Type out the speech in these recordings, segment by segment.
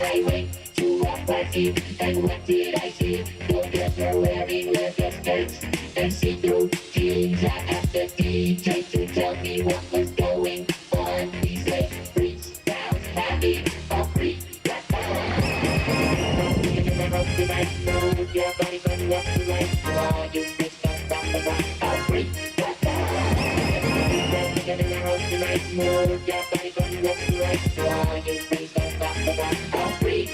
I went to a party, and what did I see? The girls were wearing leather skirts and see-through jeans. I asked the DJ to tell me what was going on. He said, freestyle's having a freak. Tonight, move your body from left to right. All you bitch don't stop the rock. I'll freak. In the house tonight, move your body from left to right. All you bitch don't stop the rock. I'll freak.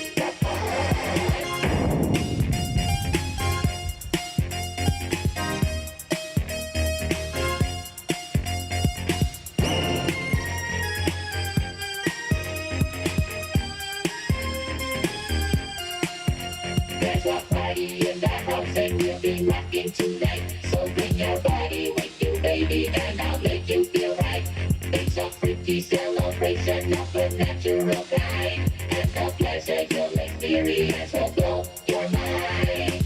There's a party in the house and we'll be rocking tonight. So bring your body with you, baby, and I'll make you feel right. It's a freaky celebration of a natural kind, and the pleasure you'll experience will blow your mind.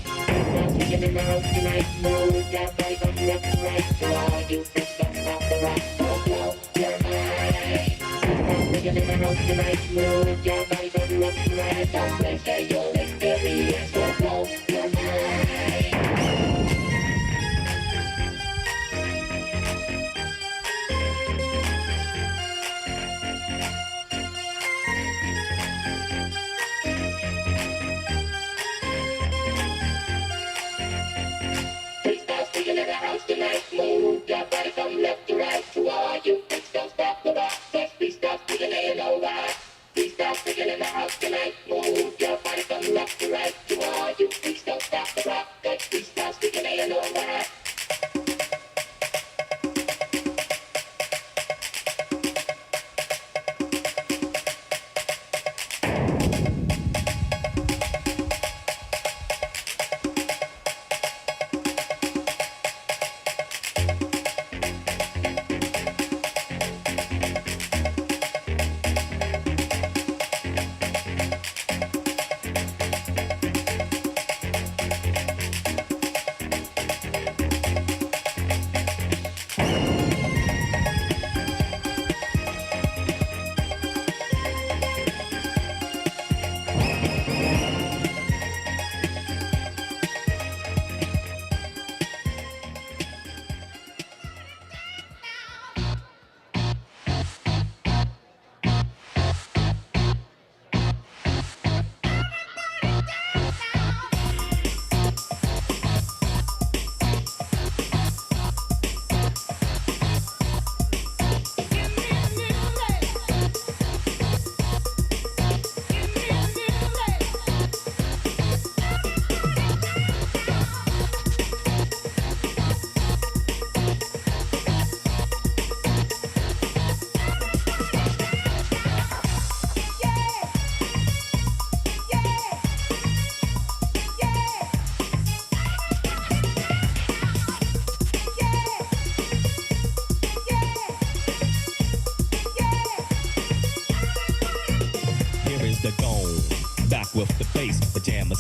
Speaking in the house tonight, move your body from left to right. So all you freaks don't stop the rock, will blow your mind. Speaking in the house tonight, move your body from left to right. The pleasure you'll experience will blow your mind. Freestyle speaking in the house tonight, move your body from left to right. To all you freaks don't stop the rock. That's freestyle speaking, ain't no lie. Freestyle speaking in the house tonight, move your body from left to right. To all you freaks don't stop the rock. That's freestyle speaking, ain't no lie.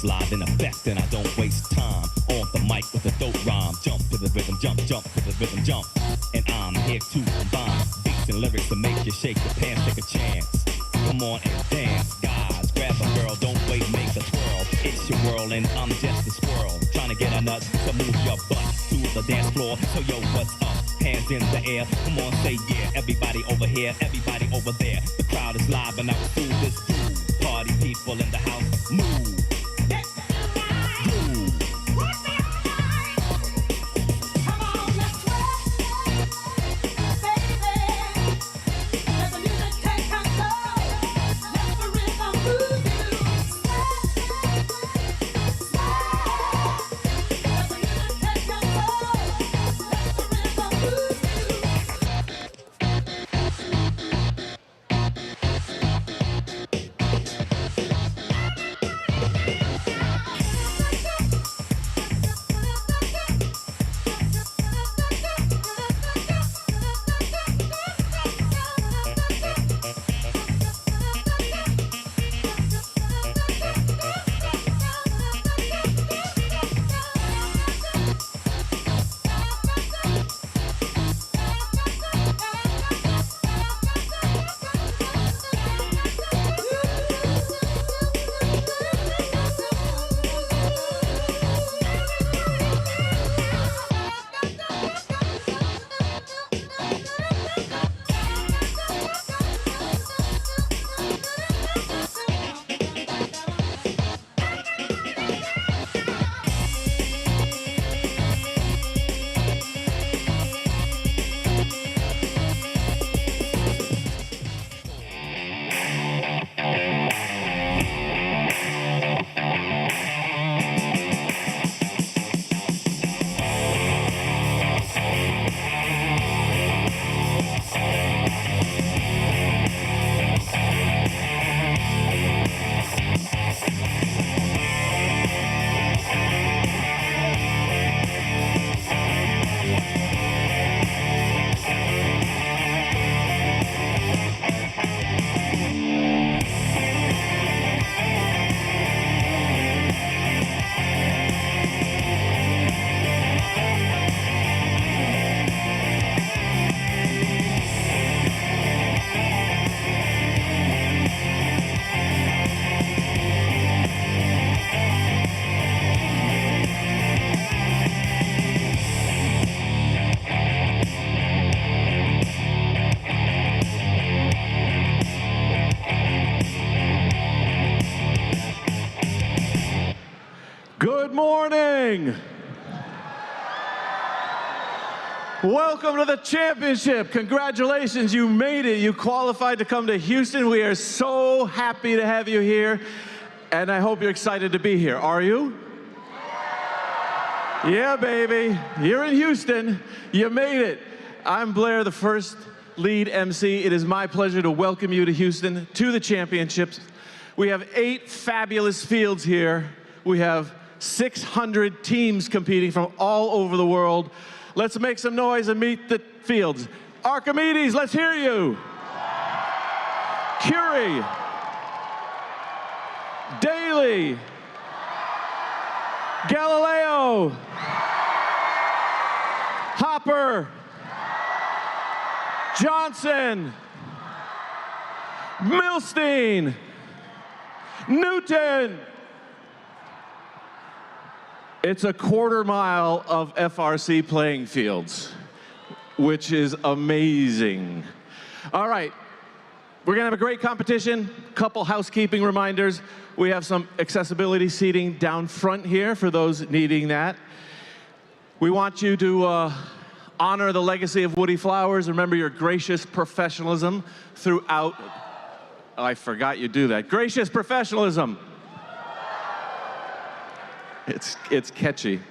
Live in effect, and I don't waste time on the mic with a dope rhyme. Jump to the rhythm, jump to the rhythm, jump. And I'm here to combine beats and lyrics to make you shake your pants, take a chance. Come on and dance, guys. Grab a girl, don't wait, make a twirl. It's your world, and I'm just a squirrel trying to get a nut to move your butt to the dance floor. So yo, what's up? Hands in the air. Come on, say yeah. Everybody over here, everybody over there. The crowd is live, and I will do this groove. Party people in the house, move. Good morning. Welcome to the championship. Congratulations, you made it. You qualified to come to Houston. We are so happy to have you here, and I hope you're excited to be here. Are you? Yeah, baby. You're in Houston. You made it. I'm Blair, the first lead MC. It is my pleasure to welcome you to Houston, to the championships. We have 8 fabulous fields here. We have 600 teams competing from all over the world. Let's make some noise and meet the fields. Archimedes, let's hear you. Curie. Daly. Galileo. Hopper. Johnson. Milstein. Newton. It's a quarter mile of FRC playing fields, which is amazing. All right, we're gonna have a great competition. Couple housekeeping reminders. We have some accessibility seating down front here for those needing that. We want you to honor the legacy of Woody Flowers. Remember your gracious professionalism throughout. Oh, I forgot you do that. Gracious professionalism. It's catchy.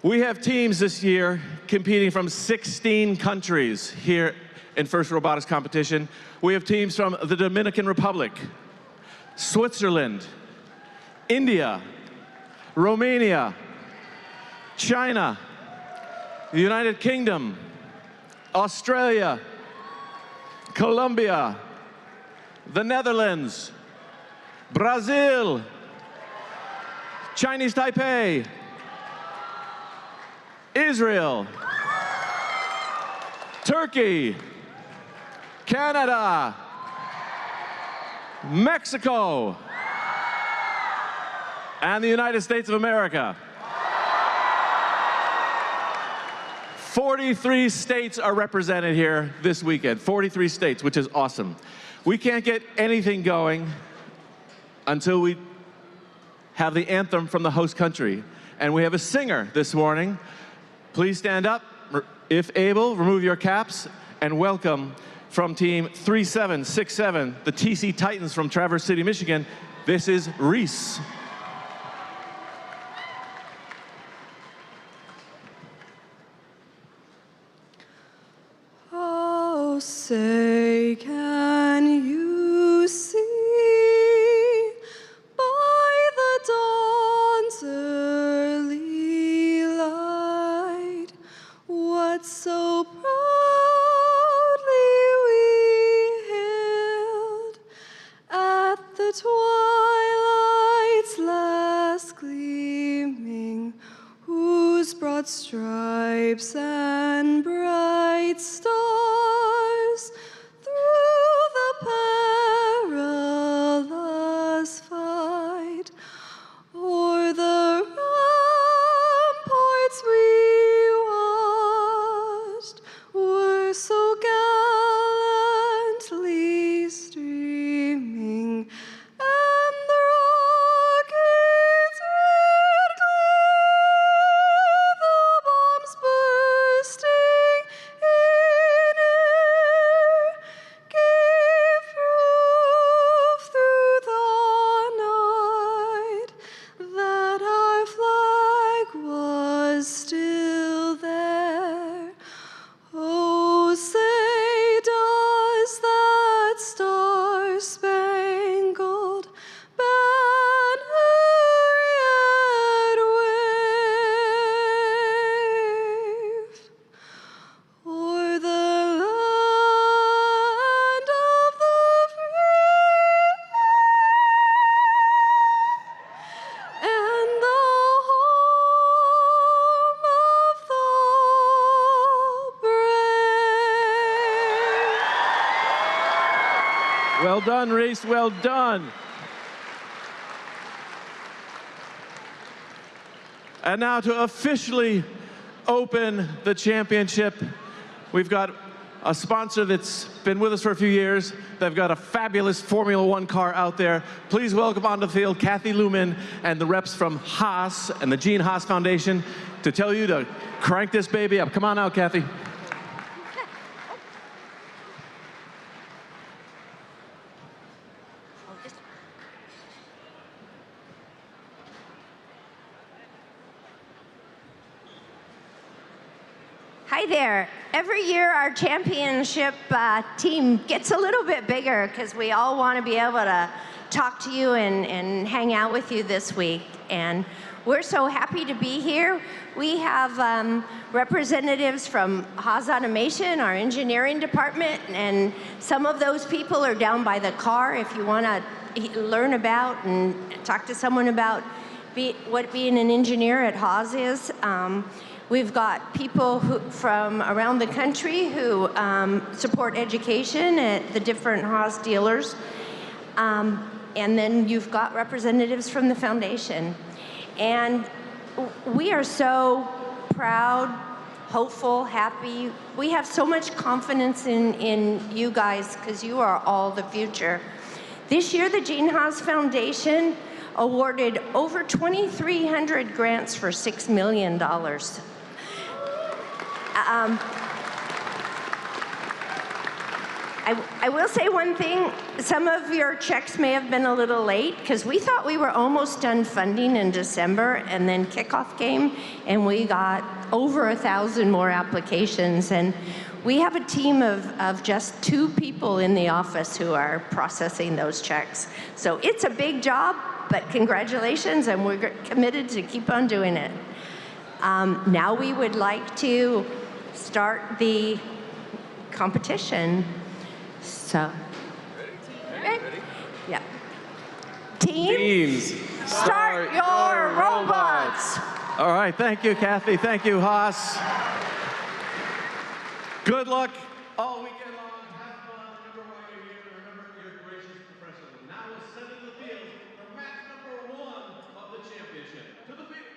We have teams this year competing from 16 countries here in First Robotics Competition. We have teams from the Dominican Republic, Switzerland, India, Romania, China, the United Kingdom, Australia, Colombia, the Netherlands, Brazil, Chinese Taipei, Israel, Turkey, Canada, Mexico, and the United States of America. 43 states are represented here this weekend. 43 states, which is awesome. We can't get anything going until we have the anthem from the host country. And we have a singer this morning. Please stand up, if able, remove your caps, and welcome from team 3767, the TC Titans from Traverse City, Michigan. This is Reese. Oh, say, can you see by the dawn's early light what so proudly we hailed at the twilight's last gleaming, whose broad stripes and bright stars through the perilous fight o'er the ramparts we watched were so gallantly streaming, and the rockets' red glare, the bombs bursting in air, gave proof through the night that our flag was still there. Oh, say, does that star-spangled banner yet wave o'er the land of the free and the home of the brave? Well done, Reese, well done. And now to officially open the championship, we've got a sponsor that's been with us for a few years. They've got a fabulous Formula One car out there. Please welcome onto the field Kathy Luman and the reps from Haas and the Gene Haas Foundation to tell you to crank this baby up. Come on out, Kathy. Hi there. Every year our championship team gets a little bit bigger because we all want to be able to talk to you and hang out with you this week. And we're so happy to be here. We have representatives from Haas Automation, our engineering department, and some of those people are down by the car if you want to learn about and talk to someone about what being an engineer at Haas is. We've got people from around the country who support education at the different Haas dealers. And then you've got representatives from the foundation. And we are so proud, hopeful, happy. We have so much confidence in you guys because you are all the future. This year, the Gene Haas Foundation awarded over 2,300 grants for $6 million. I will say one thing. Some of your checks may have been a little late because we thought we were almost done funding in December, and then kickoff came, and we got over 1,000 more applications. And we have a team of just 2 people in the office who are processing those checks. So it's a big job, but congratulations, and we're committed to keep on doing it. Now we would like to start the competition. So, ready? Yeah. Teams, start your robots. All right, thank you, Kathy. Thank you, Haas. Good luck all weekend long. Have fun. Remember why you're here. Remember your gracious professor. Now we'll send in the field for match number 1 of the championship. To the field.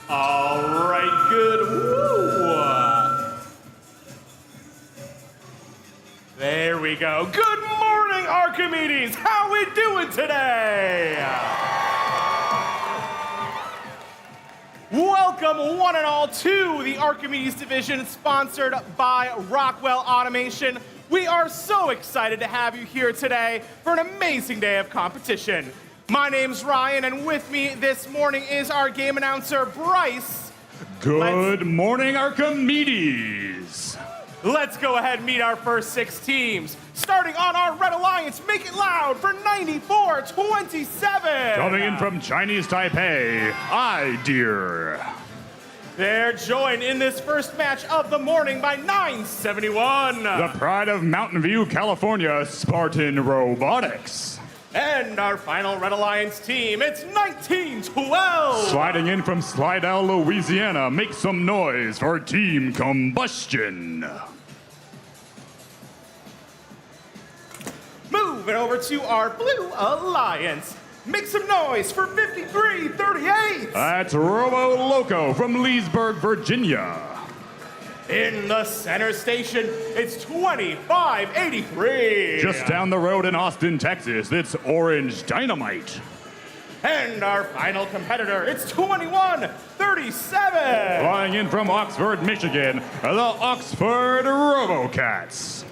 All right, good. Woo. There we go. Good morning, Archimedes. How we doing today? Welcome, one and all, to the Archimedes division, sponsored by Rockwell Automation. We are so excited to have you here today for an amazing day of competition. My name's Ryan, and with me this morning is our game announcer, Bryce. Good morning, Archimedes. Let's go ahead and meet our first 6 teams. Starting on our Red Alliance, make it loud for 94-27. Coming in from Chinese Taipei, Dear. They're joined in this first match of the morning by 971. The pride of Mountain View, California, Spartan Robotics. And our final Red Alliance team, it's 1912. Sliding in from Slidell, Louisiana, make some noise for Team Combustion. Moving over to our Blue Alliance. Make some noise for 5338. That's Robo Loco from Leesburg, Virginia. In the center station, it's 2583. Just down the road in Austin, Texas, it's Orange Dynamite. And our final competitor, it's 2137. Flying in from Oxford, Michigan, the Oxford Robocats.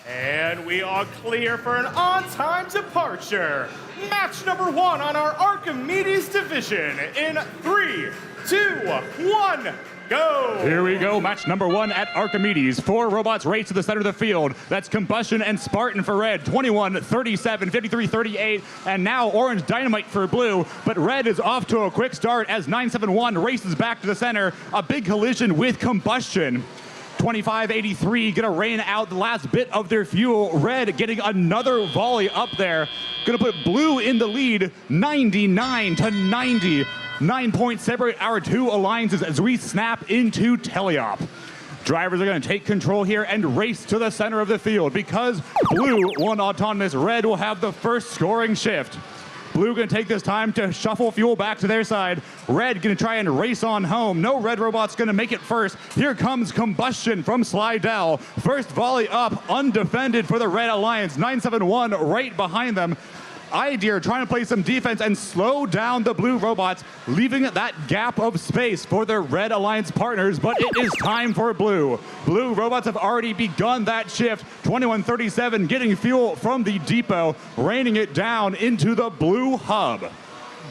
And we are clear for an on-time departure. Match number 1 on our Archimedes division in 3, 2, 1, go. Here we go, match number 1 at Archimedes. 4 robots race to the center of the field. That's Combustion and Spartan for red, 21, 37, 53, 38, and now Orange Dynamite for blue. But red is off to a quick start as 971 races back to the center. A big collision with Combustion. 2583 gonna rain out the last bit of their fuel. Red getting another volley up there. Gonna put blue in the lead, 99-90. 9 points separate our 2 alliances as we snap into teleop. Drivers are gonna take control here and race to the center of the field. Because blue won autonomous, red will have the first scoring shift. Blue gonna take this time to shuffle fuel back to their side. Red gonna try and race on home. No red robot's gonna make it first. Here comes Combustion from Slidell. First volley up, undefended for the Red Alliance. 971 right behind them. Idea trying to play some defense and slow down the blue robots, leaving that gap of space for their Red Alliance partners, but it is time for blue. Blue robots have already begun that shift. 2137 getting fuel from the depot, raining it down into the blue hub.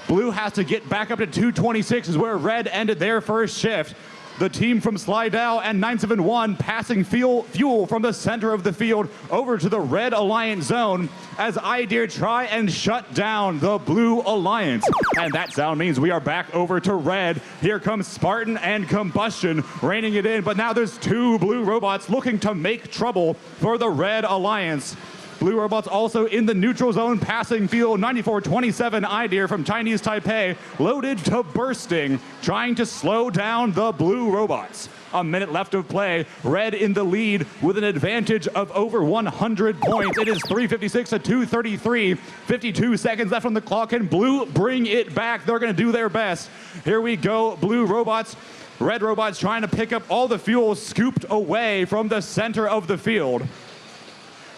Blue has to get back up to 226 is where red ended their first shift. The team from Slidell and 971 passing fuel from the center of the field over to the Red Alliance zone as Idea try and shut down the Blue Alliance. And that sound means we are back over to red. Here comes Spartan and Combustion reining it in, but now there's 2 blue robots looking to make trouble for the Red Alliance. Blue robots also in the neutral zone passing field. 9427 Idea from Chinese Taipei loaded to bursting, trying to slow down the blue robots. A minute left of play. Red in the lead with an advantage of over 100 points. It is 356 to 233. 52 seconds left on the clock, and blue bring it back. They're going to do their best. Here we go, blue robots. Red robots trying to pick up all the fuel scooped away from the center of the field.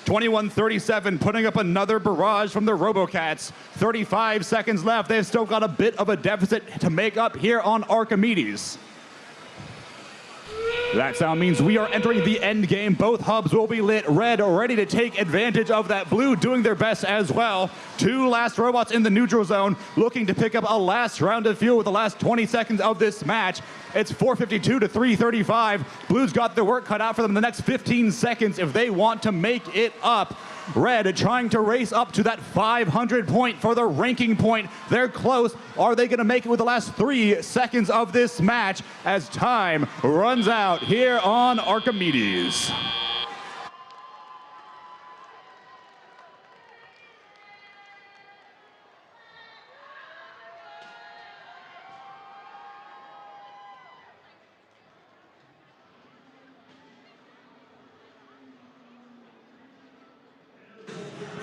2137 putting up another barrage from the Robocats. 35 seconds left. They've still got a bit of a deficit to make up here on Archimedes. That sound means we are entering the end game. Both hubs will be lit red, ready to take advantage of that. Blue doing their best as well. Two last robots in the neutral zone, looking to pick up a last round of fuel with the last 20 seconds of this match. It's 4:52 to 3:35. Blue's got their work cut out for them in the next 15 seconds if they want to make it up. Red trying to race up to that 500 point for the ranking point. They're close. Are they going to make it with the last 3 seconds of this match as time runs out here on Archimedes?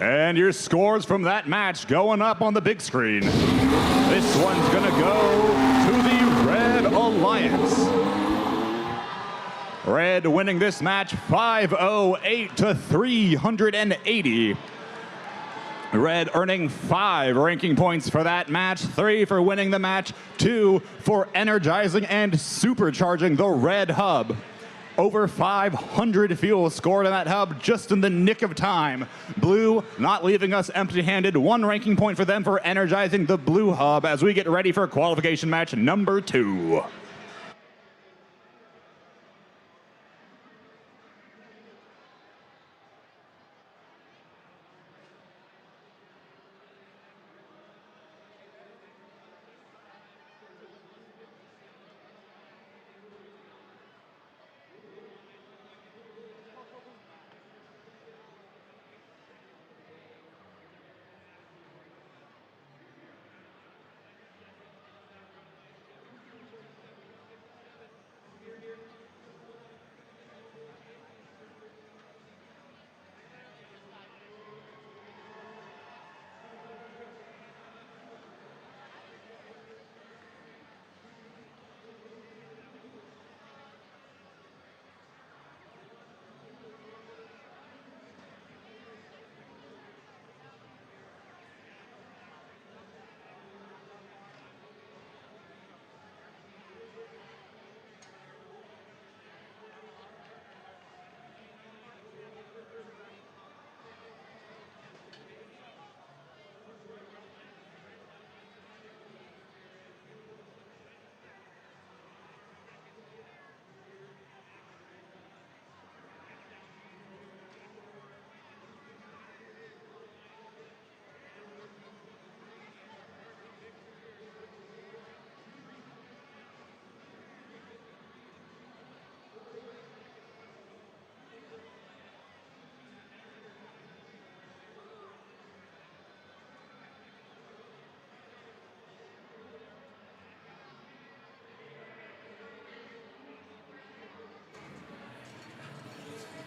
And your scores from that match going up on the big screen. This one's gonna go to the Red Alliance. Red winning this match 508 to 380. Red earning 5 ranking points for that match, 3 for winning the match, 2 for energizing and supercharging the Red Hub. Over 500 fuel scored on that hub just in the nick of time. Blue not leaving us empty-handed. 1 ranking point for them for energizing the Blue Hub as we get ready for qualification match number 2.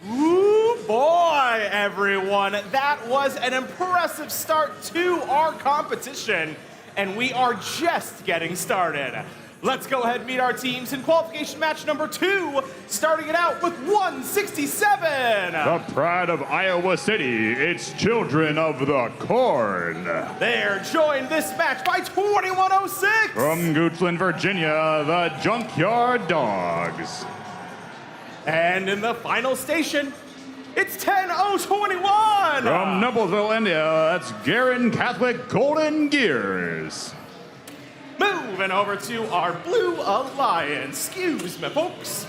Ooh, boy, everyone. That was an impressive start to our competition, and we are just getting started. Let's go ahead and meet our teams in qualification match number 2, starting it out with 167. The pride of Iowa City, it's Children of the Corn. They're joined this match by 2106. From Goochland, Virginia, the Junkyard Dogs. And in the final station, it's 10021. From Noblesville, India, that's Garin Catholic Golden Gears. Moving over to our Blue Alliance. Excuse me, folks.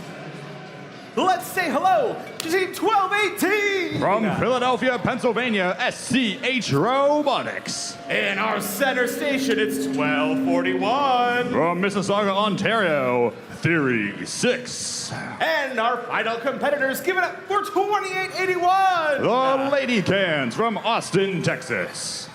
Let's say hello to Team 1218. From Philadelphia, Pennsylvania, SCH Robotics. In our center station, it's 1241. From Mississauga, Ontario, Theory 6. And our final competitors, give it up for 2881. The Lady Cans from Austin, Texas.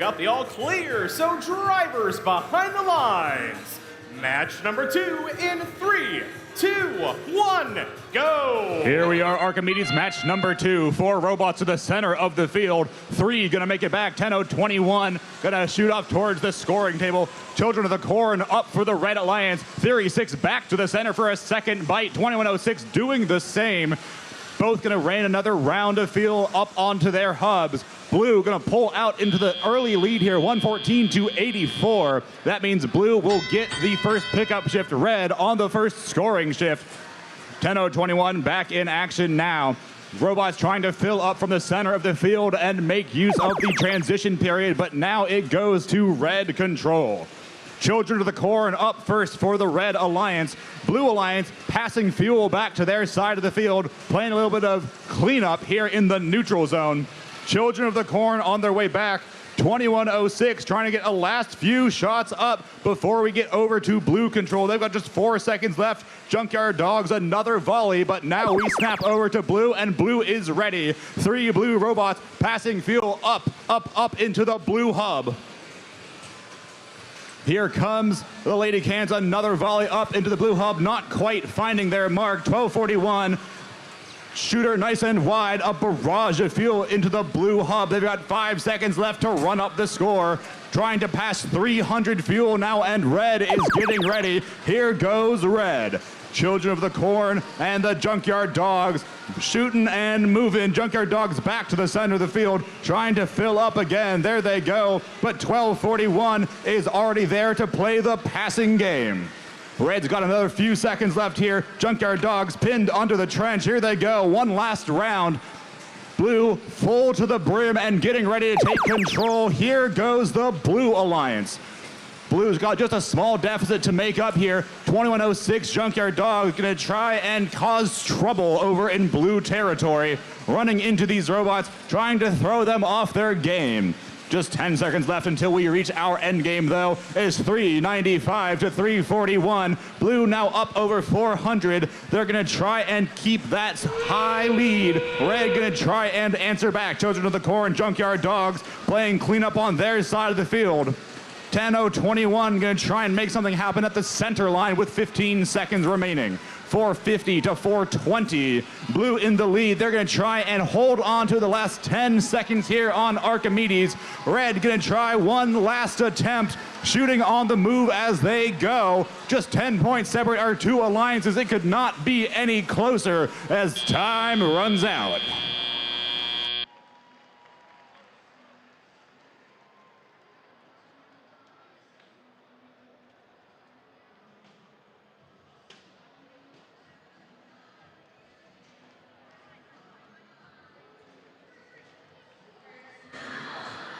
got the all clear, so drivers behind the lines. Match number 2 in 3, 2, 1, go! Here we are, Archimedes, match number 2. 4 robots to the center of the field. 3 gonna make it back, 10-0-21. Gonna shoot up towards the scoring table. Children of the Corn up for the Red Alliance. Theory 6 back to the center for a second bite. 2106 doing the same. Both gonna rain another round of fuel up onto their hubs. Blue gonna pull out into the early lead here, 114-84. That means Blue will get the first pickup shift. Red on the first scoring shift. 10-0-21 back in action now. Robots trying to fill up from the center of the field and make use of the transition period, but now it goes to Red control. Children of the Corn up first for the Red Alliance. Blue Alliance passing fuel back to their side of the field, playing a little bit of cleanup here in the neutral zone. Children of the Corn on their way back. 2106 trying to get a last few shots up before we get over to Blue control. They've got just 4 seconds left. Junkyard Dogs another volley, but now we snap over to Blue, and Blue is ready. 3 Blue robots passing fuel up into the Blue hub. Here comes the Lady Cans, another volley up into the Blue hub, not quite finding their mark. 1241. Shooter nice and wide, a barrage of fuel into the Blue hub. They've got 5 seconds left to run up the score. Trying to pass 300 fuel now, and Red is getting ready. Here goes Red. Children of the Corn and the Junkyard Dogs shooting and moving. Junkyard Dogs back to the center of the field, trying to fill up again. There they go, but 1241 is already there to play the passing game. Red's got another few seconds left here. Junkyard Dogs pinned under the trench. Here they go, one last round. Blue full to the brim and getting ready to take control. Here goes the Blue Alliance. Blue's got just a small deficit to make up here. 2106 Junkyard Dog gonna try and cause trouble over in Blue territory. Running into these robots, trying to throw them off their game. Just 10 seconds left until we reach our end game, though. It's 395 to 341. Blue now up over 400. They're gonna try and keep that high lead. Red gonna try and answer back. Children of the Corn, Junkyard Dogs playing cleanup on their side of the field. 10-0-21 gonna try and make something happen at the center line with 15 seconds remaining. 450 to 420. Blue in the lead. They're gonna try and hold on to the last 10 seconds here on Archimedes. Red gonna try one last attempt, shooting on the move as they go. Just 10 points separate our two alliances. It could not be any closer as time runs out.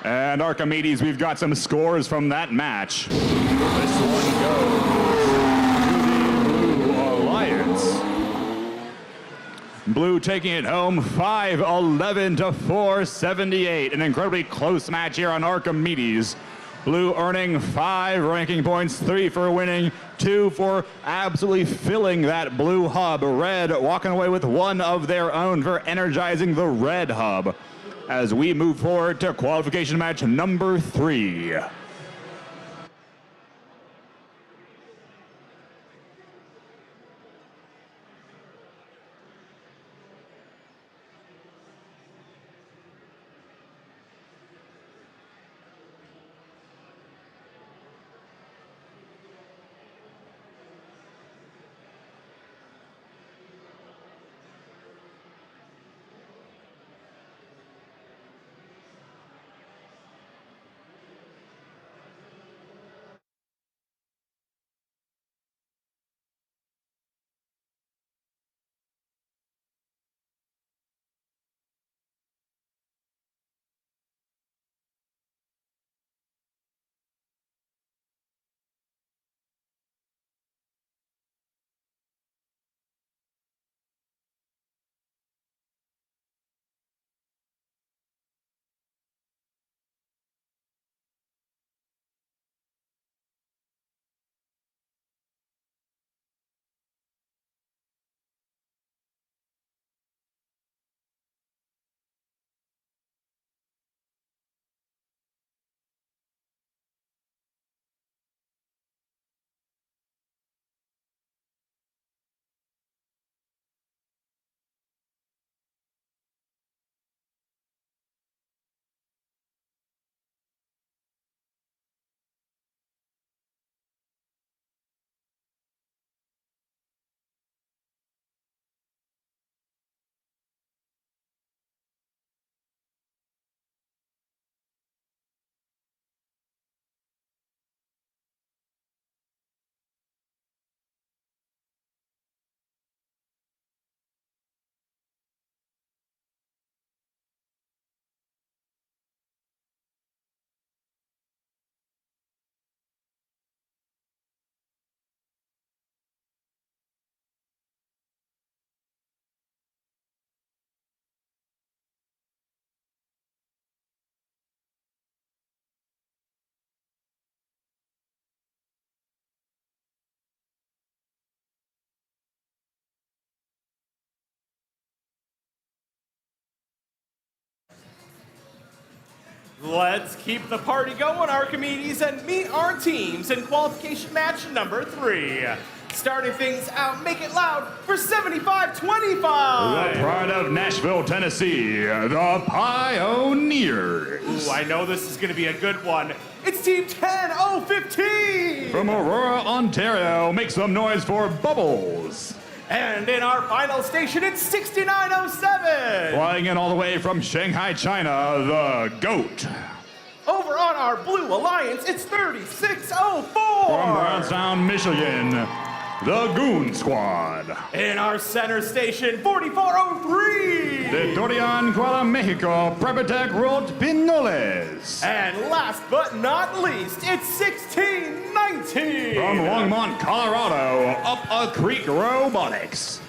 And Archimedes, we've got some scores from that match. This one goes to the Blue Alliance. Blue taking it home 5-11 to 478. An incredibly close match here on Archimedes. Blue earning 5 ranking points, 3 for winning, 2 for absolutely filling that Blue hub. Red walking away with 1 of their own for energizing the Red hub. As we move forward to qualification match number 3. Let's keep the party going, Archimedes, and meet our teams in qualification match number 3. Starting things out, make it loud for 75-25. The pride of Nashville, Tennessee, the Pioneers. Ooh, I know this is going to be a good one. It's Team 10-0-15. From Aurora, Ontario, make some noise for Bubbles. And in our final station, it's 69-07. Flying in all the way from Shanghai, China, the GOAT. Over on our Blue Alliance, it's 36-04. From Brownstown, Michigan, the Goon Squad. In our center station, 44-03. De Dorian, Kuala Mexico, Prepatec World Pinoles. And last but not least, it's 16-19. From Longmont, Colorado, Up a Creek Robotics.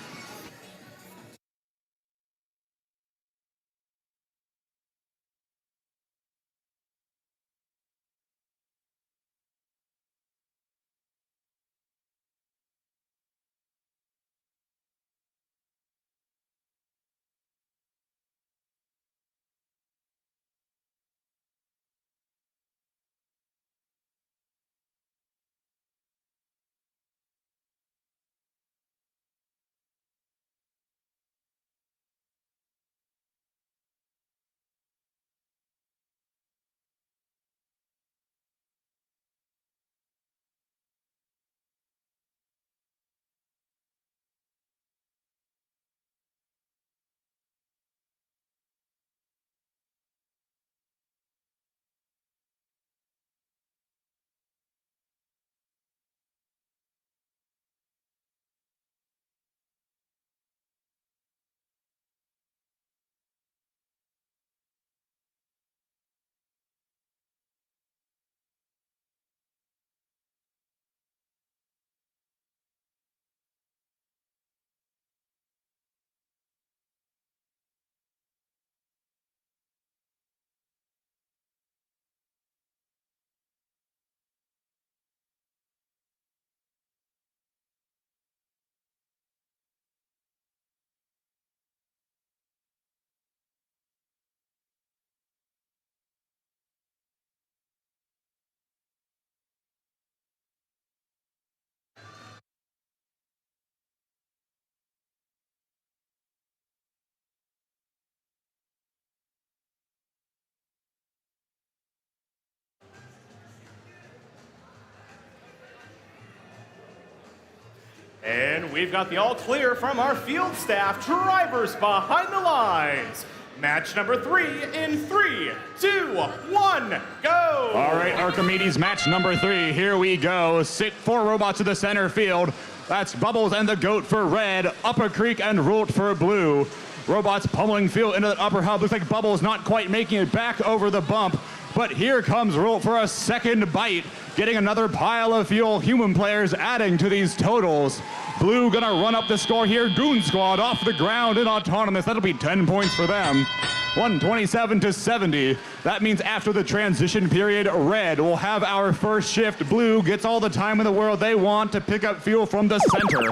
And we've got the all clear from our field staff, drivers behind the lines. Match number 3 in 3, 2, 1, go! All right, Archimedes, match number 3. Here we go. 4 robots to the center field. That's Bubbles and the GOAT for red, Upper Creek and Rult for blue. Robots pummeling field into the upper hub. Looks like Bubbles not quite making it back over the bump. But here comes Rult for a second bite, getting another pile of fuel. Human players adding to these totals. Blue gonna run up the score here. Goon Squad off the ground in autonomous. That'll be 10 points for them. 127-70. That means after the transition period, red will have our first shift. Blue gets all the time in the world they want to pick up fuel from the center.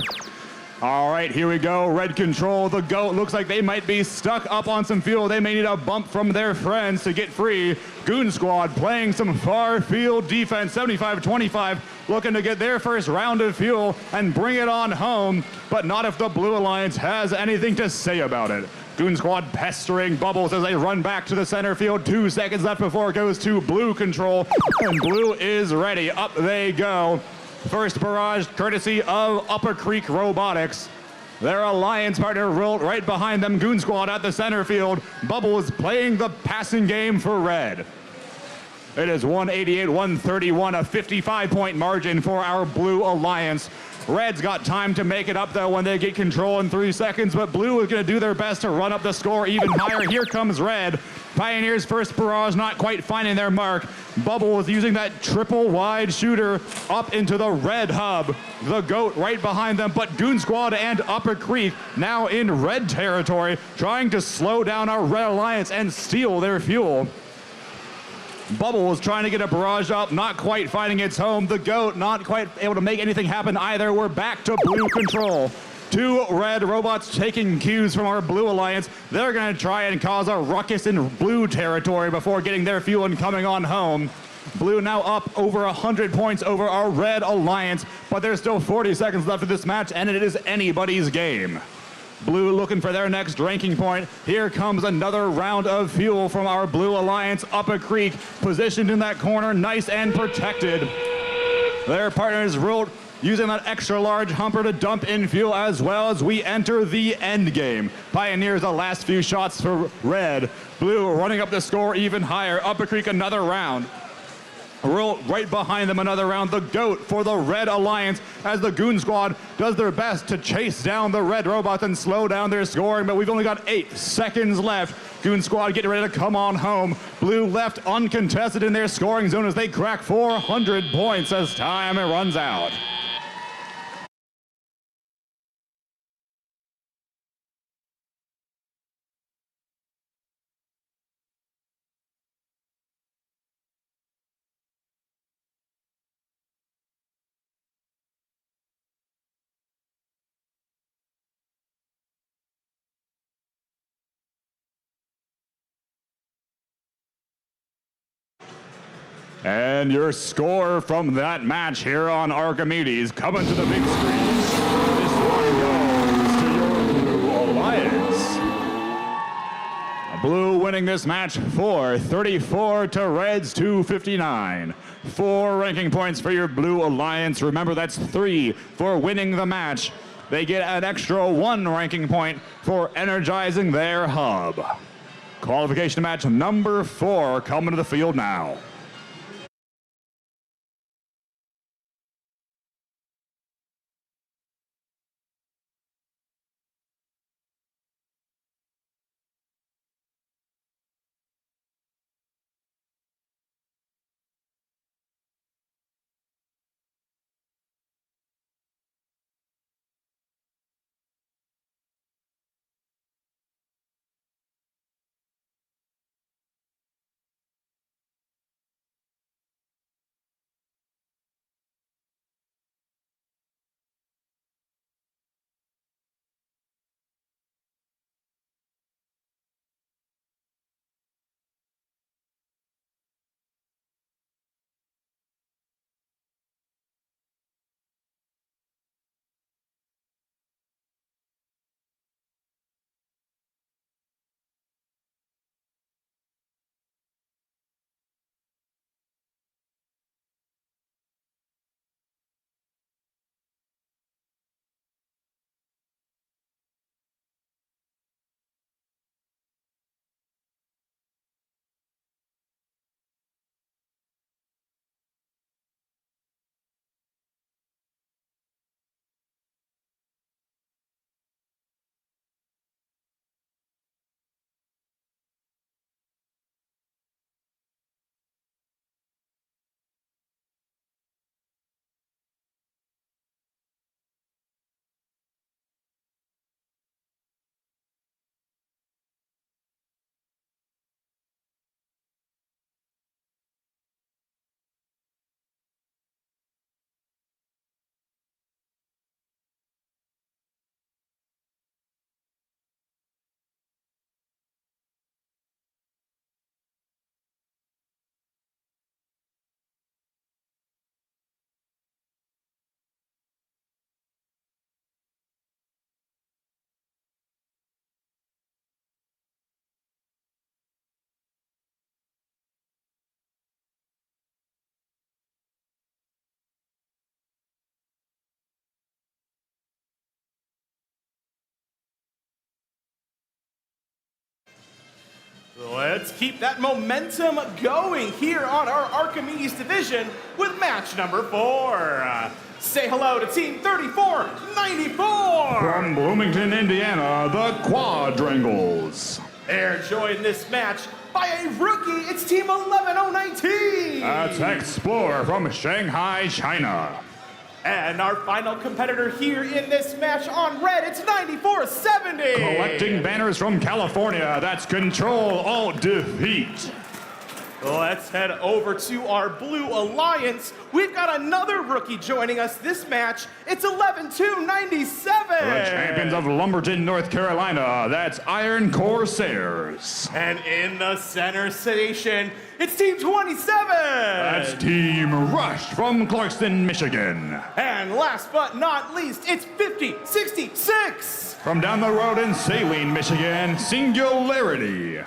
All right, here we go. Red control. The GOAT looks like they might be stuck up on some fuel. They may need a bump from their friends to get free. Goon Squad playing some far field defense. 75-25, looking to get their first round of fuel and bring it on home, but not if the Blue Alliance has anything to say about it. Goon Squad pestering Bubbles as they run back to the center field. 2 seconds left before it goes to Blue control, and Blue is ready. Up they go. First barrage courtesy of Upper Creek Robotics. Their alliance partner Rult right behind them. Goon Squad at the center field. Bubbles playing the passing game for red. It is 188-131, a 55-point margin for our Blue Alliance. Red's got time to make it up though when they get control in 3 seconds, but Blue is going to do their best to run up the score even higher. Here comes Red. Pioneers' first barrage not quite finding their mark. Bubble is using that triple wide shooter up into the red hub. The GOAT right behind them, but Goon Squad and Upper Creek now in red territory, trying to slow down our Red Alliance and steal their fuel. Bubble is trying to get a barrage up, not quite finding its home. The GOAT not quite able to make anything happen either. We're back to Blue control. Two red robots taking cues from our blue alliance. They're going to try and cause a ruckus in blue territory before getting their fuel and coming on home. Blue now up over 100 points over our red alliance, but there's still 40 seconds left of this match, and it is anybody's game. Blue looking for their next ranking point. Here comes another round of fuel from our blue alliance up a creek, positioned in that corner, nice and protected. Their partners rolled using that extra large humper to dump in fuel as well as we enter the end game. Pioneers the last few shots for red. Blue running up the score even higher. Up a creek another round. Roll right behind them another round. The GOAT for the Red Alliance as the Goon Squad does their best to chase down the red robots and slow down their scoring, but we've only got 8 seconds left. Goon Squad getting ready to come on home. Blue left uncontested in their scoring zone as they crack 400 points as time runs out. And your score from that match here on Archimedes coming to the big screen. This one goes to your Blue Alliance. Blue winning this match 434 to Red's 259. 4 ranking points for your Blue Alliance. Remember, that's 3 for winning the match. They get an extra 1 ranking point for energizing their hub. Qualification match number 4 coming to the field now. Let's keep that momentum going here on our Archimedes division with match number 4. Say hello to Team 3494. From Bloomington, Indiana, the Quadrangles. They're joined this match by a rookie. It's Team 11019. That's Explorer from Shanghai, China. And our final competitor here in this match on red, it's 9470. Collecting banners from California, that's Control Alt Defeat. Let's head over to our Blue Alliance. We've got another rookie joining us this match. It's 11-2-97. The champions of Lumberton, North Carolina, that's Iron Corsairs. And in the center station, it's Team 27. That's Team Rush from Clarkston, Michigan. And last but not least, it's 50-66. From down the road in Saline, Michigan, Singularity.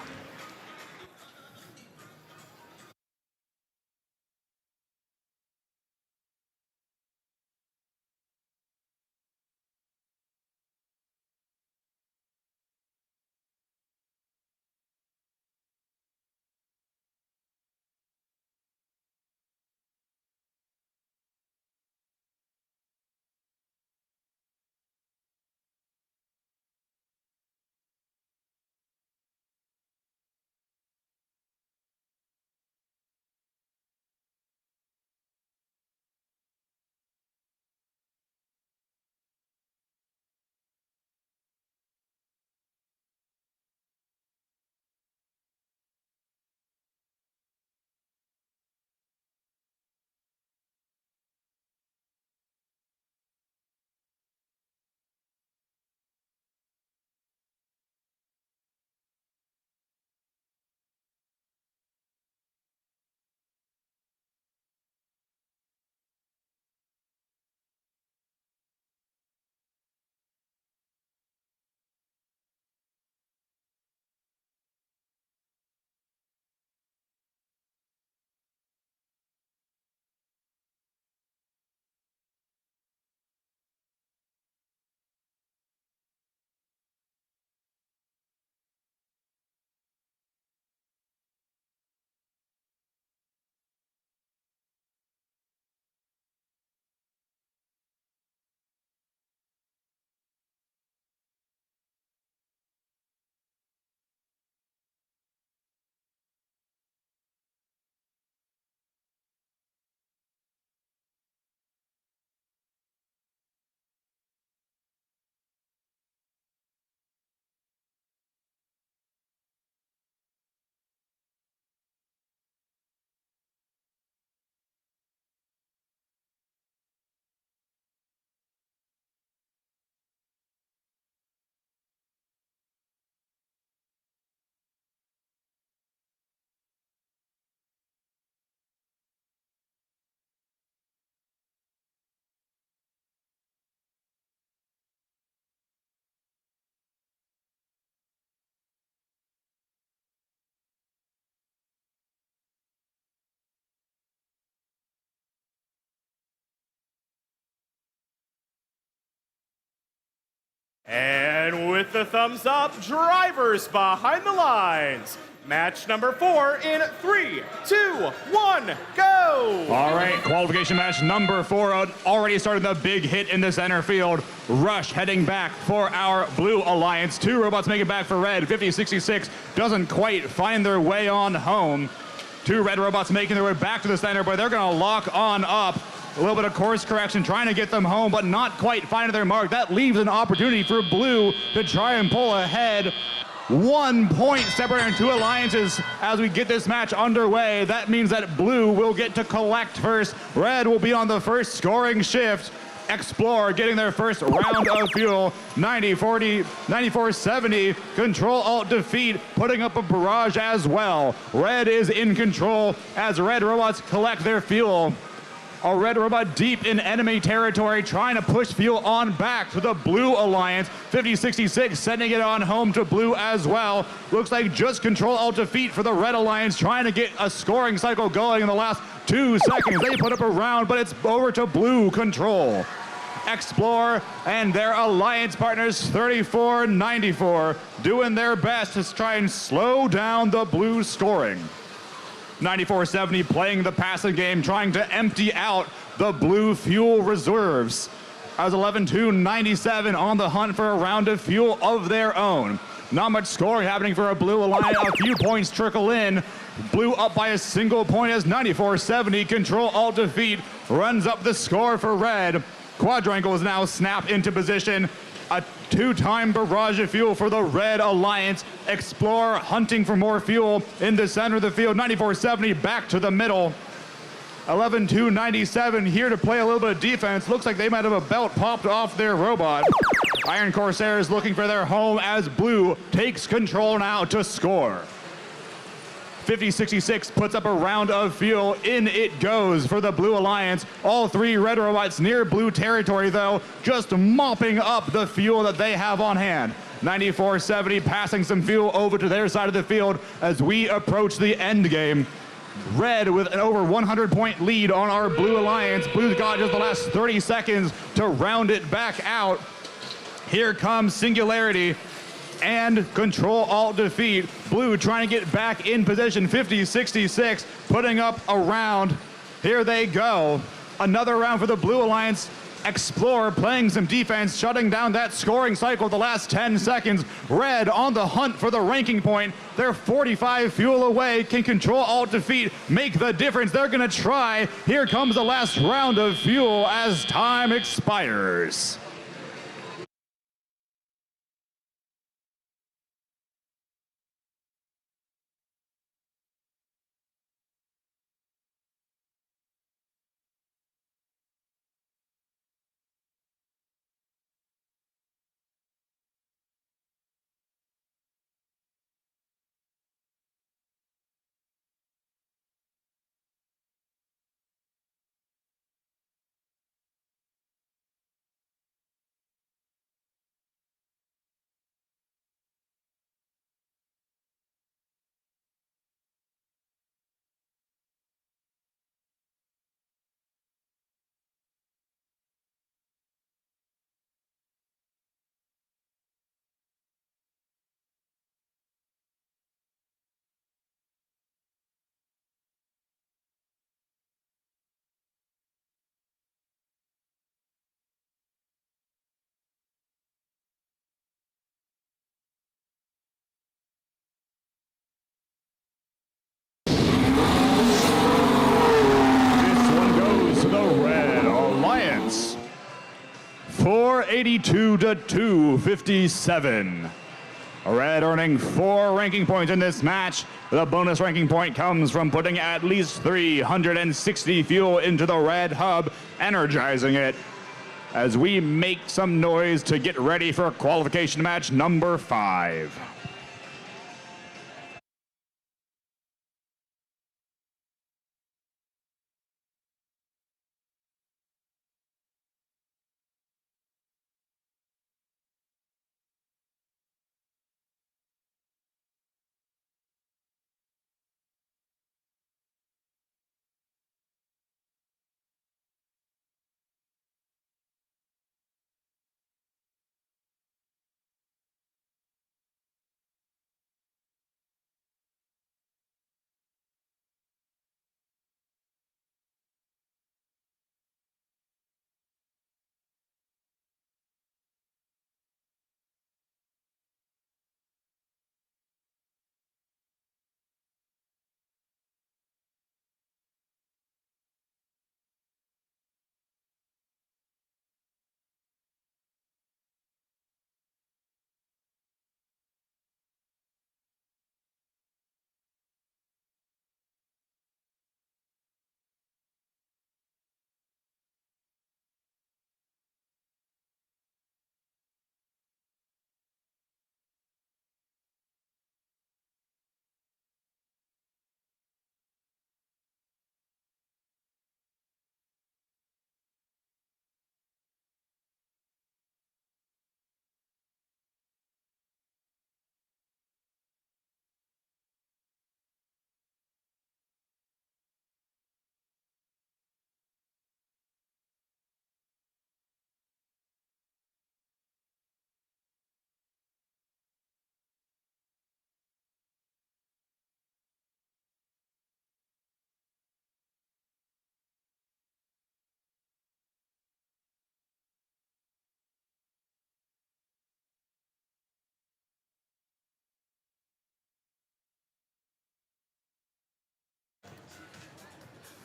And with the thumbs up, drivers behind the lines. Match number 4 in 3, 2, 1, go! All right, qualification match number 4 already started the big hit in the center field. Rush heading back for our Blue Alliance. 2 robots make it back for Red. 50-66 doesn't quite find their way on home. 2 red robots making their way back to the center, but they're gonna lock on up. A little bit of course correction, trying to get them home, but not quite finding their mark. That leaves an opportunity for Blue to try and pull ahead. 1 point separating 2 alliances as we get this match underway. That means that Blue will get to collect first. Red will be on the first scoring shift. Explore getting their first round of fuel. 90-40, 94-70, Control-Alt-Defeat, putting up a barrage as well. Red is in control as red robots collect their fuel. A red robot deep in enemy territory trying to push fuel on back to the Blue Alliance. 50-66 sending it on home to Blue as well. Looks like just Control-Alt-Defeat for the Red Alliance, trying to get a scoring cycle going in the last 2 seconds. They put up a round, but it's over to Blue control. Explore and their alliance partners 34-94 doing their best to try and slow down the Blue scoring. 94-70 playing the passing game, trying to empty out the Blue fuel reserves. As 11-2-97 on the hunt for a round of fuel of their own. Not much scoring happening for a Blue Alliance. A few points trickle in. Blue up by a single point as 94-70 Control-Alt-Defeat runs up the score for Red. Quadrangle is now snapped into position. A two-time barrage of fuel for the Red Alliance. Explorer hunting for more fuel in the center of the field. 9470 back to the middle. 11-2-97 here to play a little bit of defense. Looks like they might have a belt popped off their robot. Iron Corsairs looking for their home as Blue takes control now to score. 50-66 puts up a round of fuel. In it goes for the Blue Alliance. All three Red robots near Blue territory, though, just mopping up the fuel that they have on hand. 9470 passing some fuel over to their side of the field as we approach the end game. Red with an over 100-point lead on our Blue Alliance. Blue's got just the last 30 seconds to round it back out. Here comes Singularity and Control-Alt-Defeat. Blue trying to get back in position. 50-66, putting up a round. Here they go. Another round for the Blue Alliance. Explorer playing some defense, shutting down that scoring cycle the last 10 seconds. Red on the hunt for the ranking point. They're 45 fuel away. Can Control-Alt-Defeat make the difference? They're gonna try. Here comes the last round of fuel as time expires. This one goes to the Red Alliance. 482 to 257. Red earning 4 ranking points in this match. The bonus ranking point comes from putting at least 360 fuel into the Red hub, energizing it as we make some noise to get ready for qualification match number 5.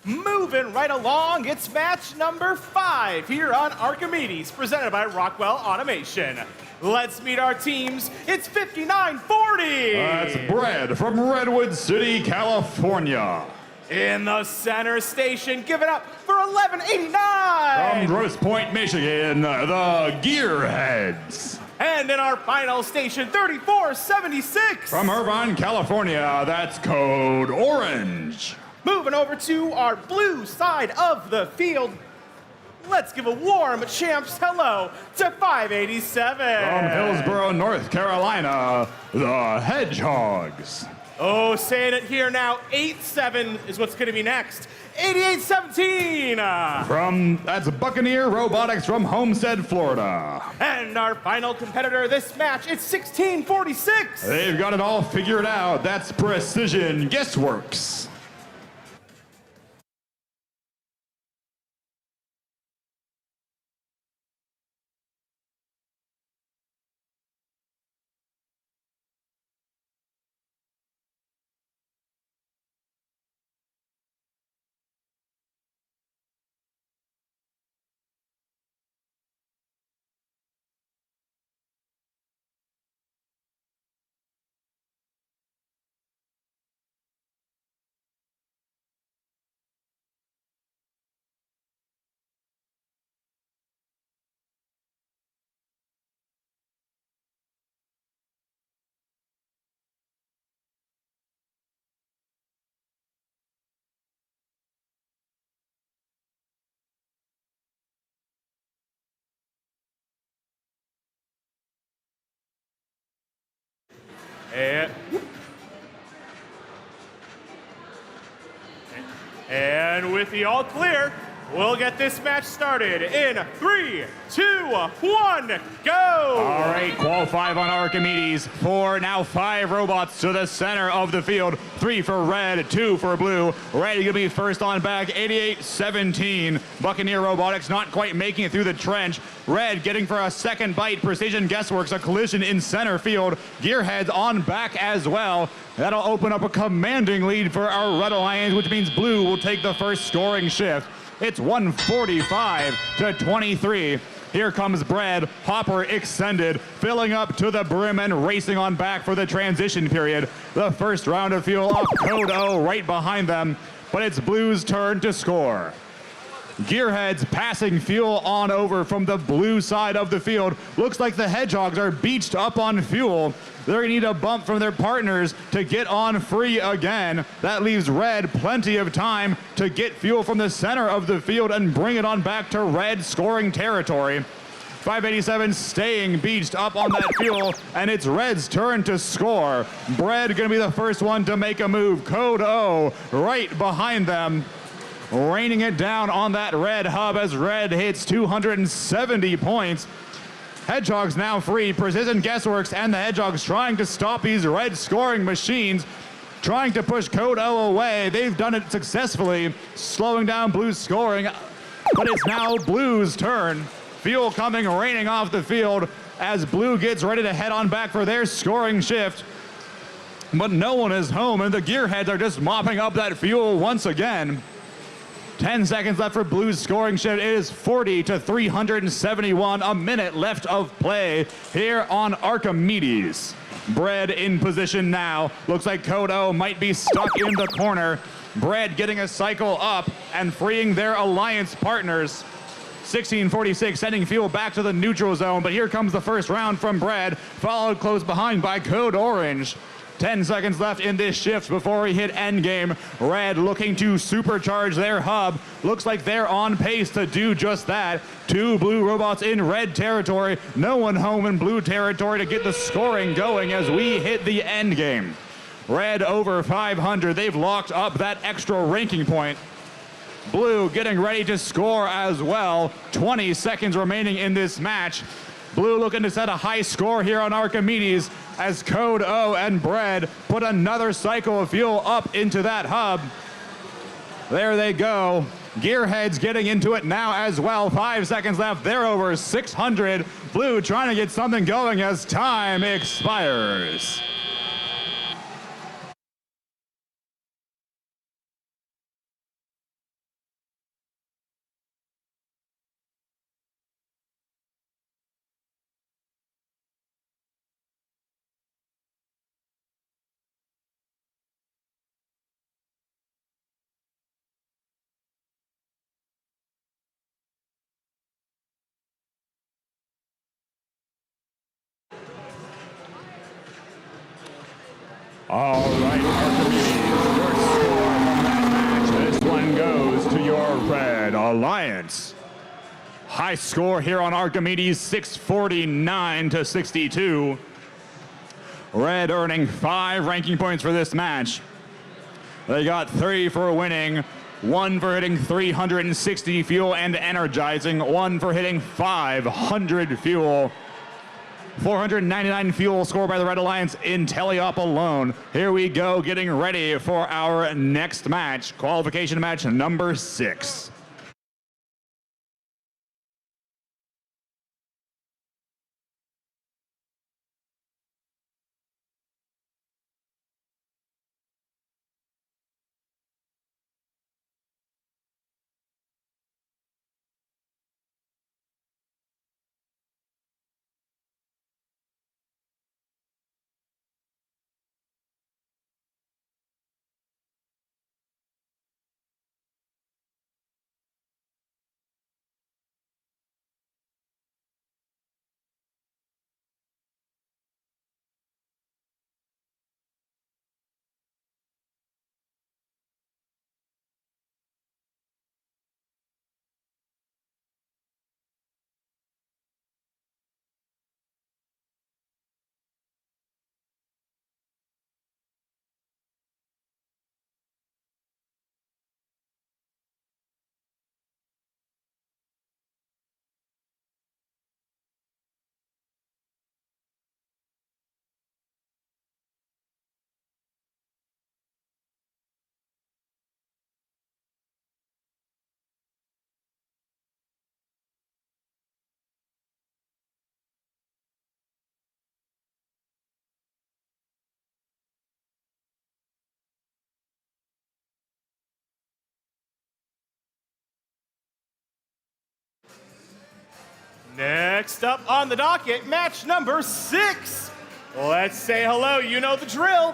Moving right along, it's match number 5 here on Archimedes, presented by Rockwell Automation. Let's meet our teams. It's 59-40. That's Brad from Redwood City, California. In the center station, give it up for 1189. From Grosse Pointe, Michigan, the Gearheads. And in our final station, 3476. From Irvine, California, that's Code Orange. Moving over to our blue side of the field, let's give a warm champs hello to 587. From Hillsborough, North Carolina, the Hedgehogs. Oh, saying it here now, 87 is what's going to be next. 8817. That's Buccaneer Robotics from Homestead, Florida. And our final competitor this match, it's 1646. They've got it all figured out. That's Precision Guessworks. And with the all clear, we'll get this match started in 3, 2, 1, go! All right, qual 5 on Archimedes. 4, now 5 robots to the center of the field. 3 for red, 2 for blue. Red gonna be first on back, 88-17. Buccaneer Robotics not quite making it through the trench. Red getting for a second bite. Precision Guessworks, a collision in center field. Gearheads on back as well. That'll open up a commanding lead for our Red Alliance, which means blue will take the first scoring shift. It's 145-23. Here comes Brad, hopper extended, filling up to the brim and racing on back for the transition period. The first round of fuel off Code O right behind them, but it's blue's turn to score. Gearheads passing fuel on over from the blue side of the field. Looks like the Hedgehogs are beached up on fuel. They're gonna need a bump from their partners to get on free again. That leaves red plenty of time to get fuel from the center of the field and bring it on back to red scoring territory. 587 staying beached up on that fuel, and it's red's turn to score. Bread gonna be the first one to make a move. Code O right behind them, raining it down on that red hub as red hits 270 points. Hedgehogs now free. Precision Guessworks and the Hedgehogs trying to stop these red scoring machines, trying to push Code O away. They've done it successfully, slowing down blue's scoring, but it's now blue's turn. Fuel coming raining off the field as blue gets ready to head on back for their scoring shift. But no one is home, and the Gearheads are just mopping up that fuel once again. 10 seconds left for blue's scoring shift. It is 40-371, a minute left of play here on Archimedes. Bread in position now. Looks like Code O might be stuck in the corner. Bread getting a cycle up and freeing their alliance partners. 1646 sending fuel back to the neutral zone, but here comes the first round from Bread, followed close behind by Code Orange. 10 seconds left in this shift before we hit endgame. Red looking to supercharge their hub. Looks like they're on pace to do just that. 2 blue robots in red territory. No one home in blue territory to get the scoring going as we hit the endgame. Red over 500. They've locked up that extra ranking point. Blue getting ready to score as well. 20 seconds remaining in this match. Blue looking to set a high score here on Archimedes as Code O and Bread put another cycle of fuel up into that hub. There they go. Gearheads getting into it now as well. 5 seconds left. They're over 600. Blue trying to get something going as time expires. All right, Archimedes, your score from that match. This one goes to your Red Alliance. High score here on Archimedes, 649 to 62. Red earning 5 ranking points for this match. They got 3 for winning, 1 for hitting 360 fuel and energizing, 1 for hitting 500 fuel. 499 fuel scored by the Red Alliance in Teleop alone. Here we go, getting ready for our next match, qualification match number 6. Next up on the docket, match number 6. Let's say hello, you know the drill.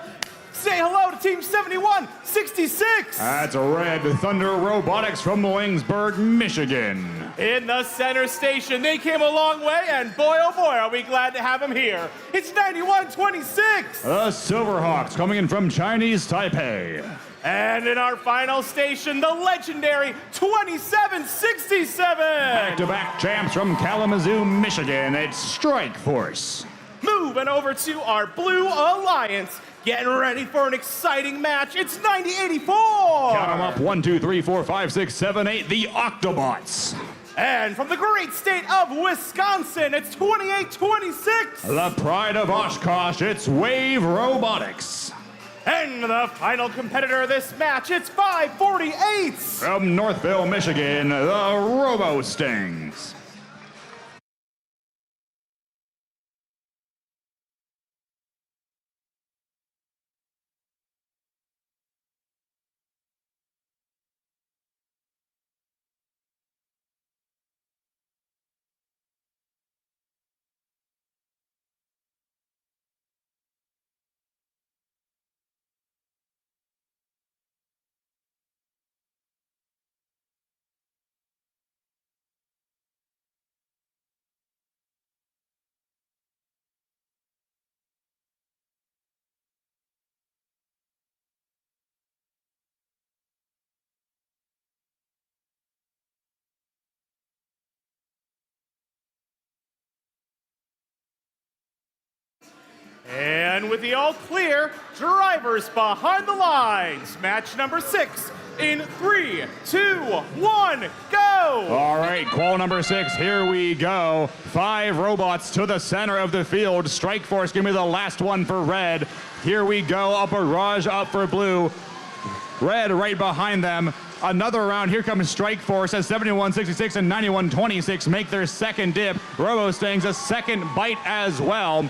Say hello to Team 7166. That's Red Thunder Robotics from Williamsburg, Michigan. In the center station, they came a long way, and boy, oh boy, are we glad to have them here. It's 9126. The Silverhawks coming in from Chinese Taipei. And in our final station, the legendary 2767. Back-to-back champs from Kalamazoo, Michigan. It's Strike Force. Moving over to our Blue Alliance. Getting ready for an exciting match. It's 9084. Count them up. 1, 2, 3, 4, 5, 6, 7, 8. The Octobots. And from the great state of Wisconsin, it's 2826. The pride of Oshkosh. It's Wave Robotics. And the final competitor of this match, it's 548. From Northville, Michigan, the Robo Stings. And with the all clear, drivers behind the lines. Match number 6 in 3, 2, 1, go! All right, qual number 6, here we go. 5 robots to the center of the field. Strike Force, give me the last one for Red. Here we go, a barrage up for Blue. Red right behind them. Another round, here comes Strike Force as 7166 and 9126 make their second dip. Robo Stings a second bite as well.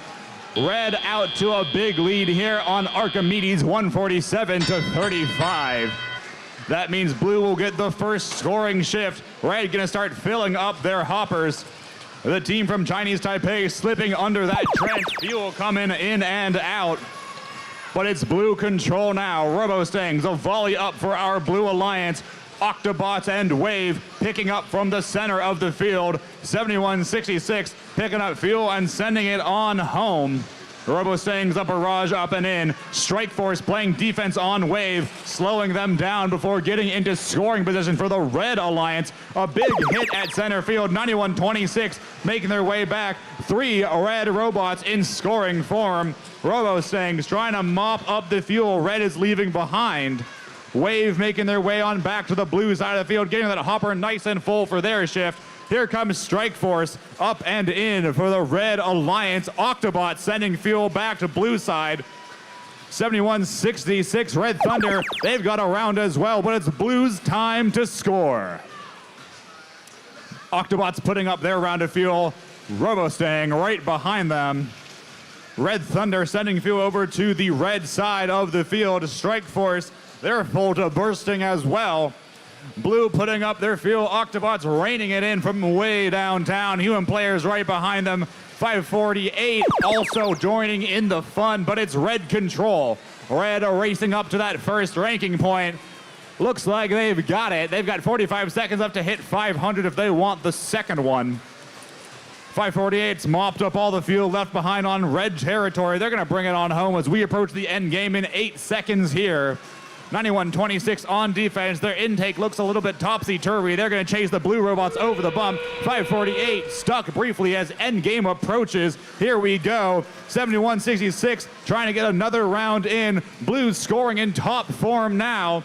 Red out to a big lead here on Archimedes, 147 to 35. That means Blue will get the first scoring shift. Red gonna start filling up their hoppers. The team from Chinese Taipei slipping under that trench. Fuel coming in and out. But it's Blue control now. Robo Stings, a volley up for our Blue Alliance. Octobots and Wave picking up from the center of the field. 7166 picking up fuel and sending it on home. Robo-Stings a barrage up and in. Strike Force playing defense on Wave, slowing them down before getting into scoring position for the Red Alliance. A big hit at center field, 91-26, making their way back. 3 Red robots in scoring form. Robo-Stings trying to mop up the fuel Red is leaving behind. Wave making their way on back to the blue side of the field, getting that hopper nice and full for their shift. Here comes Strike Force up and in for the Red Alliance. Octobot sending fuel back to blue side. 71-66 Red Thunder. They've got a round as well, but it's Blue's time to score. Octobot's putting up their round of fuel. Robo-Sting right behind them. Red Thunder sending fuel over to the red side of the field. Strike Force, they're full to bursting as well. Blue putting up their fuel. Octobots raining it in from way downtown. Human players right behind them. 548 also joining in the fun, but it's Red control. Red racing up to that first ranking point. Looks like they've got it. They've got 45 seconds left to hit 500 if they want the second one. 548's mopped up all the fuel left behind on Red territory. They're going to bring it on home as we approach the end game in 8 seconds here. 91-26 on defense. Their intake looks a little bit topsy-turvy. They're going to chase the blue robots over the bump. 548 stuck briefly as endgame approaches. Here we go. 71-66 trying to get another round in. Blues scoring in top form now.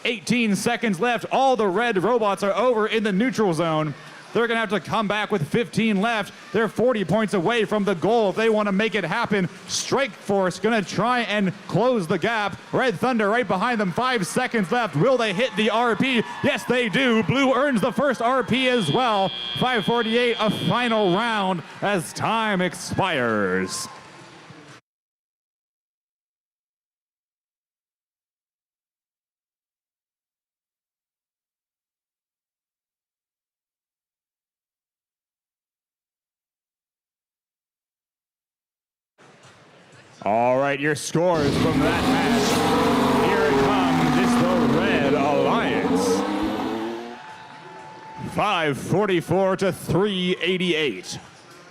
18 seconds left. All the red robots are over in the neutral zone. They're going to have to come back with 15 left. They're 40 points away from the goal if they want to make it happen. Strike Force going to try and close the gap. Red Thunder right behind them. 5 seconds left. Will they hit the RP? Yes, they do. Blue earns the first RP as well. 548, a final round as time expires. All right, your scores from that match. Here it comes. It's the Red Alliance. 544 to 388.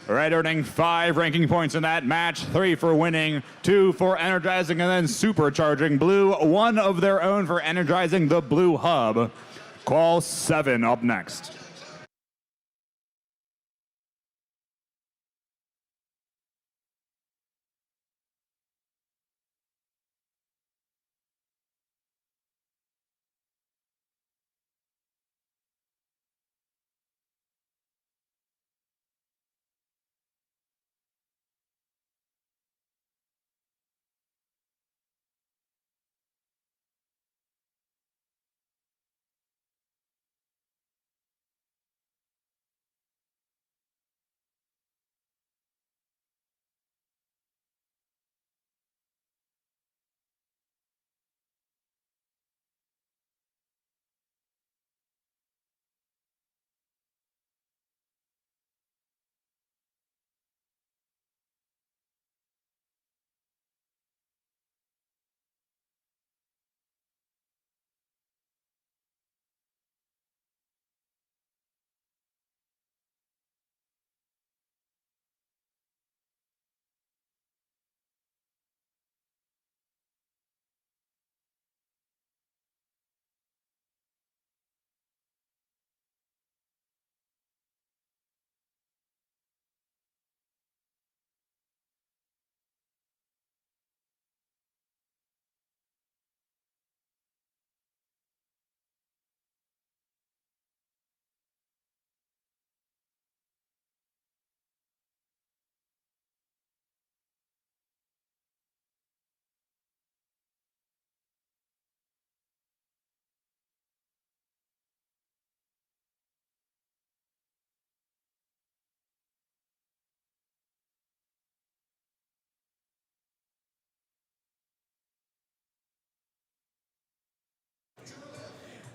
Red earning 5 ranking points in that match. 3 for winning, 2 for energizing, and then supercharging. Blue, 1 of their own for energizing the Blue Hub. Call 7 up next.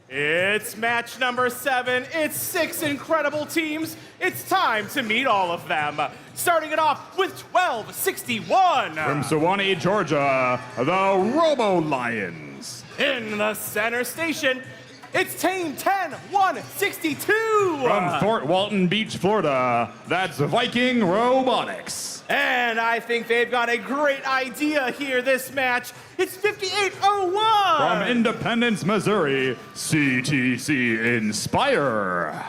It's match number 7. It's 6 incredible teams. It's time to meet all of them. Starting it off with 1261. From Sewanee, Georgia, the Robo Lions. In the center station, it's team 10162. From Fort Walton Beach, Florida, that's Viking Robotics. And I think they've got a great idea here this match. It's 5801. From Independence, Missouri, CTC Inspire.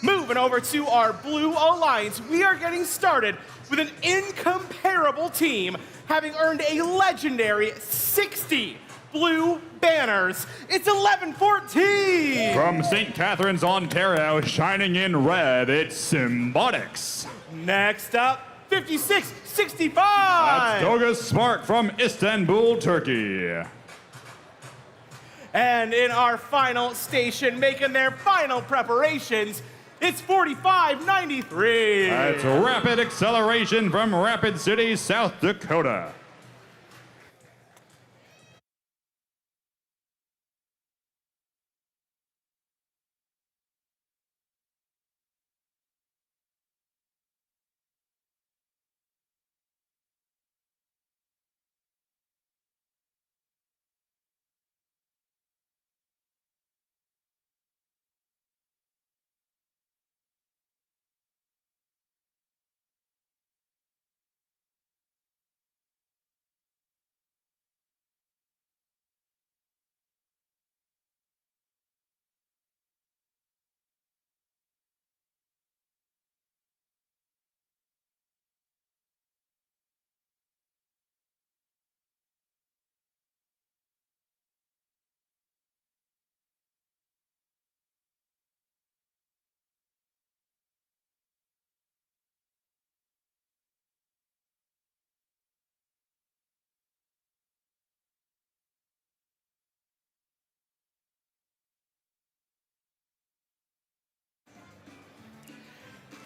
Moving over to our Blue Alliance, we are getting started with an incomparable team, having earned a legendary 60 blue banners. It's 1114. From St. Catharines, Ontario, shining in red, it's Robotics. Next up, 5665. That's Doga Smart from Istanbul, Turkey. And in our final station, making their final preparations, it's 4593. That's Rapid Acceleration from Rapid City, South Dakota.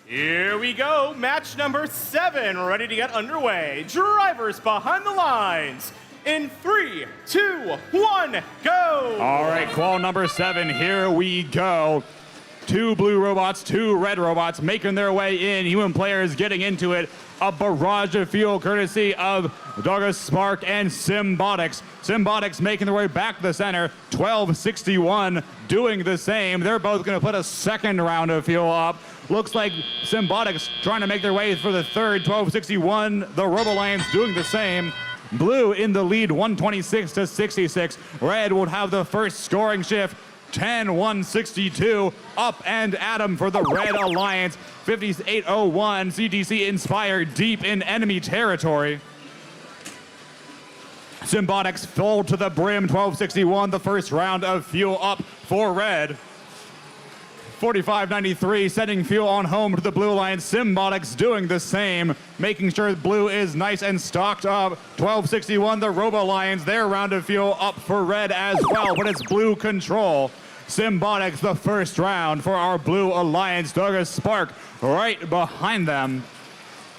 Here we go, match number 7, ready to get underway. Drivers behind the lines. In 3, 2, 1, go! All right, qual number 7, here we go. 2 blue robots, 2 red robots making their way in. Human players getting into it. A barrage of fuel courtesy of Doga Smart and Robotics. Robotics making their way back to the center. 1261 doing the same. They're both going to put a second round of fuel up. Looks like Robotics trying to make their way for the third. 1261. The Robo Lions doing the same. Blue in the lead, 126 to 66. Red will have the first scoring shift. 10-162, up and at 'em for the Red Alliance. 5801, CTC Inspire deep in enemy territory. Robotics full to the brim, 1261, the first round of fuel up for Red. 4593, sending fuel on home to the Blue Alliance. Robotics doing the same, making sure Blue is nice and stocked up. 1261, the Robo Lions, their round of fuel up for Red as well, but it's Blue control. Robotics, the first round for our Blue Alliance. Doga Spark right behind them.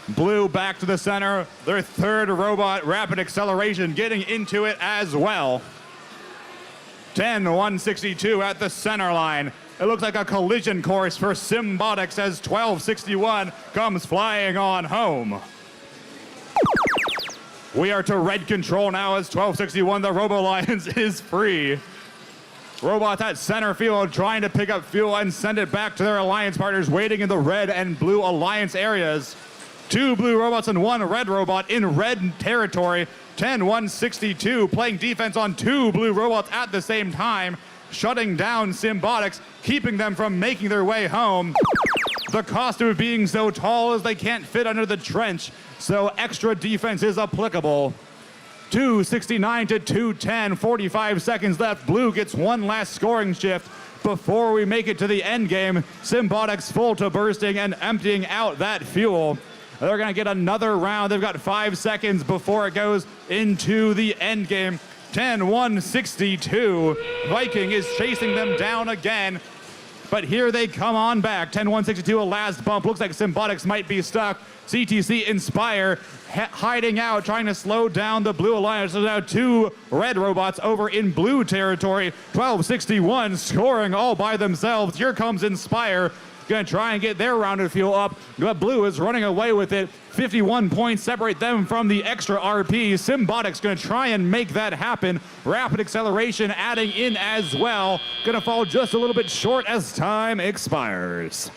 Blue back to the center, their third robot, Rapid Acceleration, getting into it as well. 10-162 at the center line. It looks like a collision course for Robotics as 1261 comes flying on home. We are to red control now as 1261, the Robo Lions is free. Robots at center field trying to pick up fuel and send it back to their alliance partners waiting in the red and blue alliance areas. 2 blue robots and 1 red robot in red territory. 10-162 playing defense on 2 blue robots at the same time, shutting down Robotics, keeping them from making their way home. The cost of being so tall is they can't fit under the trench, so extra defense is applicable. 269 to 210, 45 seconds left. Blue gets one last scoring shift before we make it to the end game. Robotics full to bursting and emptying out that fuel. They're gonna get another round. They've got 5 seconds before it goes into the end game. 10-162. Viking is chasing them down again, but here they come on back. 10-162, a last bump. Looks like Robotics might be stuck. CTC Inspire hiding out, trying to slow down the Blue Alliance. So now 2 red robots over in blue territory. 1261 scoring all by themselves. Here comes Inspire. Gonna try and get their round of fuel up, but Blue is running away with it. 51 points separate them from the extra RP. Robotics gonna try and make that happen. Rapid Acceleration adding in as well. Gonna fall just a little bit short as time expires.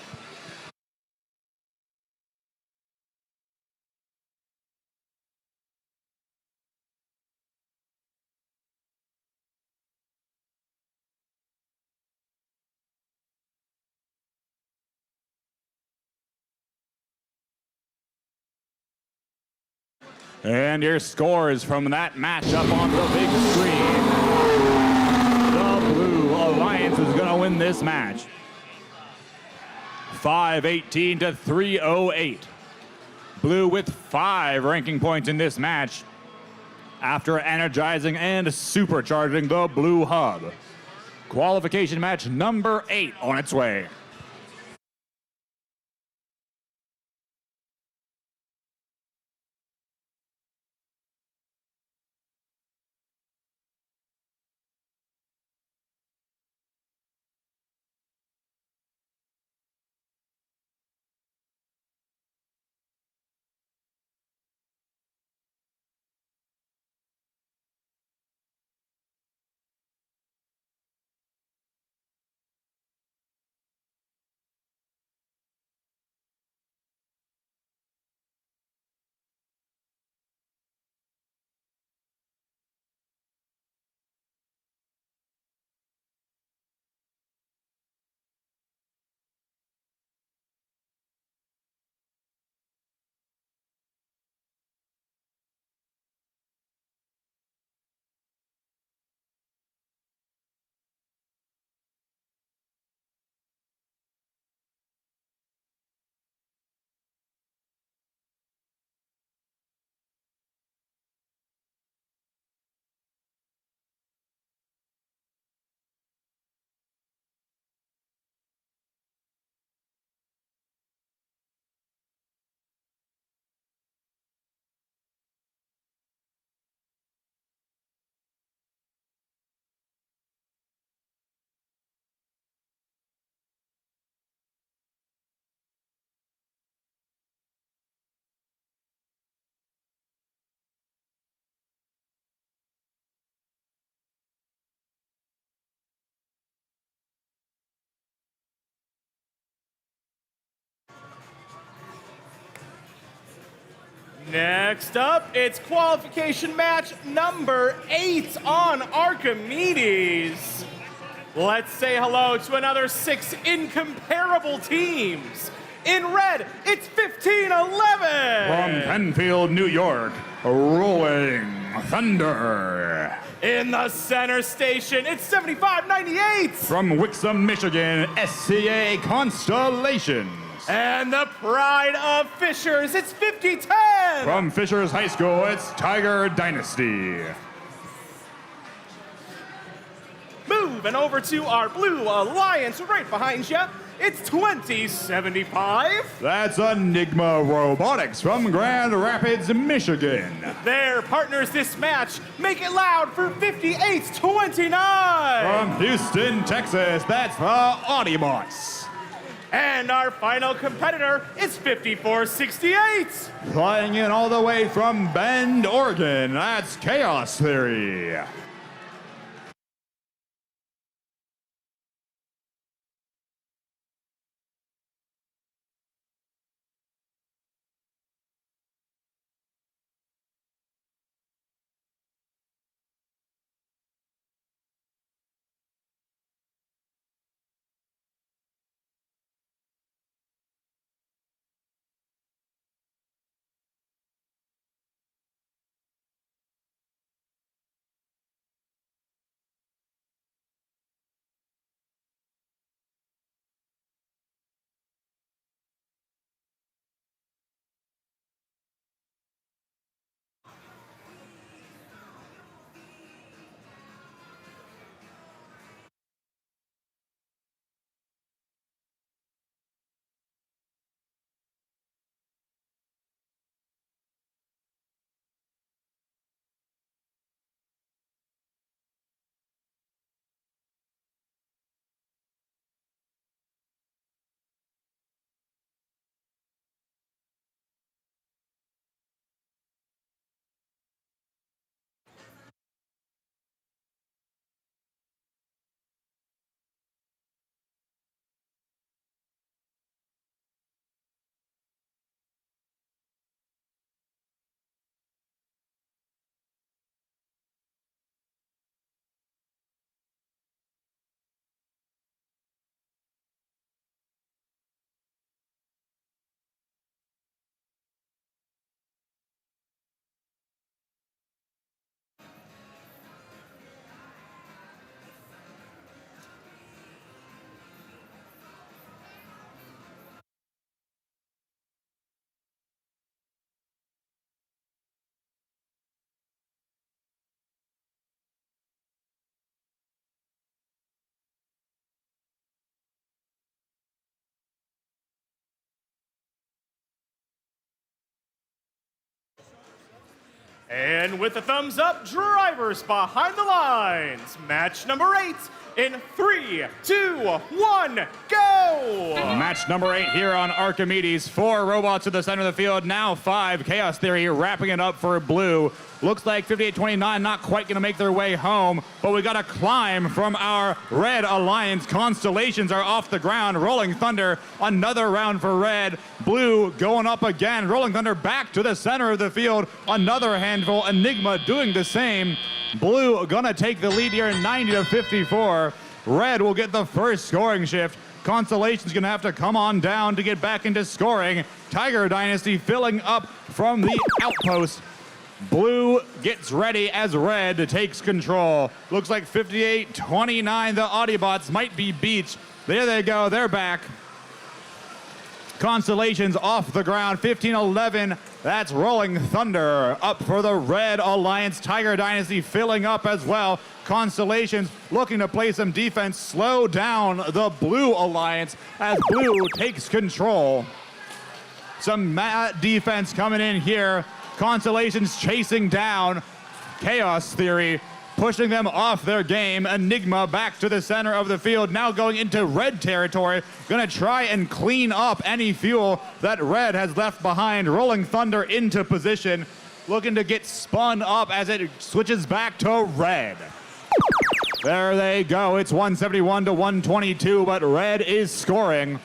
And your scores from that match up on the big screen. The Blue Alliance is going to win this match. 518 to 308. Blue with 5 ranking points in this match after energizing and supercharging the Blue Hub. Qualification match number 8 on its way. Next up, it's qualification match number 8 on Archimedes. Let's say hello to another 6 incomparable teams. In red, it's 1511. From Penfield, New York, Rolling Thunder. In the center station, it's 7598. From Wixom, Michigan, SCA Constellations. And the pride of Fishers, it's 5010. From Fishers High School, it's Tiger Dynasty. Moving over to our Blue Alliance right behind you, it's 2075. That's Enigma Robotics from Grand Rapids, Michigan. Their partners this match make it loud for 5829. From Houston, Texas, that's the Audimots. And our final competitor is 5468. Flying in all the way from Bend, Oregon, that's Chaos Theory. And with the thumbs up, drivers behind the lines. Match number 8 in 3, 2, 1, go! Match number 8 here on Archimedes. 4 robots to the center of the field, now 5. Chaos Theory wrapping it up for blue. Looks like 5829 not quite going to make their way home, but we got a climb from our Red Alliance. Constellations are off the ground. Rolling Thunder, another round for red. Blue going up again. Rolling Thunder back to the center of the field. Another handful. Enigma doing the same. Blue gonna take the lead here, 90-54. Red will get the first scoring shift. Constellation's gonna have to come on down to get back into scoring. Tiger Dynasty filling up from the outpost. Blue gets ready as red takes control. Looks like 58-29, the Audiobots might be beached. There they go, they're back. Constellations off the ground, 15-11. That's Rolling Thunder up for the Red Alliance. Tiger Dynasty filling up as well. Constellations looking to play some defense, slow down the Blue Alliance as Blue takes control. Some defense coming in here. Constellations chasing down Chaos Theory, pushing them off their game. Enigma back to the center of the field, now going into red territory. Gonna try and clean up any fuel that red has left behind. Rolling Thunder into position, looking to get spun up as it switches back to red. There they go, it's 171-122, but red is scoring.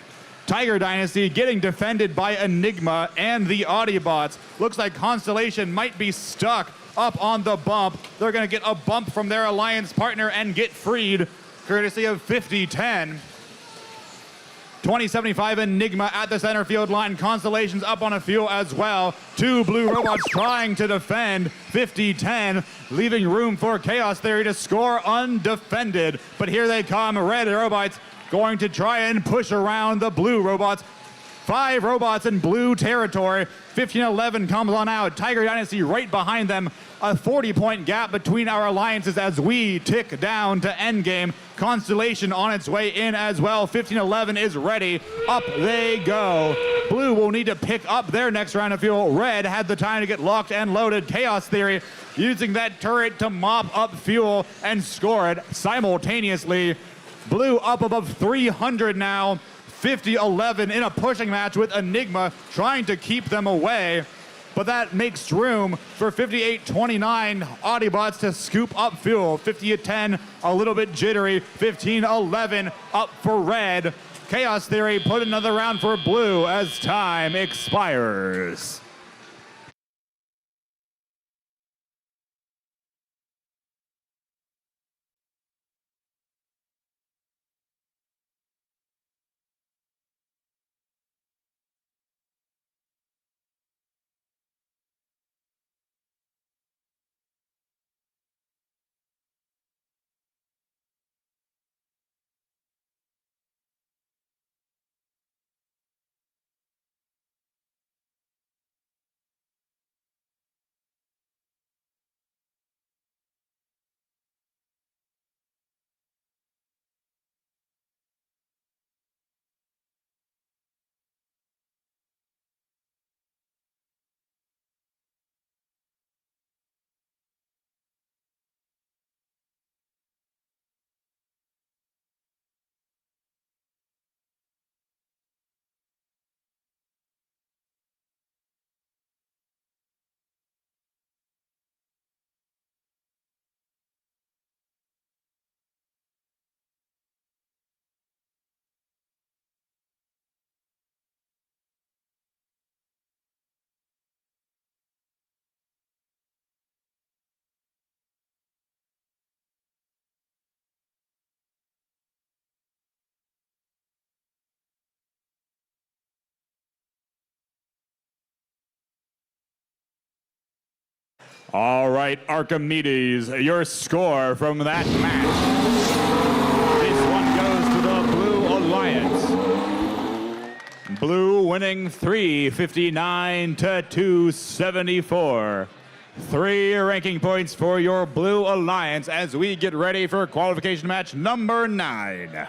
Tiger Dynasty getting defended by Enigma and the Audiobots. Looks like Constellation might be stuck up on the bump. They're gonna get a bump from their alliance partner and get freed, courtesy of 50-10. 2075 Enigma at the center field line. Constellations up on a fuel as well. 2 blue robots trying to defend. 50-10, leaving room for Chaos Theory to score undefended. But here they come, red robots going to try and push around the blue robots. 5 robots in blue territory. 15-11 comes on out. Tiger Dynasty right behind them. A 40-point gap between our alliances as we tick down to endgame. Constellation on its way in as well. 15-11 is ready. Up they go. Blue will need to pick up their next round of fuel. Red had the time to get locked and loaded. Chaos Theory using that turret to mop up fuel and score it simultaneously. Blue up above 300 now. 50-11 in a pushing match with Enigma trying to keep them away. But that makes room for 58-29 Audiobots to scoop up fuel. 50-10, a little bit jittery. 15-11 up for red. Chaos Theory put another round for blue as time expires. All right, Archimedes, your score from that match. This one goes to the Blue Alliance. Blue winning 359-274. 3 ranking points for your Blue Alliance as we get ready for qualification match number 9.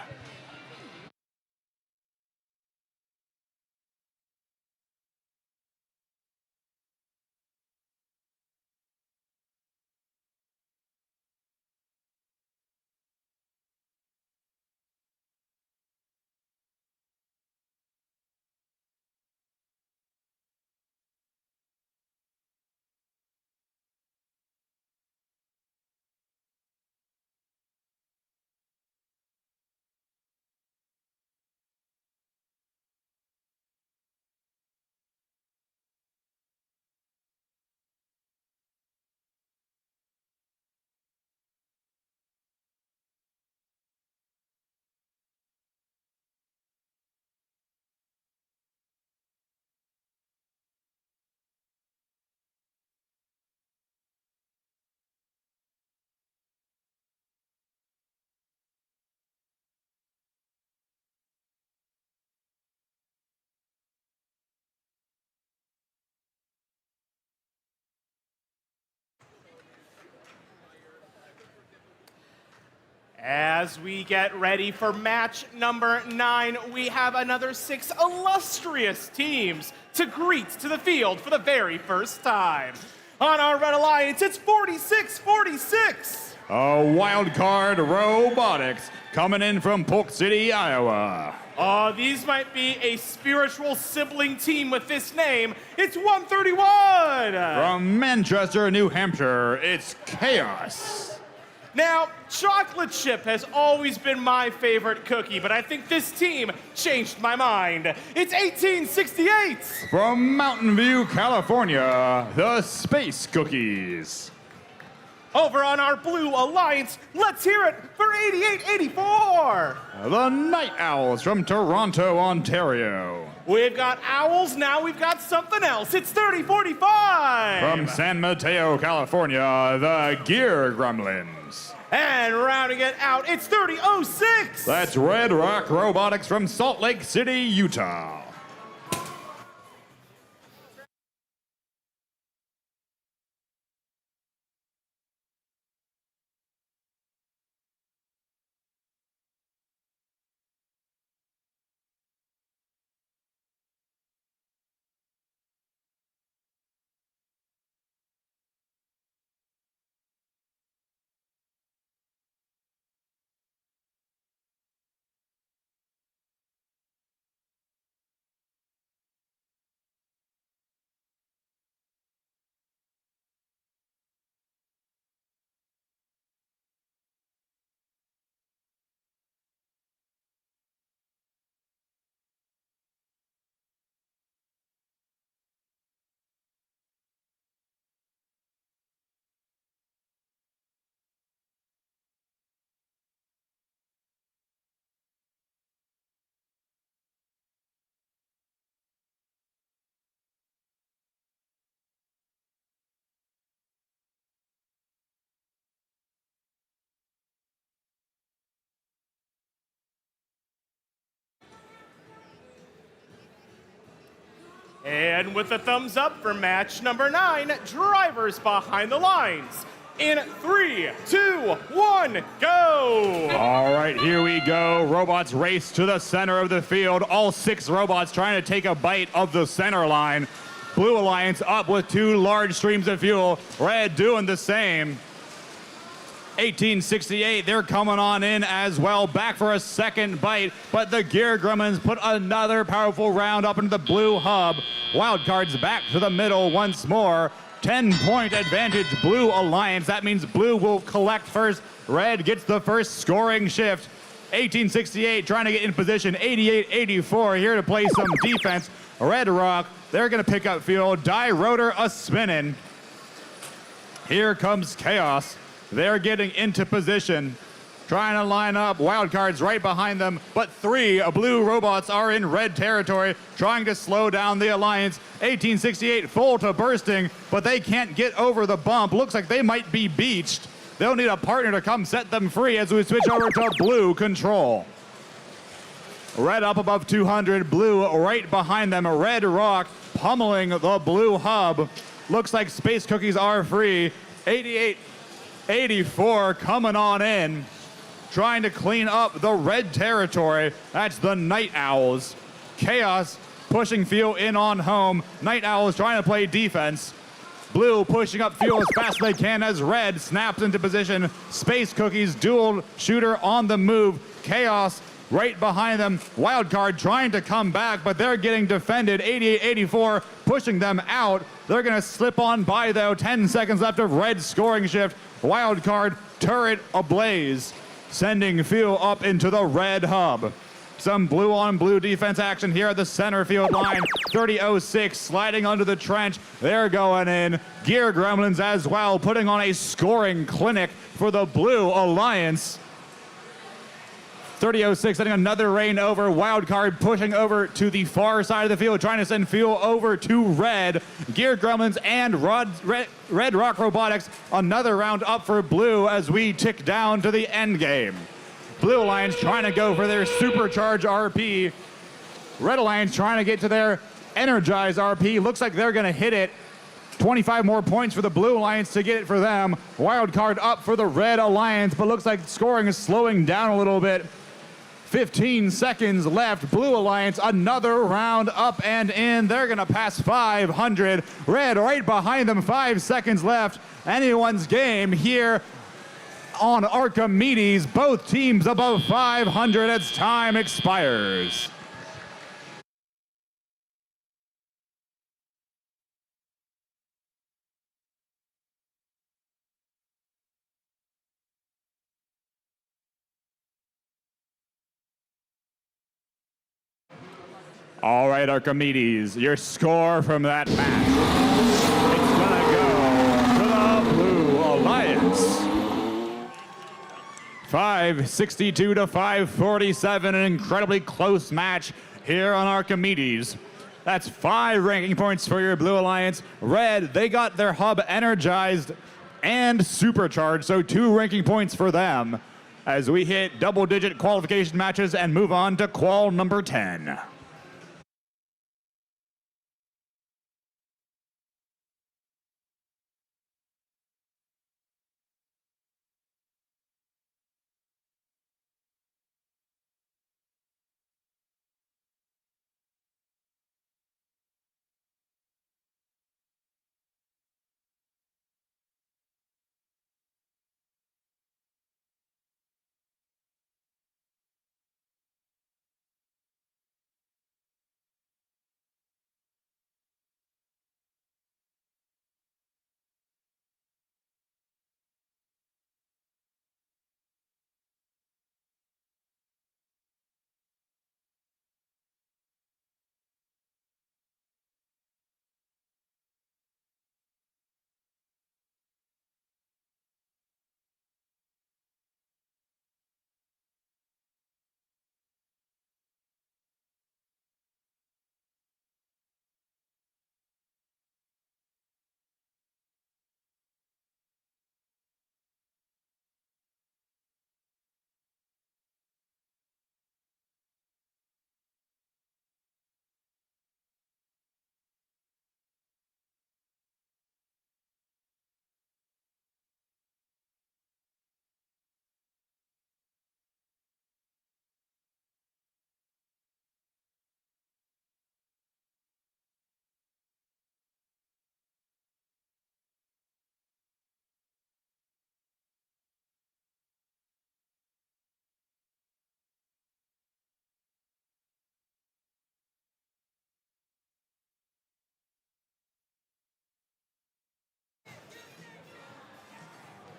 As we get ready for match number 9, we have another 6 illustrious teams to greet to the field for the very first time. On our Red Alliance, it's 46-46. A wild card Robotics coming in from Polk City, Iowa. These might be a spiritual sibling team with this name. It's 131. From Manchester, New Hampshire, it's Chaos. Now, chocolate chip has always been my favorite cookie, but I think this team changed my mind. It's 1868. From Mountain View, California, the Space Cookies. Over on our Blue Alliance, let's hear it for 8884. The Night Owls from Toronto, Ontario. We've got owls, now we've got something else. It's 3045. From San Mateo, California, the Gear Gremlins. And rounding it out, it's 3006. That's Red Rock Robotics from Salt Lake City, Utah. And with a thumbs up for match number 9, drivers behind the lines. In 3, 2, 1, go! All right, here we go. Robots race to the center of the field. All 6 robots trying to take a bite of the center line. Blue Alliance up with 2 large streams of fuel. Red doing the same. 1868, they're coming on in as well, back for a second bite, but the Gear Gremlins put another powerful round up into the blue hub. Wildcards back to the middle once more. 10-point advantage, Blue Alliance. That means blue will collect first. Red gets the first scoring shift. 1868 trying to get in position. 88-84 here to play some defense. Red Rock, they're going to pick up field. Die Rotor a-spinning. Here comes Chaos. They're getting into position, trying to line up. Wildcards right behind them, but 3 blue robots are in red territory, trying to slow down the Alliance. 1868 full to bursting, but they can't get over the bump. Looks like they might be beached. They'll need a partner to come set them free as we switch over to blue control. Red up above 200, blue right behind them. Red Rock pummeling the blue hub. Looks like Space Cookies are free. 88-84 coming on in, trying to clean up the red territory. That's the Night Owls. Chaos pushing fuel in on home. Night Owls trying to play defense. Blue pushing up fuel as fast as they can as red snaps into position. Space Cookies dual shooter on the move. Chaos right behind them. Wildcard trying to come back, but they're getting defended. 88-84 pushing them out. They're going to slip on by, though. 10 seconds left of red scoring shift. Wildcard turret ablaze, sending fuel up into the red hub. Some blue on blue defense action here at the center field line. 30-06 sliding under the trench. They're going in. Gear Gremlins as well, putting on a scoring clinic for the Blue Alliance. 30-06 sending another rain over. Wildcard pushing over to the far side of the field, trying to send fuel over to red. Gear Gremlins and Red Rock Robotics, another round up for blue as we tick down to the end game. Blue Alliance trying to go for their supercharge RP. Red Alliance trying to get to their energize RP. Looks like they're going to hit it. 25 more points for the Blue Alliance to get it for them. Wild card up for the Red Alliance, but looks like scoring is slowing down a little bit. 15 seconds left. Blue Alliance, another round up and in. They're going to pass 500. Red right behind them, 5 seconds left. Anyone's game here on Archimedes. Both teams above 500 as time expires. All right, Archimedes, your score from that match. It's gonna go to the Blue Alliance. 562 to 547, an incredibly close match here on Archimedes. That's 5 ranking points for your Blue Alliance. Red, they got their hub energized and supercharged, so 2 ranking points for them as we hit double-digit qualification matches and move on to qual number 10.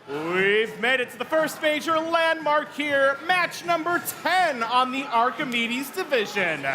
We've made it to the first major landmark here, match number 10 on the Archimedes division.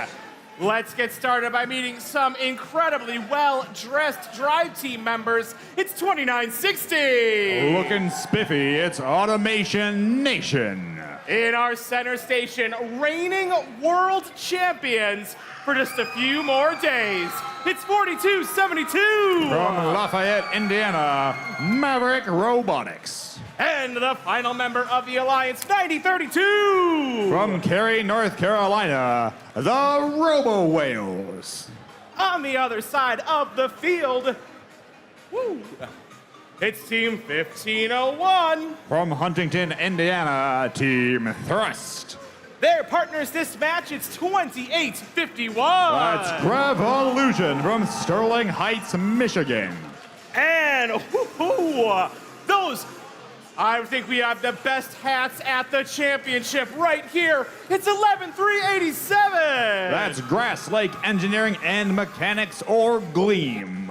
Let's get started by meeting some incredibly well-dressed drive team members. It's 2960. Looking spiffy, it's Automation Nation. In our center station, reigning world champions for just a few more days. It's 4272. From Lafayette, Indiana, Maverick Robotics. And the final member of the Alliance, 9032. From Cary, North Carolina, the Robo Whales. On the other side of the field, it's Team 1501. From Huntington, Indiana, Team Thrust. Their partners this match, it's 2851. That's Gravolution from Sterling Heights, Michigan. And those, I think we have the best hats at the championship right here. It's 11387. That's Grass Lake Engineering and Mechanics, or Gleam.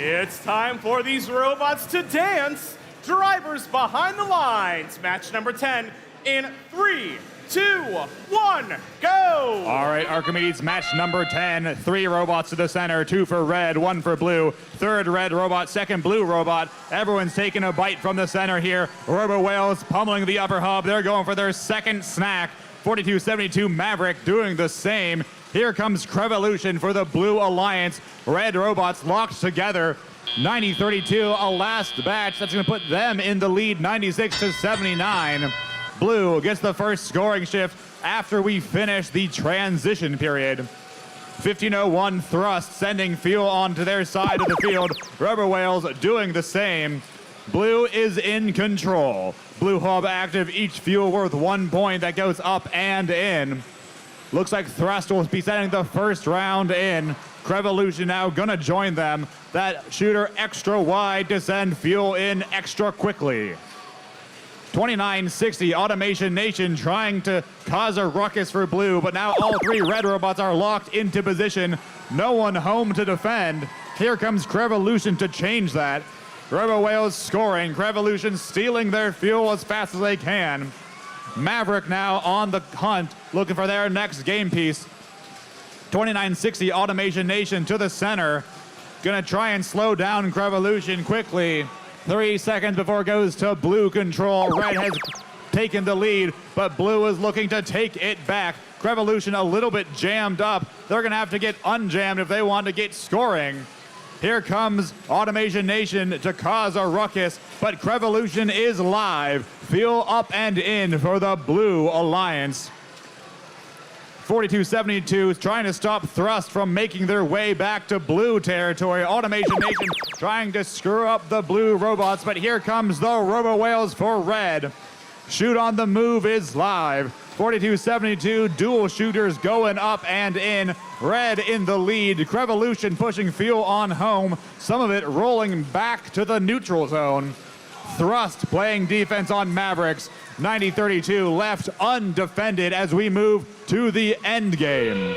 It's time for these robots to dance. Drivers behind the lines. Match number 10 in 3, 2, 1, go! All right, Archimedes, match number 10. 3 robots to the center, 2 for red, 1 for blue. Third red robot, second blue robot. Everyone's taking a bite from the center here. Robo Whales pummeling the upper hub. They're going for their second snack. 4272 Maverick doing the same. Here comes Crevolution for the Blue Alliance. Red robots locked together. 9032, a last batch that's going to put them in the lead, 96-79. Blue gets the first scoring shift after we finish the transition period. 1501 thrust sending fuel onto their side of the field. Rubber Whales doing the same. Blue is in control. Blue hub active, each fuel worth 1 point that goes up and in. Looks like Thrust will be sending the first round in. Crevolution now gonna join them. That shooter extra wide to send fuel in extra quickly. 2960 Automation Nation trying to cause a ruckus for blue, but now all 3 red robots are locked into position. No one home to defend. Here comes Crevolution to change that. Robo Whales scoring. Crevolution stealing their fuel as fast as they can. Maverick now on the hunt, looking for their next game piece. 2960 Automation Nation to the center. Gonna try and slow down Crevolution quickly. 3 seconds before it goes to blue control. Red has taken the lead, but blue is looking to take it back. Crevolution a little bit jammed up. They're gonna have to get unjammed if they want to get scoring. Here comes Automation Nation to cause a ruckus, but Crevolution is live. Fuel up and in for the Blue Alliance. 4272 is trying to stop Thrust from making their way back to blue territory. Automation Nation trying to screw up the blue robots, but here comes the Robo Whales for red. Shoot on the move is live. 4272 dual shooters going up and in. Red in the lead. Crevolution pushing fuel on home. Some of it rolling back to the neutral zone. Thrust playing defense on Mavericks. 9032 left undefended as we move to the end game.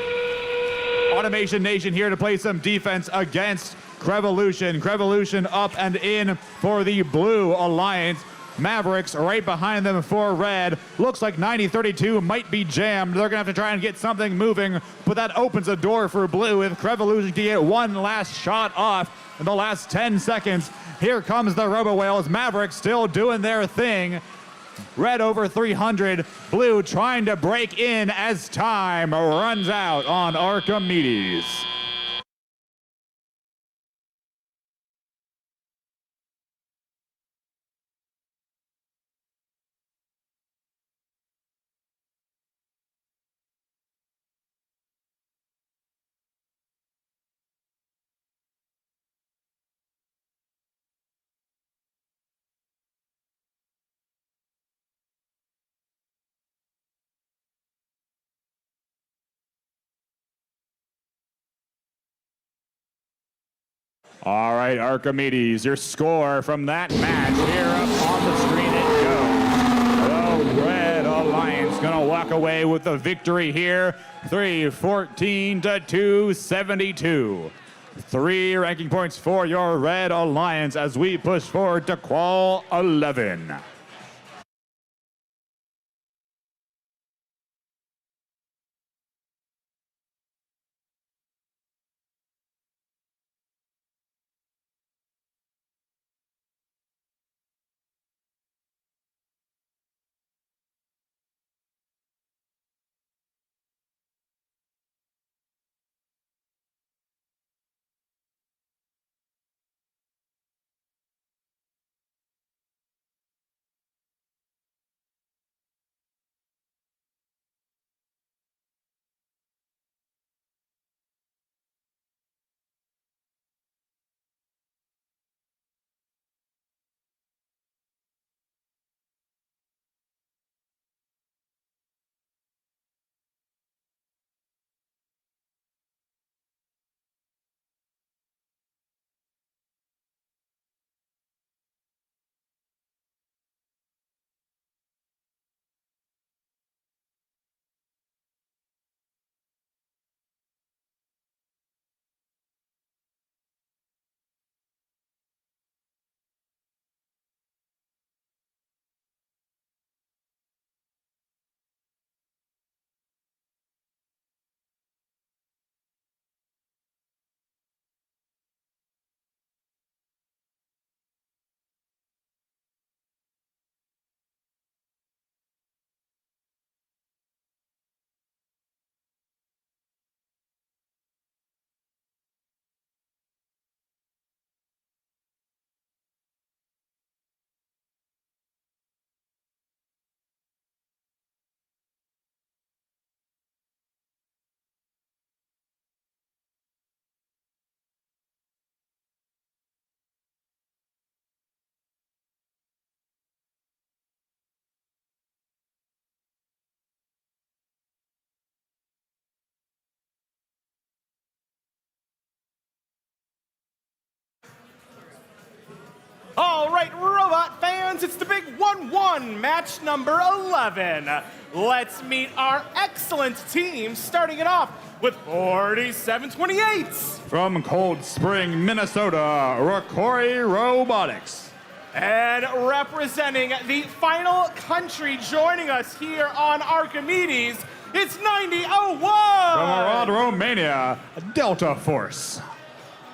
Automation Nation here to play some defense against Crevolution. Crevolution up and in for the Blue Alliance. Mavericks right behind them for red. Looks like 9032 might be jammed. They're gonna have to try and get something moving, but that opens a door for blue if Crevolution can get one last shot off in the last 10 seconds. Here comes the Robo Whales. Mavericks still doing their thing. Red over 300. Blue trying to break in as time runs out on Archimedes. All right, Archimedes, your score from that match. Here up on the screen it goes. The Red Alliance gonna walk away with the victory here. 314 to 272. 3 ranking points for your Red Alliance as we push forward to Qual 11. All right, robot fans, it's the big 1-1, match number 11. Let's meet our excellent team, starting it off with 4728. From Cold Spring, Minnesota, Robotics. And representing the final country joining us here on Archimedes, it's 9001. From Arad, Romania, Delta Force.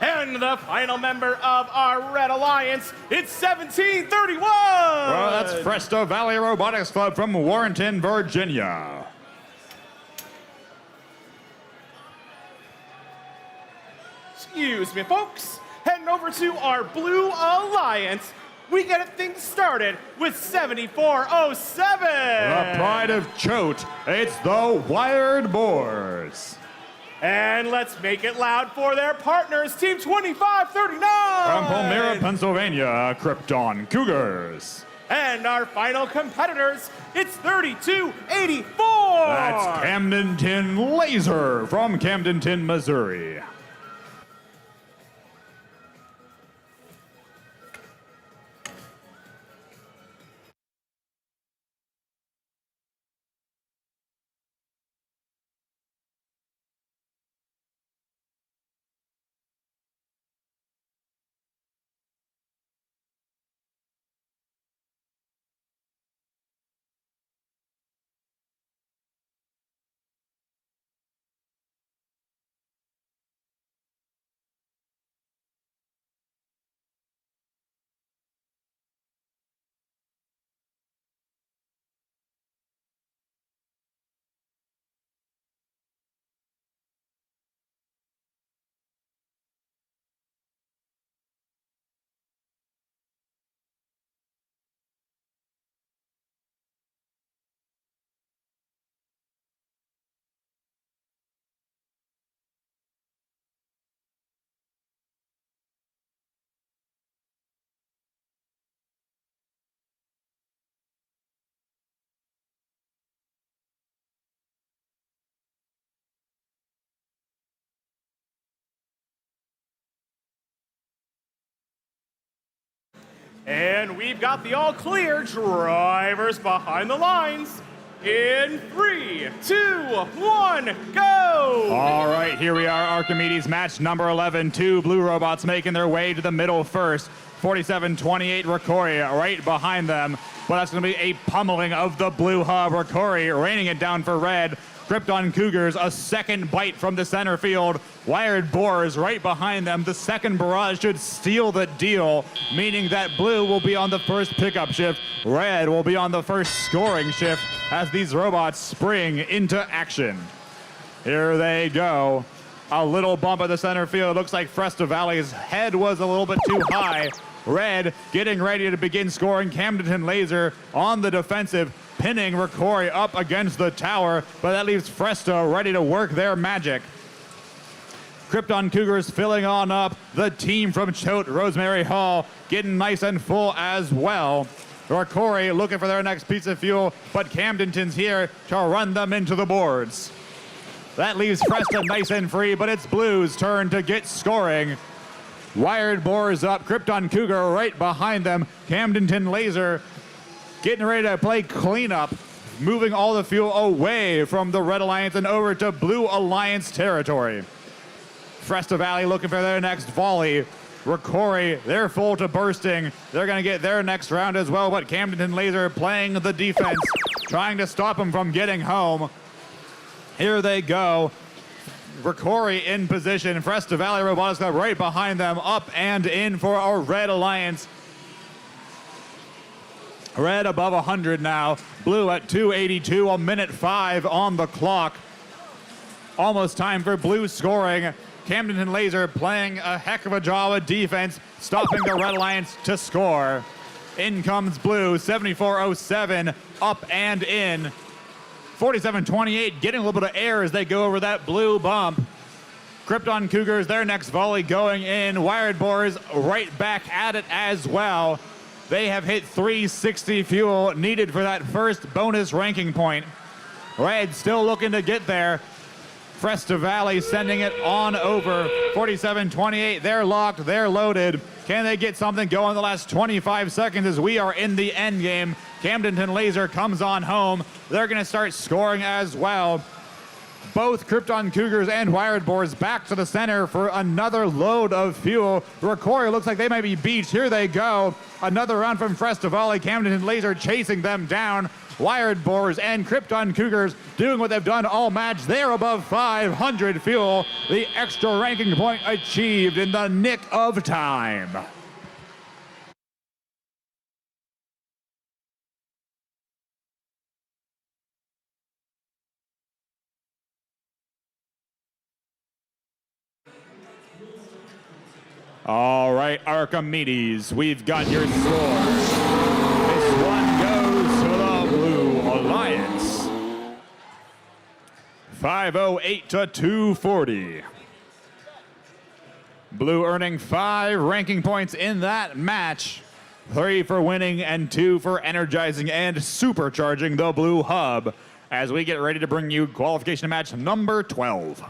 And the final member of our Red Alliance, it's 1731. Well, that's Fresto Valley Robotics Club from Warrenton, Virginia. Excuse me, folks. Heading over to our Blue Alliance, we get things started with 7407. The pride of Choate, it's the Wired Boars. And let's make it loud for their partners, Team 2539. From Palmyra, Pennsylvania, Krypton Cougars. And our final competitors, it's 3284. That's Camdenton Laser from Camdenton, Missouri. And we've got the all clear drivers behind the lines. In 3, 2, 1, go! All right, here we are, Archimedes match number 11. Two blue robots making their way to the middle first. 4728 Ricori right behind them. Well, that's going to be a pummeling of the blue hub. Ricori raining it down for red. Krypton Cougars, a second bite from the center field. Wired Boars right behind them. The second barrage should steal the deal, meaning that blue will be on the first pickup shift. Red will be on the first scoring shift as these robots spring into action. Here they go. A little bump at the center field. Looks like Fresto Valley's head was a little bit too high. Red getting ready to begin scoring. Camdenton Laser on the defensive, pinning Ricori up against the tower, but that leaves Fresto ready to work their magic. Krypton Cougars filling on up. The team from Choate, Rosemary Hall, getting nice and full as well. Ricori looking for their next piece of fuel, but Camdenton's here to run them into the boards. That leaves Fresto nice and free, but it's Blue's turn to get scoring. Wired Boars up, Krypton Cougar right behind them. Camdenton Laser getting ready to play cleanup, moving all the fuel away from the Red Alliance and over to Blue Alliance territory. Fresto Valley looking for their next volley. Ricori, they're full to bursting. They're going to get their next round as well, but Camdenton Laser playing the defense, trying to stop them from getting home. Here they go. Ricori in position. Fresto Valley Robotics Club right behind them, up and in for our Red Alliance. Red above 100 now. Blue at 282, a minute 5 on the clock. Almost time for Blue scoring. Camdenton Laser playing a heck of a job of defense, stopping the Red Alliance to score. In comes Blue, 7407, up and in. 4728 getting a little bit of air as they go over that blue bump. Krypton Cougars, their next volley going in. Wired Boars right back at it as well. They have hit 360 fuel needed for that first bonus ranking point. Red still looking to get there. Fresto Valley sending it on over. 4728, they're locked, they're loaded. Can they get something going in the last 25 seconds as we are in the end game? Camdenton Laser comes on home. They're going to start scoring as well. Both Krypton Cougars and Wired Boars back to the center for another load of fuel. Rocori looks like they might be beached. Here they go. Another round from Frestivali. Camdenton Laser chasing them down. Wired Boars and Krypton Cougars doing what they've done all match. They're above 500 fuel. The extra ranking point achieved in the nick of time. All right, Archimedes, we've got your score. This one goes to the Blue Alliance. 508 to 240. Blue earning 5 ranking points in that match. 3 for winning and 2 for energizing and supercharging the Blue Hub as we get ready to bring you qualification match number 12.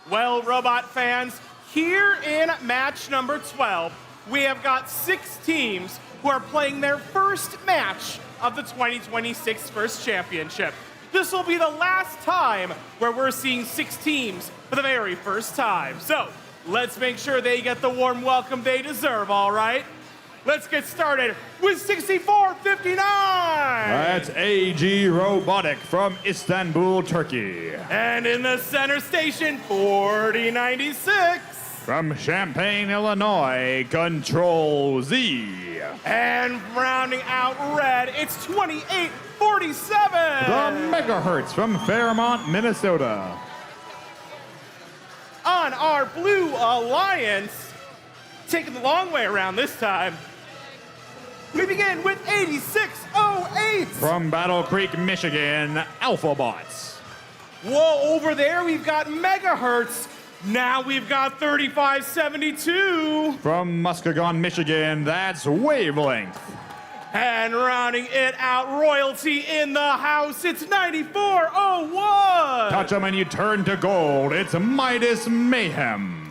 Well, Robot fans, here in match number 12, we have got 6 teams who are playing their first match of the 2026 First Championship. This will be the last time where we're seeing 6 teams for the very first time. So let's make sure they get the warm welcome they deserve, all right? Let's get started with 6459. That's AG Robotic from Istanbul, Turkey. And in the center station, 4096. From Champaign, Illinois, Control Z. And rounding out red, it's 2847. The Megahertz from Fairmont, Minnesota. On our Blue Alliance, taking the long way around this time, we begin with 8608. From Battle Creek, Michigan, Alphabots. Whoa, over there we've got Megahertz. Now we've got 3572. From Muskegon, Michigan, that's Wavelength. And rounding it out, Royalty in the house, it's 9401. Touch them and you turn to gold. It's Midas Mayhem.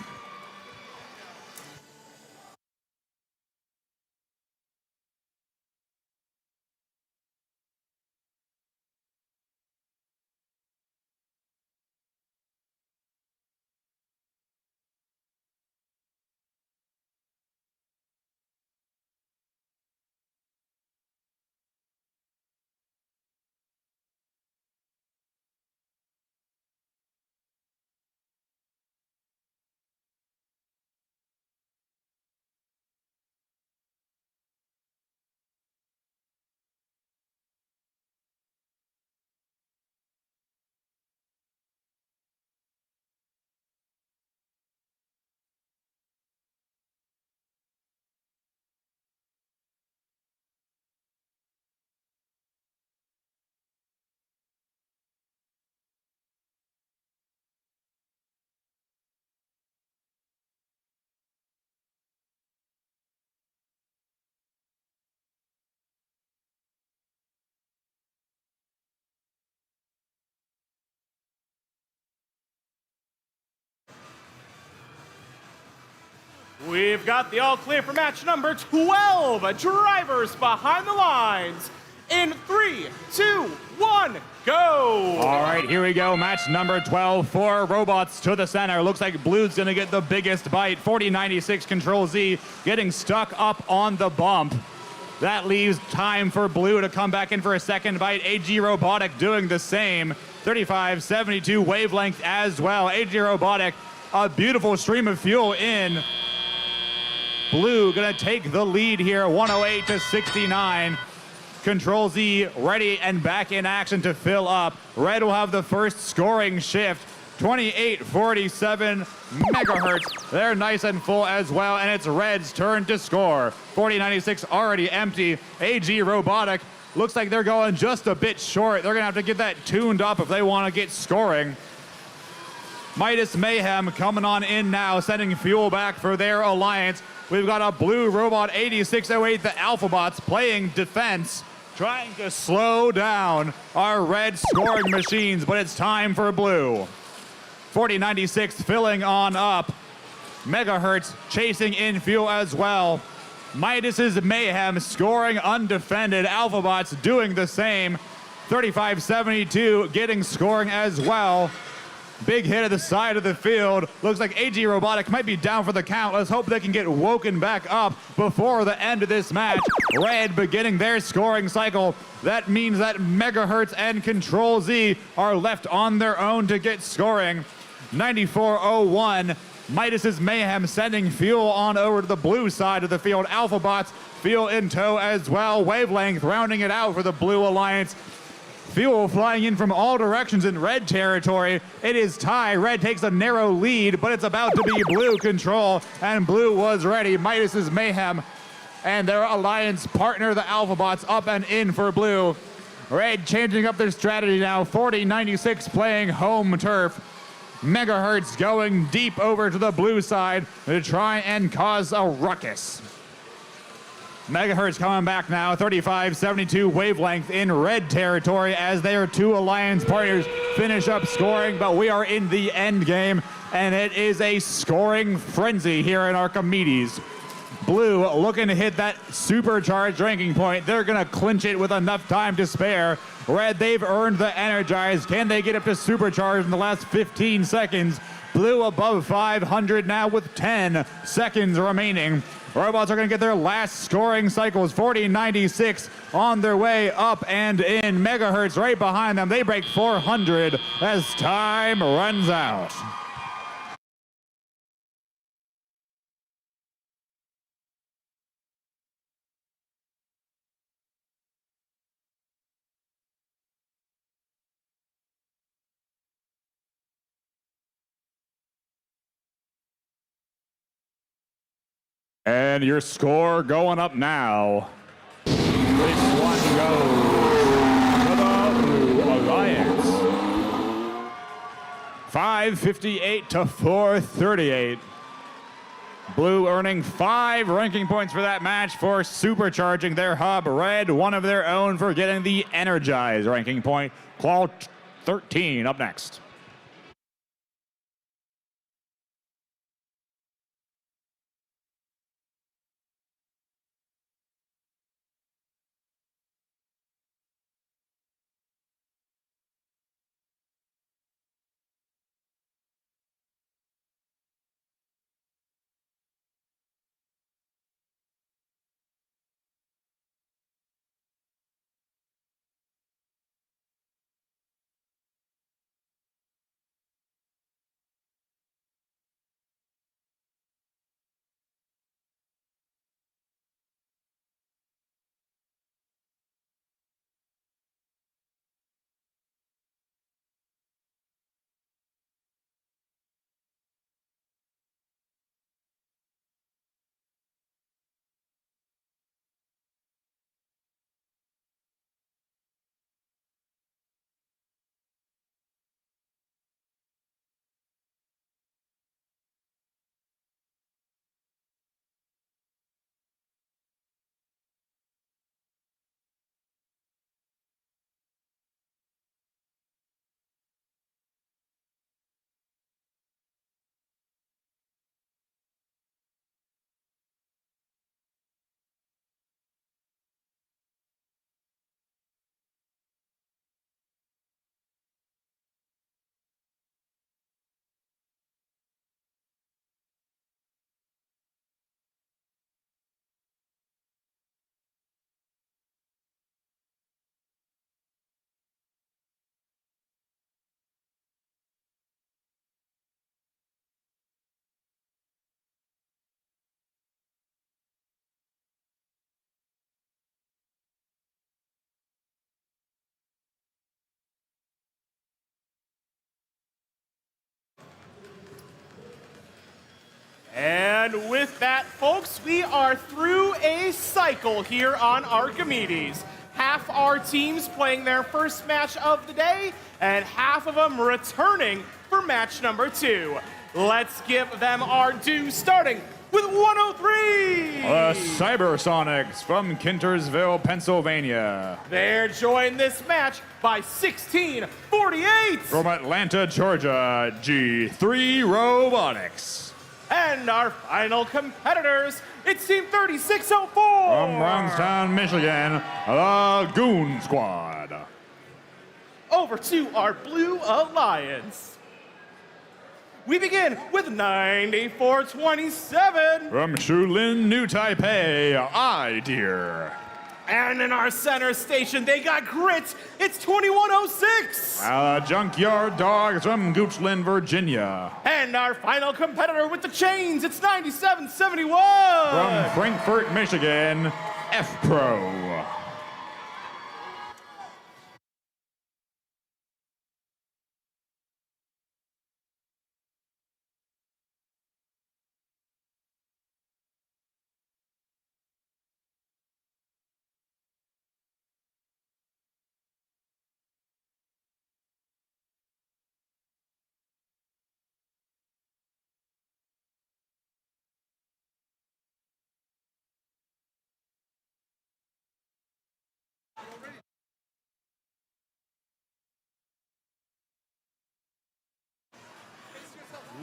We've got the all clear for match number 12. Drivers behind the lines. In 3, 2, 1, go! All right, here we go. Match number 12 for robots to the center. Looks like Blue's gonna get the biggest bite. 4096 Control Z getting stuck up on the bump. That leaves time for Blue to come back in for a second bite. AG Robotic doing the same. 3572 wavelength as well. AG Robotic, a beautiful stream of fuel in. Blue gonna take the lead here, 108 to 69. Control Z ready and back in action to fill up. Red will have the first scoring shift. 2847 megahertz. They're nice and full as well, and it's Red's turn to score. 4096 already empty. AG Robotic looks like they're going just a bit short. They're gonna have to get that tuned up if they want to get scoring. Midas Mayhem coming on in now, sending fuel back for their alliance. We've got a Blue Robot 8608, the Alphabots, playing defense, trying to slow down our Red scoring machines, but it's time for Blue. 4096 filling on up. Megahertz chasing in fuel as well. Midas's Mayhem scoring undefended. Alphabots doing the same. 3572 getting scoring as well. Big hit at the side of the field. Looks like AG Robotic might be down for the count. Let's hope they can get woken back up before the end of this match. Red beginning their scoring cycle. That means that Megahertz and Control Z are left on their own to get scoring. 9401. Midas's Mayhem sending fuel on over to the blue side of the field. Alphabots fuel in tow as well. Wavelength rounding it out for the Blue Alliance. Fuel flying in from all directions in Red territory. It is tie. Red takes a narrow lead, but it's about to be Blue control, and Blue was ready. Midas's Mayhem and their alliance partner, the Alphabots, up and in for Blue. Red changing up their strategy now. 4096 playing home turf. Megahertz going deep over to the blue side to try and cause a ruckus. Megahertz coming back now, 3572 wavelength in Red territory as their two alliance partners finish up scoring, but we are in the end game, and it is a scoring frenzy here in Archimedes. Blue looking to hit that supercharged ranking point. They're gonna clinch it with enough time to spare. Red, they've earned the energized. Can they get up to supercharged in the last 15 seconds? Blue above 500 now with 10 seconds remaining. Robots are going to get their last scoring cycles. 4096 on their way up and in. Megahertz right behind them. They break 400 as time runs out. And your score going up now. This one goes to the Blue Alliance. 558 to 438. Blue earning 5 ranking points for that match for supercharging their hub. Red, one of their own for getting the energized ranking point. Qual 13 up next. And with that, folks, we are through a cycle here on Archimedes. Half our teams playing their first match of the day, and half of them returning for match number 2. Let's give them our due, starting with 103. The Cybersonics from Kintersville, Pennsylvania. They're joined this match by 1648. From Atlanta, Georgia, G3 Robotics. And our final competitors, it's Team 3604. From Brownstown, Michigan, the Goon Squad. Over to our Blue Alliance. We begin with 9427. From Shulin, New Taipei, Dear. And in our center station, they got grit. It's 2106. Junkyard Dogs from Goochland, Virginia. And our final competitor with the chains, it's 9771. From Frankfort, Michigan, F Pro.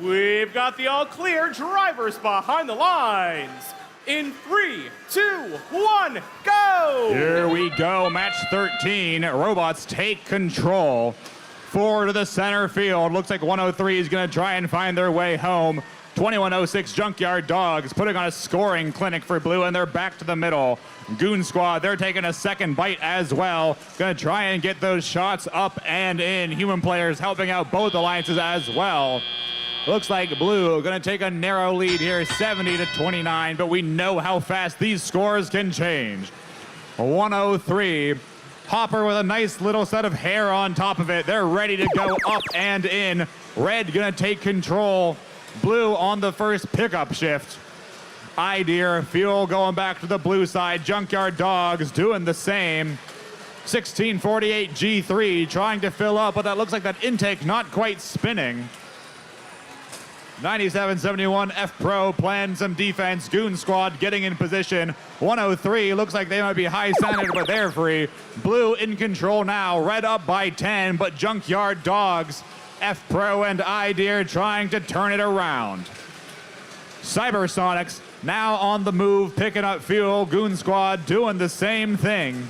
We've got the all clear drivers behind the lines. In 3, 2, 1, go! Here we go, match 13. Robots take control. Forward to the center field. Looks like 103 is going to try and find their way home. 2106 Junkyard Dogs putting on a scoring clinic for Blue, and they're back to the middle. Goon Squad, they're taking a second bite as well. Going to try and get those shots up and in. Human players helping out both alliances as well. Looks like Blue going to take a narrow lead here, 70-29, but we know how fast these scores can change. 103. Hopper with a nice little set of hair on top of it. They're ready to go up and in. Red going to take control. Blue on the first pickup shift. Dear, Fuel going back to the blue side. Junkyard Dogs doing the same. 1648 G3 trying to fill up, but that looks like that intake not quite spinning. 9771 F Pro playing some defense. Goon Squad getting in position. 103 looks like they might be high centered, but they're free. Blue in control now. Red up by 10, but Junkyard Dogs, F Pro and Dear trying to turn it around. Cybersonics now on the move, picking up fuel. Goon Squad doing the same thing.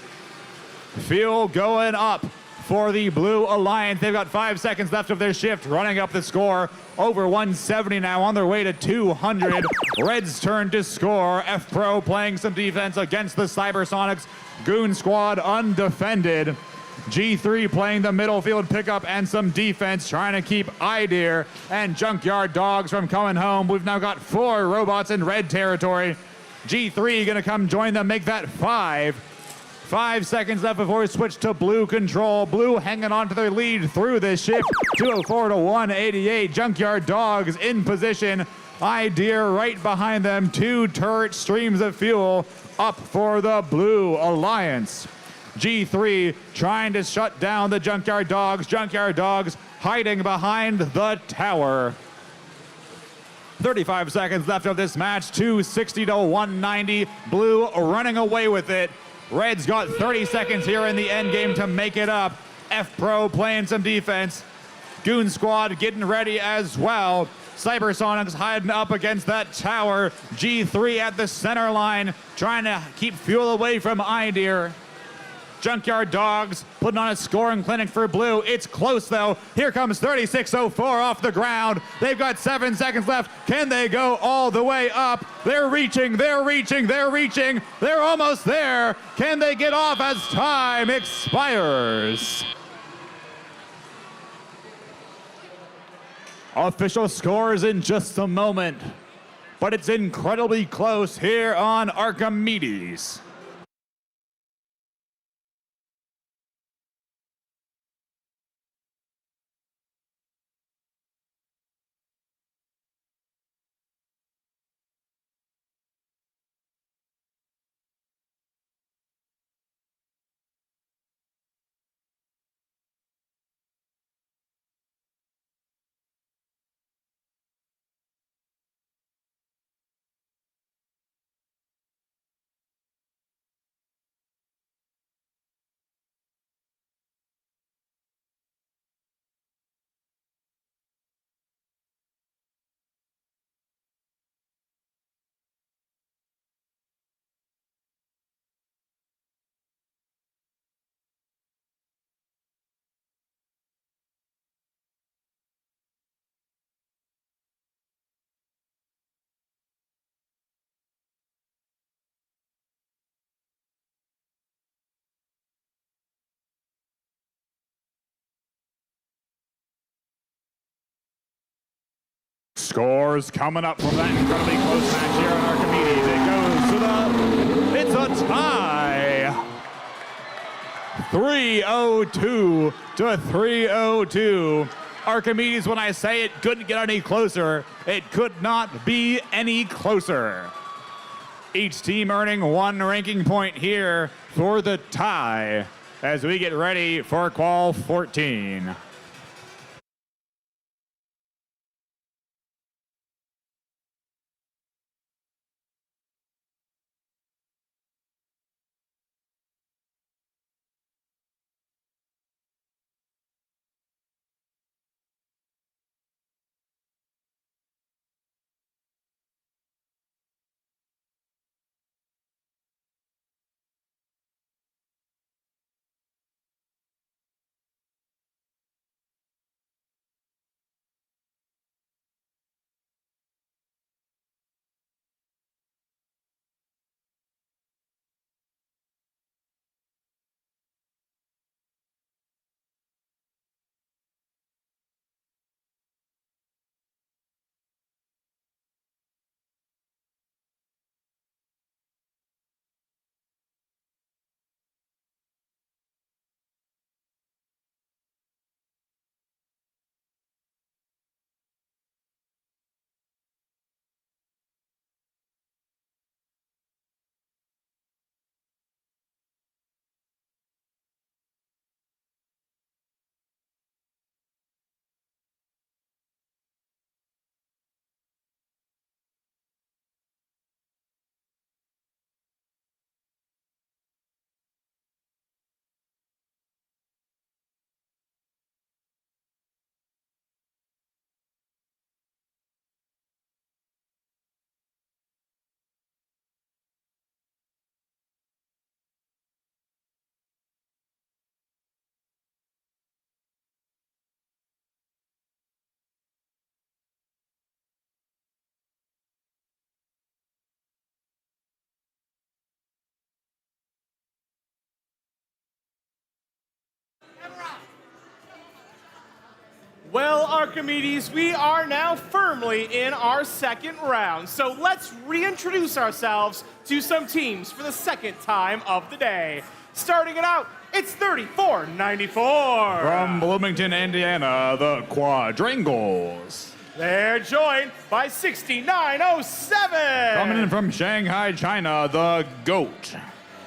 Fuel going up for the Blue Alliance. They've got 5 seconds left of their shift, running up the score. Over 170 now, on their way to 200. Red's turn to score. F Pro playing some defense against the Cybersonics. Goon Squad undefended. G3 playing the middle field pickup and some defense, trying to keep Dear and Junkyard Dogs from coming home. We've now got 4 robots in red territory. G3 gonna come join them, make that 5. 5 seconds left before we switch to Blue control. Blue hanging on to their lead through this shift. 204 to 188. Junkyard Dogs in position. Dear right behind them. 2 turret streams of fuel up for the Blue Alliance. G3 trying to shut down the Junkyard Dogs. Junkyard Dogs hiding behind the tower. 35 seconds left of this match. 260 to 190. Blue running away with it. Red's got 30 seconds here in the end game to make it up. F Pro playing some defense. Goon Squad getting ready as well. Cybersonics hiding up against that tower. G3 at the center line, trying to keep fuel away from Dear. Junkyard Dogs putting on a scoring clinic for Blue. It's close though. Here comes 3604 off the ground. They've got 7 seconds left. Can they go all the way up? They're reaching, they're reaching, they're reaching. They're almost there. Can they get off as time expires? Official scores in just a moment, but it's incredibly close here on Archimedes. Scores coming up from that incredibly close match here on Archimedes. It goes to it's a tie. 302 to 302. Archimedes, when I say it couldn't get any closer, it could not be any closer. Each team earning 1 ranking point here for the tie as we get ready for Qual 14. Well, Archimedes, we are now firmly in our second round, so let's reintroduce ourselves to some teams for the second time of the day. Starting it out, it's 3494. From Bloomington, Indiana, the Quadrangles. They're joined by 6907. Coming in from Shanghai, China, the Goat.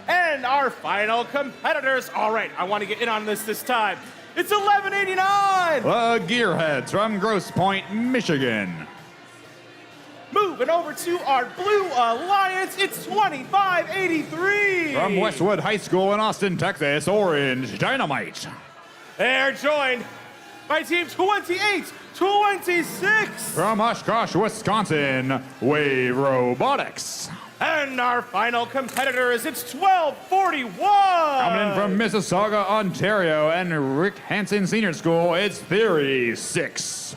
And our final competitors. All right, I want to get in on this time. It's 1189. The Gearheads from Grosse Pointe, Michigan. Moving over to our Blue Alliance, it's 2583. From Westwood High School in Austin, Texas, Orange Dynamite. They're joined by Team 2826. From Oshkosh, Wisconsin, Wave Robotics. And our final competitors, it's 1241. Coming in from Mississauga, Ontario, and Rick Hansen Senior School, it's Theory 6.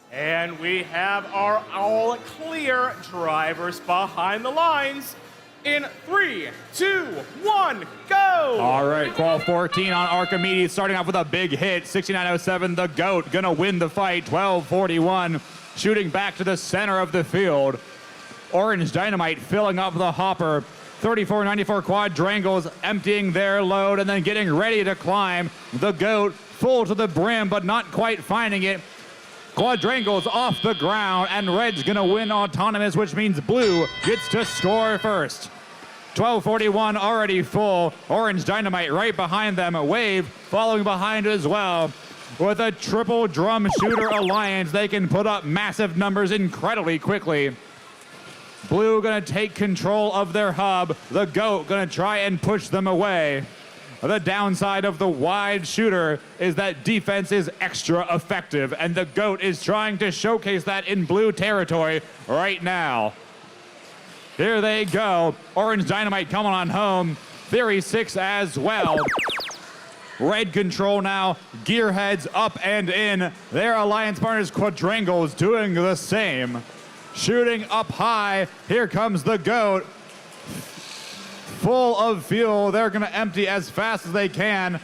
And we have our all-clear drivers behind the lines in 3, 2, 1, go! All right, Qual 14 on Archimedes, starting off with a big hit. 6907, the Goat, gonna win the fight. 1241, shooting back to the center of the field. Orange Dynamite filling up the hopper. 3494 Quadrangles emptying their load and then getting ready to climb. The Goat full to the brim, but not quite finding it. Quadrangles off the ground, and Red's gonna win autonomous, which means Blue gets to score first. 1241 already full. Orange Dynamite right behind them. Wave following behind as well. With a triple drum shooter alliance, they can put up massive numbers incredibly quickly. Blue gonna take control of their hub. The Goat gonna try and push them away. The downside of the wide shooter is that defense is extra effective, and the Goat is trying to showcase that in blue territory right now. Here they go. Orange Dynamite coming on home. Theory 6 as well. Red Control now. Gearheads up and in. Their alliance partners Quadrangles doing the same. Shooting up high. Here comes the GOAT. Full of fuel. They're going to empty as fast as they can.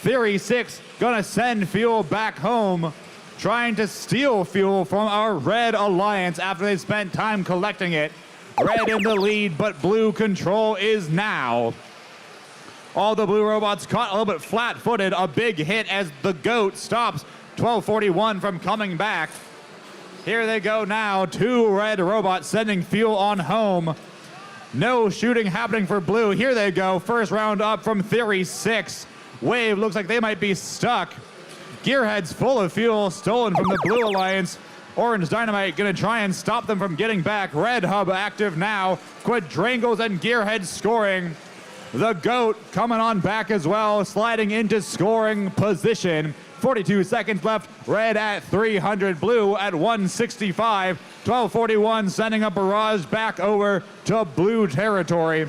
Theory 6 going to send fuel back home. Trying to steal fuel from our Red Alliance after they spent time collecting it. Red in the lead, but Blue Control is now. All the Blue robots caught a little bit flat-footed. A big hit as the GOAT stops 1241 from coming back. Here they go now. 2 Red robots sending fuel on home. No shooting happening for Blue. Here they go. First round up from Theory 6. Wave looks like they might be stuck. Gearheads full of fuel stolen from the Blue Alliance. Orange Dynamite gonna try and stop them from getting back. Red Hub active now. Quadrangles and Gearheads scoring. The GOAT coming on back as well, sliding into scoring position. 42 seconds left. Red at 300, Blue at 165. 1241 sending a barrage back over to Blue territory.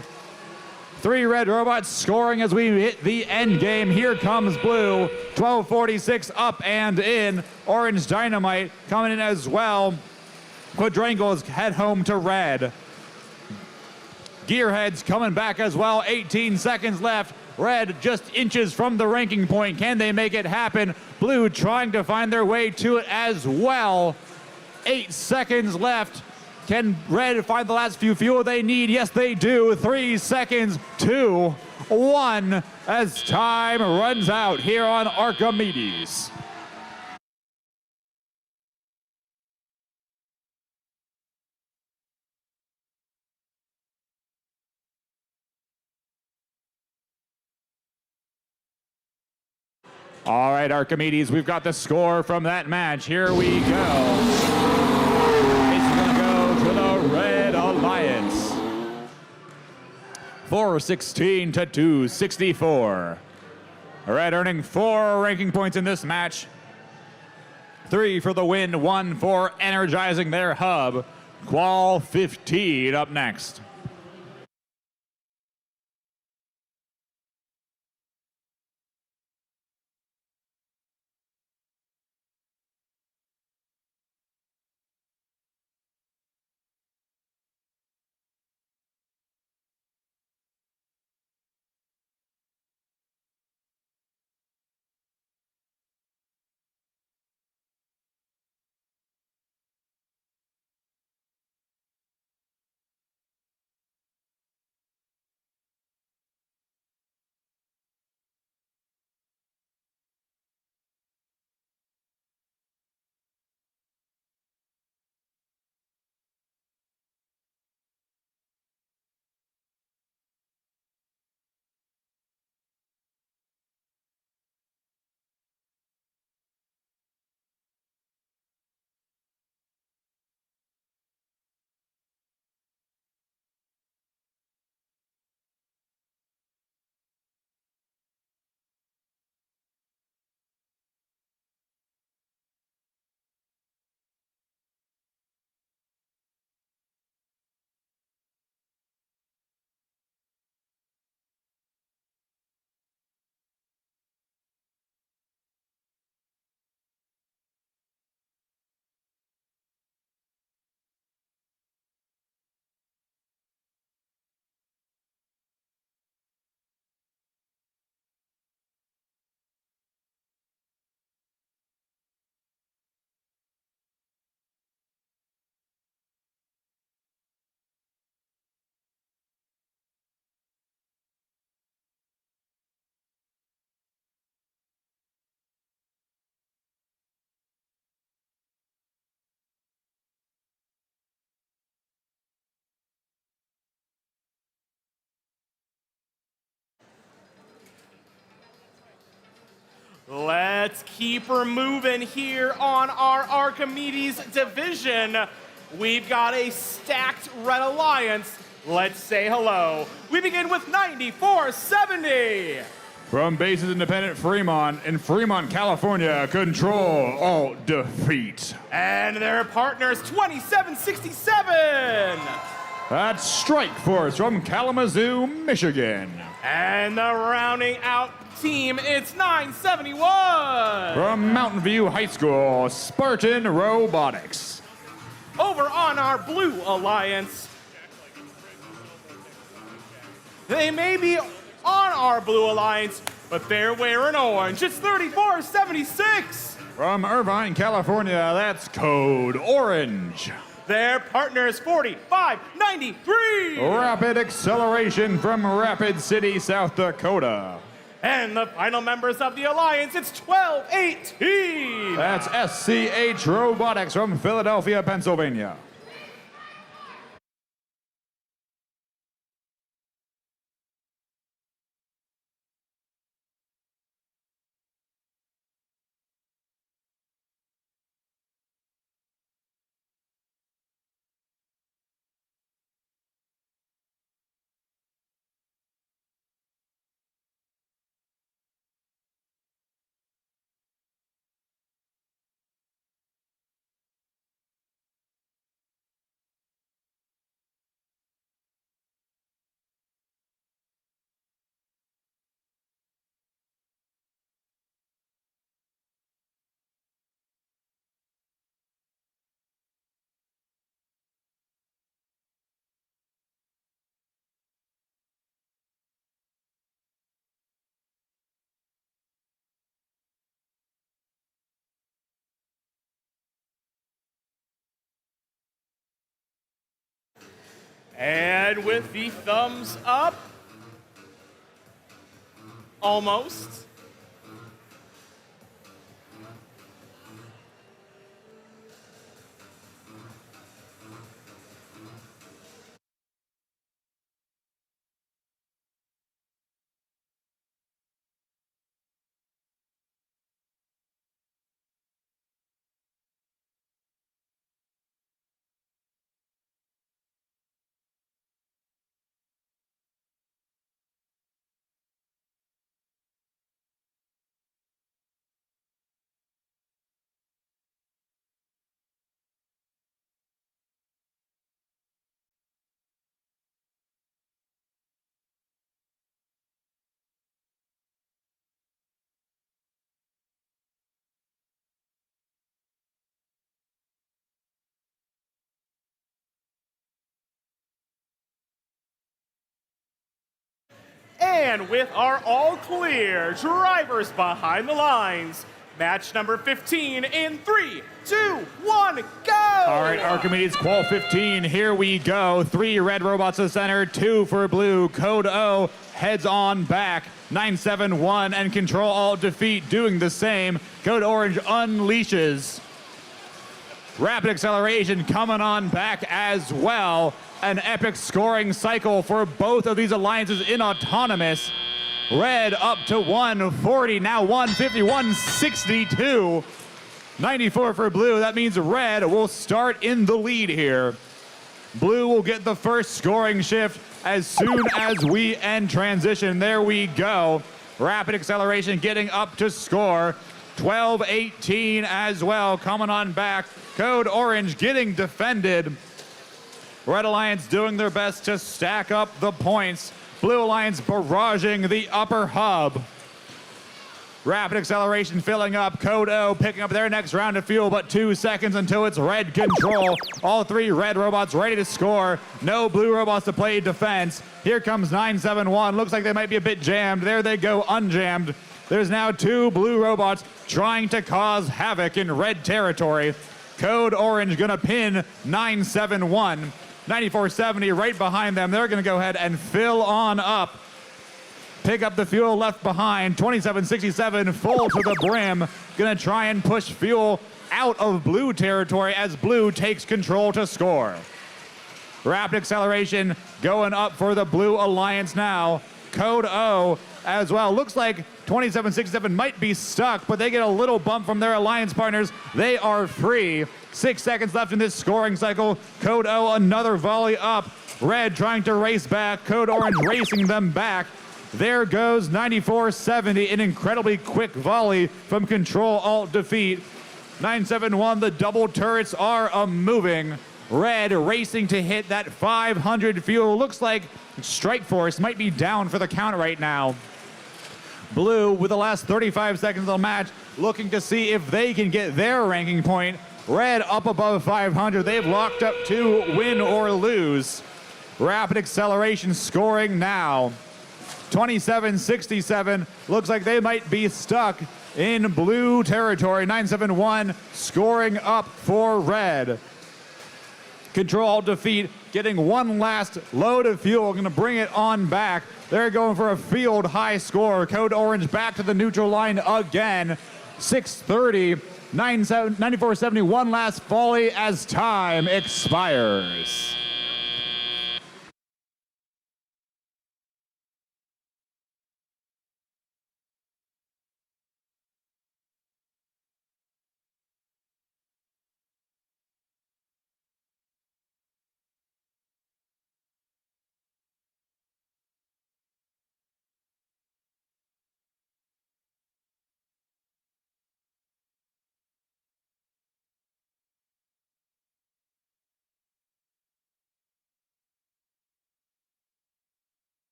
3 Red robots scoring as we hit the end game. Here comes Blue. 1246 up and in. Orange Dynamite coming in as well. Quadrangles head home to Red. Gearheads coming back as well. 18 seconds left. Red just inches from the ranking point. Can they make it happen? Blue trying to find their way to it as well. 8 seconds left. Can Red find the last few fuel they need? Yes, they do. 3 seconds, 2, 1, as time runs out here on Archimedes. All right, Archimedes, we've got the score from that match. Here we go. Red Alliance. 416 to 264. Red earning 4 ranking points in this match. 3 for the win, 1 for energizing their hub. Qual 15 up next. Let's keep her moving here on our Archimedes division. We've got a stacked Red Alliance. Let's say hello. We begin with 9470. From Bases Independent Fremont in Fremont, California, Control Alt Defeat. And their partners, 2767. That's Strike Force from Kalamazoo, Michigan. And the rounding out team, it's 971. From Mountain View High School, Spartan Robotics. Over on our Blue Alliance, they may be on our Blue Alliance, but they're wearing orange. It's 3476. From Irvine, California, that's Code Orange. Their partner is 4593. Rapid Acceleration from Rapid City, South Dakota. And the final members of the Alliance, it's 1218. That's SCH Robotics from Philadelphia, Pennsylvania. And with the thumbs up, almost. And with our all clear, drivers behind the lines, match number 15 in 3, 2, 1, go! All right, Archimedes, qual 15, here we go. 3 red robots to the center, 2 for blue. Code O heads on back. 971 and Control Alt Defeat doing the same. Code Orange unleashes. Rapid Acceleration coming on back as well. An epic scoring cycle for both of these alliances in autonomous. Red up to 140, now 150, 162. 94 for blue. That means red will start in the lead here. Blue will get the first scoring shift as soon as we end transition. There we go. Rapid Acceleration getting up to score. 12-18 as well, coming on back. Code Orange getting defended. Red Alliance doing their best to stack up the points. Blue Alliance barraging the upper hub. Rapid Acceleration filling up. Code O picking up their next round of fuel, but 2 seconds until it's red control. All 3 red robots ready to score. No blue robots to play defense. Here comes 971. Looks like they might be a bit jammed. There they go, unjammed. There's now 2 blue robots trying to cause havoc in red territory. Code Orange gonna pin 971. 9470 right behind them. They're gonna go ahead and fill on up. Pick up the fuel left behind. 2767 full to the brim. Gonna try and push fuel out of blue territory as blue takes control to score. Rapid Acceleration going up for the Blue Alliance now. Code O as well. Looks like 2767 might be stuck, but they get a little bump from their alliance partners. They are free. 6 seconds left in this scoring cycle. Code O another volley up. Red trying to race back. Code Orange racing them back. There goes 9470, an incredibly quick volley from Control Alt Defeat. 971, the double turrets are a moving. Red racing to hit that 500 fuel. Looks like Strike Force might be down for the count right now. Blue, with the last 35 seconds of the match, looking to see if they can get their ranking point. Red up above 500. They've locked up to win or lose. Rapid acceleration scoring now. 27-67. Looks like they might be stuck in blue territory. 971 scoring up for red. Control defeat, getting one last load of fuel, going to bring it on back. They're going for a field high score. Code Orange back to the neutral line again. 6:30, 94.70, one last volley as time expires.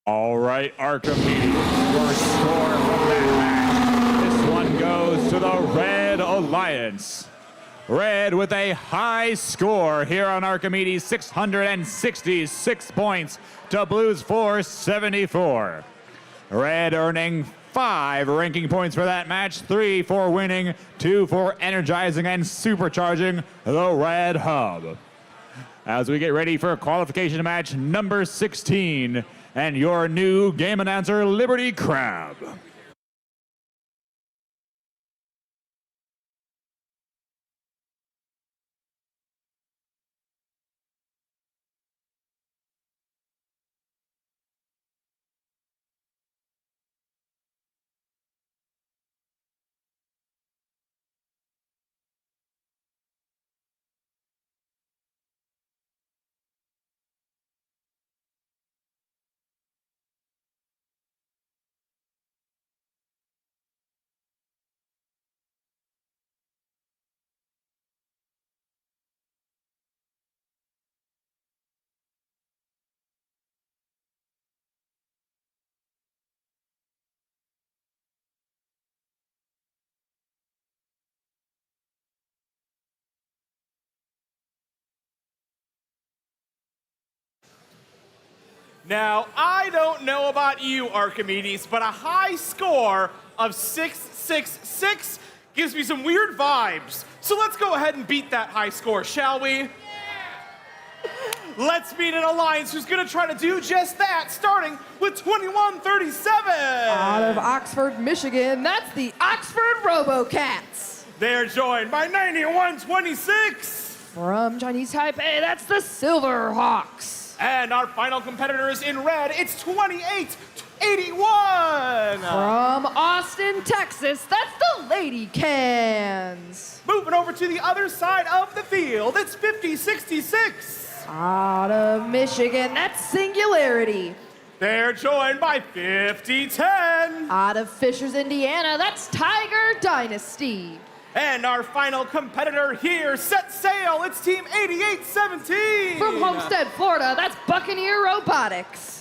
All right, Archimedes, your score from that match. This one goes to the Red Alliance. Red with a high score here on Archimedes, 666 points to Blue's 474. Red earning 5 ranking points for that match, 3 for winning, 2 for energizing and supercharging the Red Hub. As we get ready for qualification match number 16, and your new game announcer, Liberty Crab. Now, I don't know about you, Archimedes, but a high score of 666 gives me some weird vibes. So let's go ahead and beat that high score, shall we? Yeah. Let's meet an alliance who's going to try to do just that, starting with 2137. Out of Oxford, Michigan, that's the Oxford Robocats. They're joined by 9126. From Chinese Taipei, that's the Silverhawks. And our final competitors in red, it's 2881. From Austin, Texas, that's the Lady Cans. Moving over to the other side of the field, it's 5066. Out of Michigan, that's Singularity. They're joined by 5010. Out of Fishers, Indiana, that's Tiger Dynasty. And our final competitor here, set sail, it's Team 8817. From Homestead, Florida, that's Buccaneer Robotics.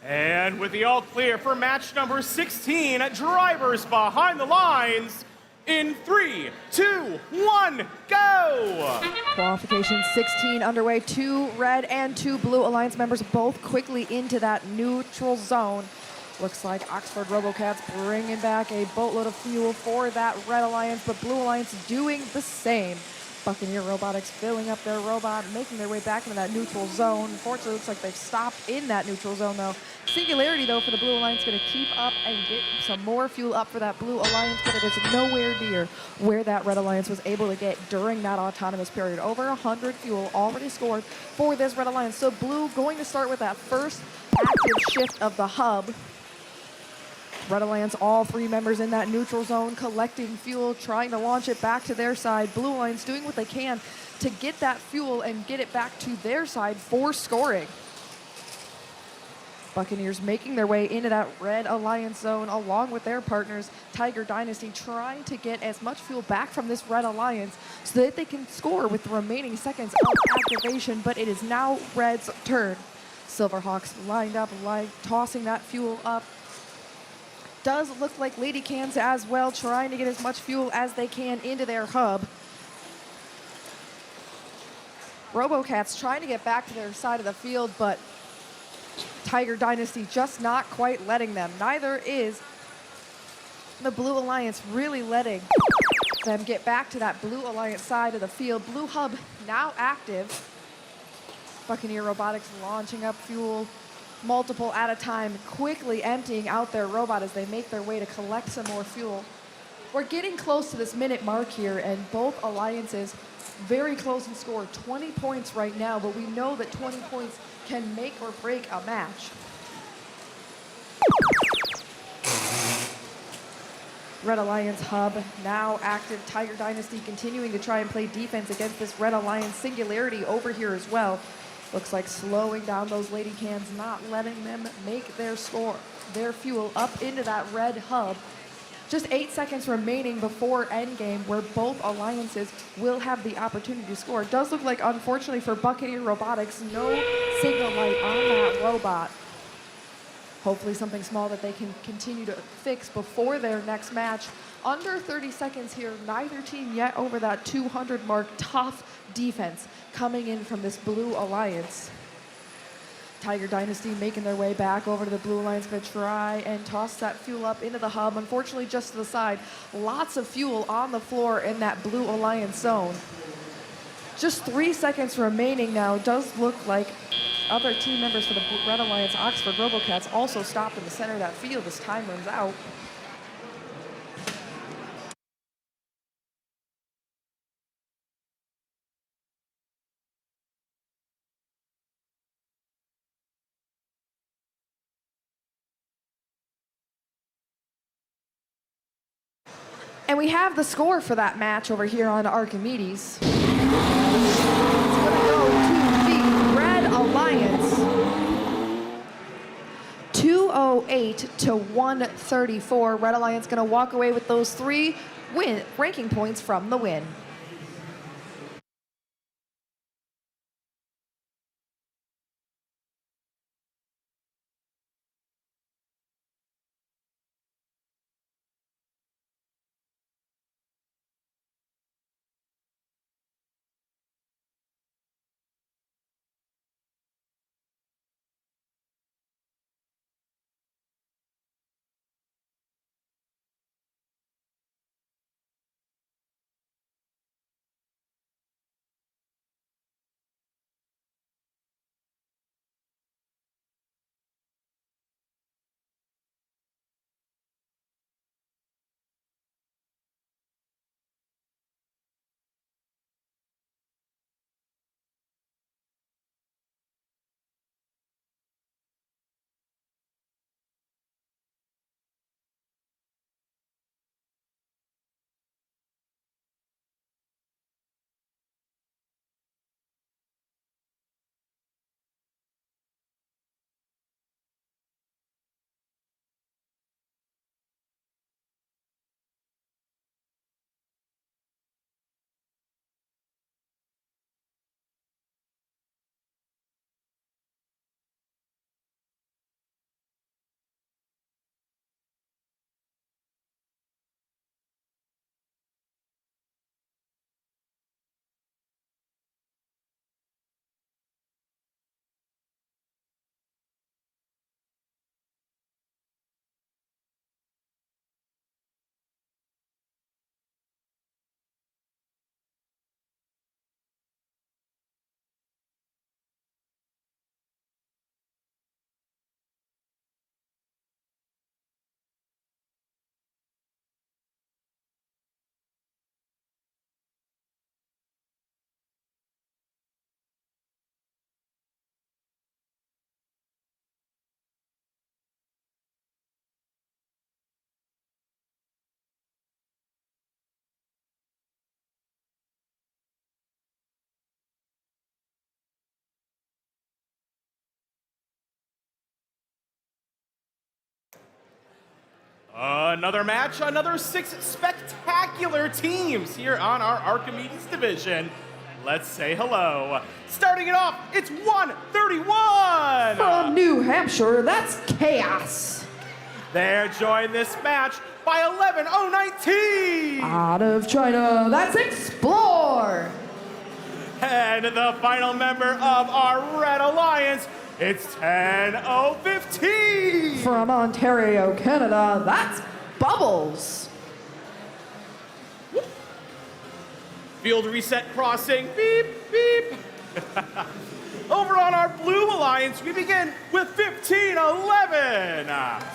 And with the all clear for match number 16, drivers behind the lines in 3, 2, 1, go! Qualification 16 underway. 2 red and 2 blue alliance members both quickly into that neutral zone. Looks like Oxford Robocats bringing back a boatload of fuel for that red alliance, but blue alliance doing the same. Buccaneer Robotics filling up their robot, making their way back into that neutral zone. Fortunately, looks like they've stopped in that neutral zone, though. Singularity, though, for the Blue Alliance, going to keep up and get some more fuel up for that Blue Alliance, but it is nowhere near where that Red Alliance was able to get during that autonomous period. Over 100 fuel already scored for this Red Alliance. So Blue going to start with that first active shift of the hub. Red Alliance, all 3 members in that neutral zone, collecting fuel, trying to launch it back to their side. Blue Alliance doing what they can to get that fuel and get it back to their side for scoring. Buccaneers making their way into that Red Alliance zone along with their partners, Tiger Dynasty, trying to get as much fuel back from this Red Alliance so that they can score with the remaining seconds of activation, but it is now Red's turn. Silverhawks lined up, tossing that fuel up. Does look like Lady Cans as well, trying to get as much fuel as they can into their hub. Robocats trying to get back to their side of the field, but Tiger Dynasty just not quite letting them. Neither is the Blue Alliance really letting them get back to that Blue Alliance side of the field. Blue Hub now active. Buccaneer Robotics launching up fuel, multiple at a time, quickly emptying out their robot as they make their way to collect some more fuel. We're getting close to this minute mark here, and both alliances very close in score. 20 points right now, but we know that 20 points can make or break a match. Red Alliance hub now active. Tiger Dynasty continuing to try and play defense against this Red Alliance Singularity over here as well. Looks like slowing down those Lady Cans, not letting them make their score, their fuel up into that red hub. Just 8 seconds remaining before endgame, where both alliances will have the opportunity to score. It does look like, unfortunately for Buccaneer Robotics, no signal light on that robot. Hopefully something small that they can continue to fix before their next match. Under 30 seconds here, neither team yet over that 200 mark. Tough defense coming in from this Blue Alliance. Tiger Dynasty making their way back over to the Blue Alliance, going to try and toss that fuel up into the hub. Unfortunately, just to the side. Lots of fuel on the floor in that Blue Alliance zone. Just 3 seconds remaining now. Does look like other team members for the Red Alliance, Oxford Robocats, also stopped in the center of that field as time runs out. And we have the score for that match over here on Archimedes. It's going to go to the Red Alliance. 208 to 134. Red Alliance going to walk away with those 3 ranking points from the win. Another match, another 6 spectacular teams here on our Archimedes division. Let's say hello. Starting it off, it's 131. From New Hampshire, that's Chaos. They're joined this match by 11019. Out of China, that's Explore. And the final member of our Red Alliance, it's 10015. From Ontario, Canada, that's Bubbles. Field reset crossing, beep, beep. Over on our Blue Alliance, we begin with 1511.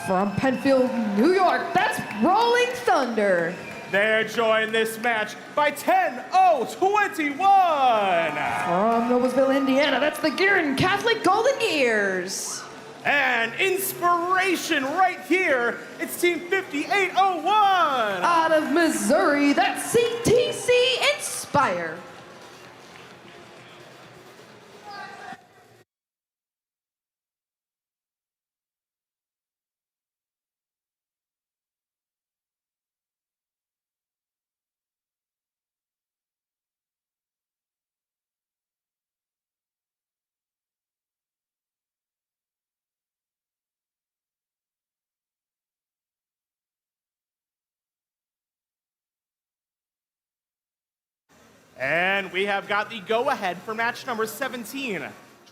From Penfield, New York, that's Rolling Thunder. They're joined this match by 10021. From Noblesville, Indiana, that's the Gearin Catholic Golden Gears. And inspiration right here, it's Team 5801. Out of Missouri, that's CTC Inspire. And we have got the go-ahead for match number 17.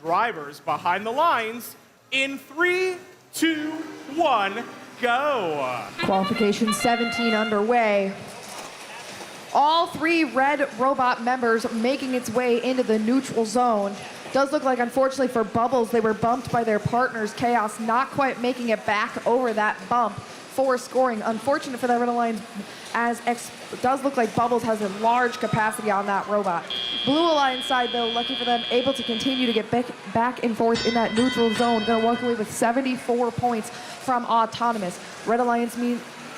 Drivers behind the lines in 3, 2, 1, go. Qualification 17 underway. All 3 red robot members making its way into the neutral zone. Does look like, unfortunately for Bubbles, they were bumped by their partners, Chaos, not quite making it back over that bump for scoring. Unfortunate for the Red Alliance, as does look like Bubbles has a large capacity on that robot. Blue Alliance side, though, lucky for them, able to continue to get back and forth in that neutral zone. Gonna walk away with 74 points from Autonomous. Red Alliance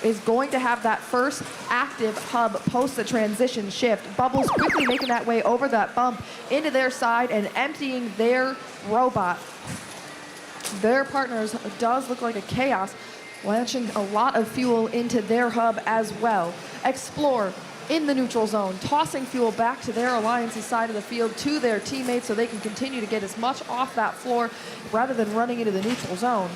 is going to have that first active hub post the transition shift. Bubbles quickly making that way over that bump into their side and emptying their robot. Their partners does look like a Chaos, launching a lot of fuel into their hub as well. Explore in the neutral zone, tossing fuel back to their Alliance's side of the field to their teammates so they can continue to get as much off that floor rather than running into the neutral zone.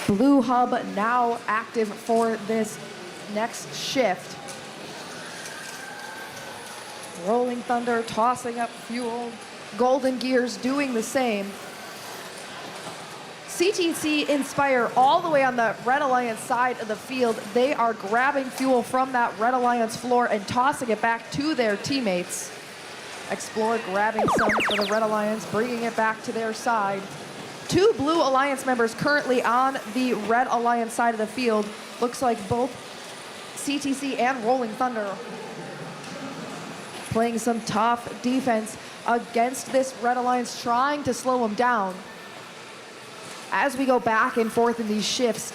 Blue hub now active for this next shift. Rolling Thunder tossing up fuel. Golden Gears doing the same. CTC Inspire all the way on the Red Alliance side of the field. They are grabbing fuel from that Red Alliance floor and tossing it back to their teammates. Explore grabbing some for the Red Alliance, bringing it back to their side. 2 Blue Alliance members currently on the Red Alliance side of the field. Looks like both CTC and Rolling Thunder playing some tough defense against this Red Alliance, trying to slow them down. As we go back and forth in these shifts,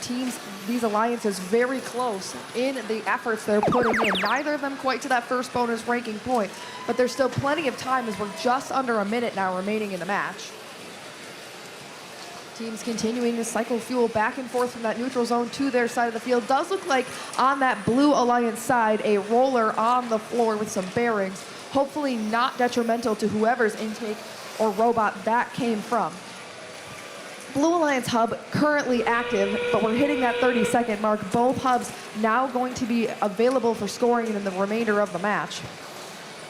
these alliances very close in the efforts they're putting in. Neither of them quite to that first bonus ranking point, but there's still plenty of time as we're just under a minute now remaining in the match. Teams continuing to cycle fuel back and forth from that neutral zone to their side of the field. Does look like on that Blue Alliance side, a roller on the floor with some bearings. Hopefully not detrimental to whoever's intake or robot that came from. Blue Alliance hub currently active, but we're hitting that 30-second mark. Both hubs now going to be available for scoring in the remainder of the match.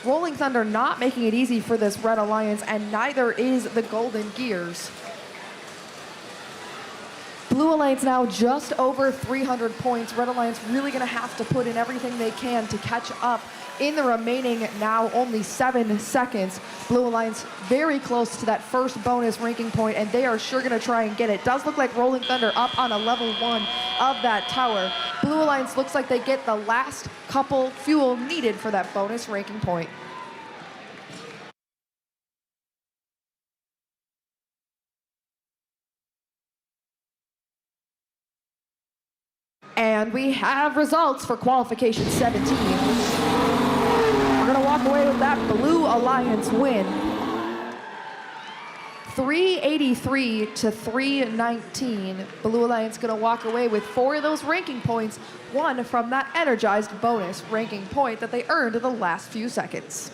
Rolling Thunder not making it easy for this Red Alliance, and neither is the Golden Gears. Blue Alliance now just over 300 points. Red Alliance really gonna have to put in everything they can to catch up in the remaining now only 7 seconds. Blue Alliance very close to that first bonus ranking point, and they are sure gonna try and get it. Does look like Rolling Thunder up on a level 1 of that tower. Blue Alliance looks like they get the last couple fuel needed for that bonus ranking point. And we have results for qualification 17. We're gonna walk away with that Blue Alliance win. 383 to 319. Blue Alliance going to walk away with 4 of those ranking points, 1 from that energized bonus ranking point that they earned in the last few seconds.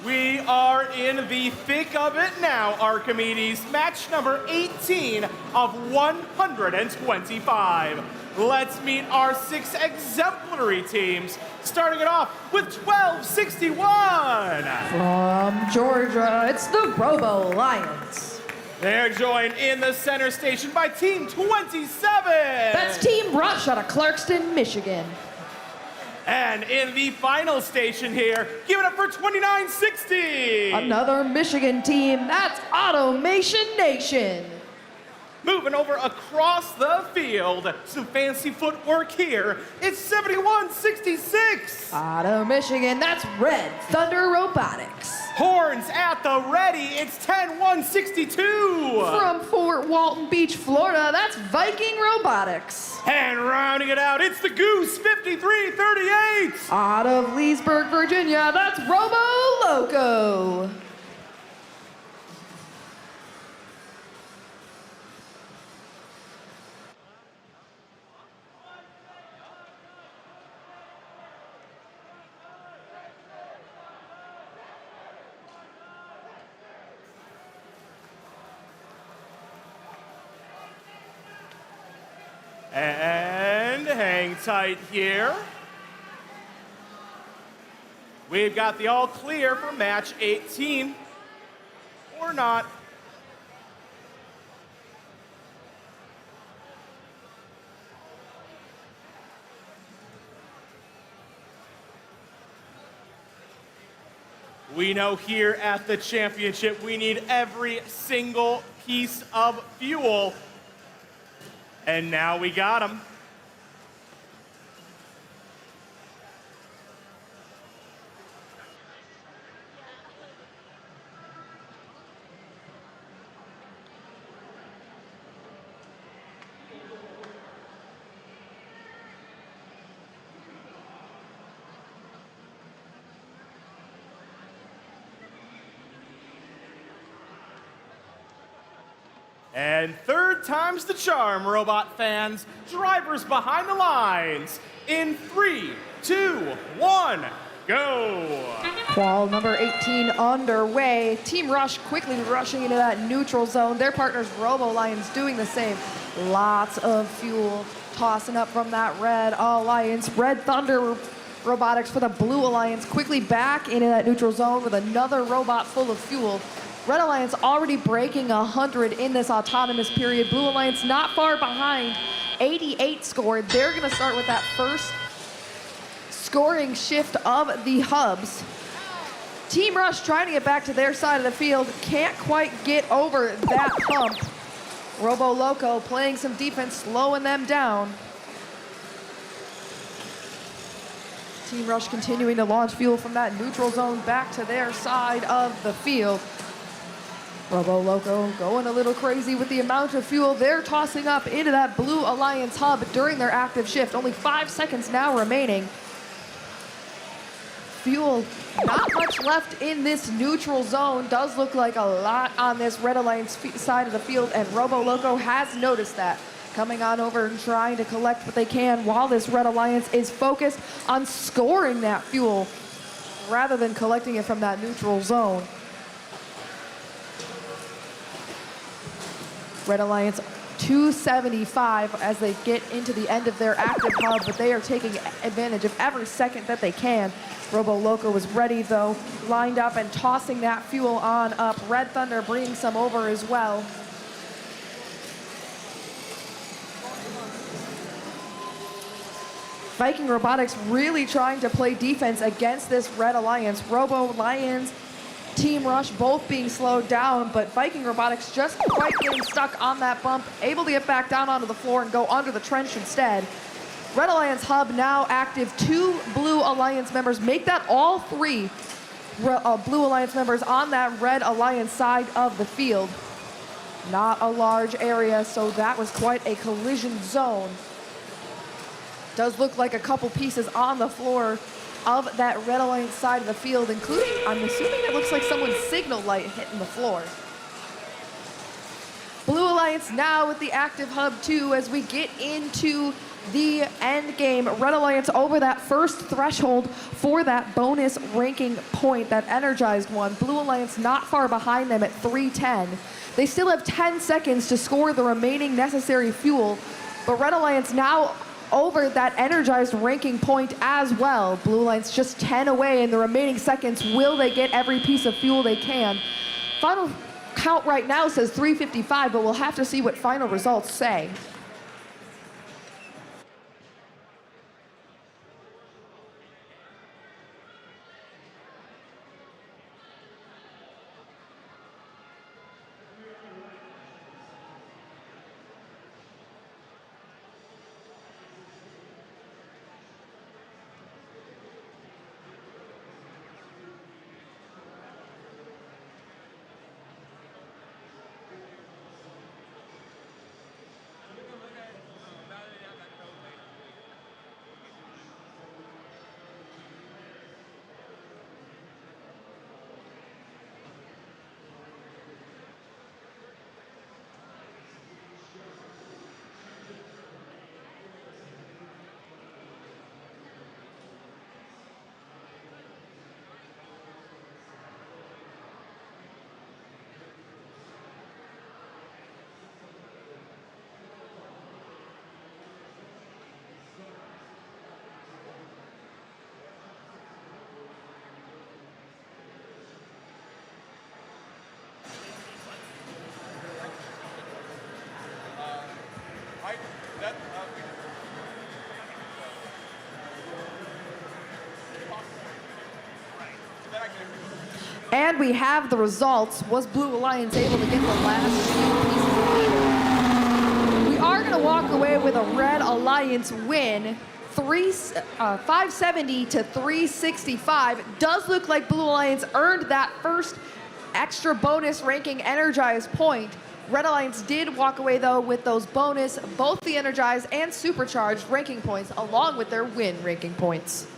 We are in the thick of it now, Archimedes. Match number 18 of 125. Let's meet our 6 exemplary teams, starting it off with 1261. From Georgia, it's the Robo Lions. They're joined in the center station by Team 27. That's Team Rush out of Clarkston, Michigan. And in the final station here, give it up for 2960. Another Michigan team, that's Automation Nation. Moving over across the field, some fancy footwork here. It's 7166. Out of Michigan, that's Red Thunder Robotics. Horns at the ready, it's 10162. From Fort Walton Beach, Florida, that's Viking Robotics. And rounding it out, it's the Goose 5338. Out of Leesburg, Virginia, that's Robo Loco. And hang tight here. We've got the all clear for match 18. Or not. We know here at the championship, we need every single piece of fuel. And now we got him. And third time's the charm, robot fans. Drivers behind the lines. In 3, 2, 1, go. Qual number 18 underway. Team Rush quickly rushing into that neutral zone. Their partners Robo Lions doing the same. Lots of fuel tossing up from that Red Alliance. Red Thunder Robotics for the Blue Alliance quickly back into that neutral zone with another robot full of fuel. Red Alliance already breaking 100 in this autonomous period. Blue Alliance not far behind, 88 scored. They're gonna start with that first scoring shift of the hubs. Team Rush trying to get back to their side of the field, can't quite get over that hump. Robo Loco playing some defense, slowing them down. Team Rush continuing to launch fuel from that neutral zone back to their side of the field. Robo Loco going a little crazy with the amount of fuel they're tossing up into that Blue Alliance hub during their active shift. Only 5 seconds now remaining. Fuel, not much left in this neutral zone. Does look like a lot on this Red Alliance side of the field, and Robo Loco has noticed that. Coming on over and trying to collect what they can while this Red Alliance is focused on scoring that fuel rather than collecting it from that neutral zone. Red Alliance 275 as they get into the end of their active hub, but they are taking advantage of every second that they can. Robo Loco was ready though, lined up and tossing that fuel on up. Red Thunder bringing some over as well. Viking Robotics really trying to play defense against this Red Alliance. Robo Lions, Team Rush both being slowed down, but Viking Robotics just quite getting stuck on that bump, able to get back down onto the floor and go under the trench instead. Red Alliance hub now active. 2 Blue Alliance members. Make that all 3 Blue Alliance members on that Red Alliance side of the field. Not a large area, so that was quite a collision zone. Does look like a couple pieces on the floor of that Red Alliance side of the field, including, I'm assuming it looks like someone's signal light hitting the floor. Blue Alliance now with the active hub too as we get into the end game. Red Alliance over that first threshold for that bonus ranking point, that energized one. Blue Alliance not far behind them at 310. They still have 10 seconds to score the remaining necessary fuel, but Red Alliance now over that energized ranking point as well. Blue Alliance just 10 away in the remaining seconds. Will they get every piece of fuel they can? Final count right now says 355, but we'll have to see what final results say. And we have the results. Was Blue Alliance able to get the last few pieces of fuel? We are going to walk away with a Red Alliance win, 570 to 365. Does look like Blue Alliance earned that first extra bonus ranking energized point. Red Alliance did walk away though with those bonus, both the energized and supercharged ranking points, along with their win ranking points.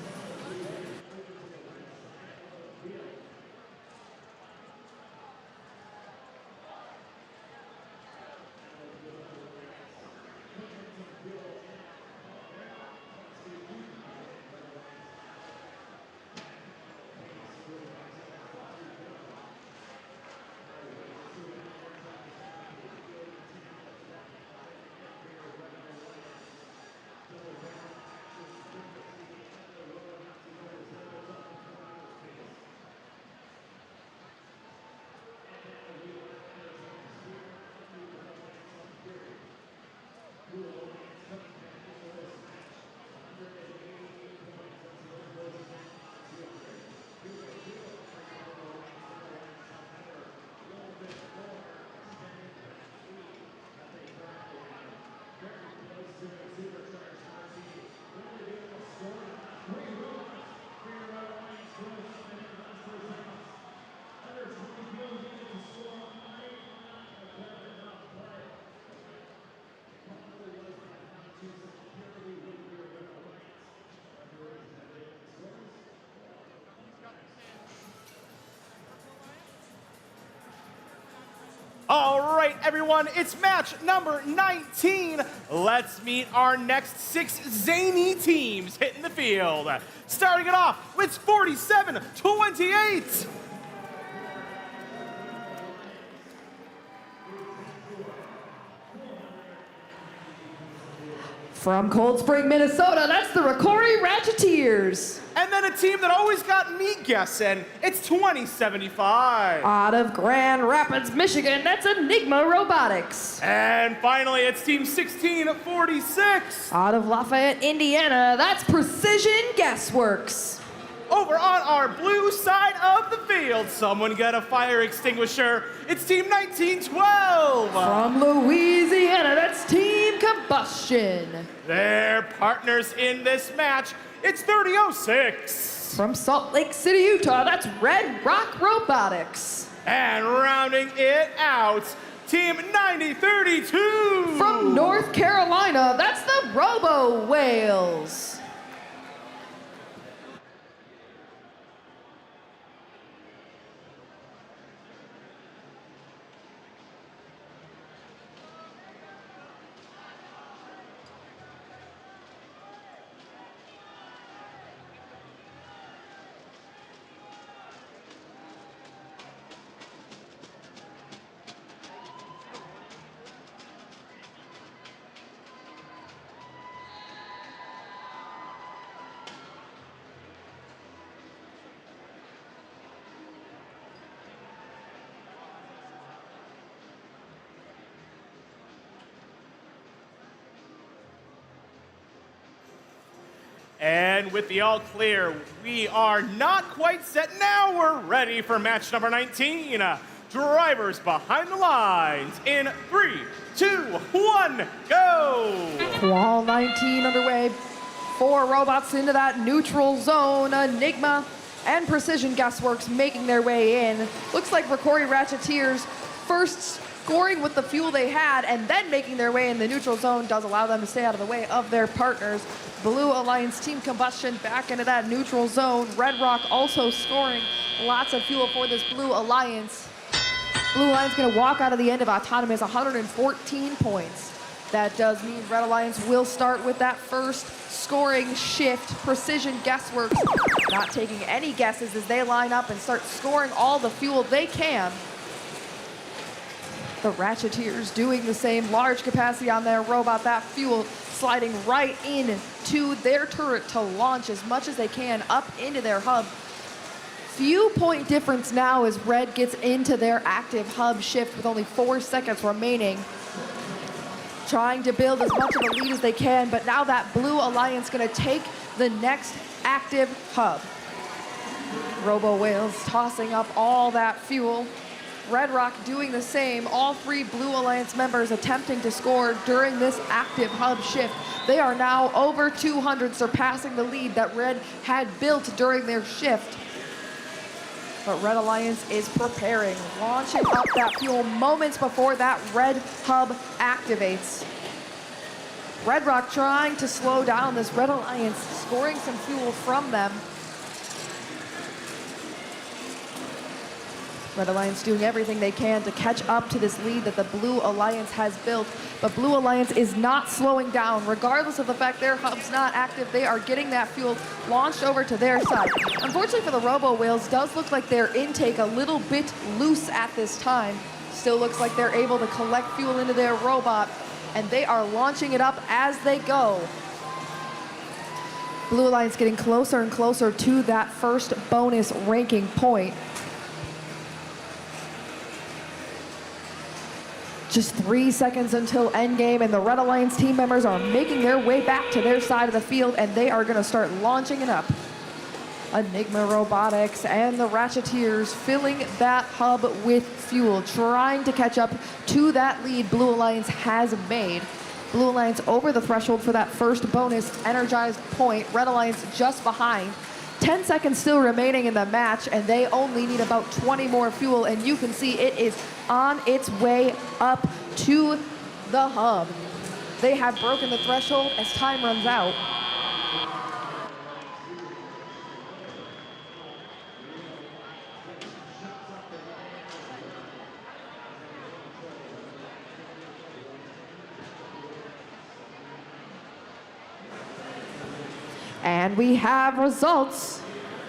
right, everyone, it's match number 19. Let's meet our next 6 zany teams hitting the field. Starting it off with 47-28. From Cold Spring, Minnesota, that's the Rocori Ratcheteers. And then a team that always got me guessing, it's 2075. Out of Grand Rapids, Michigan, that's Enigma Robotics. And finally, it's team 1646. Out of Lafayette, Indiana, that's Precision Guessworks. Over on our blue side of the field, someone get a fire extinguisher. It's team 1912. From Louisiana, that's Team Combustion. Their partners in this match, it's 3006. From Salt Lake City, Utah, that's Red Rock Robotics. And rounding it out, team 9032. From North Carolina, that's the Robo Whales. And with the all clear, we are not quite set. Now we're ready for match number 19. Drivers behind the lines in 3, 2, 1, go! Qual 19 underway. 4 robots into that neutral zone. Enigma and Precision Guessworks making their way in. Looks like Rocori Ratcheteers first scoring with the fuel they had and then making their way in the neutral zone does allow them to stay out of the way of their partners. Blue Alliance Team Combustion back into that neutral zone. Red Rock also scoring lots of fuel for this Blue Alliance. Blue Alliance gonna walk out of the end of Autonomous 114 points. That does mean Red Alliance will start with that first scoring shift. Precision Guessworks not taking any guesses as they line up and start scoring all the fuel they can. The Ratcheteers doing the same, large capacity on their robot, that fuel sliding right into their turret to launch as much as they can up into their hub. Few point difference now as Red gets into their active hub shift with only 4 seconds remaining. Trying to build as much of a lead as they can, but now that Blue Alliance gonna take the next active hub. Robo Whales tossing up all that fuel. Red Rock doing the same. All 3 Blue Alliance members attempting to score during this active hub shift. They are now over 200, surpassing the lead that Red had built during their shift. But Red Alliance is preparing, launching up that fuel moments before that red hub activates. Red Rock trying to slow down this Red Alliance, scoring some fuel from them. Red Alliance doing everything they can to catch up to this lead that the Blue Alliance has built. But Blue Alliance is not slowing down. Regardless of the fact their hub's not active, they are getting that fuel launched over to their side. Unfortunately for the Robo Whales, does look like their intake a little bit loose at this time. Still looks like they're able to collect fuel into their robot, and they are launching it up as they go. Blue Alliance getting closer and closer to that first bonus ranking point. Just 3 seconds until endgame, and the Red Alliance team members are making their way back to their side of the field, and they are gonna start launching it up. Enigma Robotics and the Ratcheteers filling that hub with fuel, trying to catch up to that lead Blue Alliance has made. Blue Alliance over the threshold for that first bonus energized point. Red Alliance just behind. 10 seconds still remaining in the match, and they only need about 20 more fuel, and you can see it is on its way up to the hub. They have broken the threshold as time runs out. And we have results.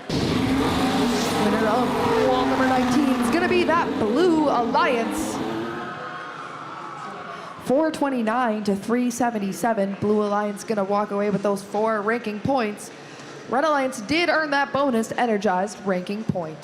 Winner of wall number 19 is going to be that Blue Alliance. 429 to 377. Blue Alliance going to walk away with those 4 ranking points. Red Alliance did earn that bonus energized ranking point.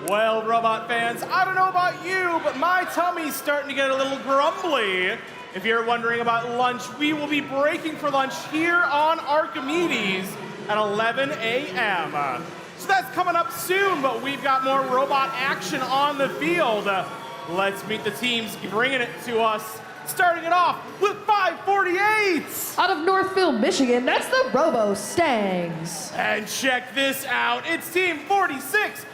Well, robot fans, I don't know about you, but my tummy's starting to get a little grumbly. If you're wondering about lunch, we will be breaking for lunch here on Archimedes at 11 a.m. So that's coming up soon, but we've got more robot action on the field. Let's meet the teams bringing it to us. Starting it off with 548s. Out of Northville, Michigan, that's the Robo Stangs. And check this out, it's Team 46.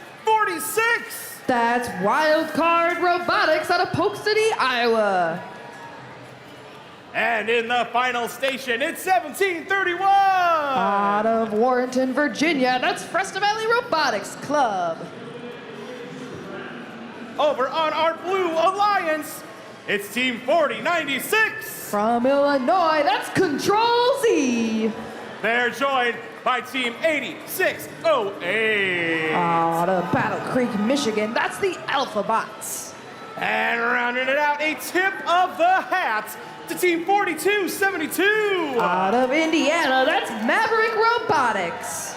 That's Wildcard Robotics out of Polk City, Iowa. And in the final station, it's 1731. Out of Warrenton, Virginia, that's Fresno Valley Robotics Club. Over on our Blue Alliance, it's Team 4096. From Illinois, that's Control Z. They're joined by Team 8608. Out of Battle Creek, Michigan, that's the Alphabots. And rounding it out, a tip of the hat to Team 4272. Out of Indiana, that's Maverick Robotics.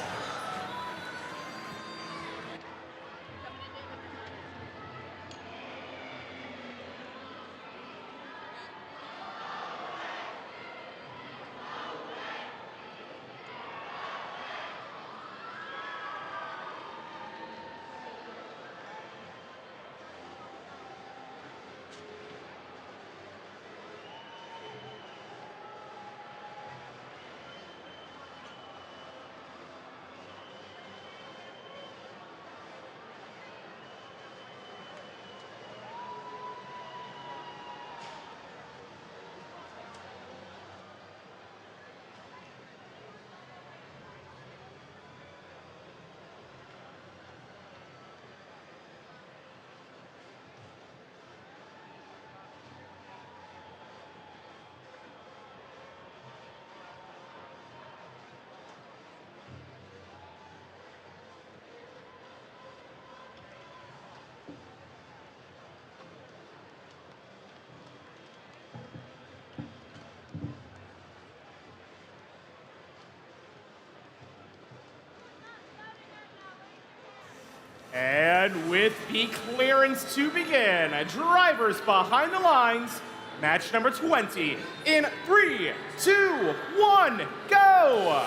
And with the clearance to begin, drivers behind the lines, match number 20 in 3, 2, 1, go!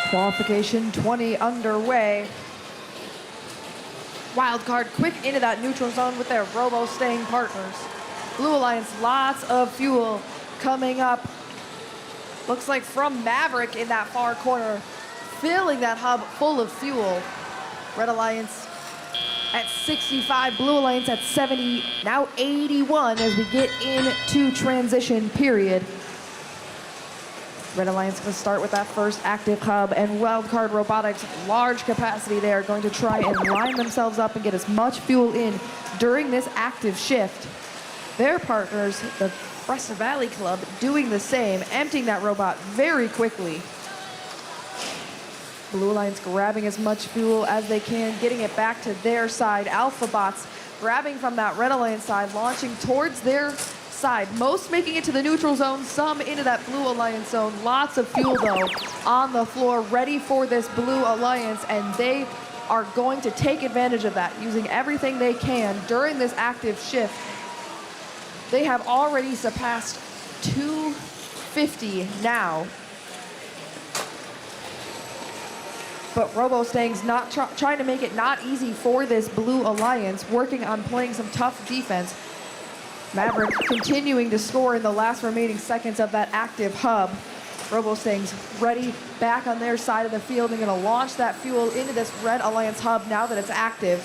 Qualification 20 underway. Wildcard quick into that neutral zone with their robo-staying partners. Blue Alliance, lots of fuel coming up. Looks like from Maverick in that far corner, filling that hub full of fuel. Red Alliance at 65, Blue Alliance at 70, now 81 as we get into transition period. Red Alliance going to start with that first active hub, and Wildcard Robotics, large capacity there, going to try and line themselves up and get as much fuel in during this active shift. Their partners, the Cresta Valley Club, doing the same, emptying that robot very quickly. Blue Alliance grabbing as much fuel as they can, getting it back to their side. Alpha Bots grabbing from that Red Alliance side, launching towards their side. Most making it to the neutral zone, some into that Blue Alliance zone. Lots of fuel, though, on the floor, ready for this Blue Alliance, and they are going to take advantage of that, using everything they can during this active shift. They have already surpassed 250 now. But Robostang's not trying to make it not easy for this Blue Alliance, working on playing some tough defense. Maverick continuing to score in the last remaining seconds of that active hub. Robostang's ready back on their side of the field and going to launch that fuel into this Red Alliance hub now that it's active.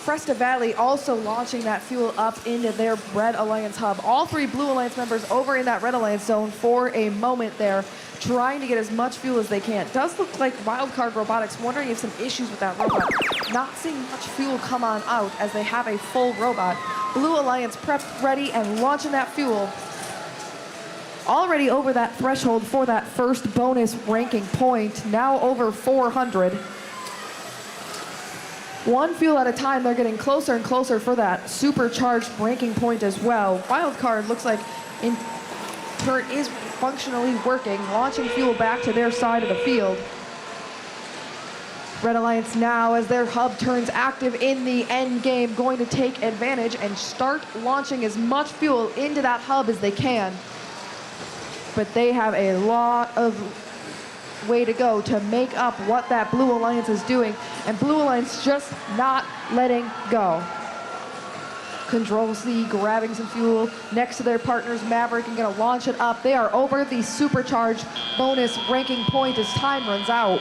Cresta Valley also launching that fuel up into their Red Alliance hub. All three Blue Alliance members over in that Red Alliance zone for a moment there, trying to get as much fuel as they can. Does look like Wildcard Robotics wondering if some issues with that robot. Not seeing much fuel come on out as they have a full robot. Blue Alliance prepped, ready, and launching that fuel. Already over that threshold for that first bonus ranking point, now over 400. One fuel at a time, they're getting closer and closer for that supercharged ranking point as well. Wildcard looks like in turn is functionally working, launching fuel back to their side of the field. Red Alliance now, as their hub turns active in the end game, going to take advantage and start launching as much fuel into that hub as they can. But they have a lot of way to go to make up what that Blue Alliance is doing, and Blue Alliance just not letting go. Control C grabbing some fuel next to their partners Maverick and gonna launch it up. They are over the supercharged bonus ranking point as time runs out.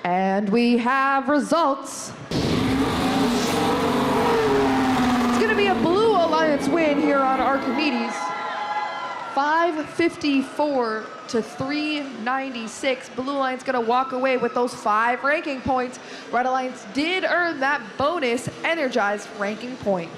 And we have results. It's going to be a Blue Alliance win here on Archimedes. 554 to 396. Blue Alliance going to walk away with those 5 ranking points. Red Alliance did earn that bonus energized ranking point.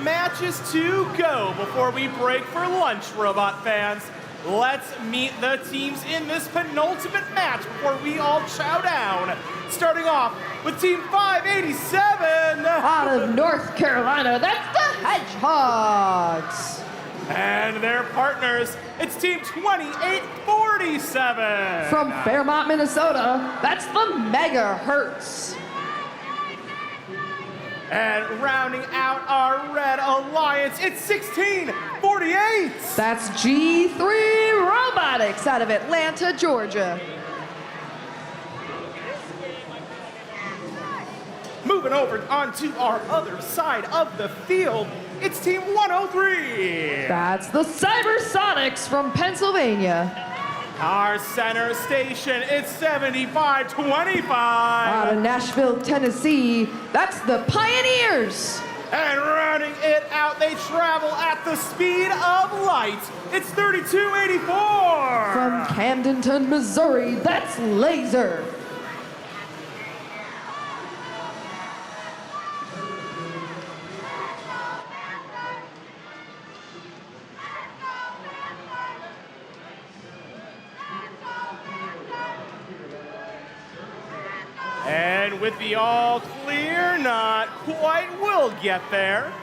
matches to go before we break for lunch, robot fans. Let's meet the teams in this penultimate match before we all chow down. Starting off with Team 587. Out of North Carolina, that's the Hedgehogs. And their partners, it's Team 2847. From Fairmont, Minnesota, that's the Megahertz. And rounding out our Red Alliance, it's 1648. That's G3 Robotics out of Atlanta, Georgia. Moving over onto our other side of the field, it's Team 103. That's the Cybersonics from Pennsylvania. Our center station, it's 7525. Out of Nashville, Tennessee, that's the Pioneers. And rounding it out, they travel at the speed of light. It's 3284. From Camdenton, Missouri, that's Laser. And with the all clear, not quite, we'll get there.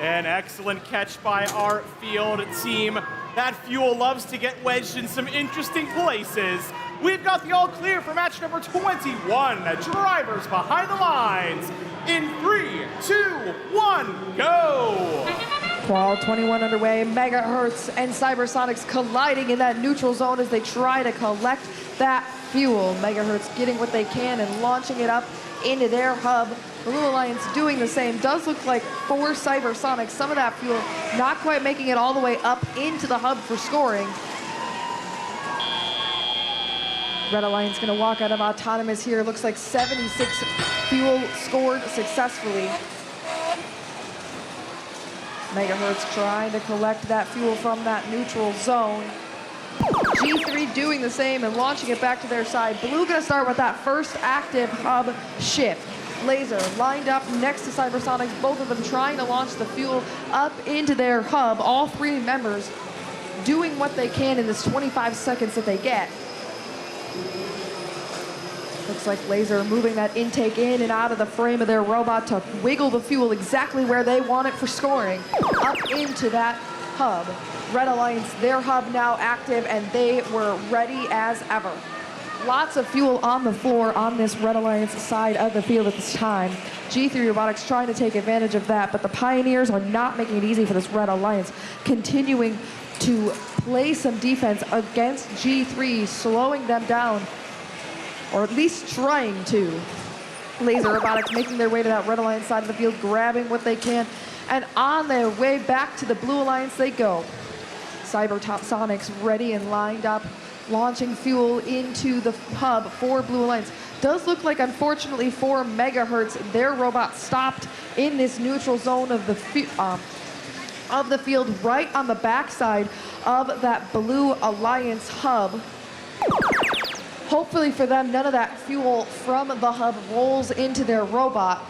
An excellent catch by our field team. That fuel loves to get wedged in some interesting places. We've got the all clear for match number 21. Drivers behind the lines. In 3, 2, 1, go! Qual 21 underway, Megahertz and Cybersonics colliding in that neutral zone as they try to collect that fuel. Megahertz getting what they can and launching it up into their hub. Blue Alliance doing the same. Does look like for Cybersonics, some of that fuel not quite making it all the way up into the hub for scoring. Red Alliance gonna walk out of autonomous here. Looks like 76 fuel scored successfully. Megahertz trying to collect that fuel from that neutral zone. G3 doing the same and launching it back to their side. Blue gonna start with that first active hub shift. Laser lined up next to Cybersonics, both of them trying to launch the fuel up into their hub. All three members doing what they can in this 25 seconds that they get. Looks like Laser moving that intake in and out of the frame of their robot to wiggle the fuel exactly where they want it for scoring, up into that hub. Red Alliance, their hub now active, and they were ready as ever. Lots of fuel on the floor on this Red Alliance side of the field at this time. G3 Robotics trying to take advantage of that, but the Pioneers are not making it easy for this Red Alliance, continuing to play some defense against G3, slowing them down, or at least trying to. Laser Robotics making their way to that Red Alliance side of the field, grabbing what they can, and on their way back to the Blue Alliance they go. Cybersonics ready and lined up, launching fuel into the hub for Blue Alliance. Does look like, unfortunately for Megahertz, their robot stopped in this neutral zone of the field, right on the backside of that Blue Alliance hub. Hopefully for them, none of that fuel from the hub rolls into their robot.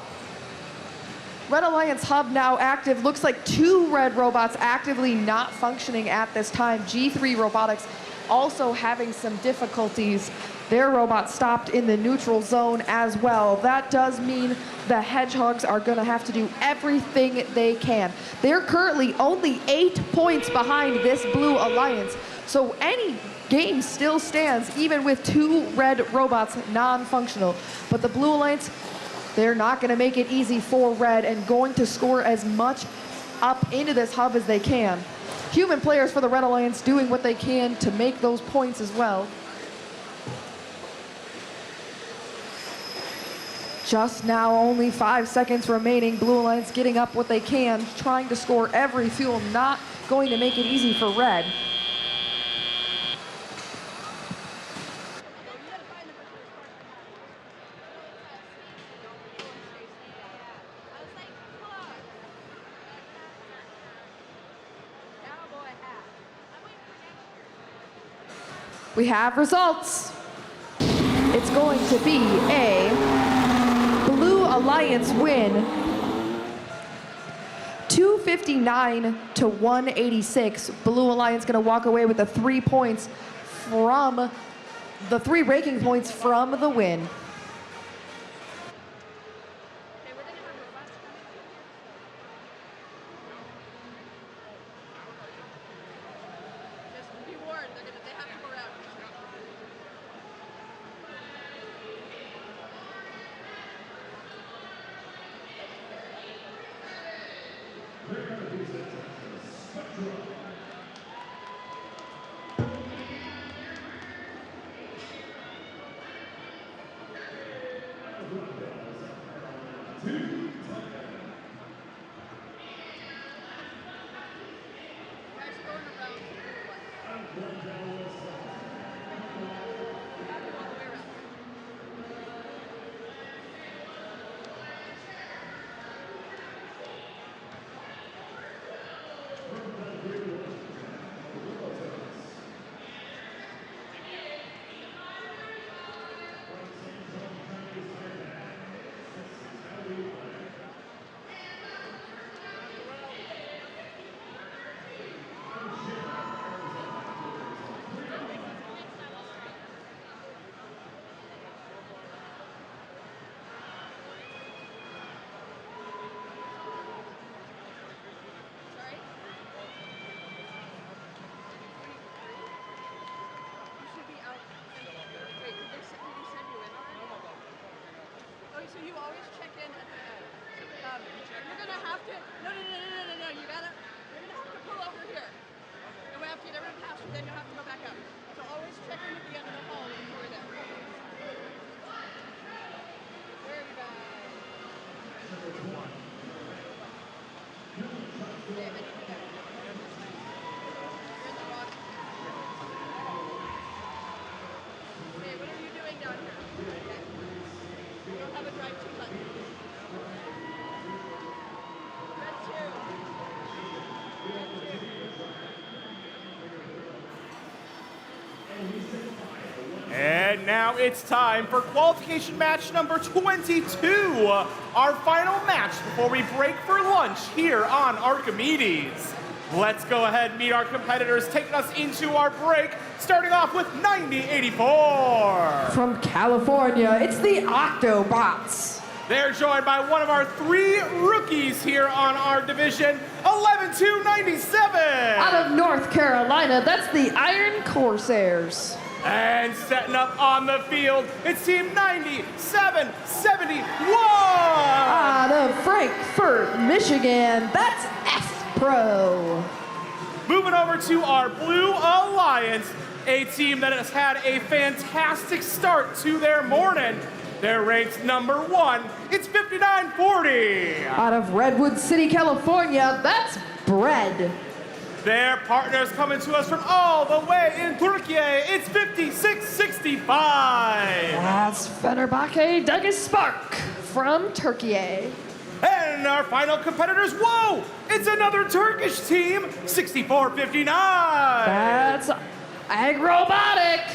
Red Alliance hub now active. Looks like 2 red robots actively not functioning at this time. G3 Robotics also having some difficulties. Their robot stopped in the neutral zone as well. That does mean the Hedgehogs are gonna have to do everything they can. They're currently only 8 points behind this Blue Alliance, so any game still stands even with 2 red robots non-functional. But the Blue Alliance, they're not gonna make it easy for red and going to score as much up into this hub as they can. human players for the Red Alliance doing what they can to make those points as well. Just now, only 5 seconds remaining. Blue Alliance getting up what they can, trying to score every fuel, not going to make it easy for Red. We have results. It's going to be a Blue Alliance win, 259 to 186. Blue Alliance going to walk away with the 3 points from the 3 ranking points from the win. And now it's time for qualification match number 22, our final match before we break for lunch here on Archimedes. Let's go ahead and meet our competitors taking us into our break, starting off with 9084. From California, it's the Octobots. They're joined by one of our 3 rookies here on our division, 11297. Out of North Carolina, that's the Iron Corsairs. And setting up on the field, it's team 9771. Out of Frankfort, Michigan, that's S-Pro. Moving over to our Blue Alliance, a team that has had a fantastic start to their morning. They're ranked number 1. It's 5940. Out of Redwood City, California, that's Bread. Their partners coming to us from all the way in Turkey. It's 5665. That's Fenerbahce Dagespark from Turkey. And our final competitors, whoa, it's another Turkish team, 6459. That's Agrobotic.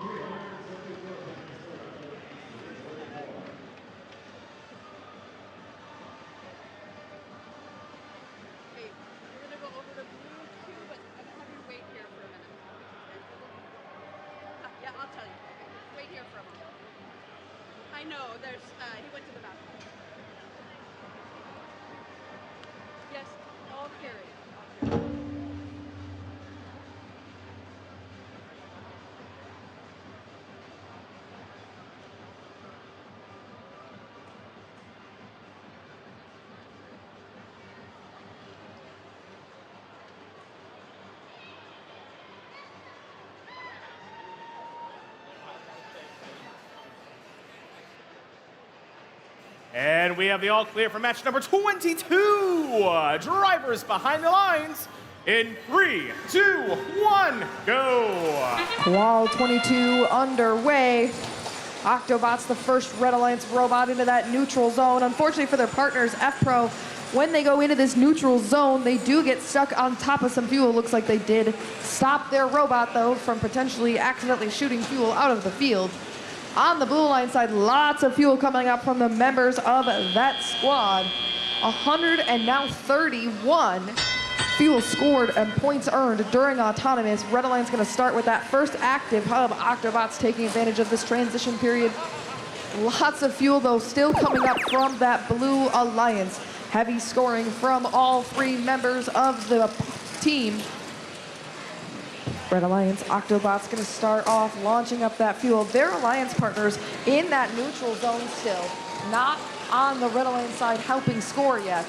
Hey, we're gonna go over to blue queue, but I'm gonna have you wait here for a minute. Yeah, I'll tell you. Okay, wait here for a moment. I know, he went to the bathroom. Yes, all carried. And we have the all clear for match number 22. Drivers behind the lines in 3, 2, 1, go. Wall 22 underway. Octobots, the first Red Alliance robot into that neutral zone. Unfortunately for their partners, F-Pro, when they go into this neutral zone, they do get stuck on top of some fuel. Looks like they did stop their robot, though, from potentially accidentally shooting fuel out of the field. On the Blue Alliance side, lots of fuel coming up from the members of that squad. 131 fuel scored and points earned during Autonomous. Red Alliance going to start with that first active hub. Octobots taking advantage of this transition period. Lots of fuel, though, still coming up from that Blue Alliance. Heavy scoring from all three members of the team. Red Alliance, Octobots going to start off launching up that fuel. Their Alliance partners in that neutral zone still. Not on the Red Alliance side helping score yet.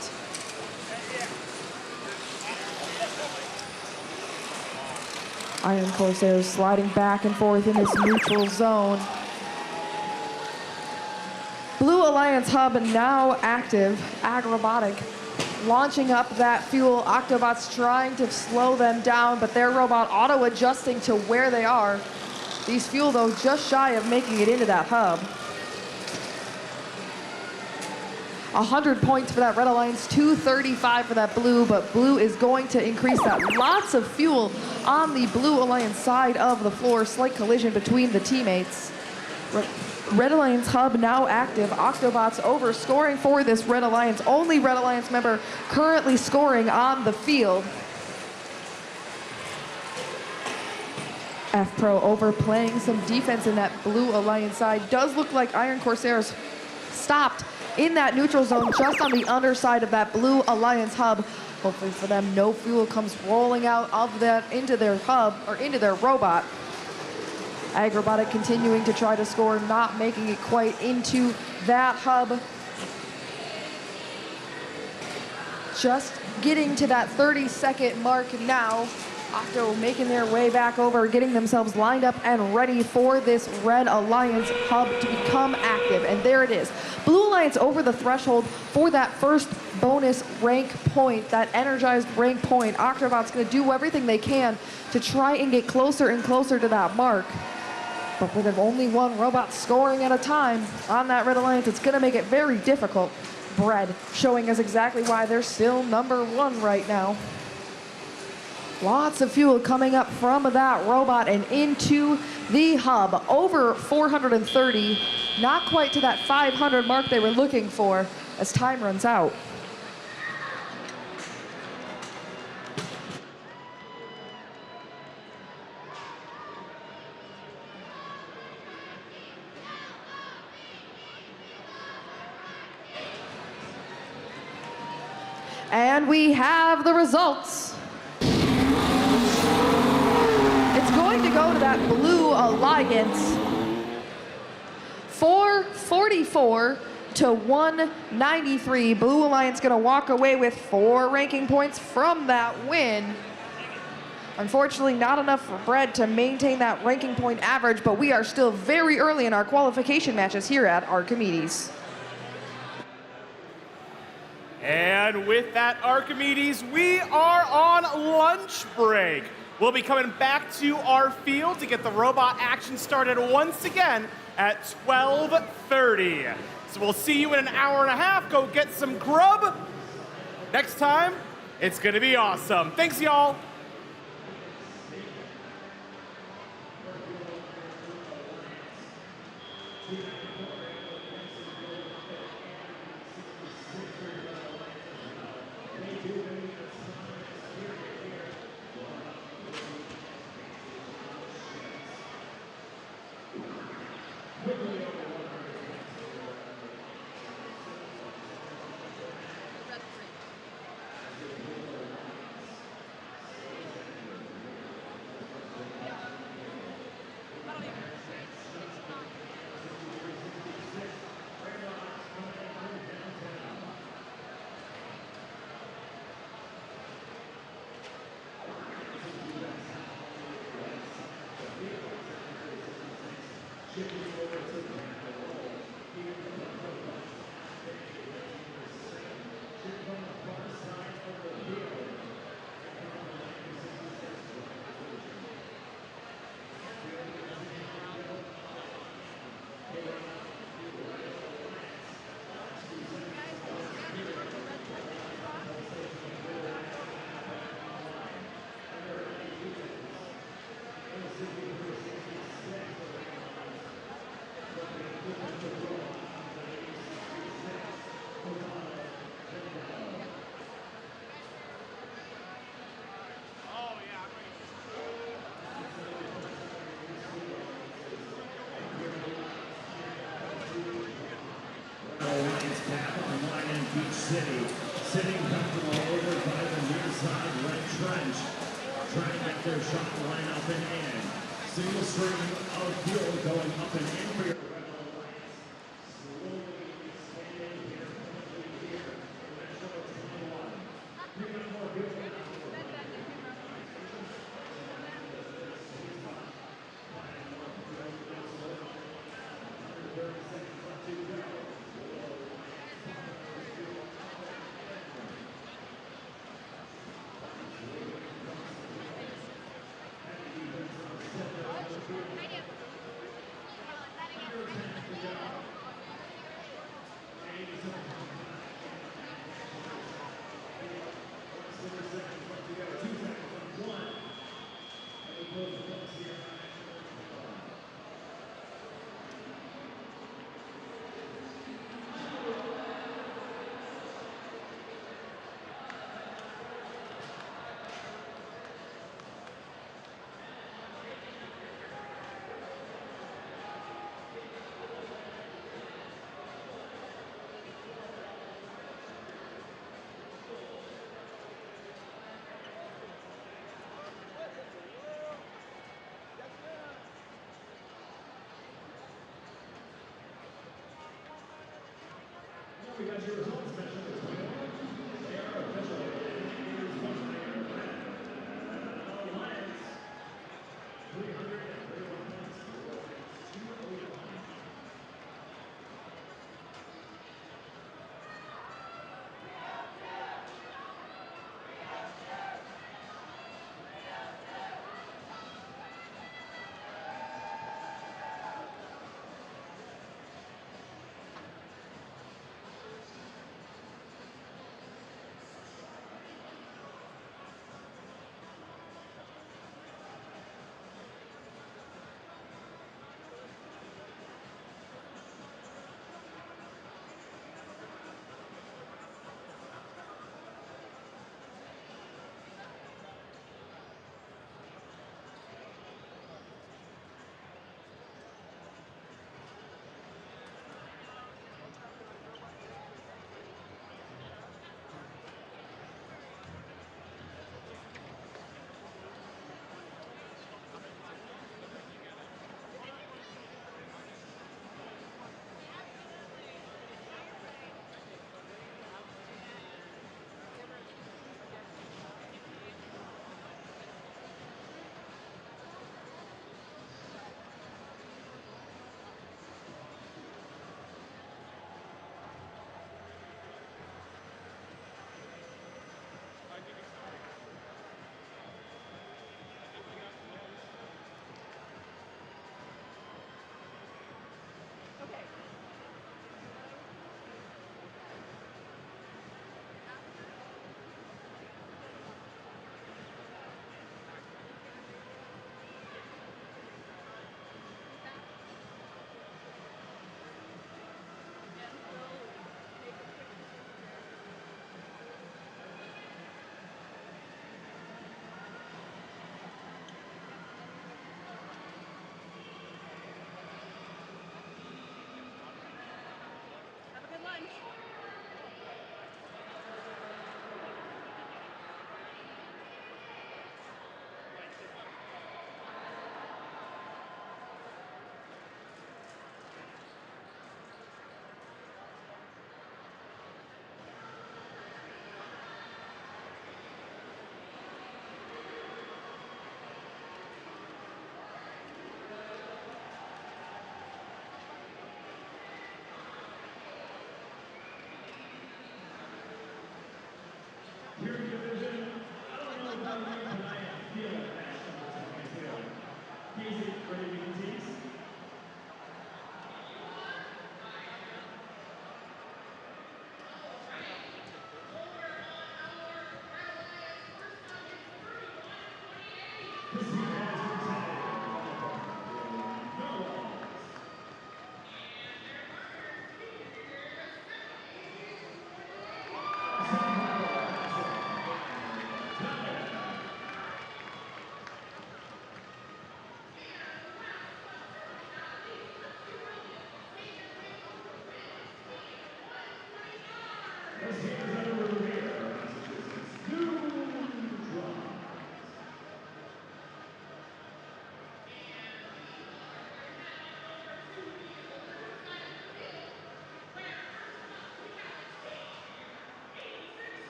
Iron Corsairs sliding back and forth in this neutral zone. Blue Alliance hub now active. Ag Robotic launching up that fuel. Octobots trying to slow them down, but their robot auto-adjusting to where they are. These fuel, though, just shy of making it into that hub. 100 points for that Red Alliance, 235 for that Blue, but Blue is going to increase that. Lots of fuel on the Blue Alliance side of the floor. Slight collision between the teammates. Red Alliance hub now active. Octobots over scoring for this Red Alliance. Only Red Alliance member currently scoring on the field. F-Pro overplaying some defense in that Blue Alliance side. Does look like Iron Corsairs stopped in that neutral zone just on the underside of that Blue Alliance hub. Hopefully for them, no fuel comes rolling out of that into their hub or into their robot. Ag Robotic continuing to try to score, not making it quite into that hub. Just getting to that 30-second mark now. Octo making their way back over, getting themselves lined up and ready for this Red Alliance hub to become active. And there it is. Blue Alliance over the threshold for that first bonus rank point, that energized rank point. Octobots going to do everything they can to try and get closer and closer to that mark. But with only one robot scoring at a time on that Red Alliance, it's going to make it very difficult. Bread showing us exactly why they're still #1 right now. Lots of fuel coming up from that robot and into the hub. Over 430, not quite to that 500 mark they were looking for as time runs out. And we have the results. It's going to go to that Blue Alliance. 444 to 193. Blue Alliance going to walk away with 4 ranking points from that win. Unfortunately, not enough for Bread to maintain that ranking point average, but we are still very early in our qualification matches here at Archimedes. And with that, Archimedes, we are on lunch break. We'll be coming back to our field to get the robot action started once again at 12:30. So we'll see you in an hour and a half. Go get some grub. Next time, it's going to be awesome. Thanks, y'all. Alliance cap on line in Beach City. Sitting comfortable over by the near side red trench. Trying to get their shot line up and in. Single stream of fuel going up and in for your Red Alliance. Slowly expanding here, quickly here. Metro 21. You got more fuel now. We got your results, Metro 21. They are officially Alliance. 331 points. 201.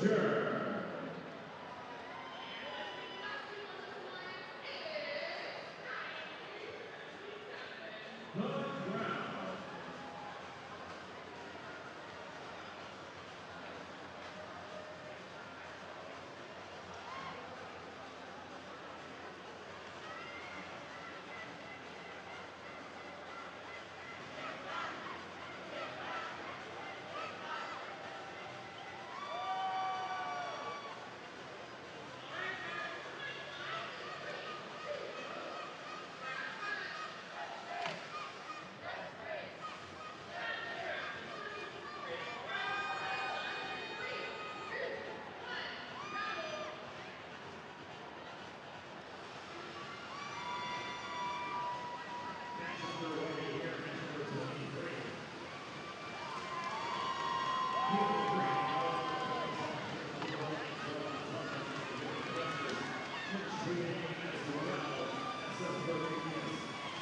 Overture.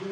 The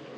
crowd.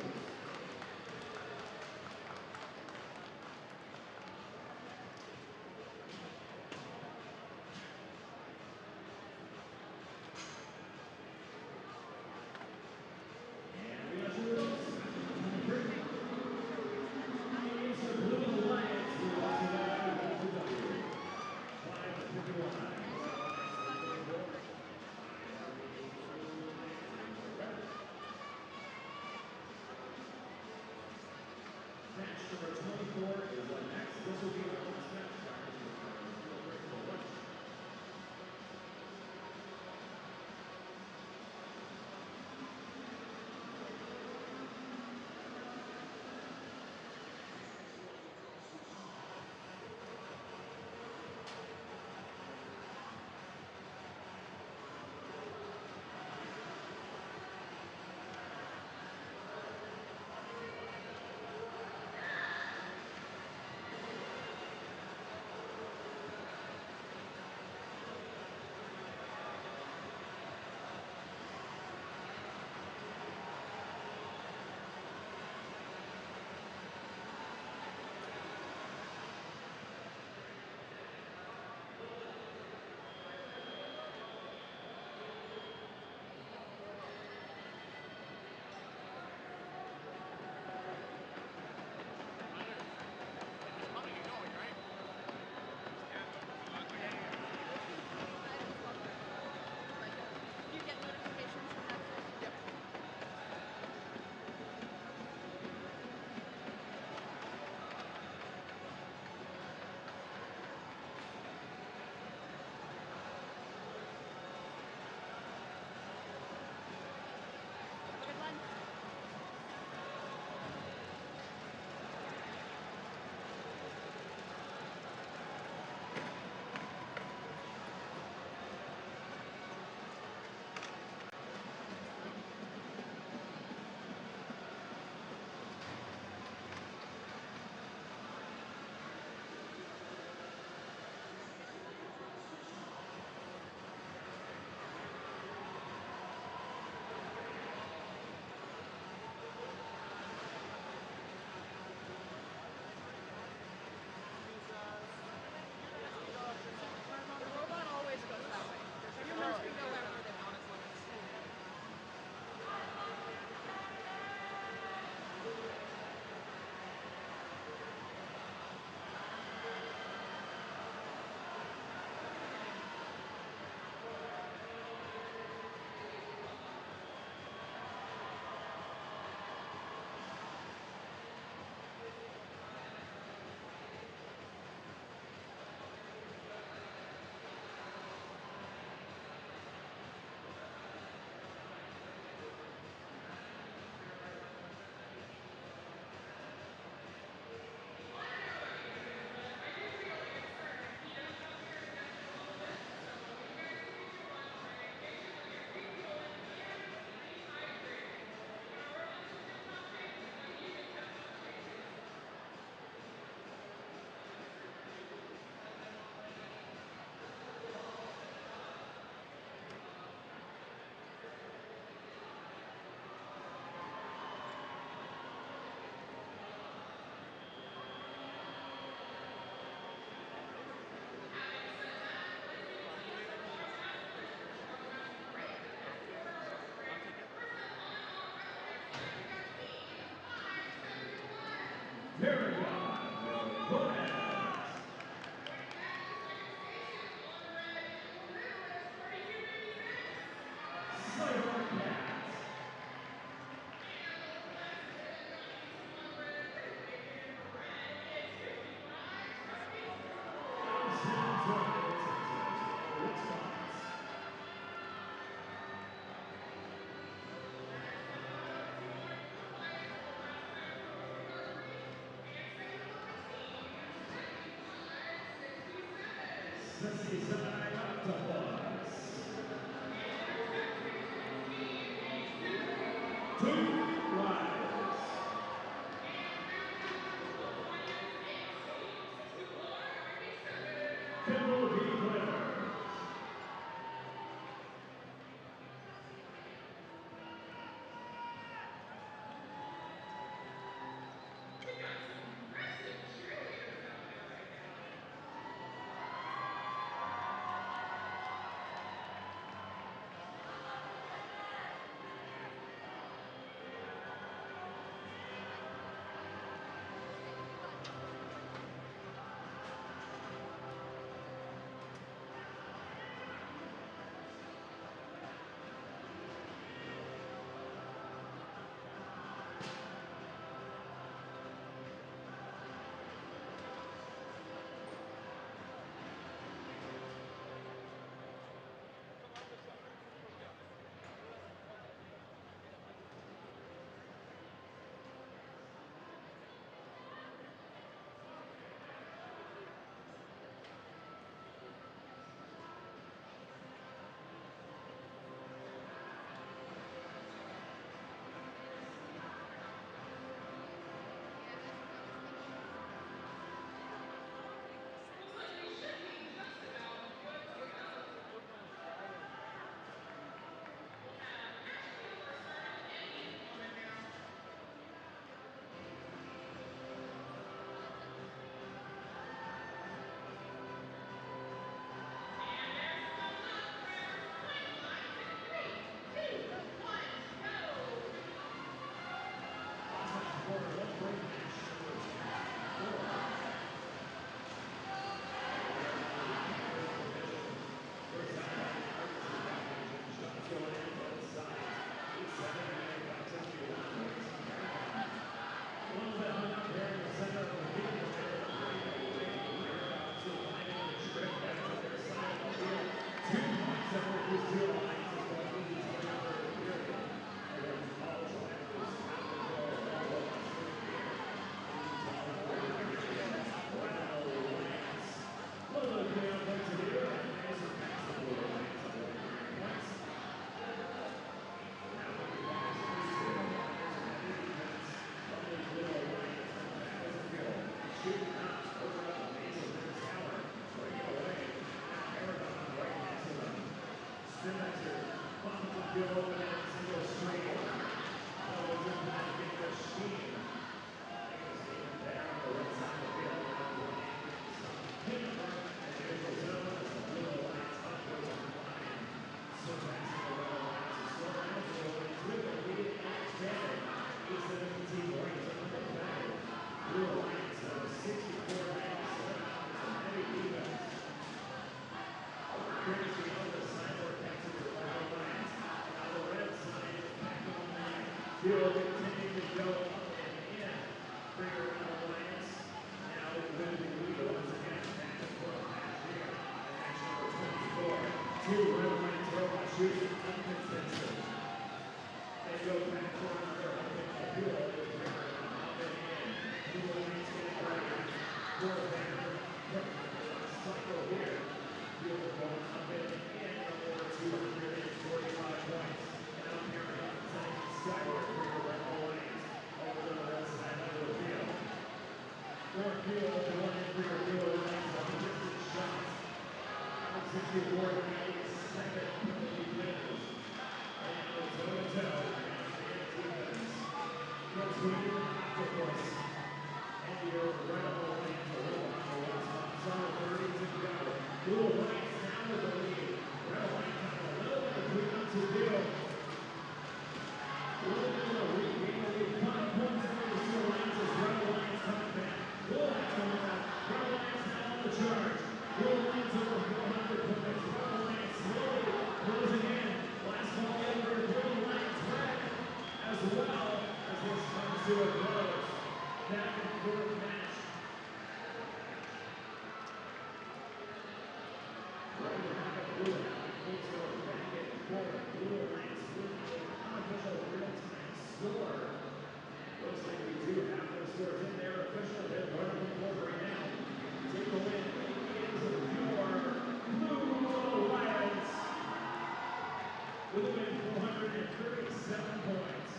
with a win 437 points.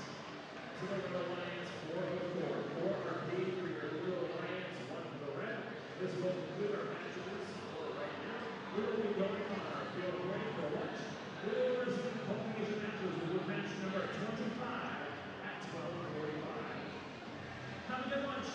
To the Red Alliance 404. 4 are paid for your Blue Alliance, 1 for the Red. This will conclude our matches for right now. We will be going on our field break for lunch. We will resume qualification matches with match number 25 at 12:45. Have a good lunch.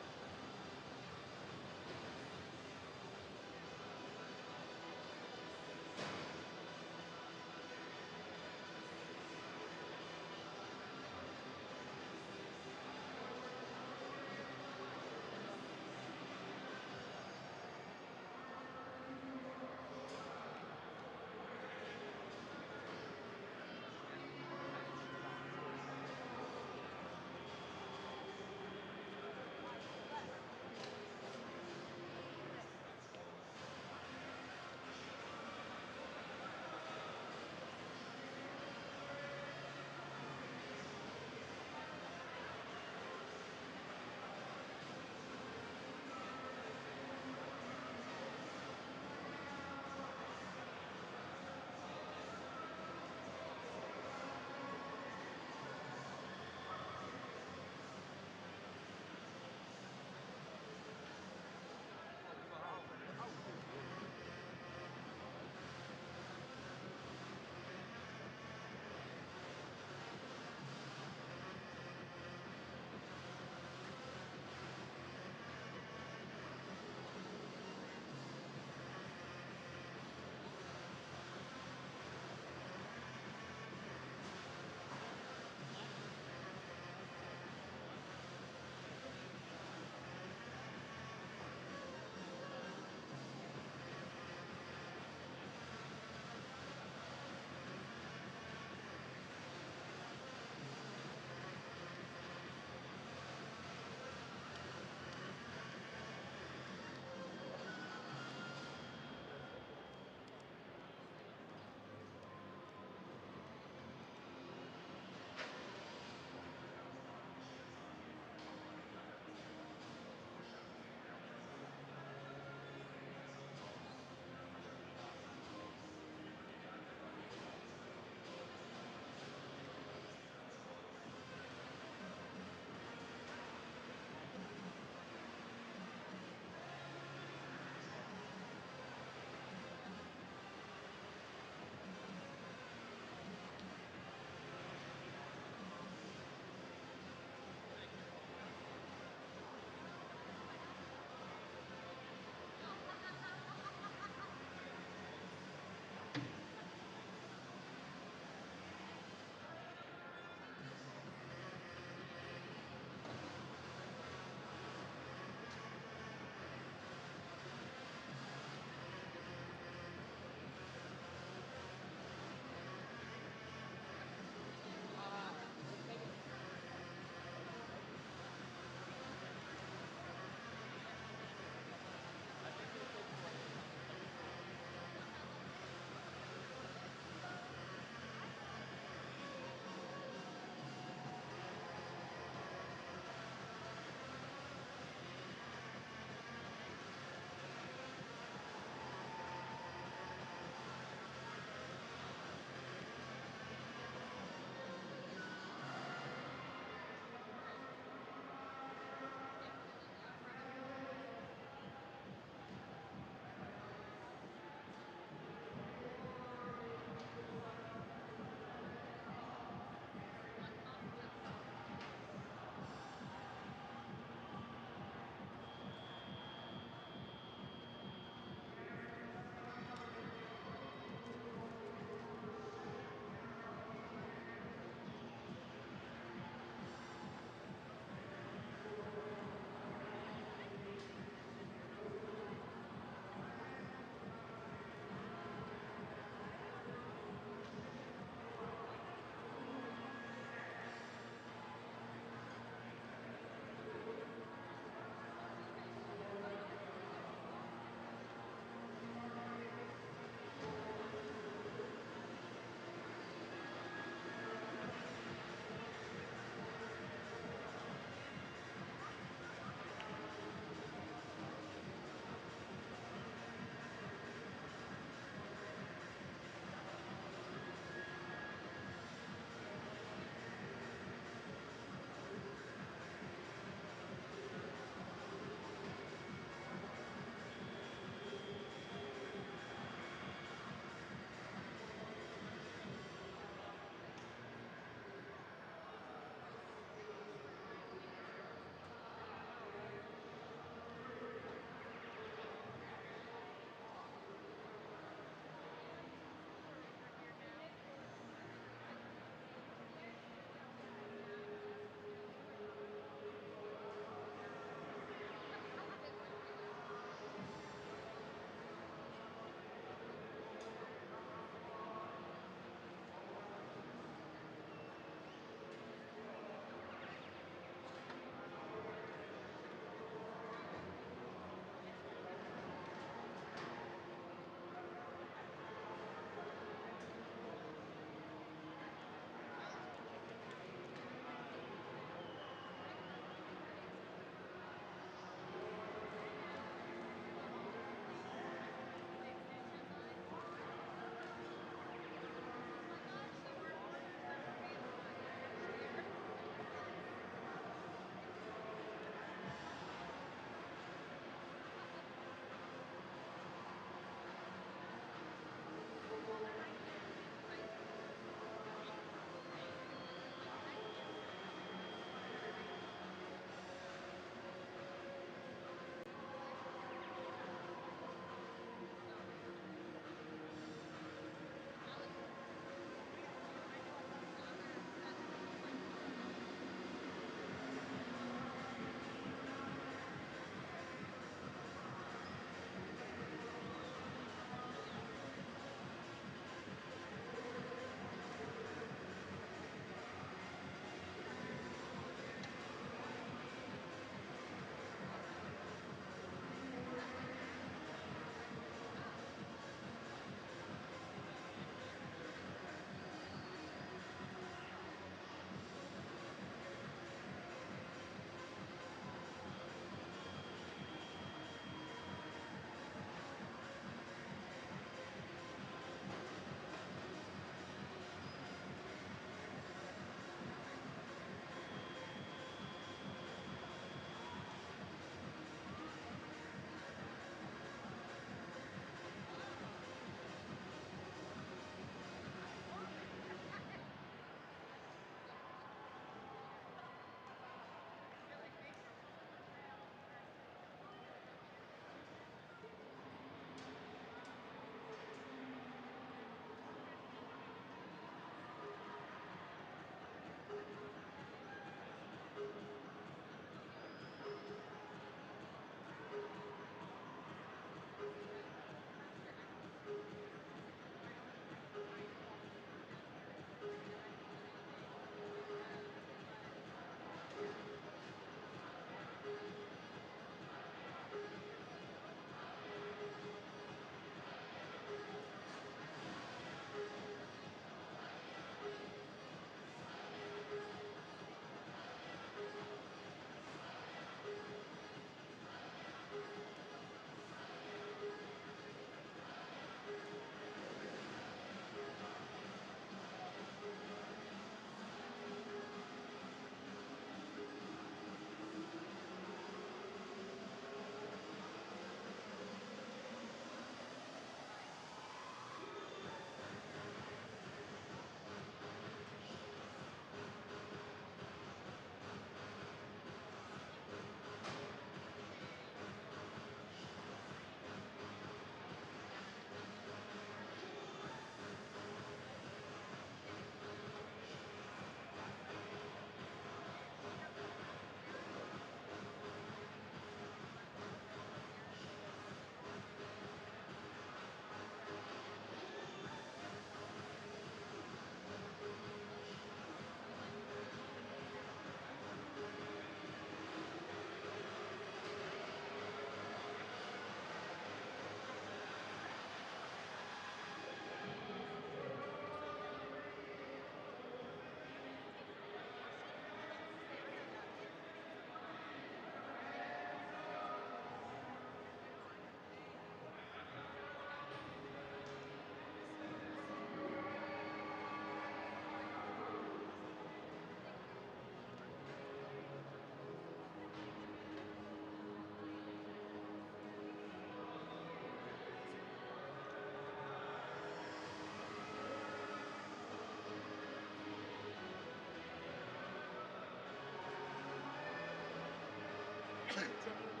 genuinely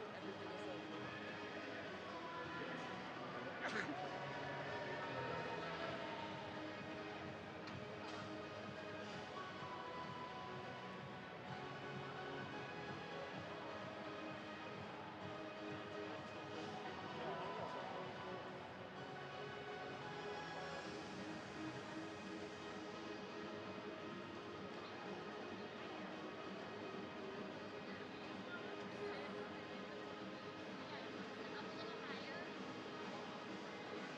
everything is like.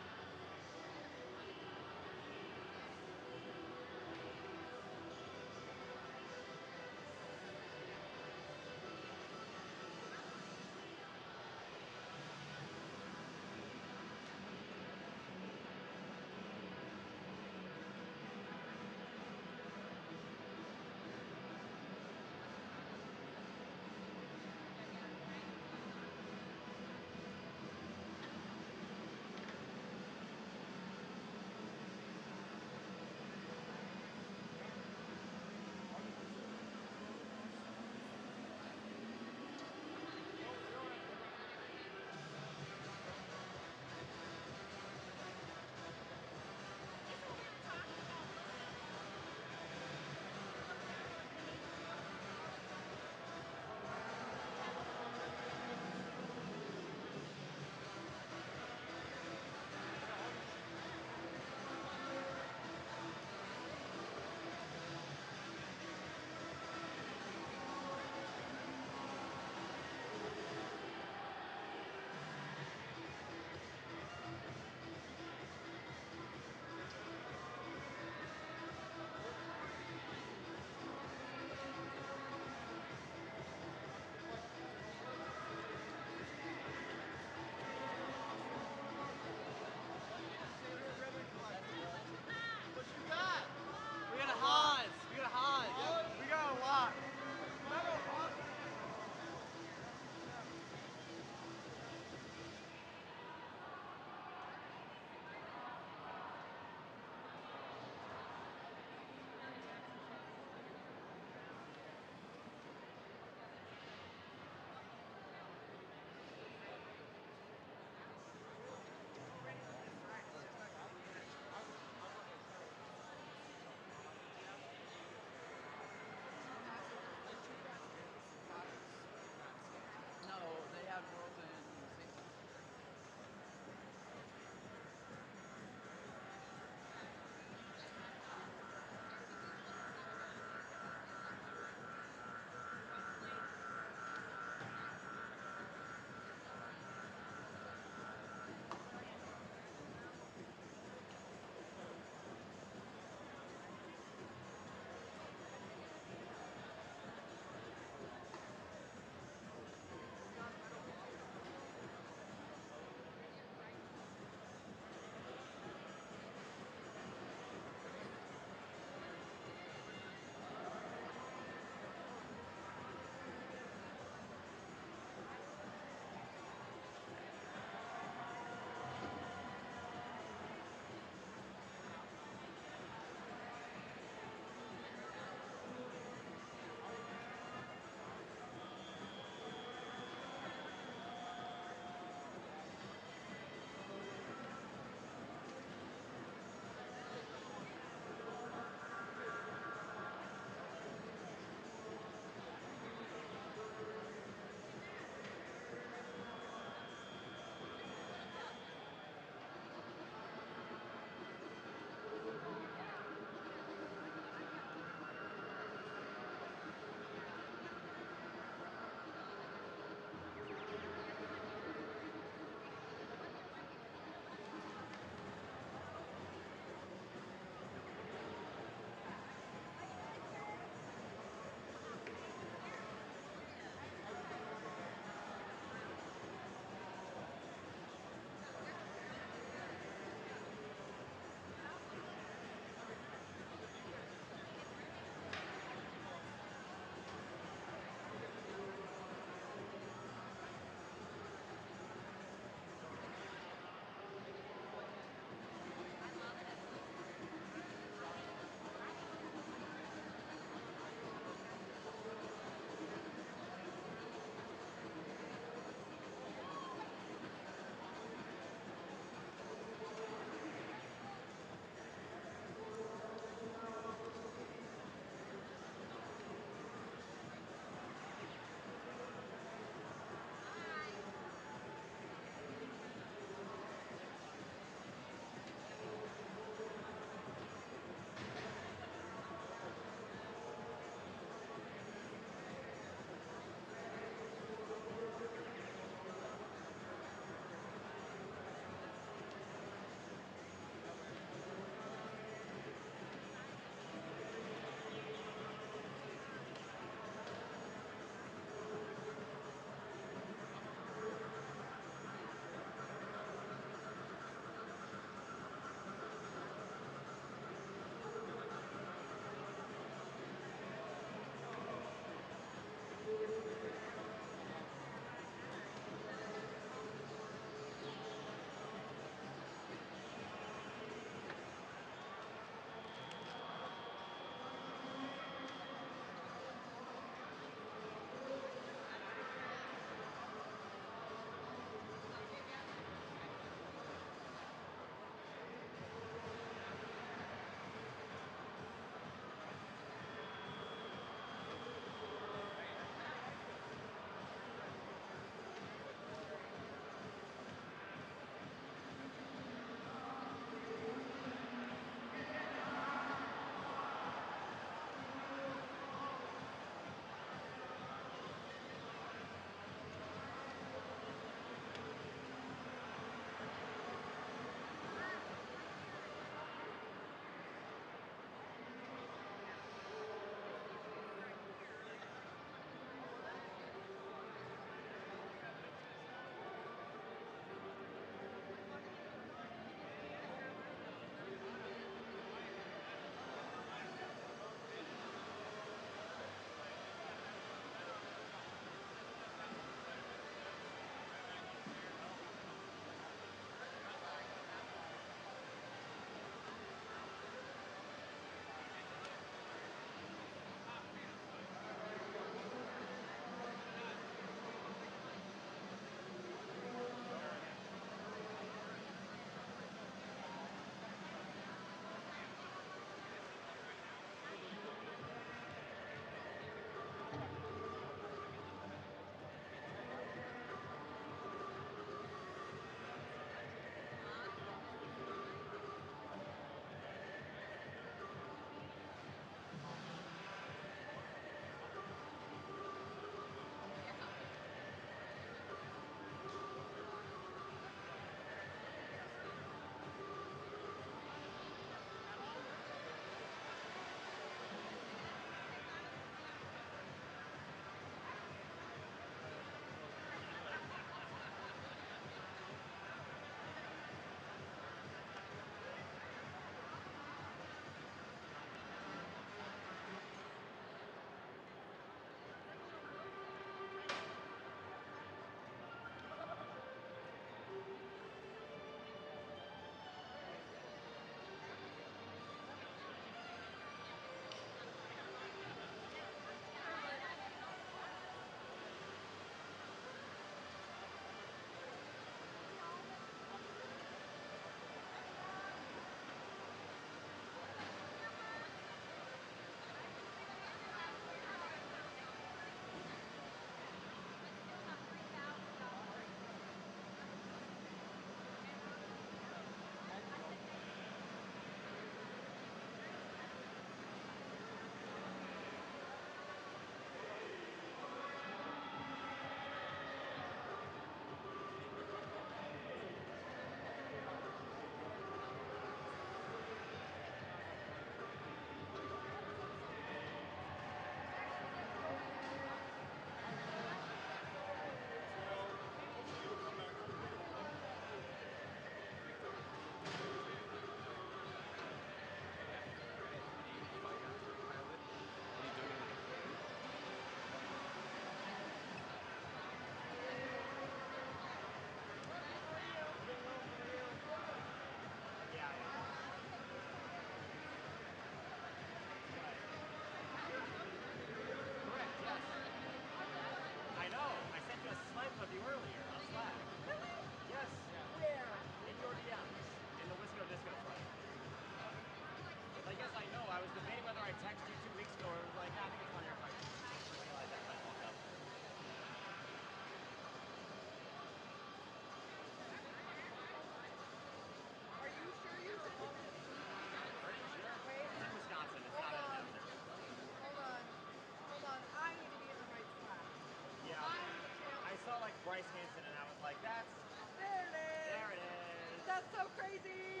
Bryce Hansen, and I was like, there it is. That's so crazy.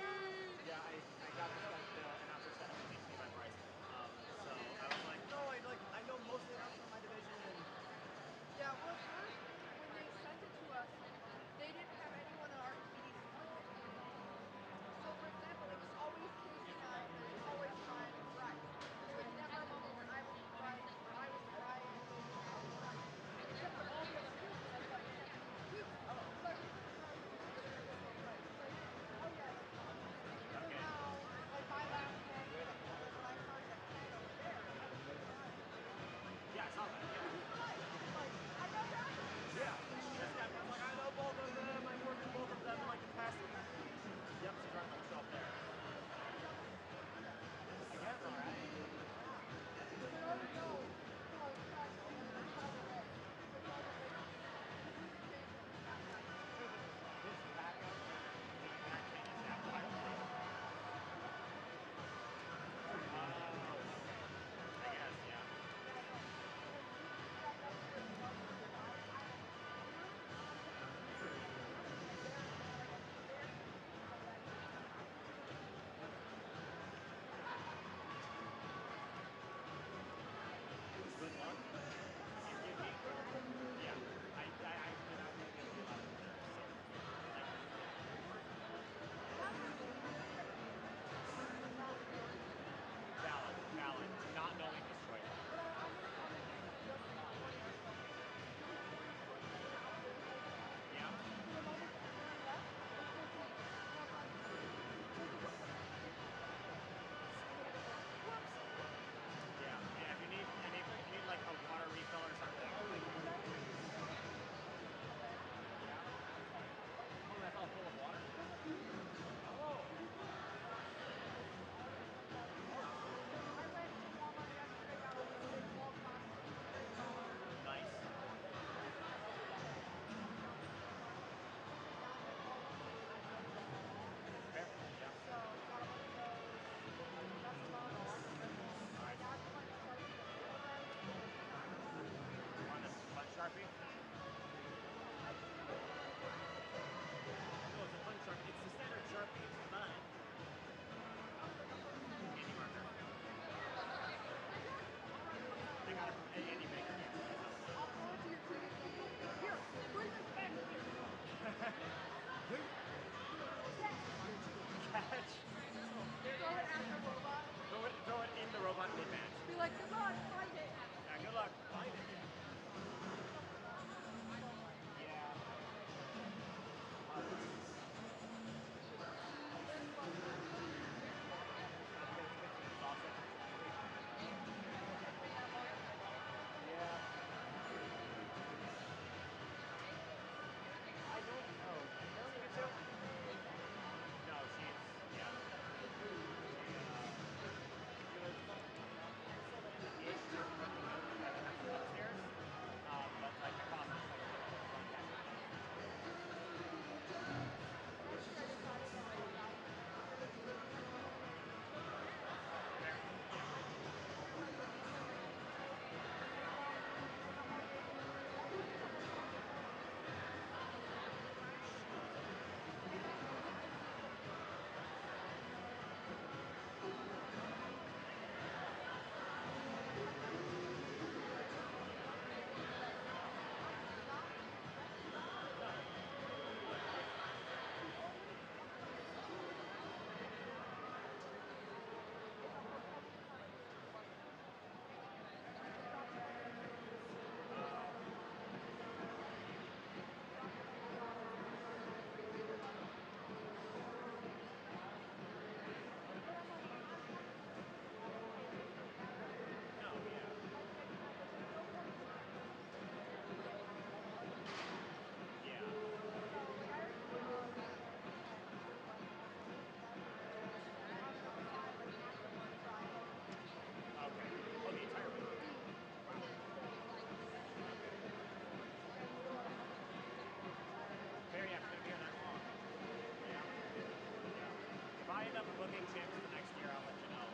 Yeah, I got the announcer set up to me by Bryce. So I was like, no, I know most of the announcers in my division, and Yeah, well, at first, when they sent it to us, they didn't have anyone at Archimedes to do it. So, for example, it was always Casey and I, and then it was always Ryan and Bryce. There was never a moment when I was with Bryce, or I was with Ryan, or Casey and I was with Bryce. Except for all the other moves, and I was like, dude, like, how are you doing this one, this one, Bryce? He's like, oh yeah, that's fine. So Okay. now, like, my last hand, when I started at 10 over there, I was with Ryan. yeah, I saw that. Yeah. Like, I know that. Yeah. This guy was like, I know both of them. I've worked with both of them in like the past week. Yep, she's running the show up there. I guess, all right. Because I already know how excited I am to call today. Because I know that who's the champion in that match. His backup is that Kenny Sapphire. Oh, okay. I guess, yeah. Good luck. Yeah, I did not think it would be a lot of there. So, valid. Not knowing this right. Yeah, if you need like a water refill or something. Yeah. Oh, that's all full of water? Oh. Nice. Fair. Yeah. On a fun Sharpie? No, it's a fun Sharpie. It's the standard Sharpie. It's fun. Candy marker. They got it from Andy Baker. I'll throw it to your TV. Here, bring this back here. Catch. Throw it at the robot. Throw it in the robot mid-match. Be like, good luck, find it. Yeah, good luck. Find it. Yeah. It's awesome. Yeah. I don't know. Does he get to? No, she's, yeah. She lives sort of in the ish upstairs, but like across the like If I end up booking champs for next year, I'll let you know.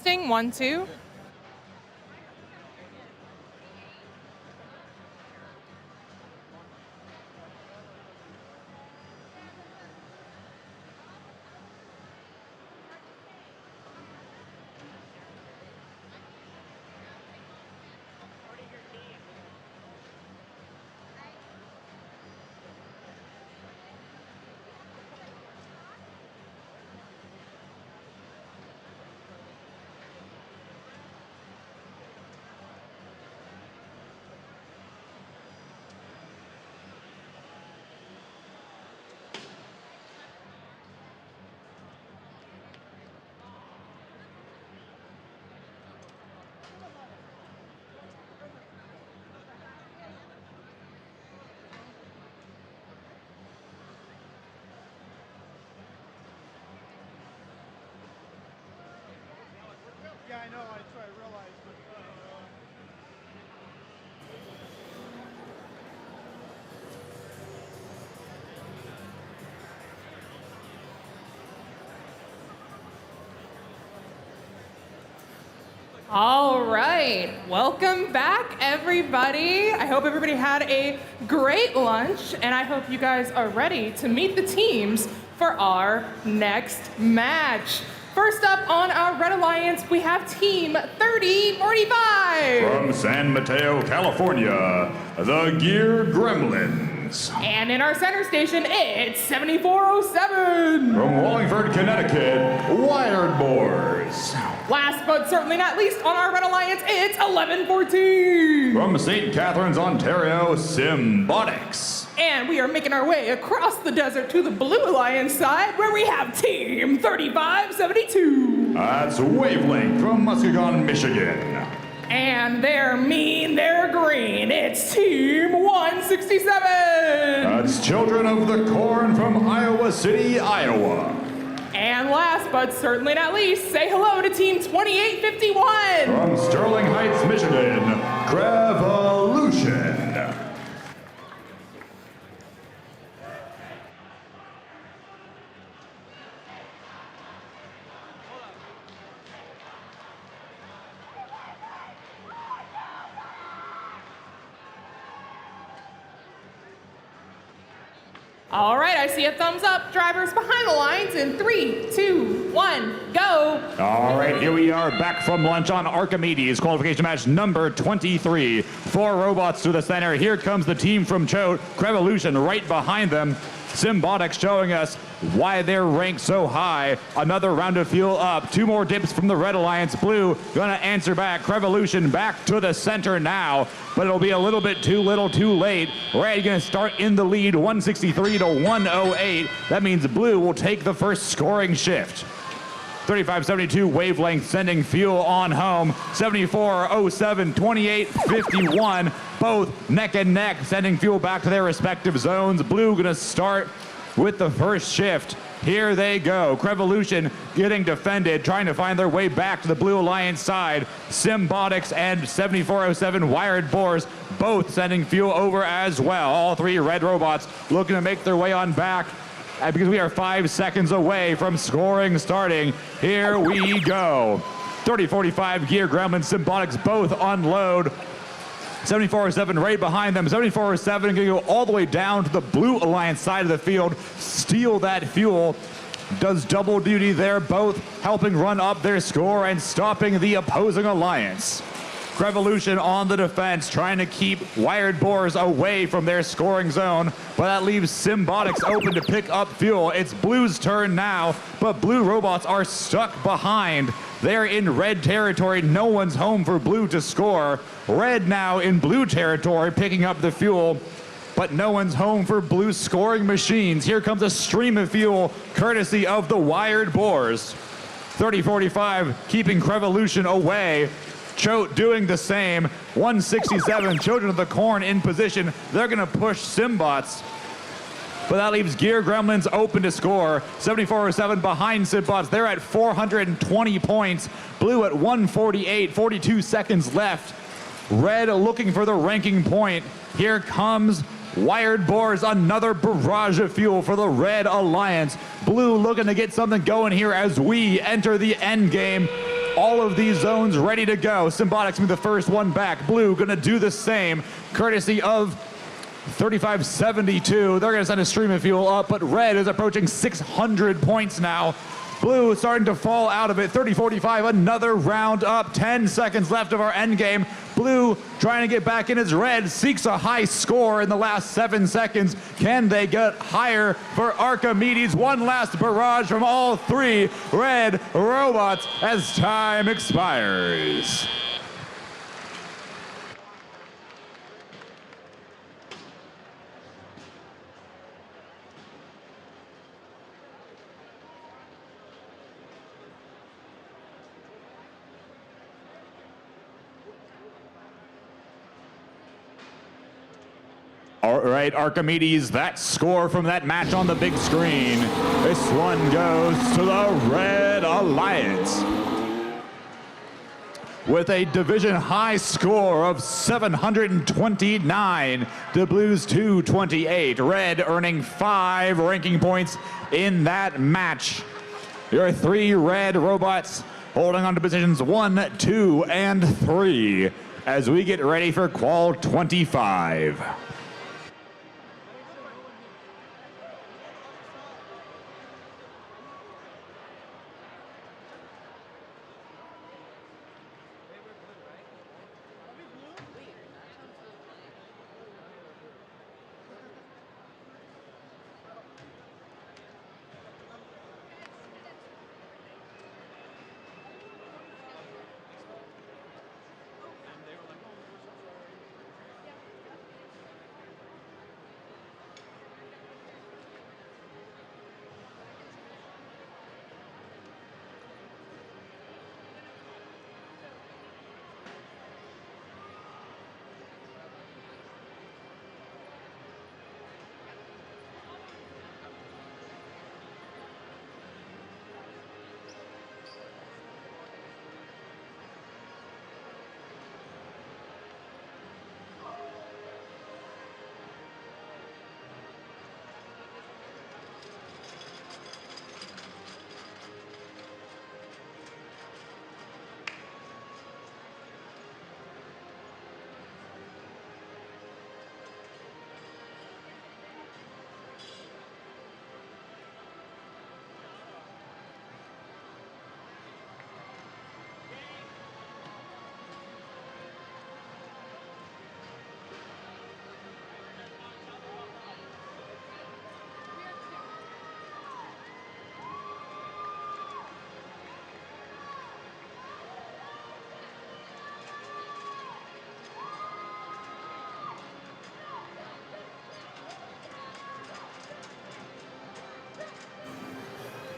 Testing, 1, 2. Yeah, I know. That's what I realized. But, All right, welcome back, everybody. I hope everybody had a great lunch, and I hope you guys are ready to meet the teams for our next match. First up on our Red Alliance, we have Team 3045. From San Mateo, California, the Gear Gremlins. And in our center station, it's 7407. From Wallingford, Connecticut, Wired Boars. Last but certainly not least on our Red Alliance, it's 1114. From St. Catharines, Ontario, Symbotics. And we are making our way across the desert to the Blue Alliance side, where we have Team 3572. That's Wavelength from Muskegon, Michigan. And they're mean, they're green. It's Team 167. That's Children of the Corn from Iowa City, Iowa. And last but certainly not least, say hello to Team 2851. From Sterling Heights, Michigan, Crevolution. All right, I see a thumbs up. Drivers behind the lines in 3, 2, 1, go. All right, here we are back from lunch on Archimedes, qualification match number 23. 4 robots to the center. Here comes the team from Choate, Crevolution right behind them. Symbotics showing us why they're ranked so high. Another round of fuel up. 2 more dips from the Red Alliance. Blue gonna answer back. Crevolution back to the center now, but it'll be a little bit too little too late. Red gonna start in the lead, 163 to 108. That means Blue will take the first scoring shift. 3572 Wavelength sending fuel on home. 7407, 2851, both neck and neck, sending fuel back to their respective zones. Blue gonna start with the first shift. Here they go. Crevolution getting defended, trying to find their way back to the Blue Alliance side. Symbotics and 7407 Wired Boars both sending fuel over as well. All 3 red robots looking to make their way on back. Because we are 5 seconds away from scoring starting. Here we go. 3045 Gear Gremlins, Symbotics both unload. 7407 right behind them. 7407 going to go all the way down to the Blue Alliance side of the field, steal that fuel. Does double duty there, both helping run up their score and stopping the opposing alliance. Crevolution on the defense, trying to keep Wired Boars away from their scoring zone, but that leaves Symbotics open to pick up fuel. It's Blue's turn now, but Blue robots are stuck behind. They're in red territory. No one's home for Blue to score. Red now in Blue territory, picking up the fuel, but no one's home for Blue scoring machines. Here comes a stream of fuel, courtesy of the Wired Boars. 3045 keeping Crevolution away. Choate doing the same. 167, Children of the Corn in position. They're gonna push Symbots, but that leaves Gear Gremlins open to score. 7407 behind Symbots. They're at 420 points. Blue at 148, 42 seconds left. Red looking for the ranking point. Here comes Wired Boars, another barrage of fuel for the Red Alliance. Blue looking to get something going here as we enter the end game. all of these zones ready to go. Symbiotics with the first one back. Blue gonna do the same, courtesy of 3572. They're gonna send a stream of fuel up, but red is approaching 600 points now. Blue starting to fall out of it. 30-45, another round up. 10 seconds left of our end game. Blue trying to get back in as red seeks a high score in the last 7 seconds. Can they get higher for Archimedes? One last barrage from all three red robots as time expires. All right, Archimedes, that score from that match on the big screen. This one goes to the Red Alliance. With a division high score of 729 to Blue's 228. Red earning 5 ranking points in that match. Your 3 red robots holding on to positions 1, 2, and 3 as we get ready for Qual 25.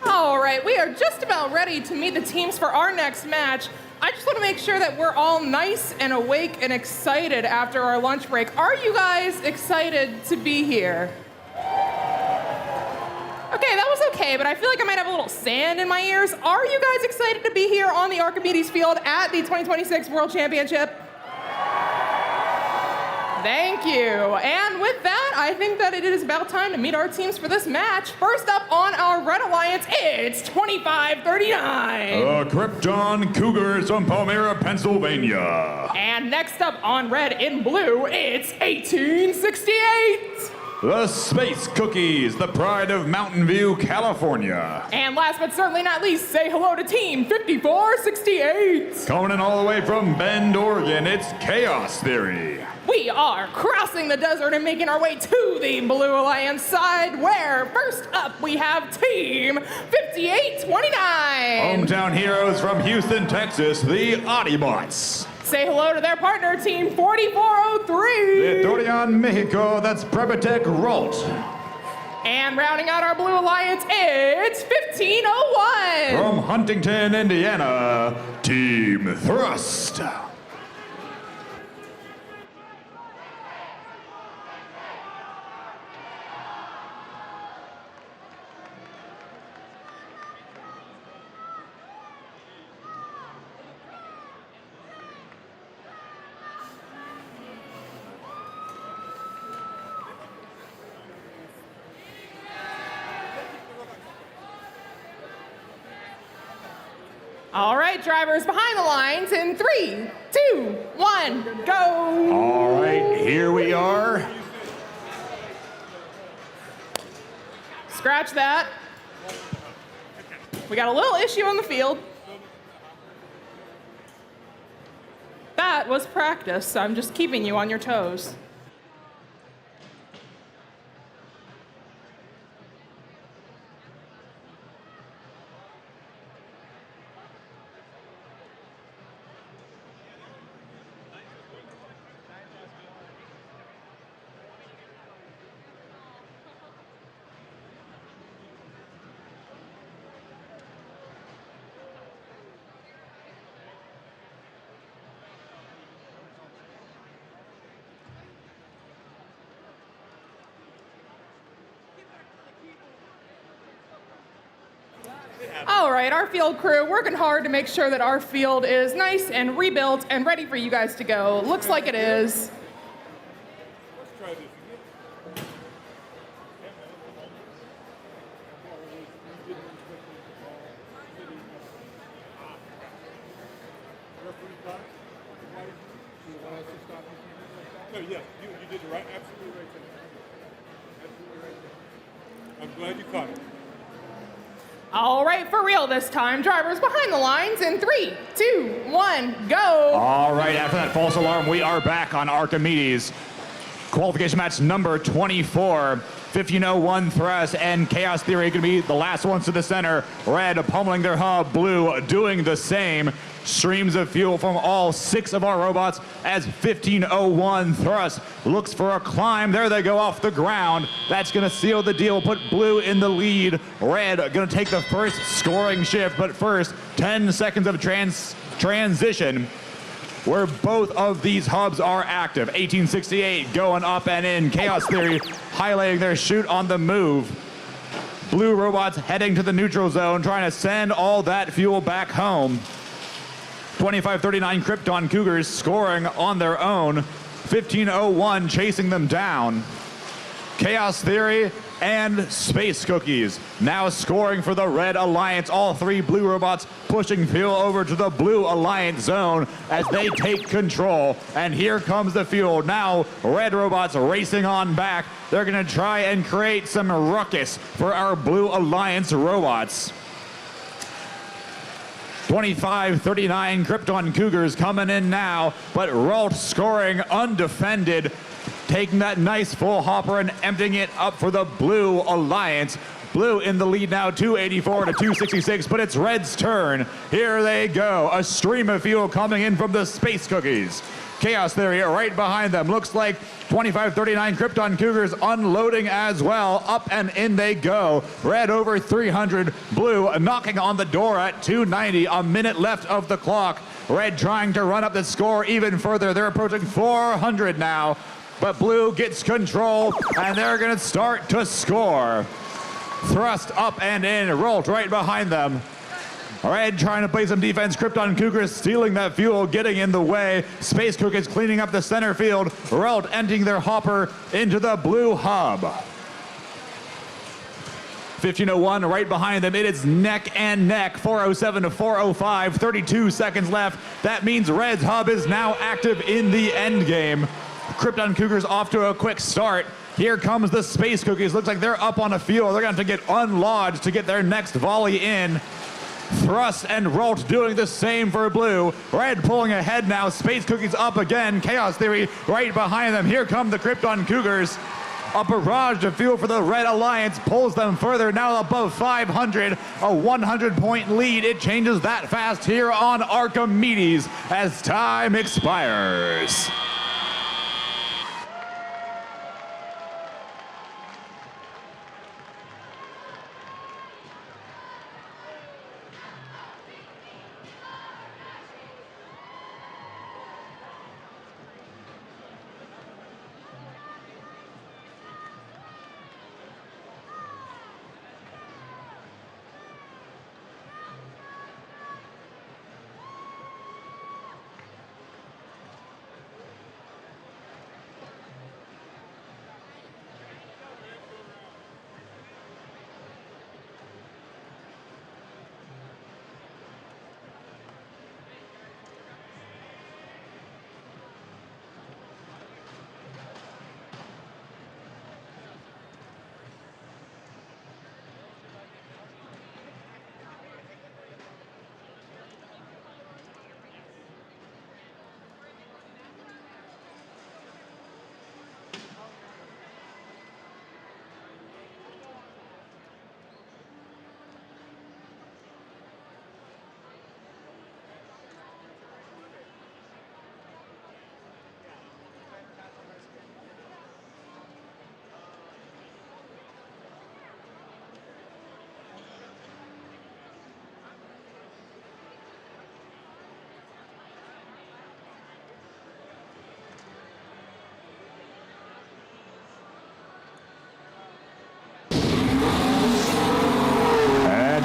All right, we are just about ready to meet the teams for our next match. I just want to make sure that we're all nice and awake and excited after our lunch break. Are you guys excited to be here? Okay, that was okay, but I feel like I might have a little sand in my ears. Are you guys excited to be here on the Archimedes field at the 2026 World Championship? Thank you. And with that, I think that it is about time to meet our teams for this match. First up on our Red Alliance, it's 2539. The Krypton Cougars from Palmyra, Pennsylvania. And next up on Red in Blue, it's 1868. The Space Cookies, the pride of Mountain View, California. And last but certainly not least, say hello to Team 5468. Coming in all the way from Bend, Oregon, it's Chaos Theory. We are crossing the desert and making our way to the Blue Alliance side, where first up we have Team 5829. Hometown heroes from Houston, Texas, the Autobots. Say hello to their partner, Team 4403. The Dorian, Mexico, that's Prebitech Rolt. And rounding out our Blue Alliance, it's 1501. From Huntington, Indiana, Team Thrust. All right, drivers behind the lines in 3, 2, 1, go. All right, here we are. Scratch that. We got a little issue on the field. That was practice, so I'm just keeping you on your toes. All right, our field crew working hard to make sure that our field is nice and rebuilt and ready for you guys to go. Looks like it is. No, yeah, you did it right, absolutely right there. Absolutely right there. I'm glad you caught it. All right, for real this time. Drivers behind the lines in 3, 2, 1, go. All right, after that false alarm, we are back on Archimedes. Qualification match number 24. 1501 thrust and Chaos Theory going to be the last ones to the center. Red pummeling their hub, blue doing the same. Streams of fuel from all 6 of our robots as 1501 thrust looks for a climb. There they go off the ground. That's going to seal the deal, put blue in the lead. Red going to take the first scoring shift, but first 10 seconds of transition where both of these hubs are active. 1868 going up and in. Chaos Theory highlighting their shoot on the move. Blue robots heading to the neutral zone, trying to send all that fuel back home. 2539 Krypton Cougars scoring on their own. 1501 chasing them down. Chaos Theory and Space Cookies now scoring for the Red Alliance. All 3 blue robots pushing fuel over to the Blue Alliance zone as they take control. And here comes the fuel. Now Red robots racing on back. They're going to try and create some ruckus for our Blue Alliance robots. 2539 Krypton Cougars coming in now, but Ralt scoring undefended, taking that nice full hopper and emptying it up for the Blue Alliance. Blue in the lead now, 284 to 266, but it's Red's turn. Here they go. A stream of fuel coming in from the Space Cookies. Chaos Theory right behind them. Looks like 2539 Krypton Cougars unloading as well. Up and in they go. Red over 300. Blue knocking on the door at 290. A minute left of the clock. Red trying to run up the score even further. They're approaching 400 now. But Blue gets control, and they're going to start to score. Thrust up and in. Rolt right behind them. Red trying to play some defense. Krypton Cougars stealing that fuel, getting in the way. Space Cookies cleaning up the center field. Rolt emptying their hopper into the blue hub. 1501 right behind them. It is neck and neck. 407 to 405. 32 seconds left. That means Red's hub is now active in the end game. Krypton Cougars off to a quick start. Here comes the Space Cookies. Looks like they're up on a field. They're going to have to get unlodged to get their next volley in. Thrust and Rolt doing the same for Blue. Red pulling ahead now. Space Cookies up again. Chaos Theory right behind them. Here come the Krypton Cougars. A barrage of fuel for the Red Alliance pulls them further, now above 500. A 100-point lead. It changes that fast here on Archimedes as time expires.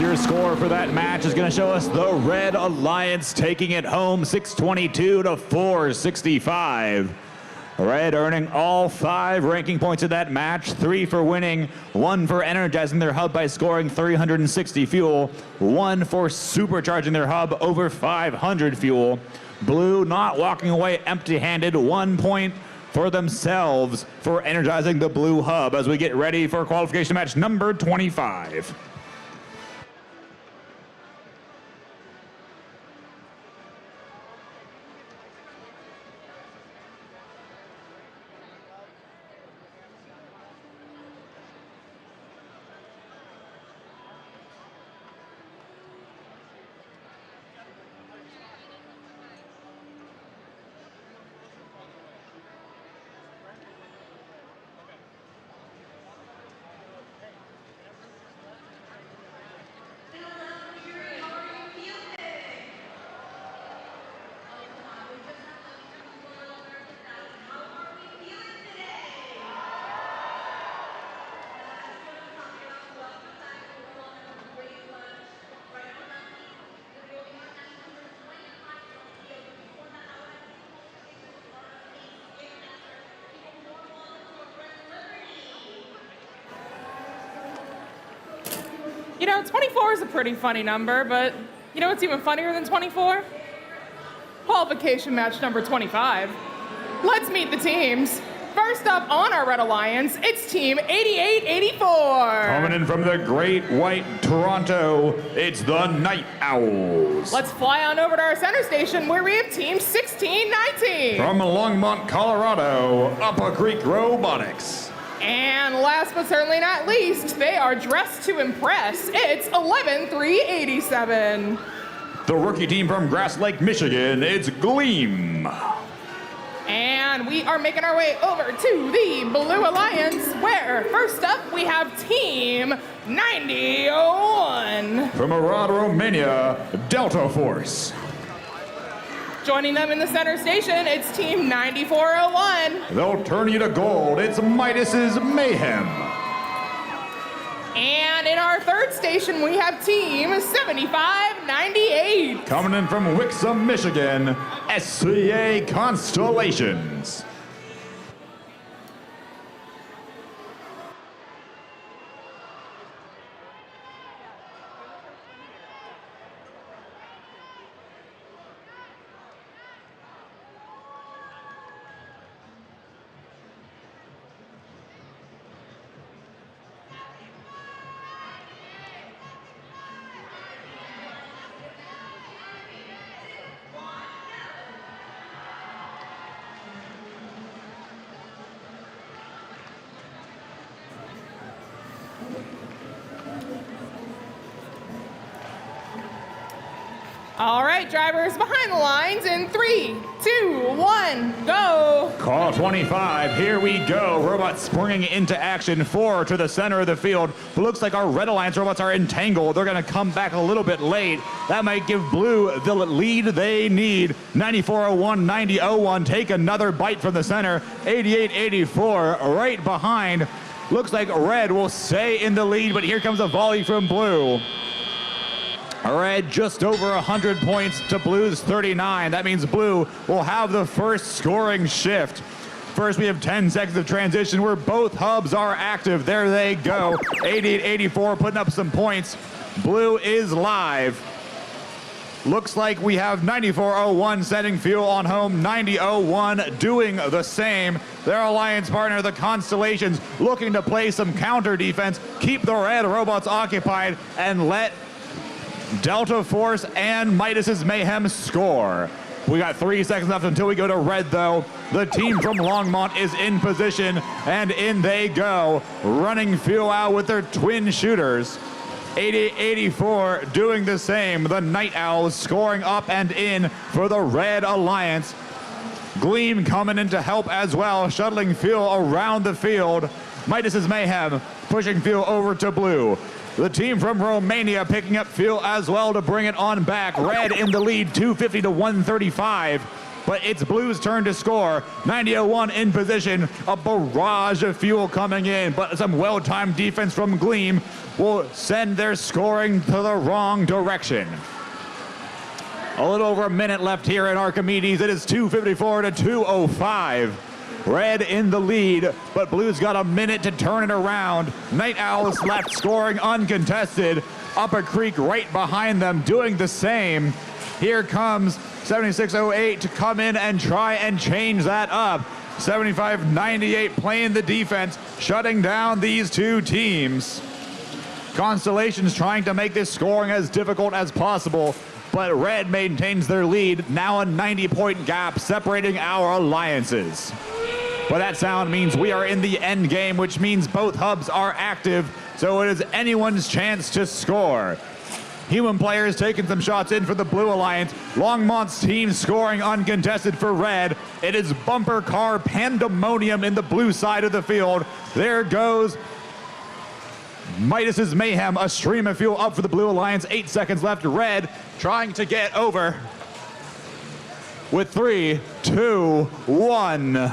your score for that match is going to show us the Red Alliance taking it home 622 to 465. Red earning all 5 ranking points of that match, 3 for winning, 1 for energizing their hub by scoring 360 fuel, 1 for supercharging their hub over 500 fuel. Blue not walking away empty-handed, 1 point for themselves for energizing the blue hub as we get ready for qualification match number 25. You know, 24 is a pretty funny number, but you know what's even funnier than 24? Qualification match number 25. Let's meet the teams. First up on our Red Alliance, it's Team 8884. Coming in from the Great White Toronto, it's the Night Owls. Let's fly on over to our center station where we have Team 1619. From Longmont, Colorado, Upper Creek Robotics. And last but certainly not least, they are dressed to impress. It's 11387. The rookie team from Grass Lake, Michigan, it's Gleam. And we are making our way over to the Blue Alliance, where first up we have Team 9001. From Arad, Romania, Delta Force. Joining them in the center station, it's Team 9401. They'll turn you to gold. It's Midas's Mayhem. And in our third station, we have Team 7598. Coming in from Wixom, Michigan, SCA Constellations. All right, drivers behind the lines in 3, 2, 1, go. Call 25, here we go. Robots springing into action, 4 to the center of the field. It looks like our Red Alliance robots are entangled. They're gonna come back a little bit late. That might give Blue the lead they need. 9401, 9001, take another bite from the center. 8884 right behind. Looks like Red will stay in the lead, but here comes a volley from Blue. Red just over 100 points to Blue's 39. That means Blue will have the first scoring shift. First, we have 10 seconds of transition where both hubs are active. There they go. 8884 putting up some points. Blue is live. Looks like we have 9401 setting fuel on home, 9001 doing the same. Their alliance partner, the Constellations, looking to play some counter defense, keep the red robots occupied, and let Delta Force and Midas's Mayhem score. We got 3 seconds left until we go to red, though. The team from Longmont is in position, and in they go, running fuel out with their twin shooters. 8084 doing the same. The Night Owls scoring up and in for the Red Alliance. Gleam coming in to help as well, shuttling fuel around the field. Midas's Mayhem pushing fuel over to Blue. The team from Romania picking up fuel as well to bring it on back. Red in the lead, 250 to 135. but it's Blue's turn to score. 90-01 in position, a barrage of fuel coming in, but some well-timed defense from Gleam will send their scoring to the wrong direction. A little over a minute left here in Archimedes. It is 2:54 to 2:05. Red in the lead, but Blue's got a minute to turn it around. Night Owls left scoring uncontested. Upper Creek right behind them doing the same. Here comes 7608 to come in and try and change that up. 7598 playing the defense, shutting down these two teams. Constellation's trying to make this scoring as difficult as possible, but Red maintains their lead, now a 90-point gap separating our alliances. But that sound means we are in the end game, which means both hubs are active, so it is anyone's chance to score. Human players taking some shots in for the Blue Alliance. Longmont's team scoring uncontested for Red. It is bumper car pandemonium in the blue side of the field. There goes Midas's Mayhem, a stream of fuel up for the Blue Alliance. 8 seconds left. Red trying to get over with 3, 2, 1.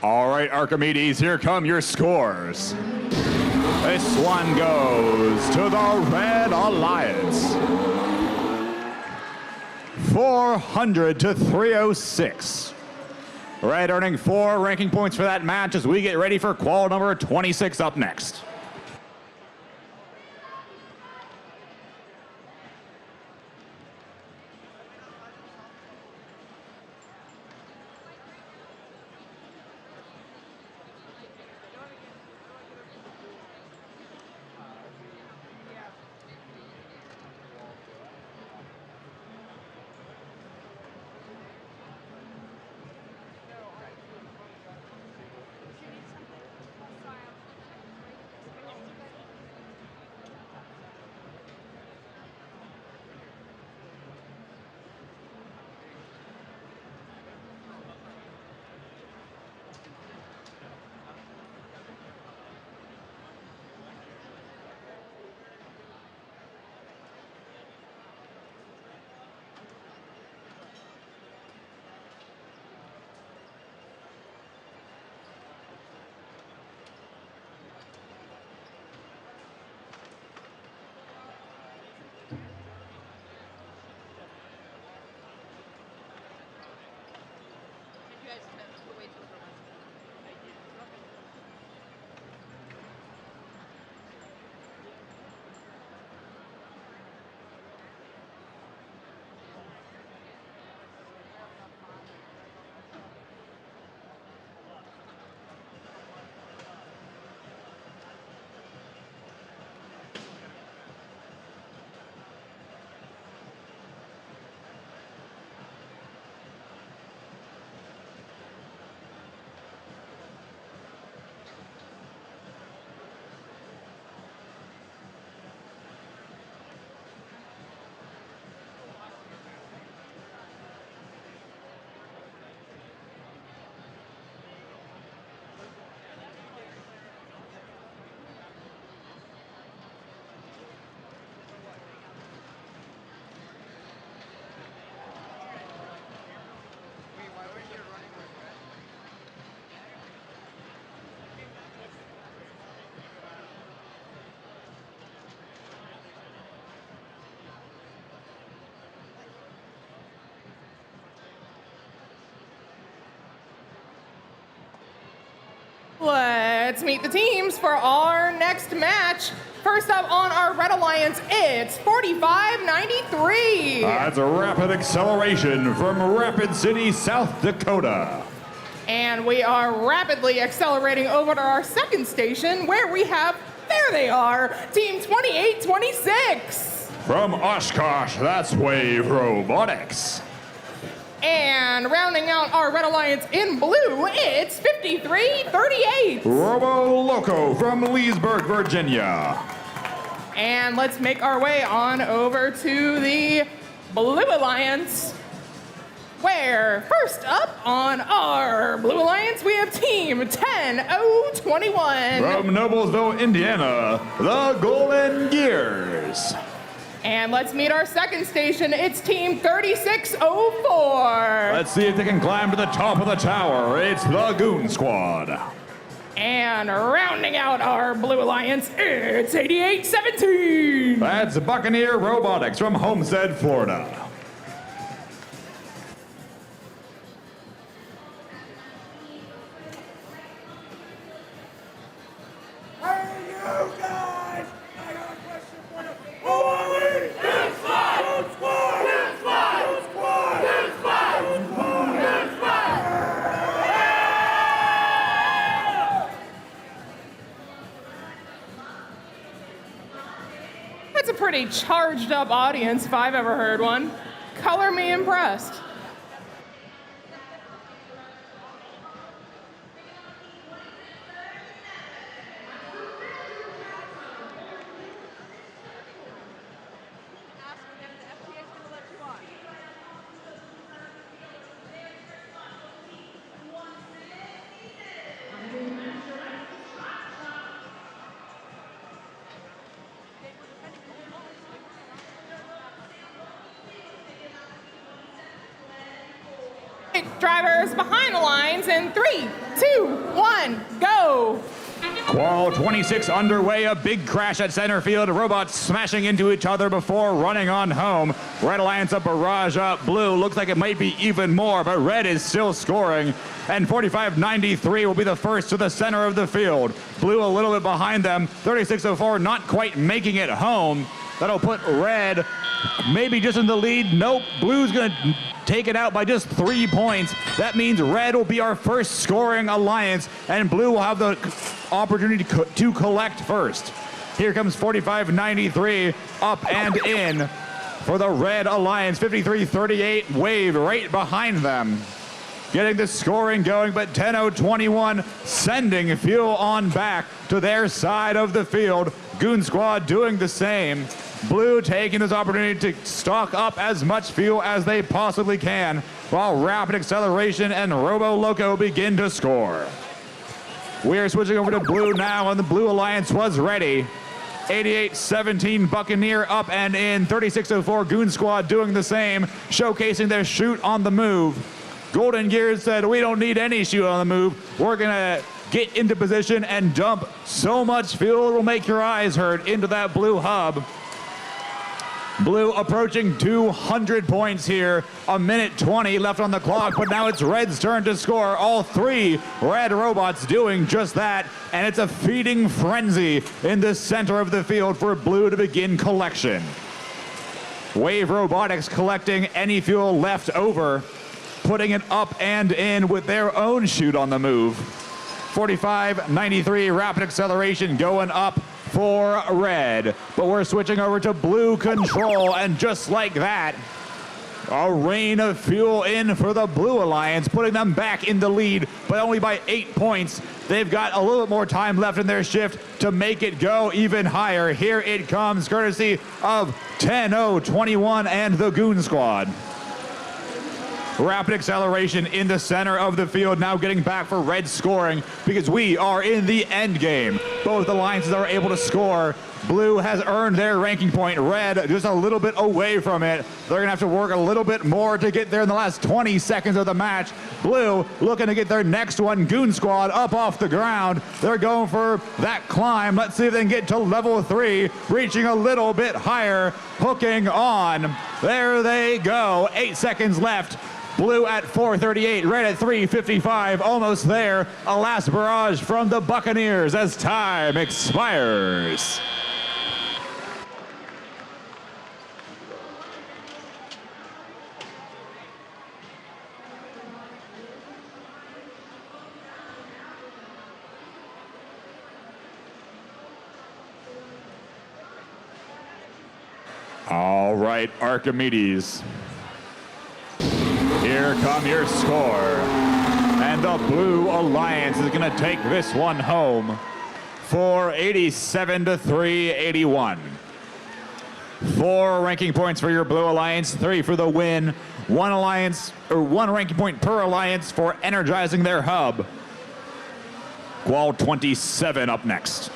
All right, Archimedes, here come your scores. This one goes to the Red Alliance. 400 to 306. Red earning 4 ranking points for that match as we get ready for qual number 26 up next. Let's meet the teams for our next match. First up on our Red Alliance, it's 4593. That's a rapid acceleration from Rapid City, South Dakota. And we are rapidly accelerating over to our second station where we have, there they are, Team 2826. From Oshkosh, that's Wave Robotics. And rounding out our Red Alliance in blue, it's 53-38. Robo Loco from Leesburg, Virginia. And let's make our way on over to the Blue Alliance, where first up on our Blue Alliance, we have Team 10-0-21. From Noblesville, Indiana, the Golden Gears. And let's meet our second station. It's Team 3604. Let's see if they can climb to the top of the tower. It's the Goon Squad. And rounding out our Blue Alliance, it's 8817. That's Buccaneer Robotics from Homestead, Florida. Hey, you guys! I got a question for you. Who are we? Goon Squad! Goon Squad! Goon Squad! Goon Squad! Goon Squad! Goon Squad! Goon Squad! That's a pretty charged up audience if I've ever heard one. Color me impressed. Ask if the FTA is going to let you on. Drivers behind the lines in 3, 2, 1, go. Qual 26 underway, a big crash at center field. Robots smashing into each other before running on home. Red Alliance a barrage up. Blue looks like it might be even more, but Red is still scoring. And 45-93 will be the first to the center of the field. Blue a little bit behind them. 36-04 not quite making it home. That'll put Red maybe just in the lead. Nope, Blue's gonna take it out by just 3 points. That means Red will be our first scoring alliance, and Blue will have the opportunity to collect first. Here comes 45-93 up and in for the Red Alliance. 53-38 Wave right behind them. Getting the scoring going, but 10-0-21 sending fuel on back to their side of the field. Goon Squad doing the same. Blue taking this opportunity to stock up as much fuel as they possibly can, while Rapid Acceleration and Robo Loco begin to score. We are switching over to Blue now, and the Blue Alliance was ready. 88-17 Buccaneer up and in. 36-04 Goon Squad doing the same, showcasing their shoot on the move. Golden Gears said, we don't need any shoot on the move. We're gonna get into position and dump so much fuel it'll make your eyes hurt into that Blue hub. Blue approaching 200 points here. A minute 20 left on the clock, but now it's Red's turn to score. All three Red robots doing just that, and it's a feeding frenzy in the center of the field for Blue to begin collection. Wave Robotics collecting any fuel left over, putting it up and in with their own shoot on the move. 45-93 Rapid Acceleration going up for Red, but we're switching over to Blue control, and just like that, a rain of fuel in for the Blue Alliance, putting them back in the lead, but only by 8 points. They've got a little bit more time left in their shift to make it go even higher. Here it comes, courtesy of 10-0-21 and the Goon Squad. Rapid Acceleration in the center of the field, now getting back for Red scoring, because we are in the end game. Both alliances are able to score. Blue has earned their ranking point. Red just a little bit away from it. They're gonna have to work a little bit more to get there in the last 20 seconds of the match. Blue looking to get their next one. Goon Squad up off the ground. They're going for that climb. Let's see if they can get to level 3, reaching a little bit higher, hooking on. There they go, 8 seconds left. Blue at 4:38, Red at 3:55, almost there. A last barrage from the Buccaneers as time expires. All right, Archimedes. Here here come your score. And the Blue Alliance is going to take this one home for 87-381. 4 ranking points for your Blue Alliance, 3 for the win, 1 ranking point per alliance for energizing their hub. Qual 27 up next.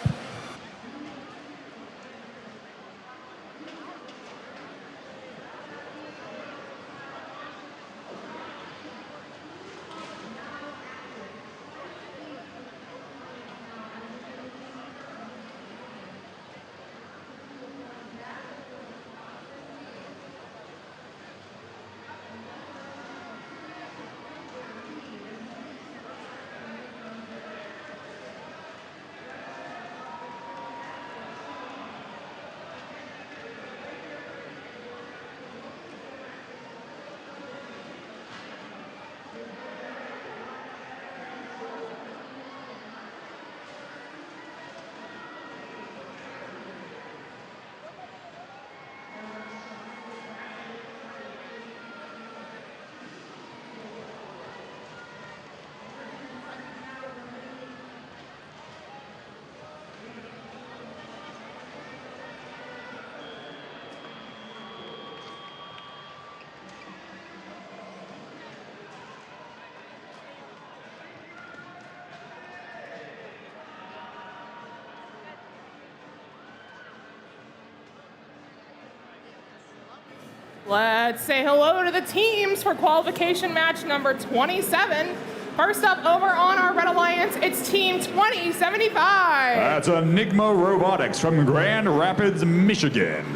Let's say hello to the teams for qualification match number 27. First up over on our Red Alliance, it's Team 2075. That's Enigma Robotics from Grand Rapids, Michigan.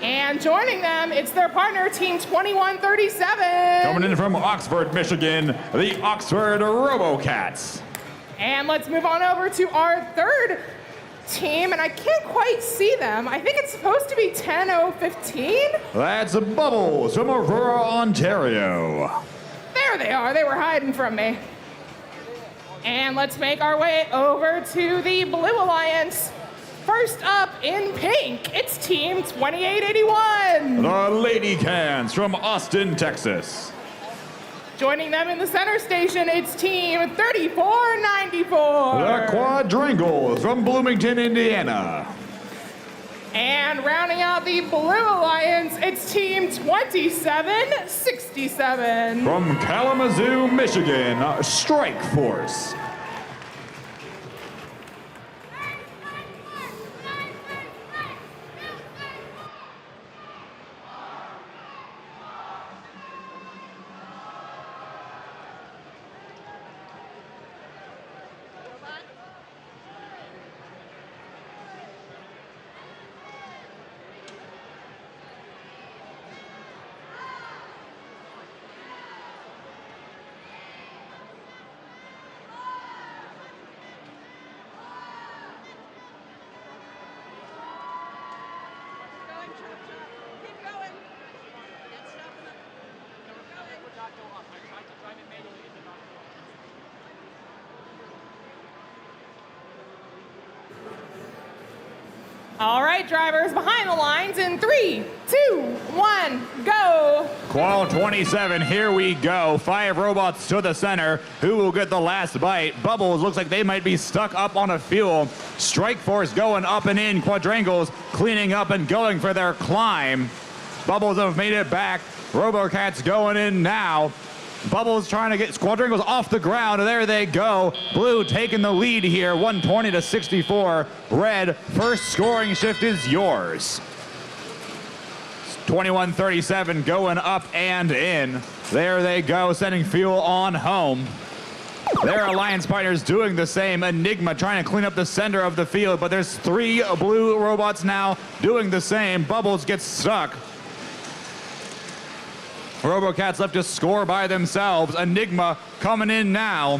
And joining them, it's their partner, Team 2137. Coming in from Oxford, Michigan, the Oxford Robocats. And let's move on over to our third team, and I can't quite see them. I think it's supposed to be 10015. That's Bubbles from Aurora, Ontario. There they are. They were hiding from me. And let's make our way over to the Blue Alliance. First up in pink, it's Team 2881. The Lady Cans from Austin, Texas. Joining them in the center station, it's Team 3494. The Quadrangles from Bloomington, Indiana. And rounding out the Blue Alliance, it's Team 2767. From Kalamazoo, Michigan, Strike Force. All right, drivers, behind the lines in 3, 2, 1, go. Qual 27, here we go. 5 robots to the center. Who will get the last bite? Bubbles looks like they might be stuck up on a fuel. Strike Force going up and in. Quadrangles cleaning up and going for their climb. Bubbles have made it back. Robocats going in now. Bubbles trying to get Quadrangles off the ground. There they go. Blue taking the lead here, 120-64. Red, first scoring shift is yours. 21-37 going up and in. There they go, sending fuel on home. Their alliance partners doing the same. Enigma trying to clean up the center of the field, but there's 3 blue robots now doing the same. Bubbles gets stuck. Robocats left to score by themselves. Enigma coming in now.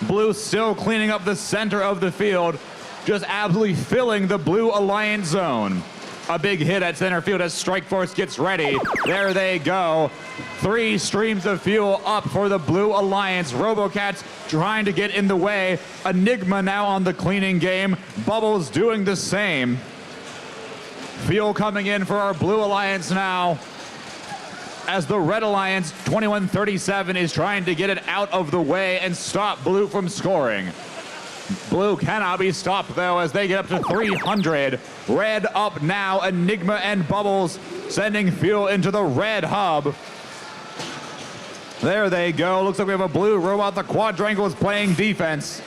Blue still cleaning up the center of the field, just absolutely filling the Blue Alliance zone. A big hit at center field as Strike Force gets ready. There they go. 3 streams of fuel up for the Blue Alliance. Robocats trying to get in the way. Enigma now on the cleaning game. Bubbles doing the same. Fuel coming in for our Blue Alliance now. as the Red Alliance 2137 is trying to get it out of the way and stop Blue from scoring. Blue cannot be stopped though as they get up to 300. Red up now, Enigma and Bubbles sending fuel into the red hub. There they go. Looks like we have a blue robot. The quadrangle is playing defense.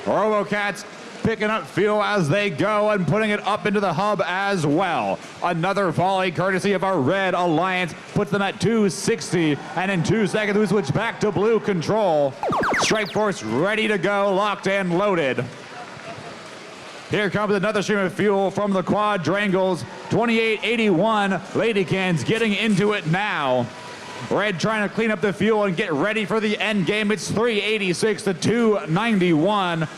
RoboCats picking up fuel as they go and putting it up into the hub as well. Another volley courtesy of our Red Alliance puts them at 260, and in 2 seconds we switch back to blue control. Strike Force ready to go, locked and loaded. Here comes another stream of fuel from the quadrangles. 2881, Lady Cans getting into it now. Red trying to clean up the fuel and get ready for the end game. It's 386 to 291.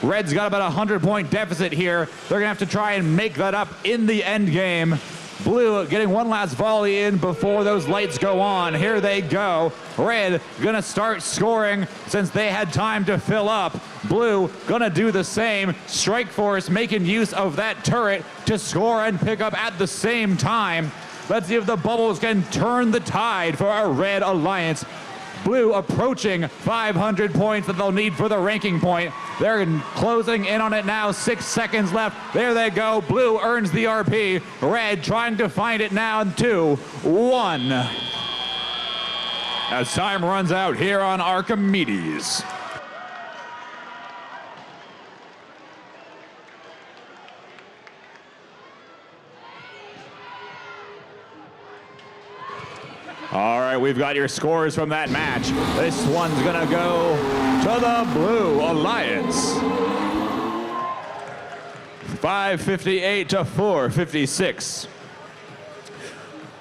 Red's got about a 100-point deficit here. They're gonna have to try and make that up in the end game. Blue getting one last volley in before those lights go on. Here they go. Red gonna start scoring since they had time to fill up. Blue gonna do the same. Strike Force making use of that turret to score and pick up at the same time. Let's see if the Bubbles can turn the tide for our Red Alliance. Blue approaching 500 points that they'll need for the ranking point. They're closing in on it now, 6 seconds left. There they go. Blue earns the RP. Red trying to find it now in 2, 1. As time runs out here on Archimedes. All right, we've got your scores from that match. This one's gonna go to the Blue Alliance. 558 to 456.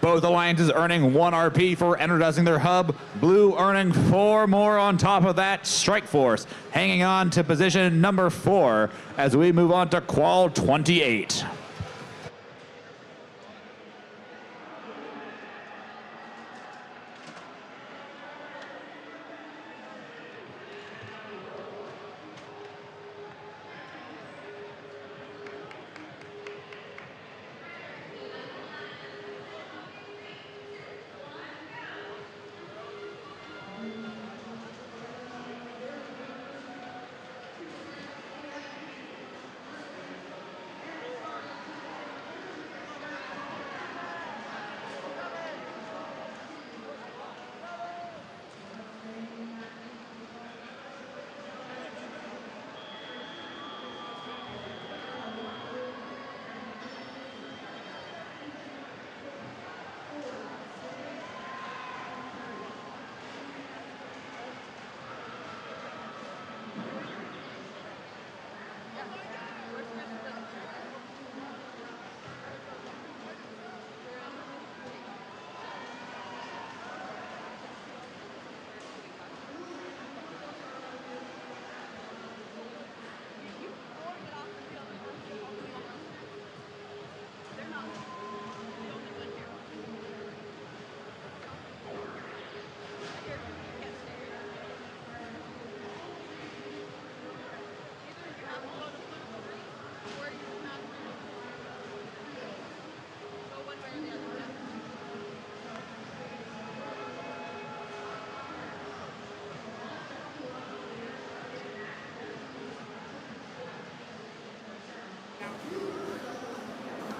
Both alliances earning 1 RP for energizing their hub. Blue earning 4 more on top of that. Strike Force hanging on to position number 4 as we move on to Qual 28.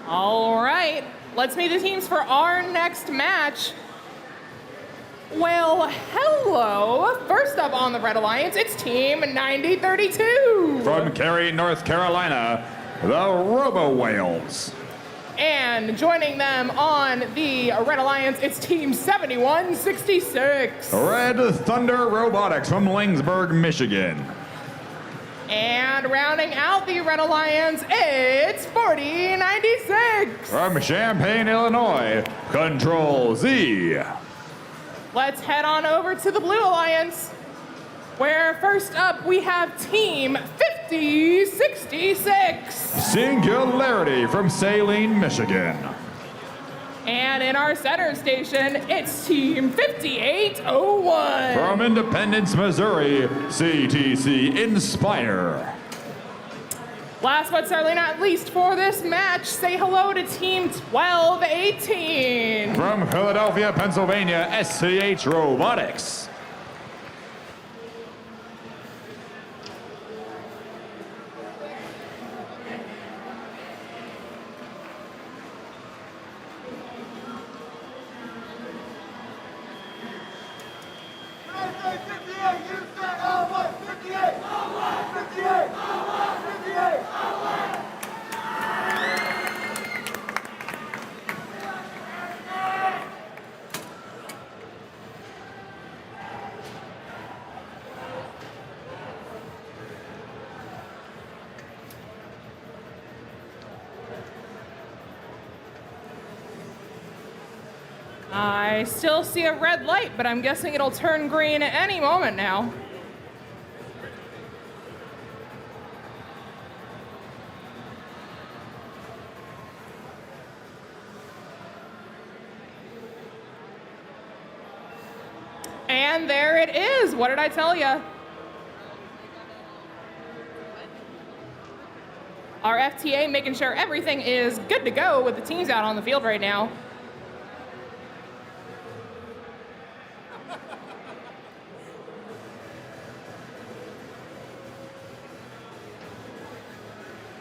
All right, let's meet the teams for our next match. Well, hello. First up on the Red Alliance, it's Team 9032. From Cary, North Carolina, the Robo Whales. And joining them on the Red Alliance, it's Team 7166. Red Thunder Robotics from Lynchburg, Michigan. And rounding out the Red Alliance, it's 4096. From Champaign, Illinois, Control Z. Let's head on over to the Blue Alliance, where first up we have Team 5066. Singularity from Saline, Michigan. And in our center station, it's Team 5801. From Independence, Missouri, CTC Inspire. Last but certainly not least for this match, say hello to Team 1218. From Philadelphia, Pennsylvania, SCH Robotics. I still see a red light, but I'm guessing it'll turn green at any moment now. And there it is. What did I tell you? Our FTA making sure everything is good to go with the teams out on the field right now.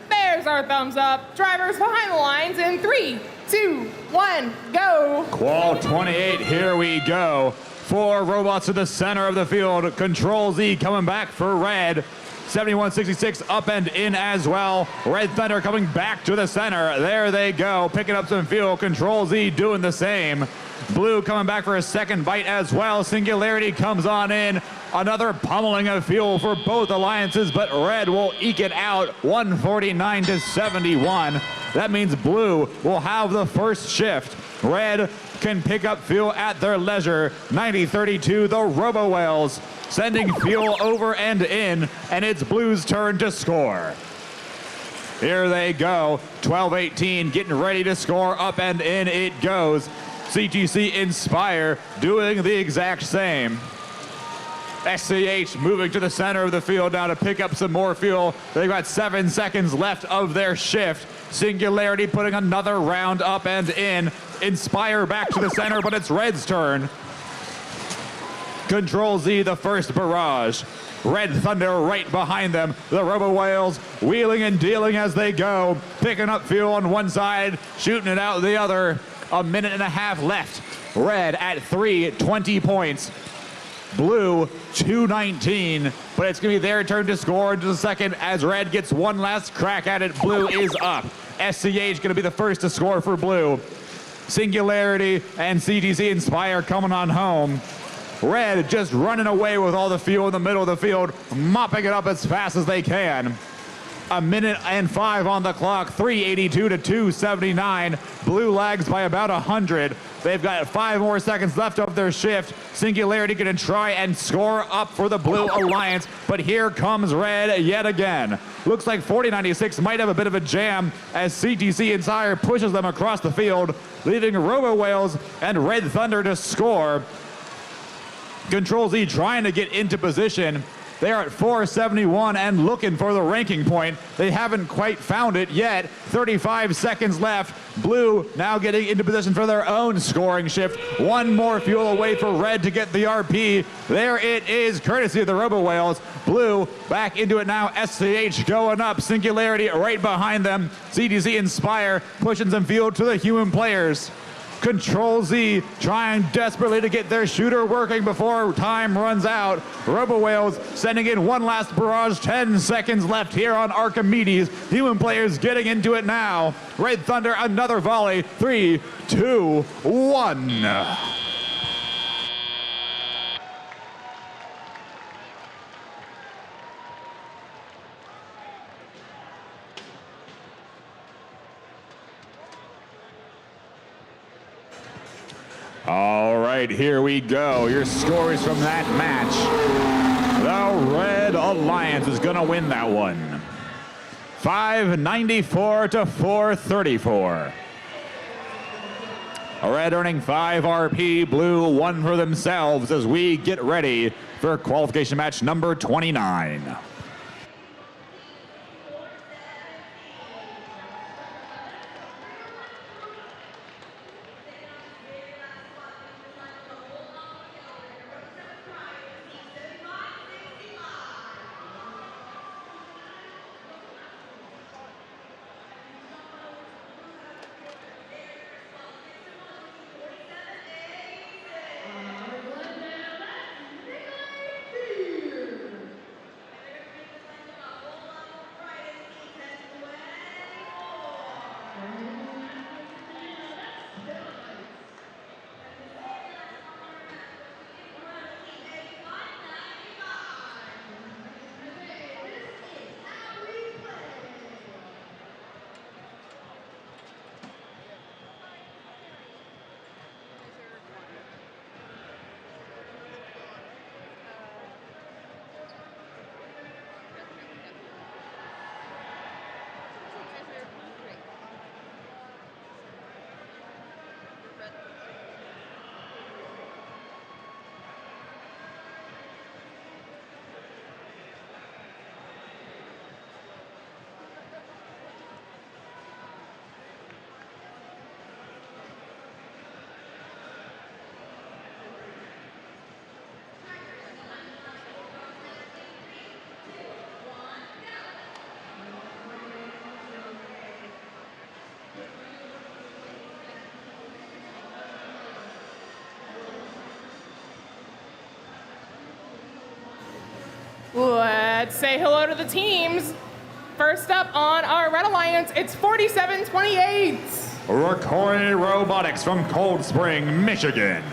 There's our thumbs up. Drivers behind the lines in 3, 2, 1, go. Qual 28, here we go. 4 robots to the center of the field. Control Z coming back for red. 7166 up and in as well. Red Thunder coming back to the center. There they go, picking up some fuel. Control Z doing the same. Blue coming back for a second bite as well. Singularity comes on in. Another pummeling of fuel for both alliances, but red will eke it out 149 to 71. That means blue will have the first shift. Red can pick up fuel at their leisure. 90-32, the Robo Whales sending fuel over and in, and it's blue's turn to score. Here they go, 12-18, getting ready to score. Up and in it goes. CGC Inspire doing the exact same. SCH moving to the center of the field now to pick up some more fuel. They've got 7 seconds left of their shift. Singularity putting another round up and in. Inspire back to the center, but it's Red's turn. Control Z, the first barrage. Red Thunder right behind them. The Robo Whales wheeling and dealing as they go. Picking up fuel on one side, shooting it out the other. A minute and a half left. Red at 320 points. Blue 219, but it's going to be their turn to score in just a second as red gets one last crack at it. Blue is up. SCH going to be the first to score for blue. Singularity and CGC Inspire coming on home. Red just running away with all the fuel in the middle of the field, mopping it up as fast as they can. A minute and 5 on the clock, 382 to 279. Blue lags by about 100. They've got 5 more seconds left of their shift. Singularity going to try and score up for the Blue Alliance, but here comes red yet again. Looks like 4096 might have a bit of a jam as CGC Inspire pushes them across the field, leaving Robo Whales and Red Thunder to score. Control Z trying to get into position. They're at 471 and looking for the ranking point. They haven't quite found it yet. 35 seconds left. Blue now getting into position for their own scoring shift. One more fuel away for red to get the RP. There it is, courtesy of the Robo Whales. Blue back into it now. SCH going up. Singularity right behind them. CGC Inspire pushing some fuel to the human players. Control Z trying desperately to get their shooter working before time runs out. Robo Whales sending in one last barrage. 10 seconds left here on Archimedes. Human players getting into it now. Red Thunder, another volley. 3, 2, 1. All right, here we go. Your scores from that match. The Red Alliance is going to win that one. 594 to 434. Red earning 5 RP, Blue 1 for themselves as we get ready for qualification match number 29. Let's say hello to the teams. First up on our Red Alliance, it's 4728. Rocoy Robotics from Cold Spring, Michigan.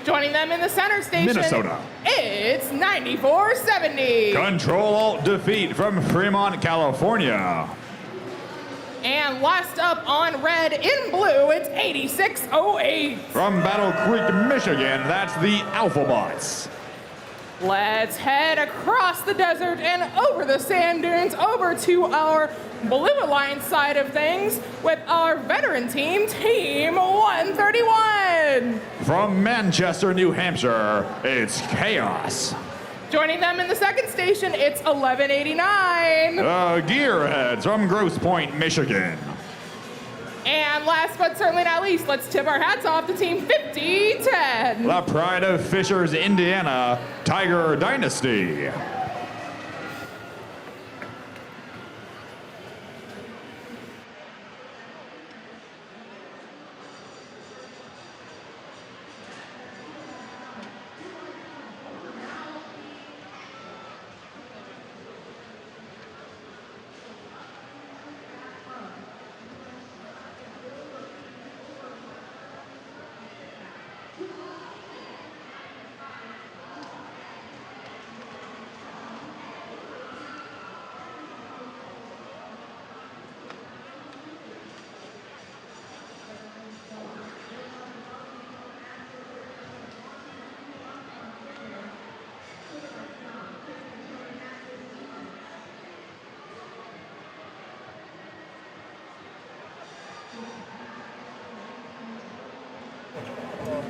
Joining them in the center station, Minnesota. It's 9470. Control-Alt-Defeat from Fremont, California. And last up on red in blue, it's 8608. From Battle Creek, Michigan, that's the Alphabots. Let's head across the desert and over the sand dunes over to our Blue Alliance side of things with our veteran team, Team 131. From Manchester, New Hampshire, it's Chaos. Joining them in the second station, it's 1189. Gearheads from Grosse Pointe, Michigan. And last but certainly not least, let's tip our hats off to Team 5010. The pride of Fishers, Indiana, Tiger Dynasty.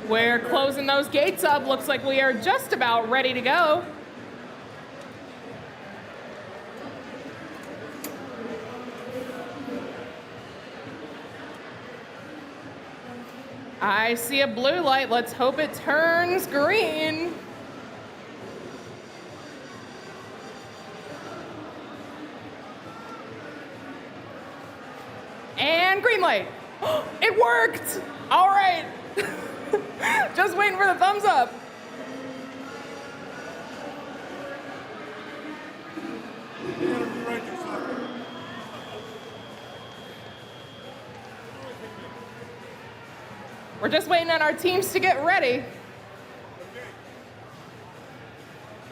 We're closing those gates up. Looks like we are just about ready to go. I see a blue light. Let's hope it turns green. And green light. It worked. All right. Just waiting for the thumbs up. We're just waiting on our teams to get ready.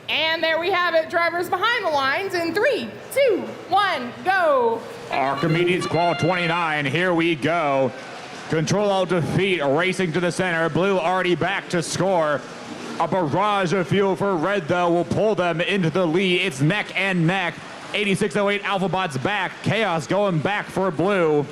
And there we have it, drivers behind the lines in 3, 2, 1, go. Archimedes Qual 29, here we go. Control-Alt-Defeat racing to the center. Blue already back to score. A barrage of fuel for red, though, will pull them into the lead. It's neck and neck. 8608 Alphabots back. Chaos going back for blue.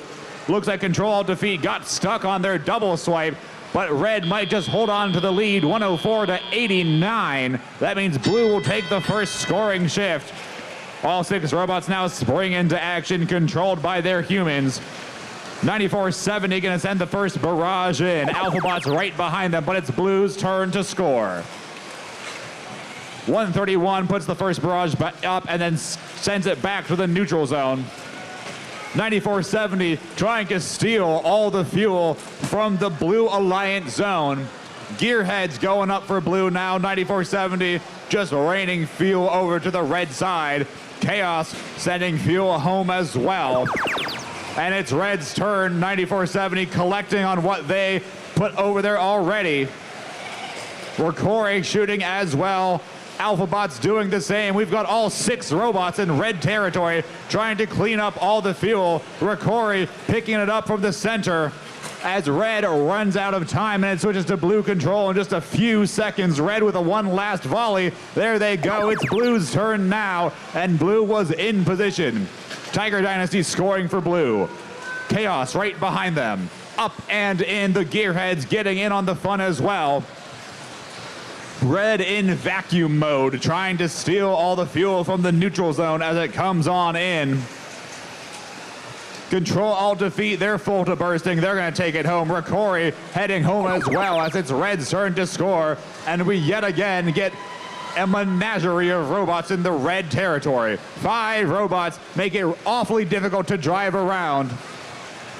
Looks like Control-Alt-Defeat got stuck on their double swipe, but red might just hold on to the lead, 104 to 89. That means blue will take the first scoring shift. All 6 robots now spring into action, controlled by their humans. 9470 gonna send the first barrage in. Alphabots right behind them, but it's blue's turn to score. 131 puts the first barrage up and then sends it back to the neutral zone. 9470 trying to steal all the fuel from the Blue Alliance zone. Gearheads going up for blue now. 9470 just raining fuel over to the red side. Chaos sending fuel home as well. And it's red's turn. 9470 collecting on what they put over there already. Rocoy shooting as well. Alphabots doing the same. We've got all 6 robots in red territory trying to clean up all the fuel. Rocoy picking it up from the center as red runs out of time and it switches to blue control in just a few seconds. Red with a one last volley. There they go. It's blue's turn now, and blue was in position. Tiger Dynasty scoring for blue. Chaos right behind them. Up and in, the Gearheads getting in on the fun as well. Red in vacuum mode, trying to steal all the fuel from the neutral zone as it comes on in. Control-Alt-Defeat, they're full to bursting. They're going to take it home. Rocoy heading home as well as it's red's turn to score. And we yet again get a menagerie of robots in the red territory. 5 robots make it awfully difficult to drive around,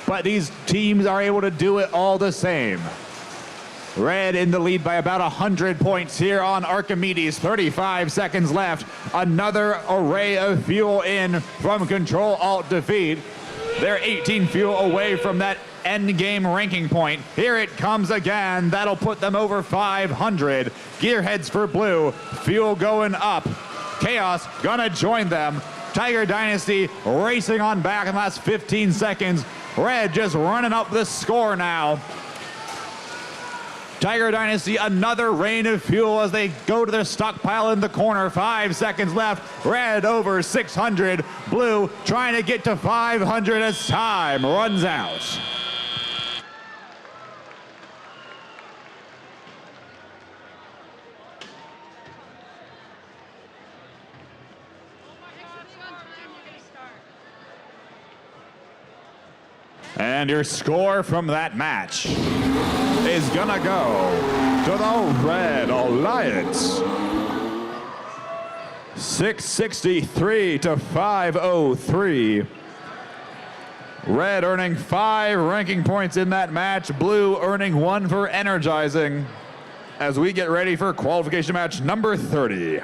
but these teams are able to do it all the same. Red in the lead by about 100 points here on Archimedes. 35 seconds left. Another array of fuel in from Control Alt Defeat. They're 18 fuel away from that end game ranking point. Here it comes again. That'll put them over 500. Gearheads for blue. Fuel going up. Chaos gonna join them. Tiger Dynasty racing on back in the last 15 seconds. Red just running up the score now. Tiger Dynasty, another rain of fuel as they go to their stockpile in the corner. 5 seconds left. Red over 600. Blue trying to get to 500 as time runs out. And your score from that match is gonna go to the Red Alliance. 663 to 503. Red earning 5 ranking points in that match. Blue earning 1 for energizing as we get ready for qualification match number 30.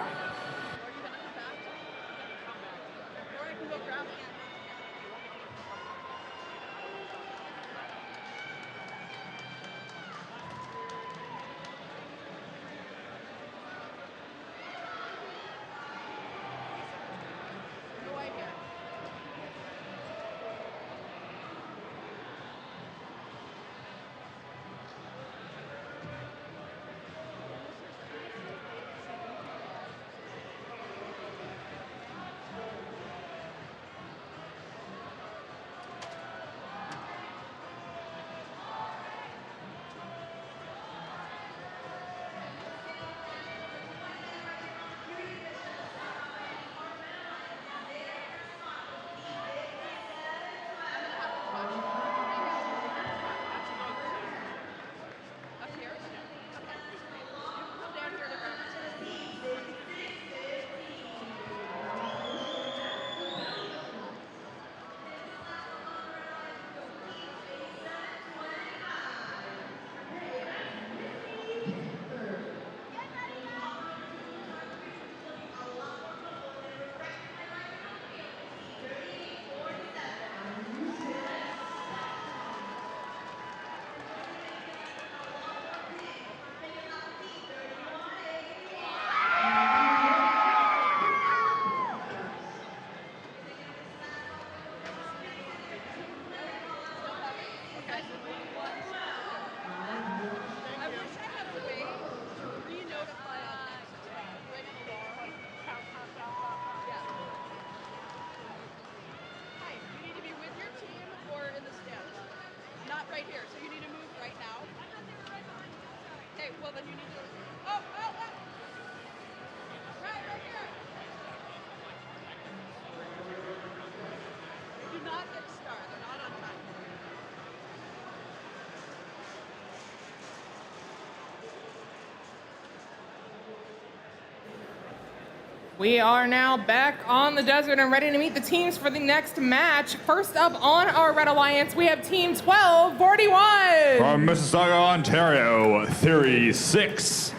We are now back on the desert and ready to meet the teams for the next match. First up on our Red Alliance, we have Team 1241. From Mississauga, Ontario, Theory 6.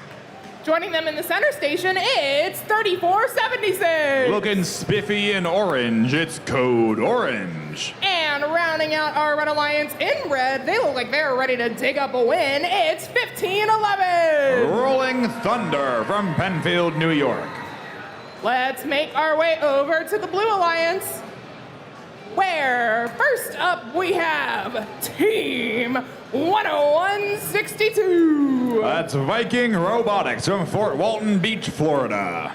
Joining them in the center station, it's 3476. Looking spiffy in orange, it's Code Orange. And rounding out our Red Alliance in red, they look like they're ready to dig up a win. It's 1511. Rolling Thunder from Penfield, New York. Let's make our way over to the Blue Alliance, where first up we have Team 10162. That's Viking Robotics from Fort Walton Beach, Florida.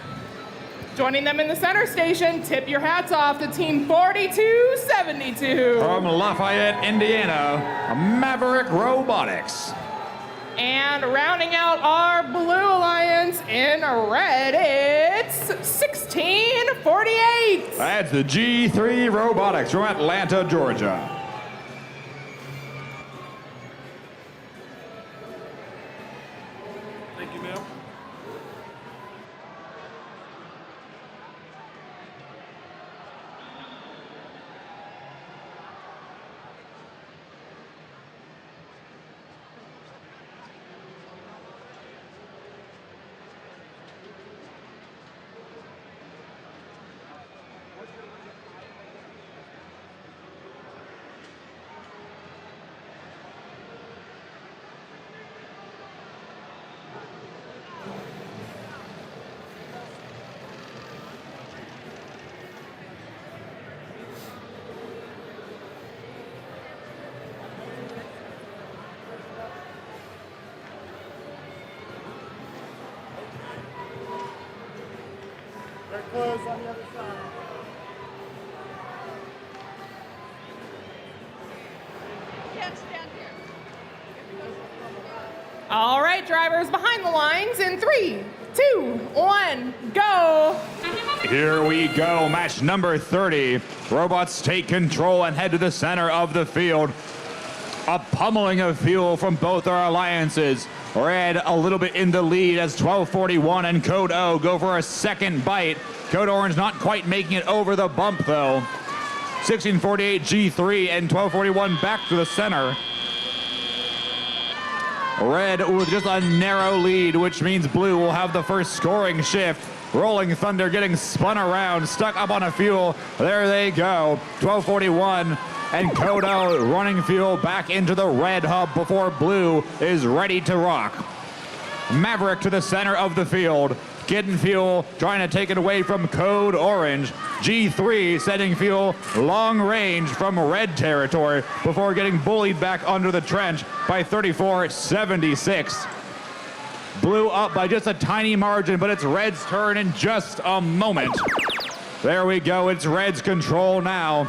Joining them in the center station, tip your hats off to Team 4272. From Lafayette, Indiana, Maverick Robotics. And rounding out our Blue Alliance in red, it's 1648. That's the G3 Robotics from Atlanta, Georgia. Thank you, ma'am. close on the other side. Can't stand here. All right, drivers behind the lines in 3, 2, 1, go. Here we go, match number 30. Robots take control and head to the center of the field. A pummeling of fuel from both our alliances. Red a little bit in the lead as 1241 and Code O go for a second bite. Code Orange not quite making it over the bump though. 1648 G3 and 1241 back to the center. Red with just a narrow lead, which means blue will have the first scoring shift. Rolling Thunder getting spun around, stuck up on a fuel. There they go. 1241 and Code O running fuel back into the red hub before blue is ready to rock. Maverick to the center of the field. Getting fuel, trying to take it away from Code Orange. G3 setting fuel long range from red territory before getting bullied back under the trench by 34.76. Blue up by just a tiny margin, but it's Red's turn in just a moment. There we go, it's Red's control now.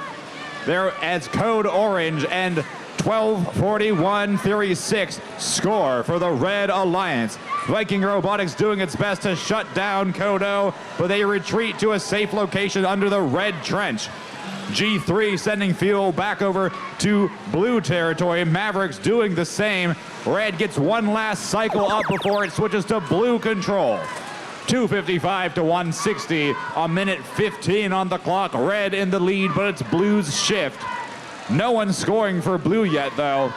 There as Code Orange and 1241 Theory 6 score for the Red Alliance. Viking Robotics doing its best to shut down Code O, but they retreat to a safe location under the red trench. G3 sending fuel back over to blue territory. Mavericks doing the same. Red gets one last cycle up before it switches to blue control. 255 to 160, a minute 15 on the clock. Red in the lead, but it's blue's shift. No one scoring for blue yet though.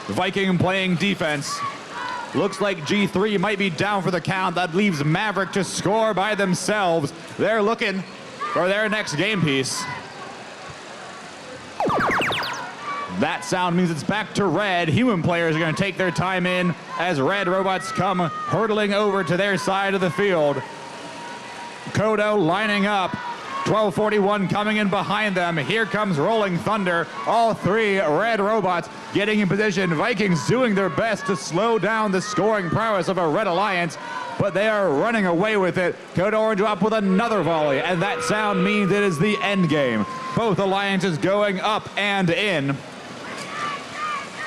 Viking playing defense. Looks like G3 might be down for the count. That leaves Maverick to score by themselves. They're looking for their next game piece. That sound means it's back to Red. Human players are going to take their time in as Red robots come hurtling over to their side of the field. Code O lining up. 1241 coming in behind them. Here comes Rolling Thunder. All three Red robots getting in position. Vikings doing their best to slow down the scoring prowess of a Red Alliance, but they are running away with it. Code Orange up with another volley, and that sound means it is the end game. Both alliances going up and in.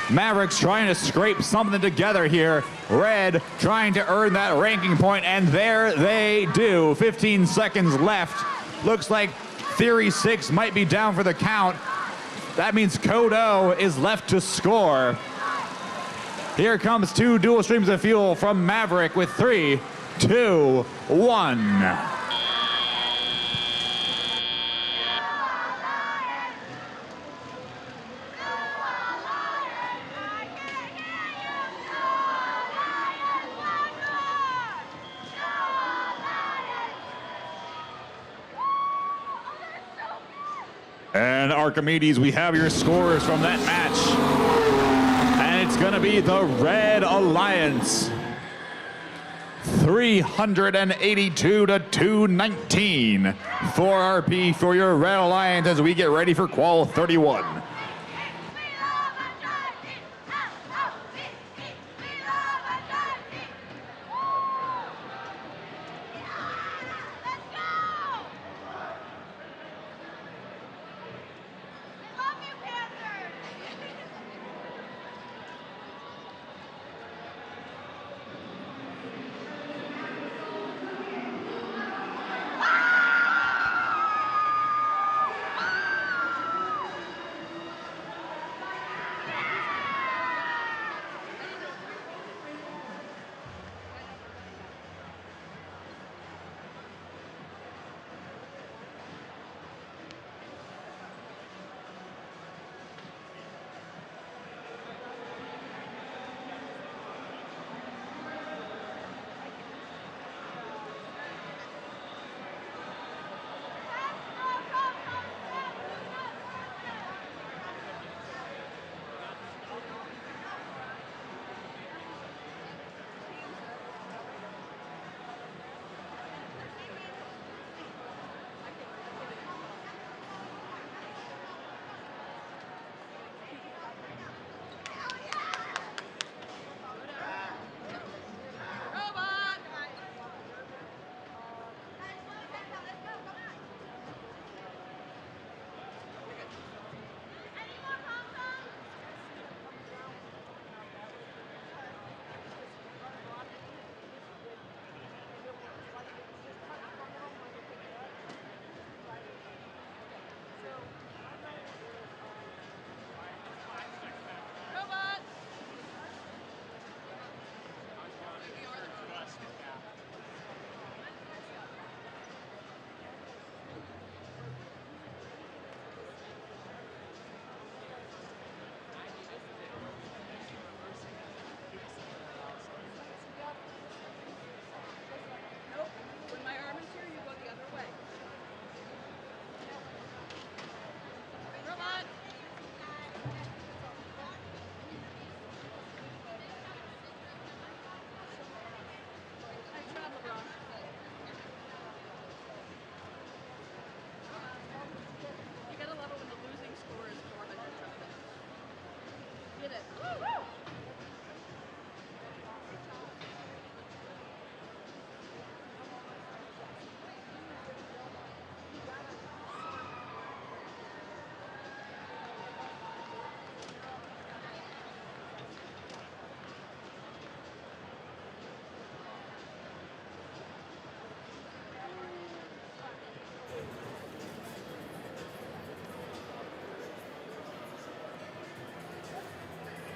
Mavericks trying to scrape something together here. Red trying to earn that ranking point, and there they do. 15 seconds left. Looks like Theory 6 might be down for the count. That means Code O is left to score. Here comes two dual streams of fuel from Maverick with 3, 2, 1. And Archimedes, we have your scores from that match. And it's gonna be the Red Alliance. 382 to 219. 4 RP for your Red Alliance as we get ready for Qual 31.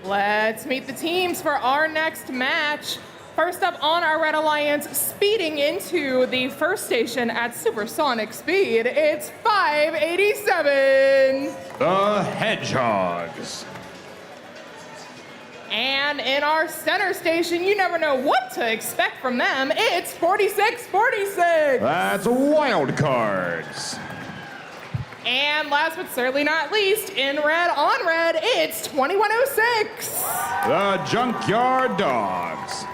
Let's meet the teams for our next match. First up on our Red Alliance, speeding into the first station at supersonic speed, it's 587. The Hedgehogs. And in our center station, you never know what to expect from them, it's 4646. That's Wild Cards. And last but certainly not least, in red on red, it's 2106. The Junkyard Dogs.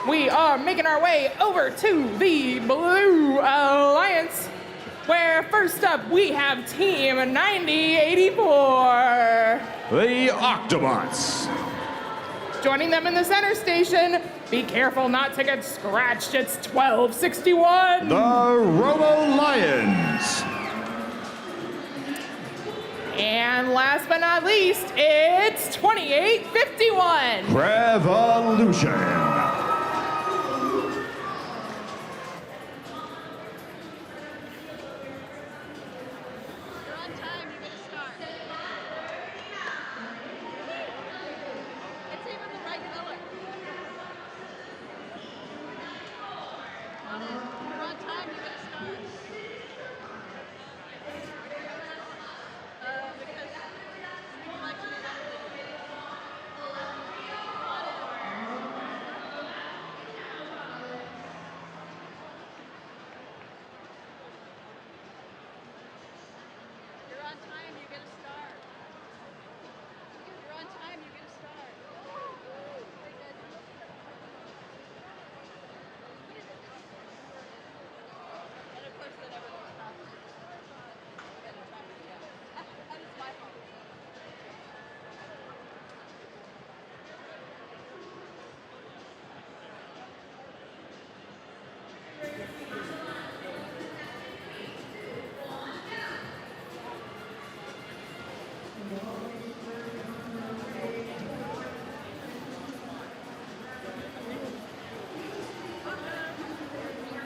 We are making our way over to the Blue Alliance, where first up we have Team 9084. The Octobots. Joining them in the center station, be careful not to get scratched, it's 1261. The Robo Lions. And last but not least, it's 2851. Revolution. You're on time, you're gonna start. It's even the right color. You're on time, you're gonna start. Because reflection is You're on time, you're gonna start. You're on time, you're gonna start. And of course, then everyone's talking. And it's happening, yeah. And it's my fault.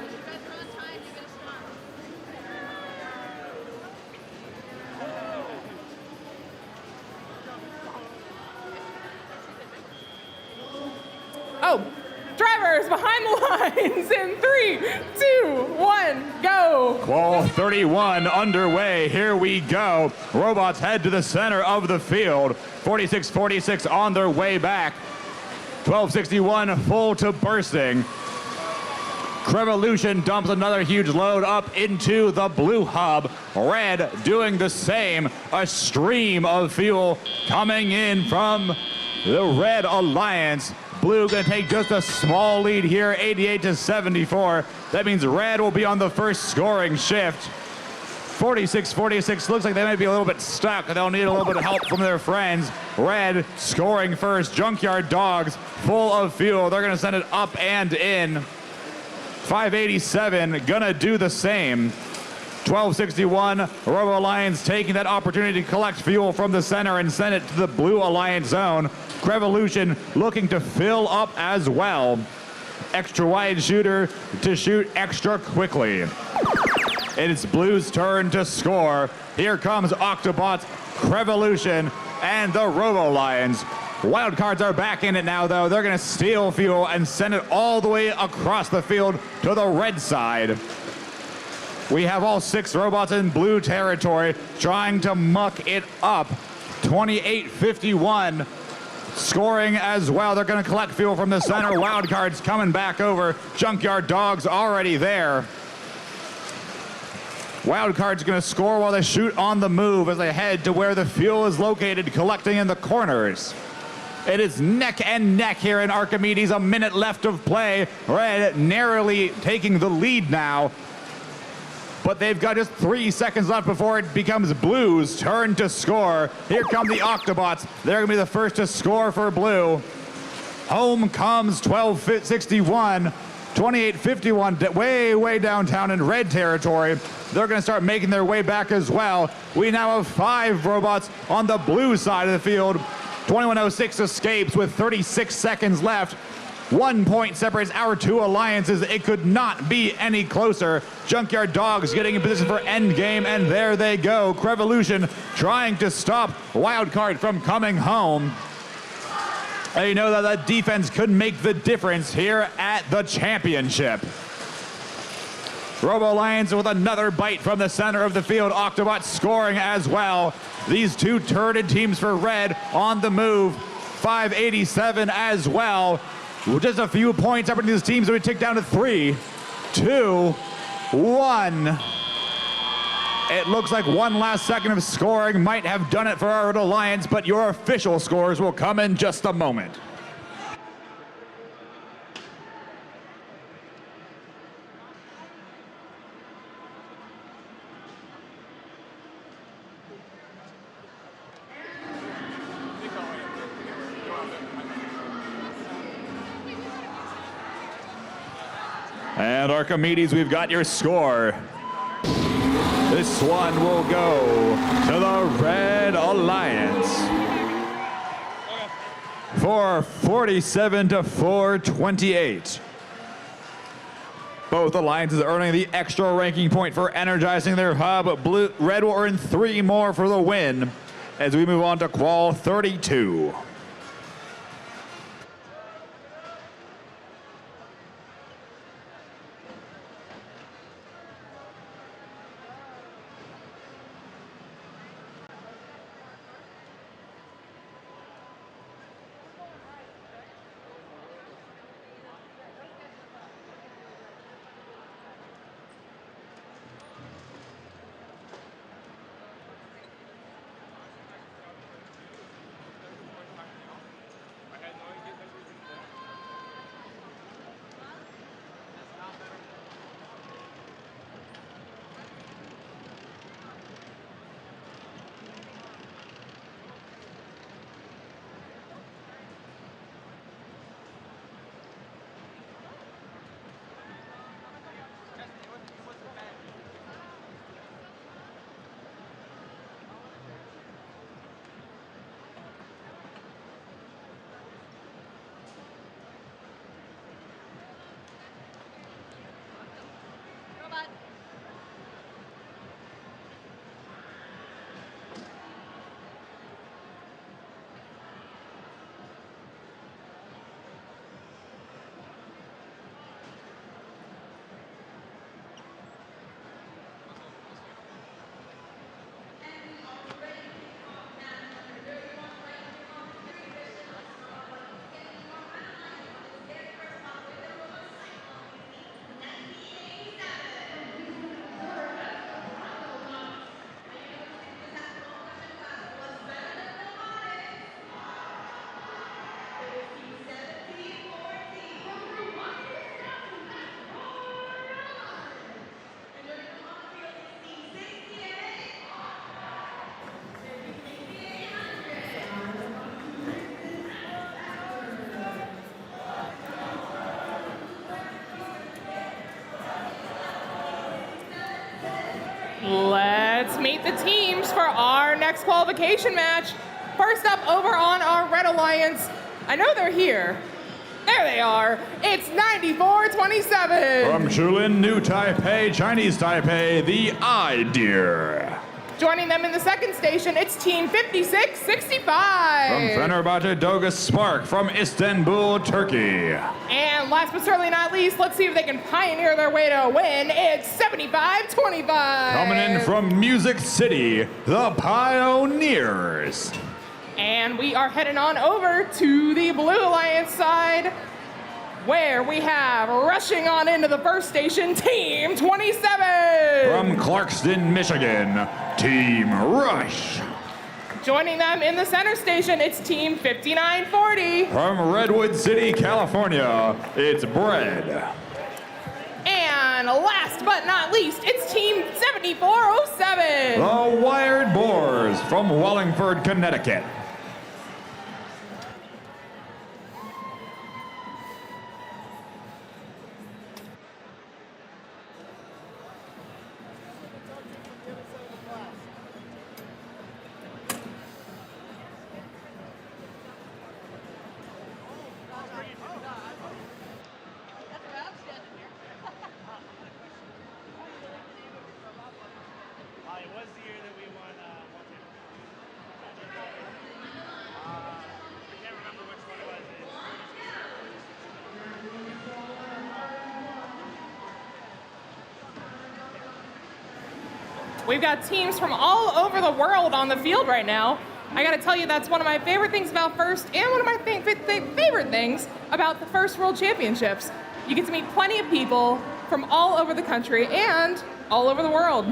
You guys are on time, you're gonna start. Oh, drivers behind the lines in 3, 2, 1, go. Qual 31 underway. Here we go. Robots head to the center of the field. 4646 on their way back. 1261 full to bursting. Revolution dumps another huge load up into the blue hub. Red doing the same. A stream of fuel coming in from the Red Alliance. Blue gonna take just a small lead here, 88-74. That means Red will be on the first scoring shift. 46-46 looks like they might be a little bit stuck. They'll need a little bit of help from their friends. Red scoring first. Junkyard Dogs full of fuel. They're gonna send it up and in. 587 gonna do the same. 1261 Robo Alliance taking that opportunity to collect fuel from the center and send it to the Blue Alliance zone. Revolution looking to fill up as well. Extra wide shooter to shoot extra quickly. It's Blue's turn to score. Here comes Octobots, Revolution, and the Robo Lions. Wildcards are back in it now, though. They're going to steal fuel and send it all the way across the field to the red side. We have all 6 robots in blue territory trying to muck it up. 28-51 scoring as well. They're going to collect fuel from the center. Wildcards coming back over. Junkyard Dogs already there. Wildcard's going to score while they shoot on the move as they head to where the fuel is located, collecting in the corners. It is neck and neck here in Archimedes. A minute left of play. Red narrowly taking the lead now. But they've got just 3 seconds left before it becomes Blue's turn to score. Here come the Octobots. They're going to be the first to score for Blue. Home comes 12-61. 28-51, way downtown in red territory. They're going to start making their way back as well. We now have 5 robots on the blue side of the field. 2106 escapes with 36 seconds left. 1 point separates our 2 alliances. It could not be any closer. Junkyard Dogs getting in position for endgame, and there they go. Revolution trying to stop Wildcard from coming home. They know that that defense could make the difference here at the championship. Robo Lions with another bite from the center of the field. Octobot scoring as well. These two turreted teams for red on the move. 587 as well. Just a few points up into these teams. We tick down to 3, 2, 1. It looks like one last second of scoring might have done it for our Red Alliance, but your official scores will come in just a moment. And Archimedes, we've got your score. This one will go to the Red Alliance for 47 to 428. Both alliances earning the extra ranking point for energizing their hub. Red will earn 3 more for the win as we move on to Qual 32. Let's meet the teams for our next qualification match. First up over on our Red Alliance, I know they're here. There they are. It's 94-27. From Chulin, New Taipei, Chinese Taipei, the I-Deer. Joining them in the second station, it's Team 56-65. From Fenerbahce, Doga Spark from Istanbul, Turkey. And last but certainly not least, let's see if they can pioneer their way to a win. It's 75-25. Coming in from Music City, the Pioneers. And we are heading on over to the Blue Alliance side, where we have rushing on into the first station, Team 27. From Clarkston, Michigan, Team Rush. Joining them in the center station, it's Team 5940. From Redwood City, California, it's Bread. And last but not least, it's Team 7407. The Wired Boars from Wallingford, Connecticut. It was the year that we won I can't remember which one it was. We've got teams from all over the world on the field right now. I gotta tell you, that's one of my favorite things about First, and one of my favorite things about the First World Championships. You get to meet plenty of people from all over the country and all over the world.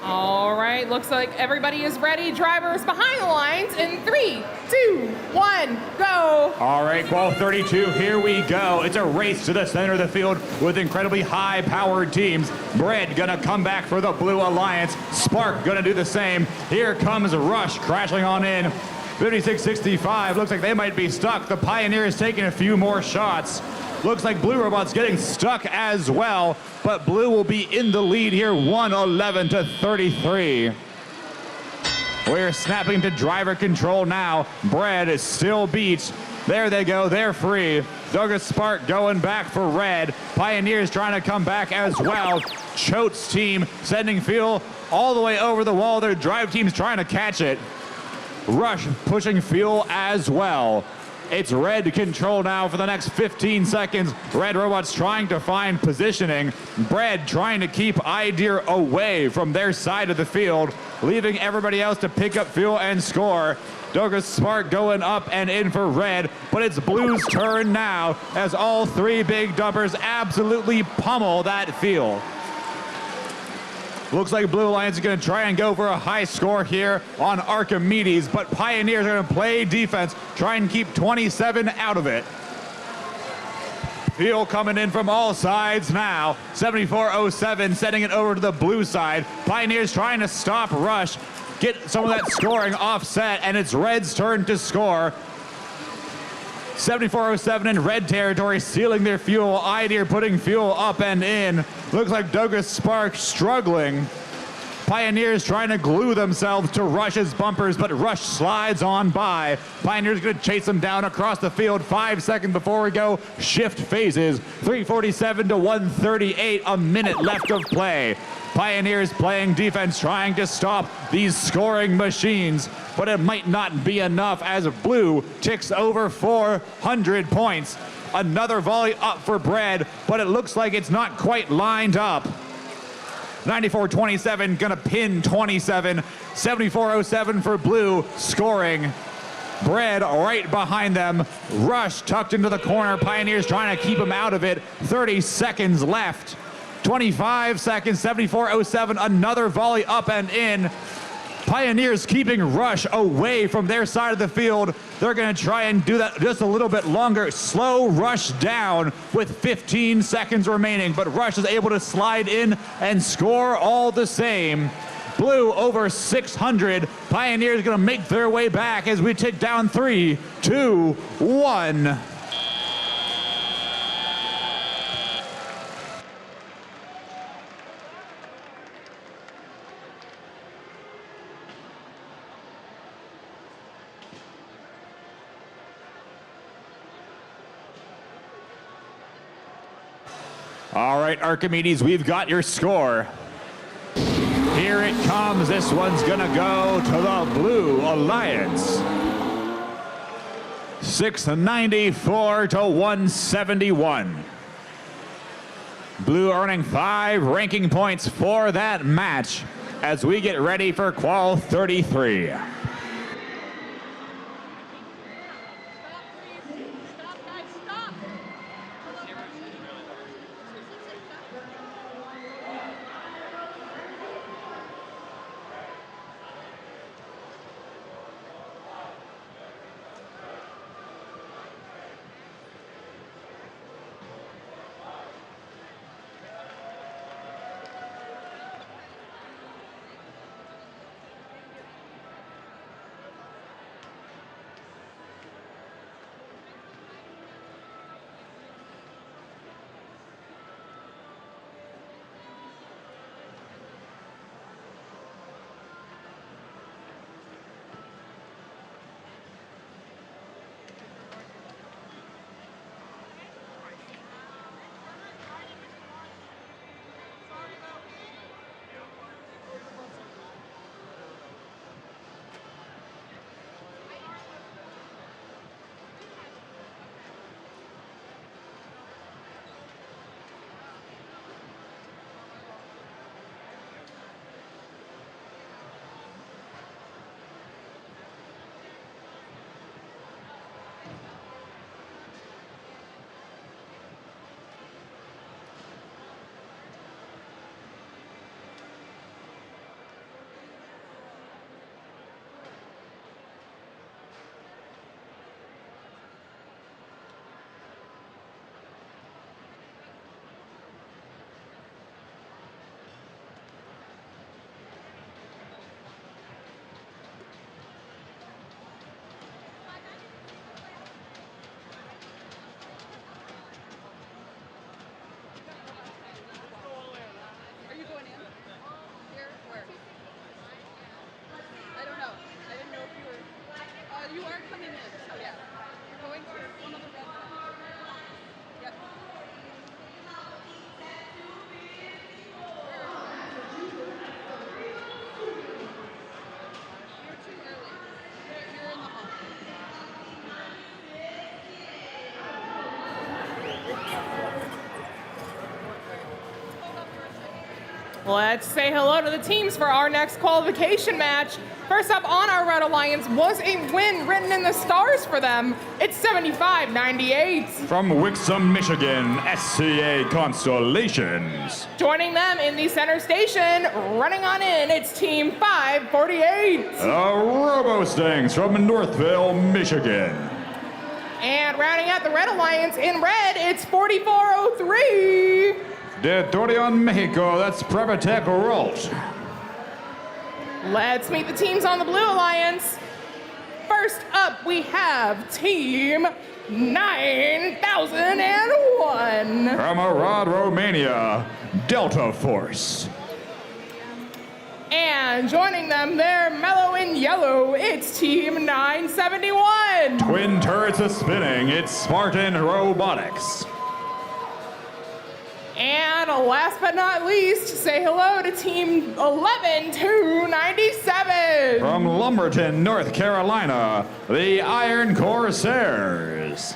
All right, looks like everybody is ready. Drivers behind the lines in 3, 2, 1, go. All right, qual 32, here we go. It's a race to the center of the field with incredibly high-powered teams. Bread gonna come back for the Blue Alliance. Spark gonna do the same. Here comes Rush crashing on in. 56-65, looks like they might be stuck. The Pioneers taking a few more shots. Looks like Blue Robot's getting stuck as well, but Blue will be in the lead here, 111-33. We're snapping to driver control now. Bread is still beats. There they go, they're free. Douglas Spark going back for Red. Pioneers trying to come back as well. Choate's team sending fuel all the way over the wall. Their drive team's trying to catch it. Rush pushing fuel as well. It's Red control now for the next 15 seconds. Red Robot's trying to find positioning. Bread trying to keep Idea away from their side of the field, leaving everybody else to pick up fuel and score. Douglas Spark going up and in for Red, but it's Blue's turn now as all three big dumpers absolutely pummel that field. Looks like Blue Alliance is going to try and go for a high score here on Archimedes, but Pioneers are going to play defense, try and keep 27 out of it. Fuel coming in from all sides now. 7407 setting it over to the blue side. Pioneers trying to stop Rush, get some of that scoring offset, and it's Red's turn to score. 7407 in red territory, sealing their fuel. Idea putting fuel up and in. Looks like Douglas Spark struggling. Pioneers trying to glue themselves to Rush's bumpers, but Rush slides on by. Pioneers going to chase them down across the field. 5 seconds before we go. Shift phases. 347 to 138. A minute left of play. Pioneers playing defense, trying to stop these scoring machines, but it might not be enough as Blue ticks over 400 points. Another volley up for Bread, but it looks like it's not quite lined up. 94-27 gonna pin 27. 7407 for Blue scoring. Bread right behind them. Rush tucked into the corner. Pioneers trying to keep him out of it. 30 seconds left. 25 seconds, 7407, another volley up and in. Pioneers keeping Rush away from their side of the field. They're gonna try and do that just a little bit longer. Slow Rush down with 15 seconds remaining, but Rush is able to slide in and score all the same. Blue over 600. Pioneers gonna make their way back as we tick down 3, 2, 1. All right, Archimedes, we've got your score. Here it comes. This one's gonna go to the Blue Alliance. 694 to 171. Blue earning 5 ranking points for that match as we get ready for qual 33. Let's say hello to the teams for our next qualification match. First up on our Red Alliance was a win written in the stars for them. It's 75-98. From Wixom, Michigan, SCA Constellations. Joining them in the center station, running on in, it's Team 548. The Robo-Stings from Northville, Michigan. And rounding out the Red Alliance in red, it's 4403. De Torreon, Mexico, that's Prevatech Rolt. Let's meet the teams on the Blue Alliance. First up, we have Team 9001. From Arad, Romania, Delta Force. And joining them, they're mellow in yellow, it's Team 971. Twin turrets are spinning, it's Spartan Robotics. And last but not least, say hello to Team 11297. From Lumberton, North Carolina, the Iron Corsairs.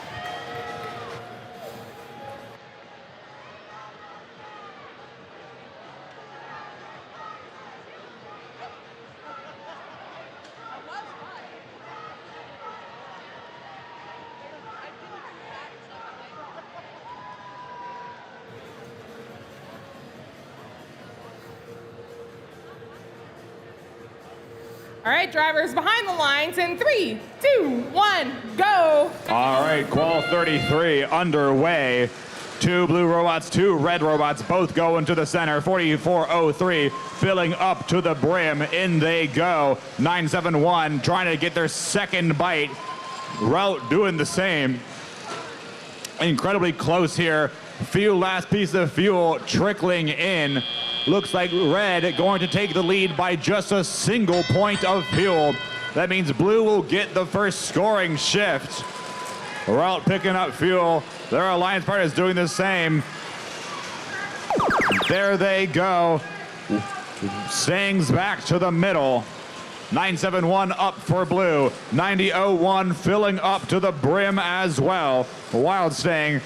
All right, drivers behind the lines in 3, 2, 1, go. All right, Qual 33 underway. 2 blue robots, 2 red robots, both go into the center. 4403 filling up to the brim. In they go. 971 trying to get their second bite. Route doing the same. Incredibly close here. Few last piece of fuel trickling in. Looks like red going to take the lead by just a single point of fuel. That means blue will get the first scoring shift. Route picking up fuel. Their alliance partners doing the same. There they go. Stings back to the middle. 971 up for blue. 9001 filling up to the brim as well. Wild Sting.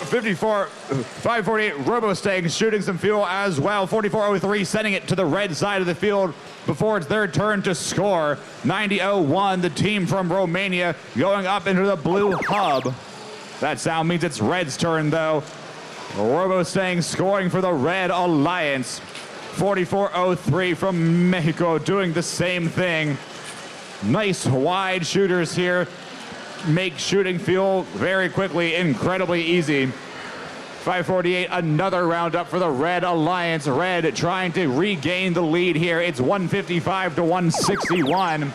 548 Robo-Stang shooting some fuel as well. 4403 sending it to the red side of the field before it's their turn to score. 9001, the team from Romania, going up into the blue hub. That sound means it's red's turn though. Robo-Stang scoring for the Red Alliance. 4403 from Mexico doing the same thing. Nice wide shooters here. Make shooting fuel very quickly, incredibly easy. 548, another round up for the Red Alliance. Red trying to regain the lead here. It's 155 to 161.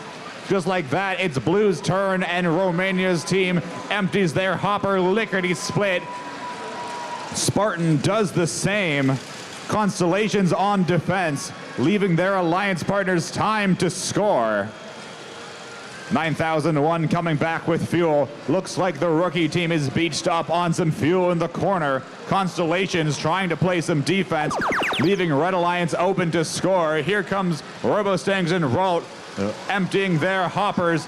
Just like that, it's Blue's turn, and Romania's team empties their hopper lickety-split. Spartan does the same. Constellations on defense, leaving their alliance partners time to score. 9001 coming back with fuel. Looks like the rookie team is beached up on some fuel in the corner. Constellations trying to play some defense, leaving Red Alliance open to score. Here comes Robo-Stangs and Rolt emptying their hoppers.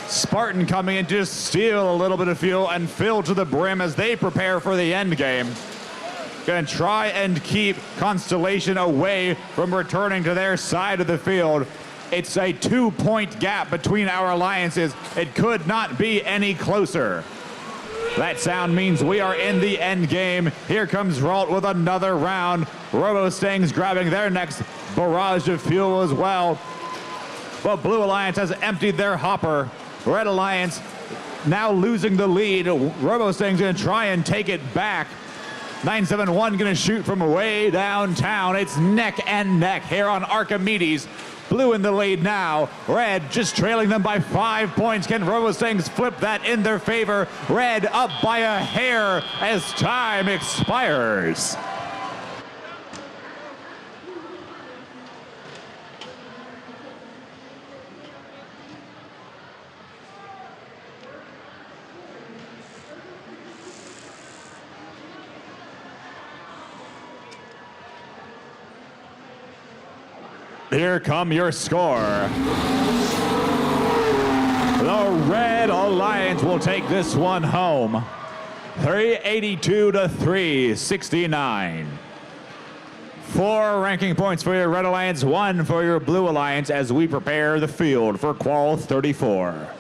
Spartan coming in to steal a little bit of fuel and fill to the brim as they prepare for the end game. Gonna try and keep Constellation away from returning to their side of the field. It's a 2-point gap between our alliances. It could not be any closer. That sound means we are in the end game. Here comes Rolt with another round. Robo-Stings grabbing their next barrage of fuel as well. But Blue Alliance has emptied their hopper. Red Alliance now losing the lead. Robo-Stings gonna try and take it back. 971 gonna shoot from way downtown. It's neck and neck here on Archimedes. Blue in the lead now. Red just trailing them by 5 points. Can Robo-Stings flip that in their favor? Red up by a hair as time expires. Here come your score. The Red Alliance will take this one home. 382 to 369. 4 ranking points for your Red Alliance, 1 for your Blue Alliance as we prepare the field for Qual 34.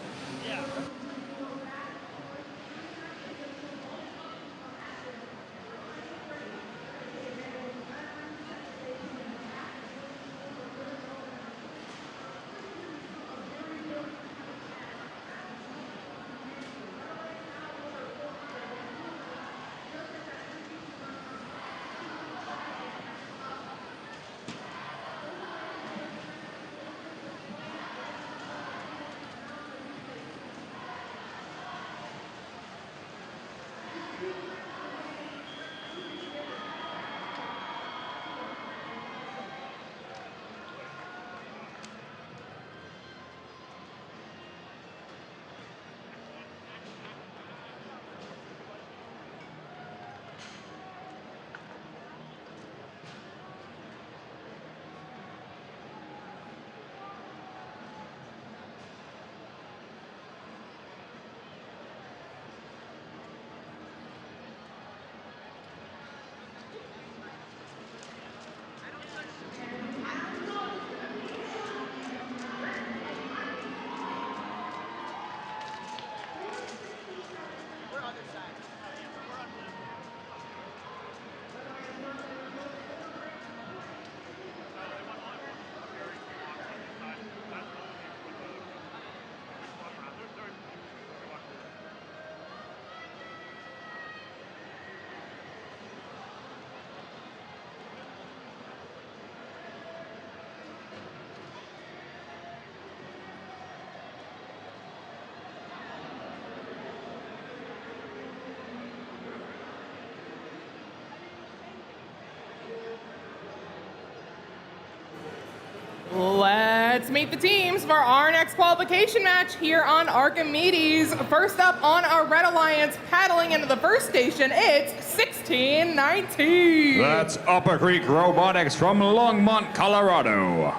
Let's meet the teams for our next qualification match here on Archimedes. First up on our Red Alliance, paddling into the first station, it's 1619. That's Upper Creek Robotics from Longmont, Colorado.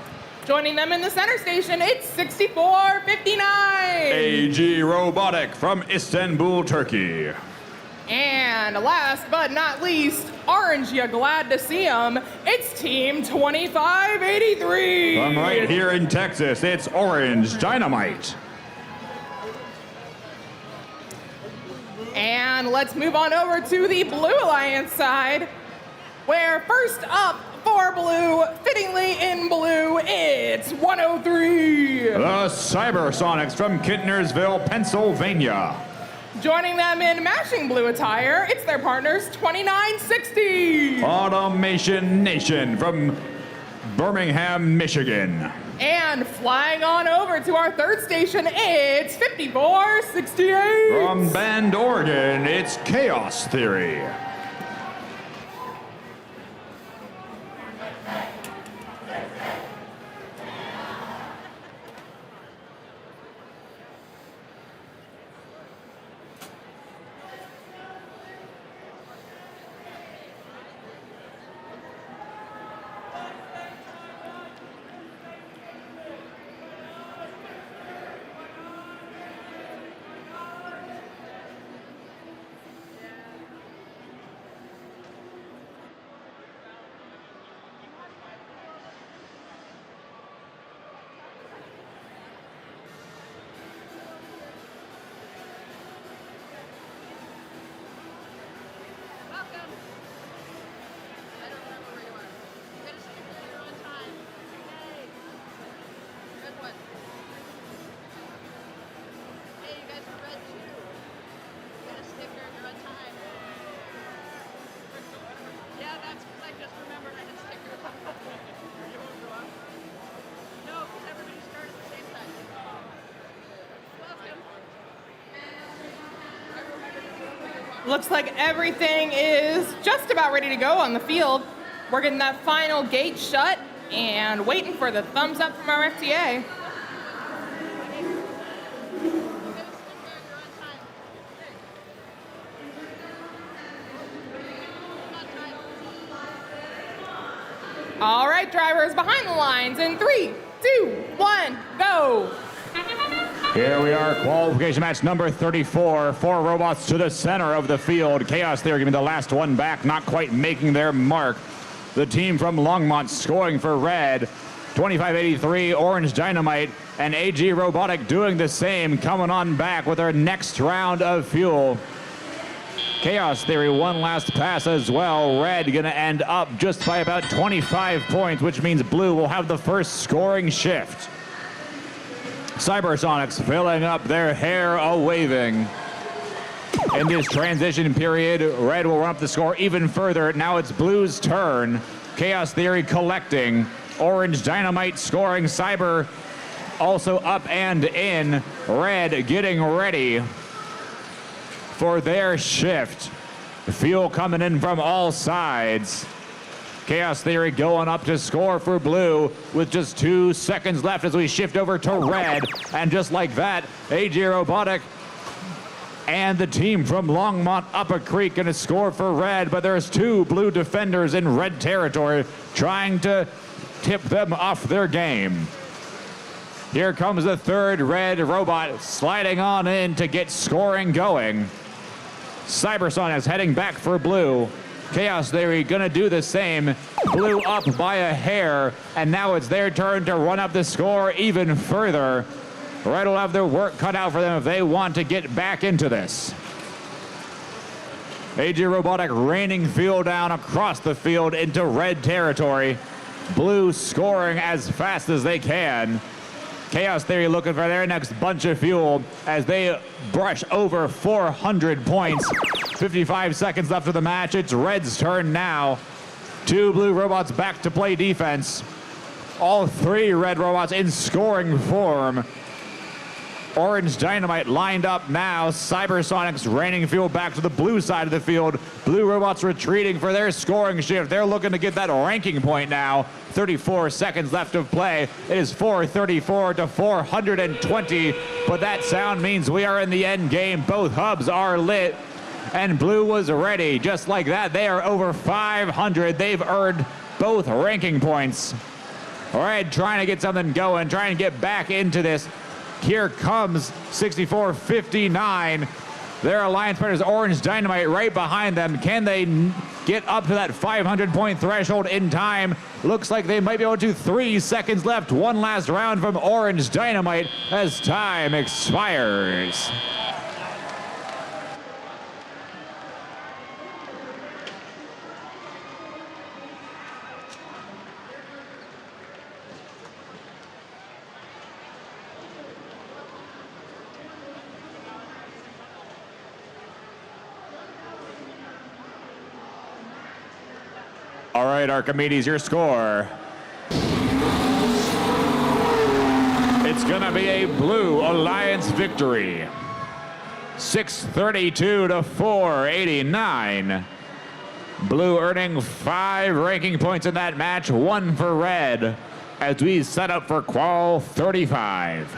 Joining them in the center station, it's 6459. AG Robotic from Istanbul, Turkey. And last but not least, Orange, you glad to see them, it's Team 2583. From right here in Texas, it's Orange Dynamite. And let's move on over to the Blue Alliance side, where first up for Blue, fittingly in blue, it's 103. The Cybersonics from Kintnersville, Pennsylvania. Joining them in mashing blue attire, it's their partners 2960. Automation Nation from Birmingham, Michigan. And flying on over to our third station, it's 5468. From Bend, Oregon, it's Chaos Theory. Looks like everything is just about ready to go on the field. We're getting that final gate shut and waiting for the thumbs up from our FTA. All right, drivers, behind the lines in 3, 2, 1, go. Here we are, qualification match number 34. 4 robots to the center of the field. Chaos Theory giving the last one back, not quite making their mark. The team from Longmont scoring for red. 2583 Orange Dynamite, and AG Robotic doing the same, coming on back with their next round of fuel. Chaos Theory, one last pass as well. Red gonna end up just by about 25 points, which means blue will have the first scoring shift. Cybersonics filling up their hair a-waving. In this transition period, red will run up the score even further. Now it's blue's turn. Chaos Theory collecting. Orange Dynamite scoring. Cyber also up and in. Red getting ready for their shift. Fuel coming in from all sides. Chaos Theory going up to score for blue with just 2 seconds left as we shift over to red. And just like that, AG Robotic and the team from Longmont Upper Creek gonna score for red, but there's 2 blue defenders in red territory trying to tip them off their game. Here comes the third red robot sliding on in to get scoring going. Cybersonics heading back for blue. Chaos Theory gonna do the same. Blue up by a hair, and now it's their turn to run up the score even further. Red will have their work cut out for them if they want to get back into this. AG Robotic raining fuel down across the field into red territory. Blue scoring as fast as they can. Chaos Theory looking for their next bunch of fuel as they brush over 400 points. 55 seconds left of the match. It's Red's turn now. 2 blue robots back to play defense. All 3 red robots in scoring form. Orange Dynamite lined up now. Cybersonics raining fuel back to the blue side of the field. Blue robots retreating for their scoring shift. They're looking to get that ranking point now. 34 seconds left of play. It is 434 to 420, but that sound means we are in the end game. Both hubs are lit, and blue was ready. Just like that, they are over 500. They've earned both ranking points. Red trying to get something going, trying to get back into this. Here comes 6459. Their alliance partners, Orange Dynamite, right behind them. Can they get up to that 500-point threshold in time? Looks like they might be able to. 3 seconds left. One last round from Orange Dynamite as time expires. All right, Archimedes, your score. It's gonna be a Blue Alliance victory. 632 to 489. Blue earning 5 ranking points in that match, 1 for red, as we set up for Qual 35.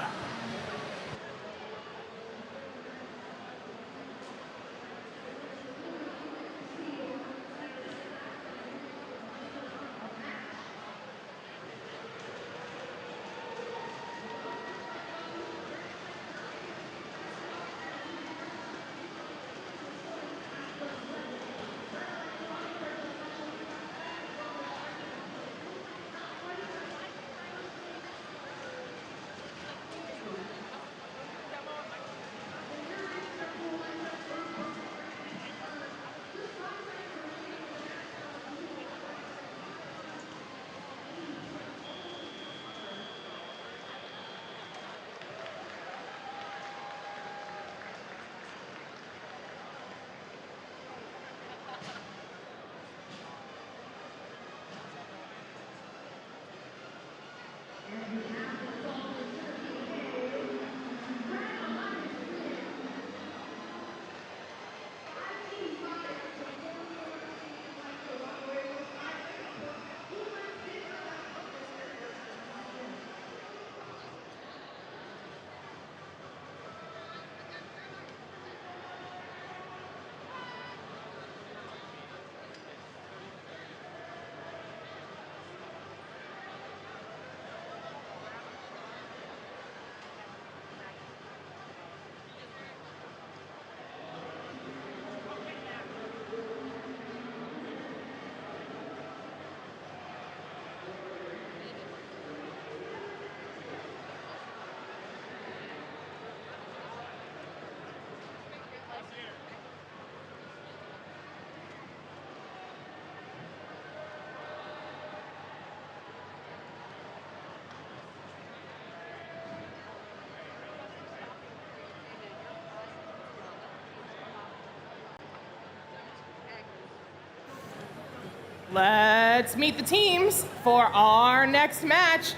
Let's meet the teams for our next match.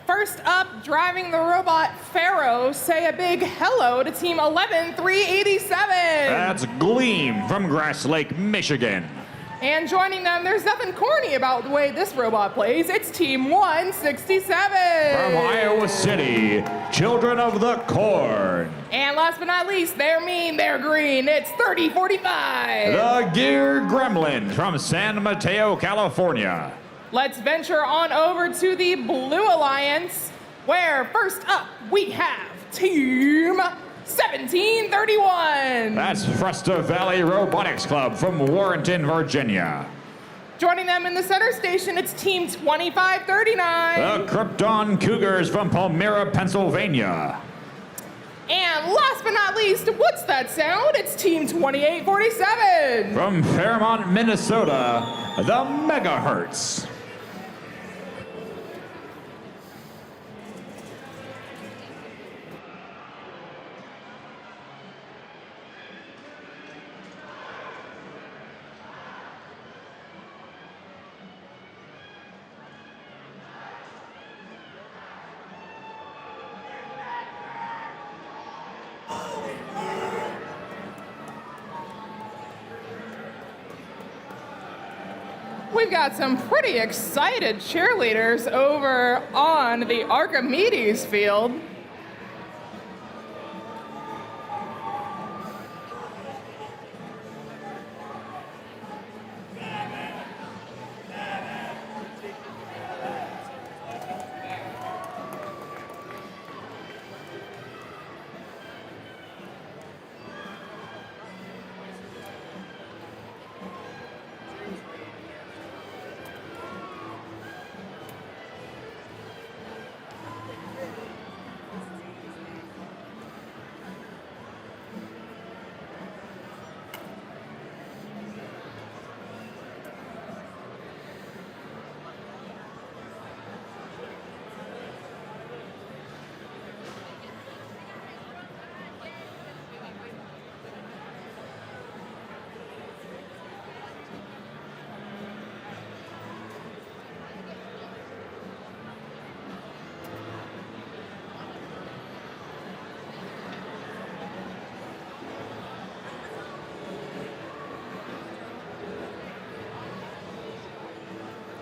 First up, driving the robot Pharaoh, say a big hello to Team 11387. That's Gleam from Grass Lake, Michigan. And joining them, there's nothing corny about the way this robot plays. It's Team 167. From Iowa City, Children of the Corn. And last but not least, they're mean, they're green. It's 3045. The Gear Gremlin from San Mateo, California. Let's venture on over to the Blue Alliance, where first up we have Team 1731. That's Fresta Valley Robotics Club from Warrenton, Virginia. Joining them in the center station, it's Team 2539. The Krypton Cougars from Palmyra, Pennsylvania. And last but not least, what's that sound? It's Team 2847. From Fairmont, Minnesota, the Megahertz. We've got some pretty excited cheerleaders over on the Archimedes field.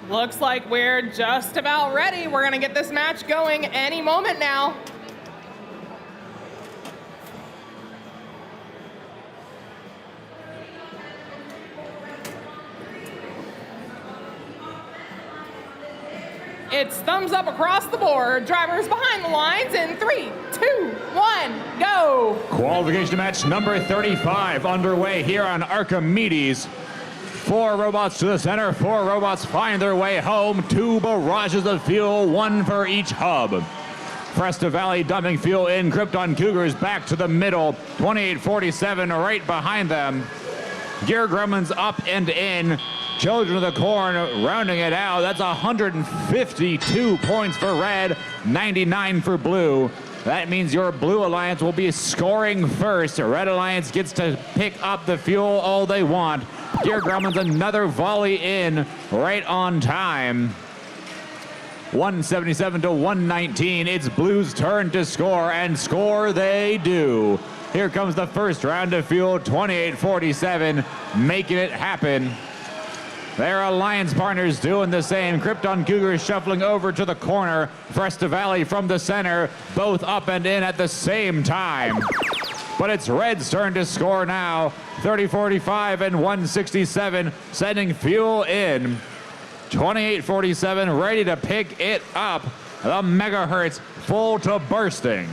Looks like we're just about ready. We're gonna get this match going any moment now. It's thumbs up across the board. Drivers behind the lines in 3, 2, 1, go. Qualification match number 35 underway here on Archimedes. 4 robots to the center, 4 robots find their way home. 2 barrages of fuel, 1 for each hub. Fresta Valley dumping fuel in. Krypton Cougars back to the middle. 2847 right behind them. Gear Gremlins up and in. Children of the Corn rounding it out. That's 152 points for red, 99 for blue. That means your Blue Alliance will be scoring first. Red Alliance gets to pick up the fuel all they want. Gear Gremlins another volley in right on time. 177 to 119. It's Blue's turn to score, and score they do. Here comes the first round of fuel, 2847, making it happen. Their alliance partners doing the same. Krypton Cougars shuffling over to the corner. Fresta Valley from the center, both up and in at the same time. But it's Red's turn to score now. 30-45 and 167, sending fuel in. 28-47, ready to pick it up. The Megahertz full to bursting.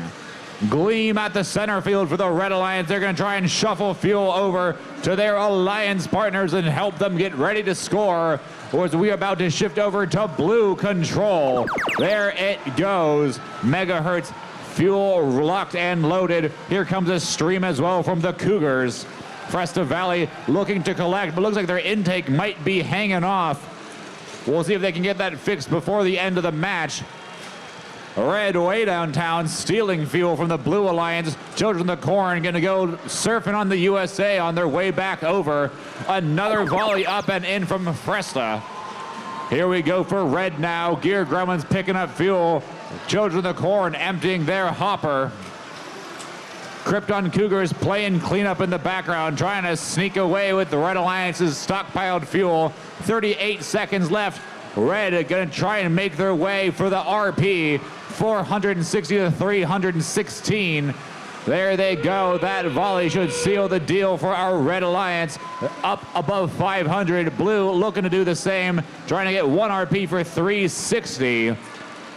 Gleam at the center field for the Red Alliance. They're going to try and shuffle fuel over to their alliance partners and help them get ready to score. Or as we are about to shift over to Blue control. There it goes. Megahertz fuel locked and loaded. Here comes a stream as well from the Cougars. Fresta Valley looking to collect, but looks like their intake might be hanging off. We'll see if they can get that fixed before the end of the match. Red way downtown, stealing fuel from the Blue Alliance. Children of the Corn gonna go surfing on the USA on their way back over. Another volley up and in from Fresta. Here we go for red now. Gear Gremlins picking up fuel. Children of the Corn emptying their hopper. Krypton Cougars playing cleanup in the background, trying to sneak away with the Red Alliance's stockpiled fuel. 38 seconds left. Red are going to try and make their way for the RP. 460 to 316. There they go. That volley should seal the deal for our Red Alliance. Up above 500. Blue looking to do the same, trying to get 1 RP for 360.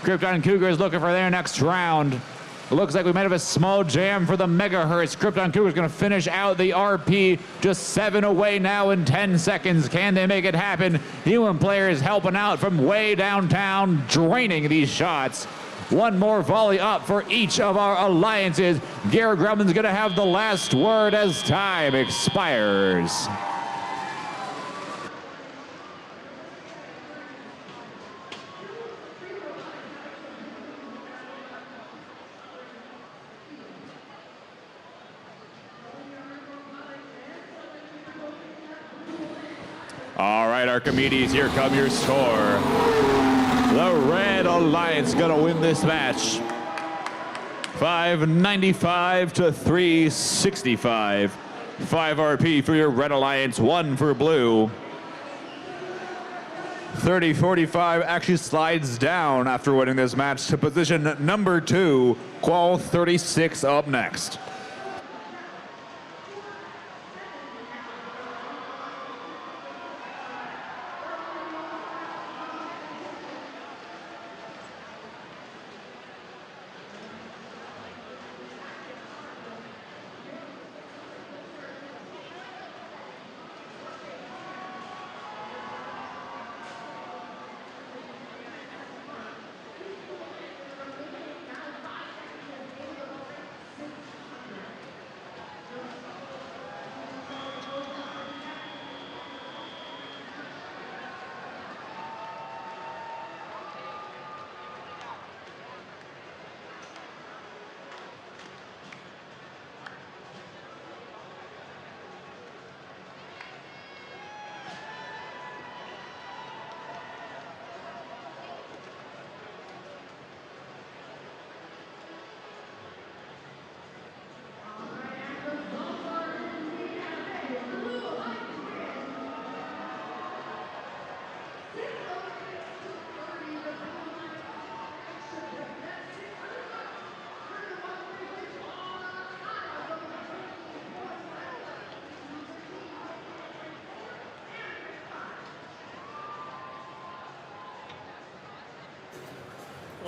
Krypton Cougars looking for their next round. Looks like we might have a small jam for the megahertz. Krypton Cougars going to finish out the RP. Just 7 away now in 10 seconds. Can they make it happen? Human players helping out from way downtown, draining these shots. 1 more volley up for each of our alliances. Gear Gremlin's going to have the last word as time expires. All right, Archimedes, here come your score. The Red Alliance gonna win this match. 595 to 365. 5 RP for your Red Alliance, 1 for Blue. 3045 actually slides down after winning this match to position number 2. Qual 36 up next.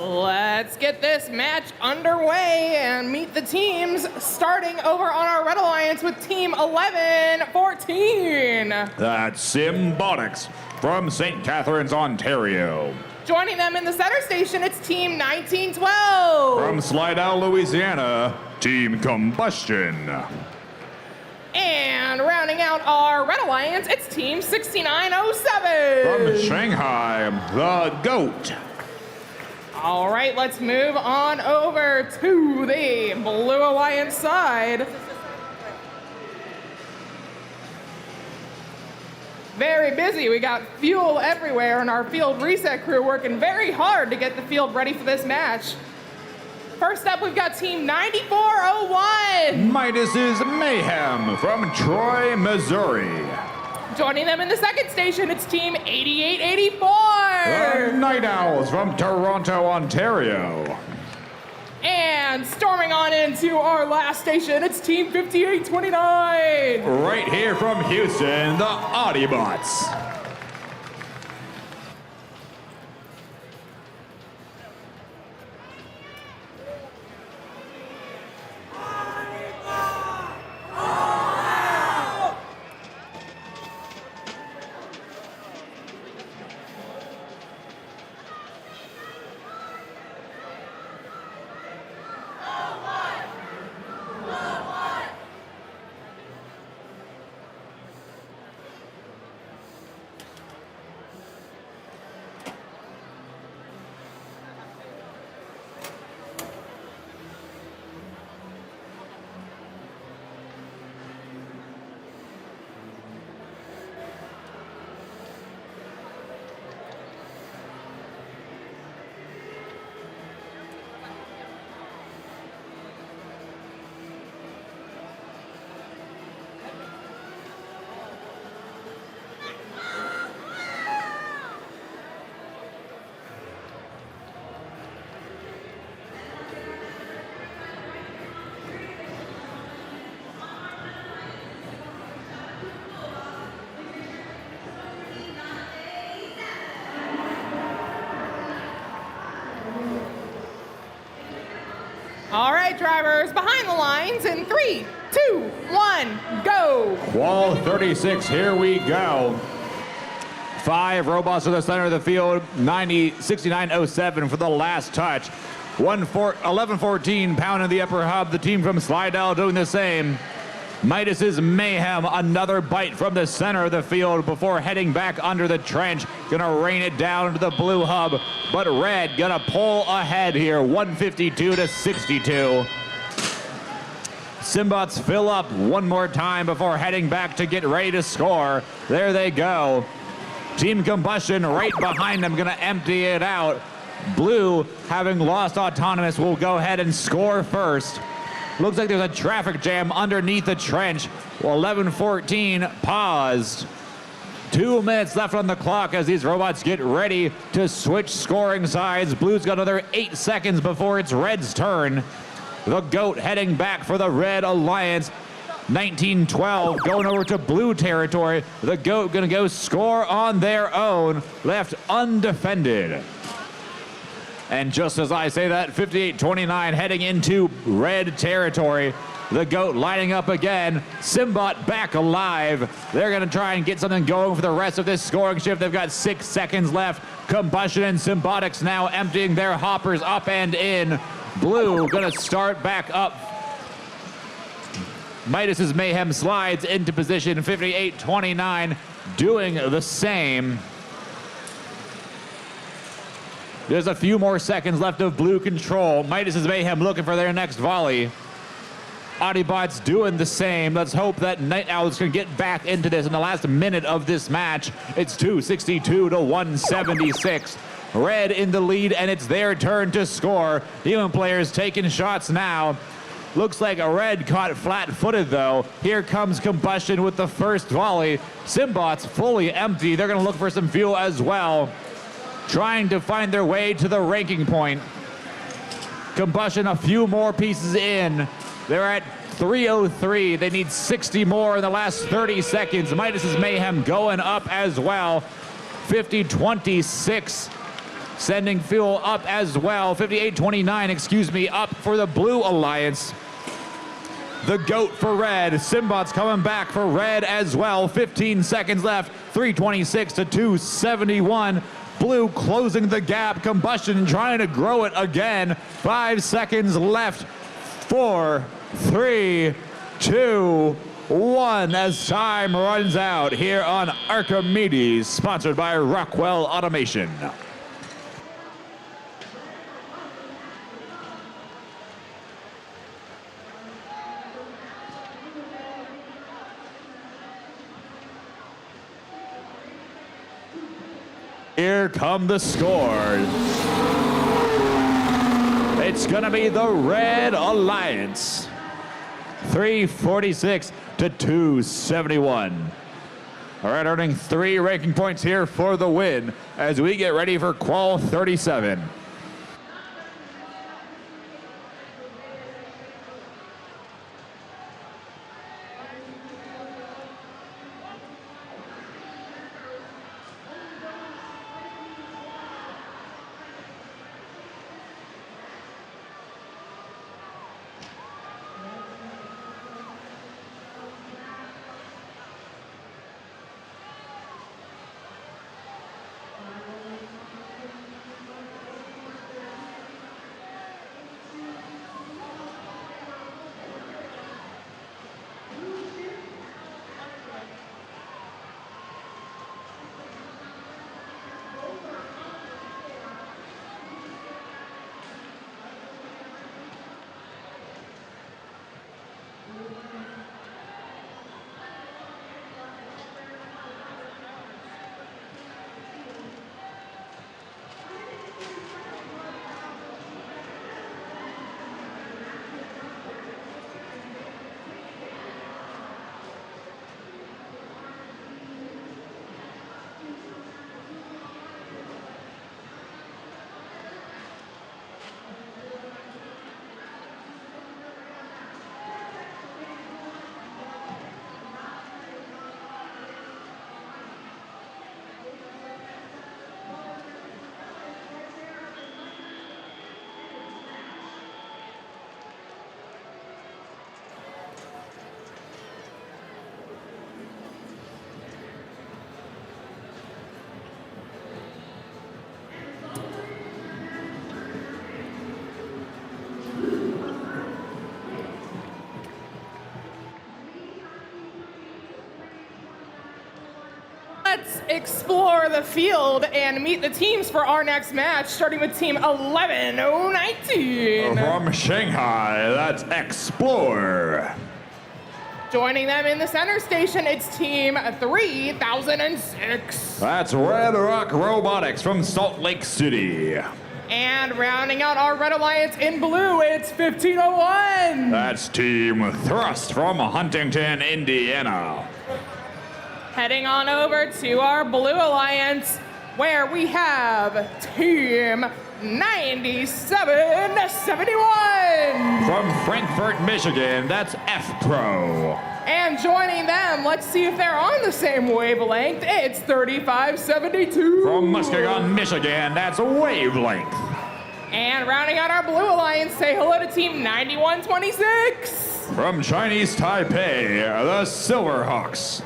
Let's get this match underway and meet the teams, starting over on our Red Alliance with Team 1114. That's Robotics from St. Catharines, Ontario. Joining them in the center station, it's Team 1912. From Slidell, Louisiana, Team Combustion. And rounding out our Red Alliance, it's Team 6907. From Shanghai, the GOAT. All right, let's move on over to the Blue Alliance side. Very busy. We got fuel everywhere, and our field reset crew working very hard to get the field ready for this match. First up, we've got Team 9401. Midas's Mayhem from Troy, Missouri. Joining them in the second station, it's Team 8884. The Night Owls from Toronto, Ontario. And storming on into our last station, it's Team 5829. Right here from Houston, the Audiobots. right, drivers, behind the lines in 3, 2, 1, go. Wall 36, here we go. 5 robots to the center of the field, 69.07 for the last touch. 11.14 pound in the upper hub, the team from Slidell doing the same. Midas's Mayhem, another bite from the center of the field before heading back under the trench. Gonna rain it down to the blue hub, but red gonna pull ahead here, 152 to 62. Simbots fill up one more time before heading back to get ready to score. There they go. Team Combustion right behind them, gonna empty it out. Blue, having lost autonomous, will go ahead and score first. Looks like there's a traffic jam underneath the trench. 11:14 paused. 2 minutes left on the clock as these robots get ready to switch scoring sides. Blue's got another 8 seconds before it's Red's turn. The GOAT heading back for the Red Alliance. 1912 going over to blue territory. The GOAT gonna go score on their own, left undefended. And just as I say that, 58-29 heading into red territory. The GOAT lining up again. Simbot back alive. They're gonna try and get something going for the rest of this scoring shift. They've got 6 seconds left. Combustion and Symbotics now emptying their hoppers up and in. Blue gonna start back up. Midas's Mayhem slides into position, 58-29, doing the same. There's a few more seconds left of blue control. Midas's Mayhem looking for their next volley. Autobots doing the same. Let's hope that Night Owls can get back into this in the last minute of this match. It's 262 to 176. Red in the lead, and it's their turn to score. Human players taking shots now. Looks like a Red caught flat-footed, though. Here comes Combustion with the first volley. Simbots fully empty. They're going to look for some fuel as well, trying to find their way to the ranking point. Combustion a few more pieces in. They're at 303. They need 60 more in the last 30 seconds. Midas's Mayhem going up as well. 50-26. Sending fuel up as well. 58-29, excuse me, up for the Blue Alliance. The GOAT for Red. Simbots coming back for Red as well. 15 seconds left. 326 to 271. Blue closing the gap. Combustion trying to grow it again. 5 seconds left. 4, 3, 2, 1 as time runs out here on Archimedes, sponsored by Rockwell Automation. Here come the scores. It's gonna be the Red Alliance. 346 to 271. All right, earning 3 ranking points here for the win as we get ready for Qual 37. let's explore the field and meet the teams for our next match, starting with team 11019. From Shanghai, that's Explore. Joining them in the center station, it's team 3006. That's Red Rock Robotics from Salt Lake City. And rounding out our Red Alliance in blue, it's 1501. That's Team Thrust from Huntington, Indiana. Heading on over to our Blue Alliance, where we have Team 9771. From Frankfort, Michigan, that's F-Pro. And joining them, let's see if they're on the same wavelength, it's 3572. From Muskegon, Michigan, that's Wavelength. And rounding out our Blue Alliance, say hello to Team 9126. From Chinese Taipei, the Silverhawks.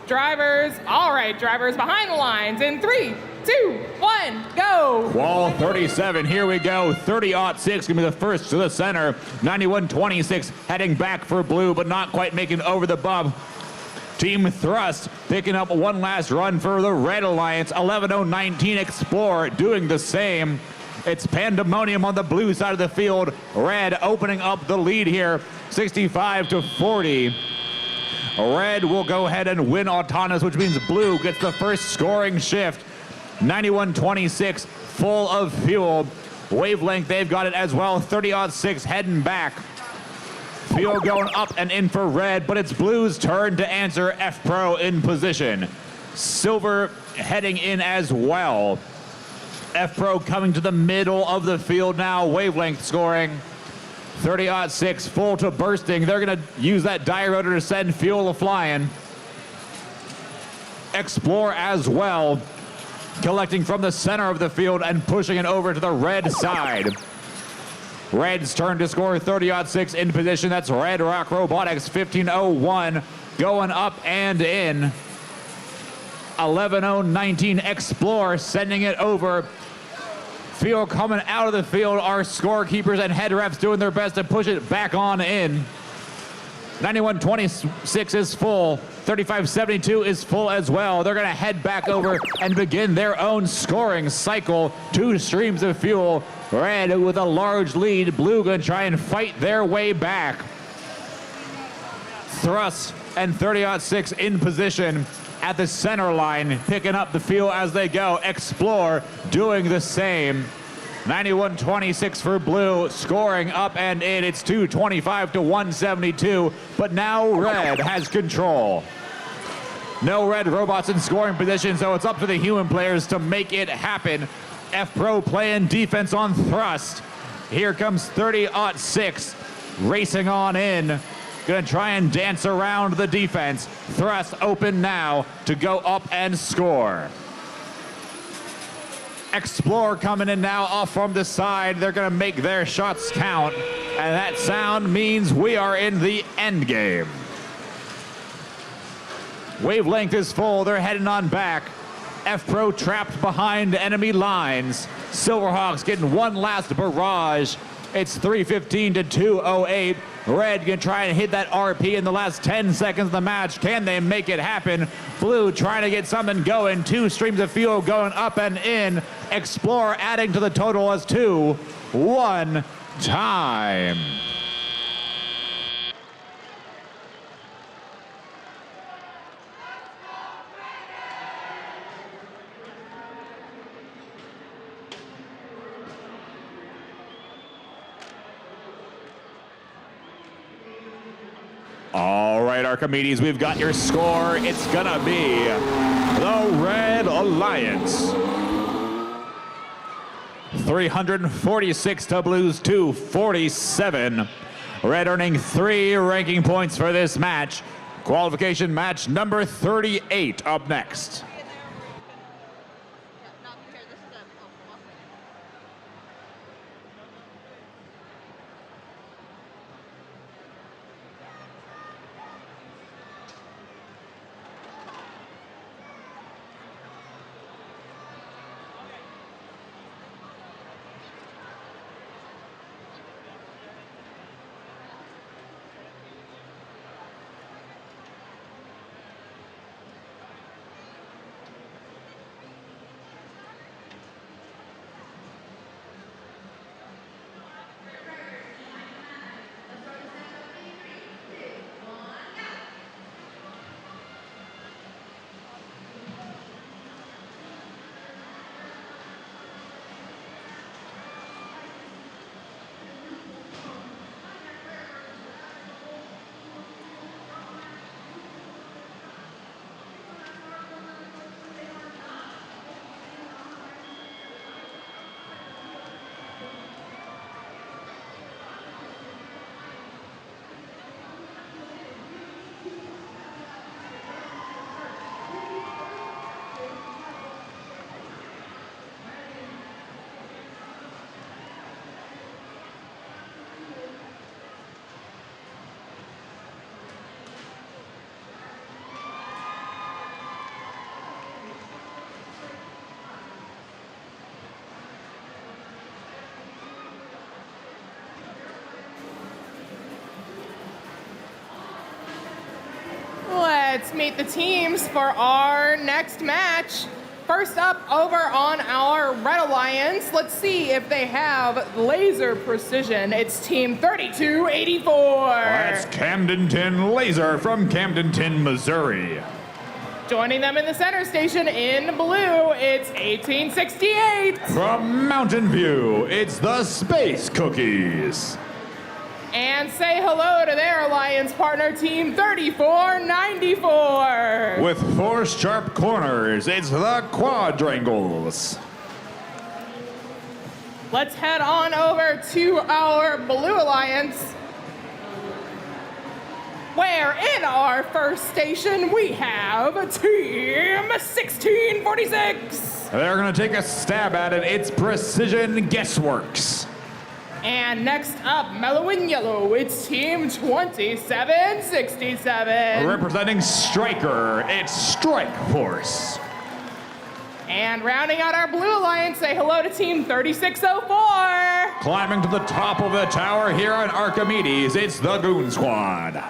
Drivers, all right, drivers behind the lines in 3, 2, 1, go. Wall 37, here we go. 30-06 gonna be the first to the center. 91-26 heading back for blue, but not quite making over the bump. Team Thrust picking up one last run for the Red Alliance. 11-0-19 Explore doing the same. It's pandemonium on the blue side of the field. Red opening up the lead here, 65-40. Red will go ahead and win autonomous, which means blue gets the first scoring shift. 91-26, full of fuel. Wavelength, they've got it as well. 30-06 heading back. Fuel going up and in for red, but it's blue's turn to answer. F-Pro in position. Silver heading in as well. F-Pro coming to the middle of the field now. Wavelength scoring. 30-06, full to bursting. They're going to use that die rotor to send fuel flying. Explore as well, collecting from the center of the field and pushing it over to the red side. Red's turn to score. 30-06 in position. That's Red Rock Robotics. 15-01 going up and in. 11-0-19 Explore sending it over. Field coming out of the field. Our scorekeepers and head refs doing their best to push it back on in. 91-26 is full. 35-72 is full as well. They're going to head back over and begin their own scoring cycle. 2 streams of fuel. Red with a large lead. Blue going to try and fight their way back. Thrust and 30-06 in position at the center line, picking up the fuel as they go. Explore doing the same. 91-26 for blue, scoring up and in. It's 225-172, but now red has control. No red robots in scoring position, so it's up to the human players to make it happen. F-Pro playing defense on Thrust. Here comes 30-06, racing on in. Gonna try and dance around the defense. Thrust open now to go up and score. Explore coming in now off from the side. They're gonna make their shots count. And that sound means we are in the end game. Wavelength is full, they're heading on back. F-Pro trapped behind enemy lines. Silverhawks getting one last barrage It's 3:15 to 2:08. Red gonna try and hit that RP in the last 10 seconds of the match. Can they make it happen? Blue trying to get something going. 2 streams of fuel going up and in. Explorer adding to the total as 2-1 time. All right, Archimedes, we've got your score. It's gonna be the Red Alliance. 346 to Blue's 247. Red earning 3 ranking points for this match. Qualification match number 38 up next. Let's meet the teams for our next match. First up, over on our Red Alliance, let's see if they have laser precision. It's Team 3284. That's Camdenton Laser from Camdenton, Missouri. Joining them in the center station in blue, it's 1868. From Mountain View, it's the Space Cookies. And say hello to their alliance partner, Team 3494. With 4 sharp corners, it's the Quadrangles. Let's head on over to our Blue Alliance, where in our first station we have Team 1646. They're going to take a stab at it. It's Precision Guessworks. And next up, mellow in yellow, it's Team 2767. Representing Striker, it's Strike Force. And rounding out our Blue Alliance, say hello to Team 3604. Climbing to the top of the tower here on Archimedes, it's the Goon Squad.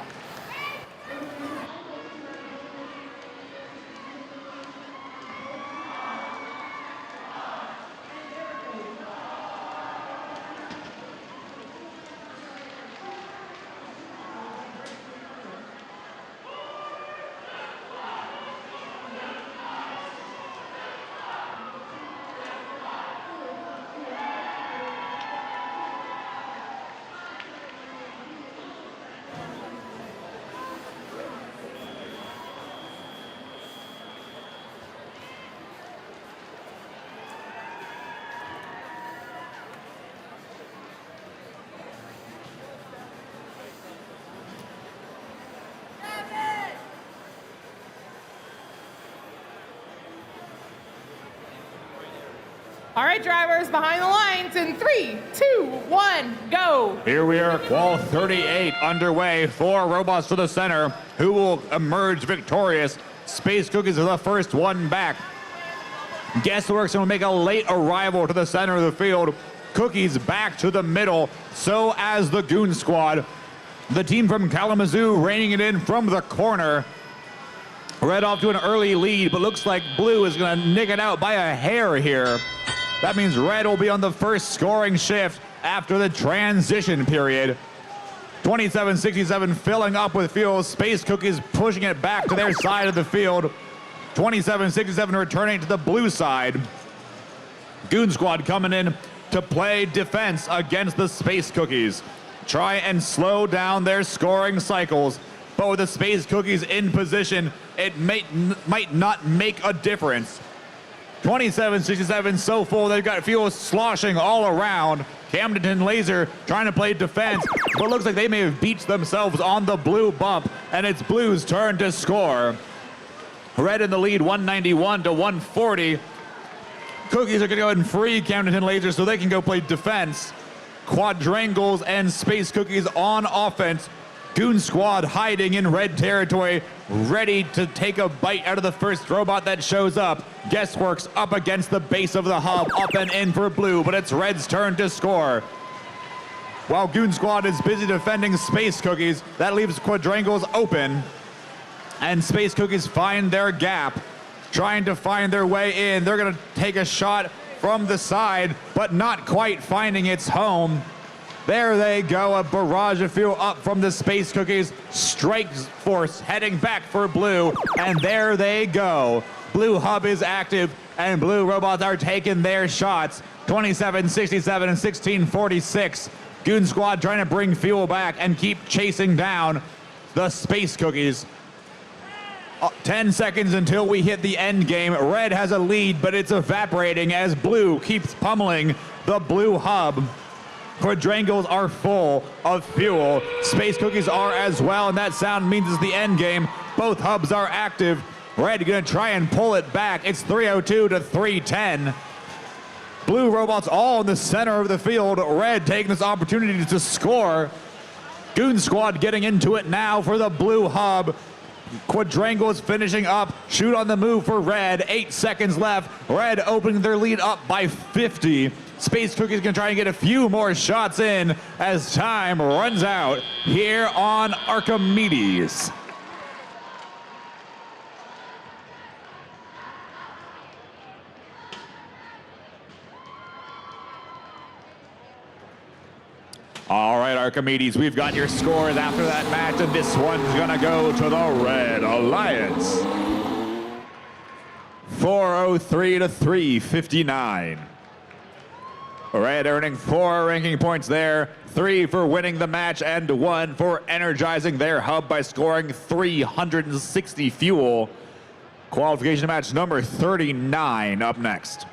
All right, drivers, behind the lines in 3, 2, 1, go. Here we are, Qual 38 underway. 4 robots to the center. Who will emerge victorious? Space Cookies is the first one back. Guessworks will make a late arrival to the center of the field. Cookies back to the middle, so as the Goon Squad. The team from Kalamazoo reining it in from the corner. Red off to an early lead, but looks like Blue is going to nick it out by a hair here. That means Red will be on the first scoring shift after the transition period. 27-67 filling up with fuel. Space Cookies pushing it back to their side of the field. 27-67 returning to the blue side. Goon Squad coming in to play defense against the Space Cookies. Try and slow down their scoring cycles. But with the Space Cookies in position, it might not make a difference. 27-67 so full, they've got fuel sloshing all around. Camden Laser trying to play defense, but looks like they may have beached themselves on the blue bump, and it's Blue's turn to score. Red in the lead, 191 to 140. Cookies are going to go ahead and free Camden Laser so they can go play defense. Quadrangles and Space Cookies on offense. Goon Squad hiding in red territory, ready to take a bite out of the first robot that shows up. Guessworks up against the base of the hub, up and in for Blue, but it's Red's turn to score. While Goon Squad is busy defending Space Cookies, that leaves Quadrangles open, and Space Cookies find their gap, trying to find their way in. They're gonna take a shot from the side, but not quite finding its home. There they go, a barrage of fuel up from the Space Cookies. Strike Force heading back for Blue, and there they go. Blue Hub is active, and Blue robots are taking their shots. 27-67 and 16-46. Goon Squad trying to bring fuel back and keep chasing down the Space Cookies. 10 seconds until we hit the end game. Red has a lead, but it's evaporating as Blue keeps pummeling the Blue Hub. Quadrangles are full of fuel. Space Cookies are as well, and that sound means it's the end game. Both hubs are active. Red gonna try and pull it back. It's 302 to 310. Blue robots all in the center of the field. Red taking this opportunity to score. Goon Squad getting into it now for the Blue Hub. Quadrangles finishing up. Shoot on the move for Red. 8 seconds left. Red opening their lead up by 50. Space Cookies gonna try and get a few more shots in as time runs out here on Archimedes. All right, Archimedes, we've got your scores after that match, and this one's gonna go to the Red Alliance. 403 to 359. Red earning 4 ranking points there, 3 for winning the match, and 1 for energizing their hub by scoring 360 fuel. Qualification match number 39 up next.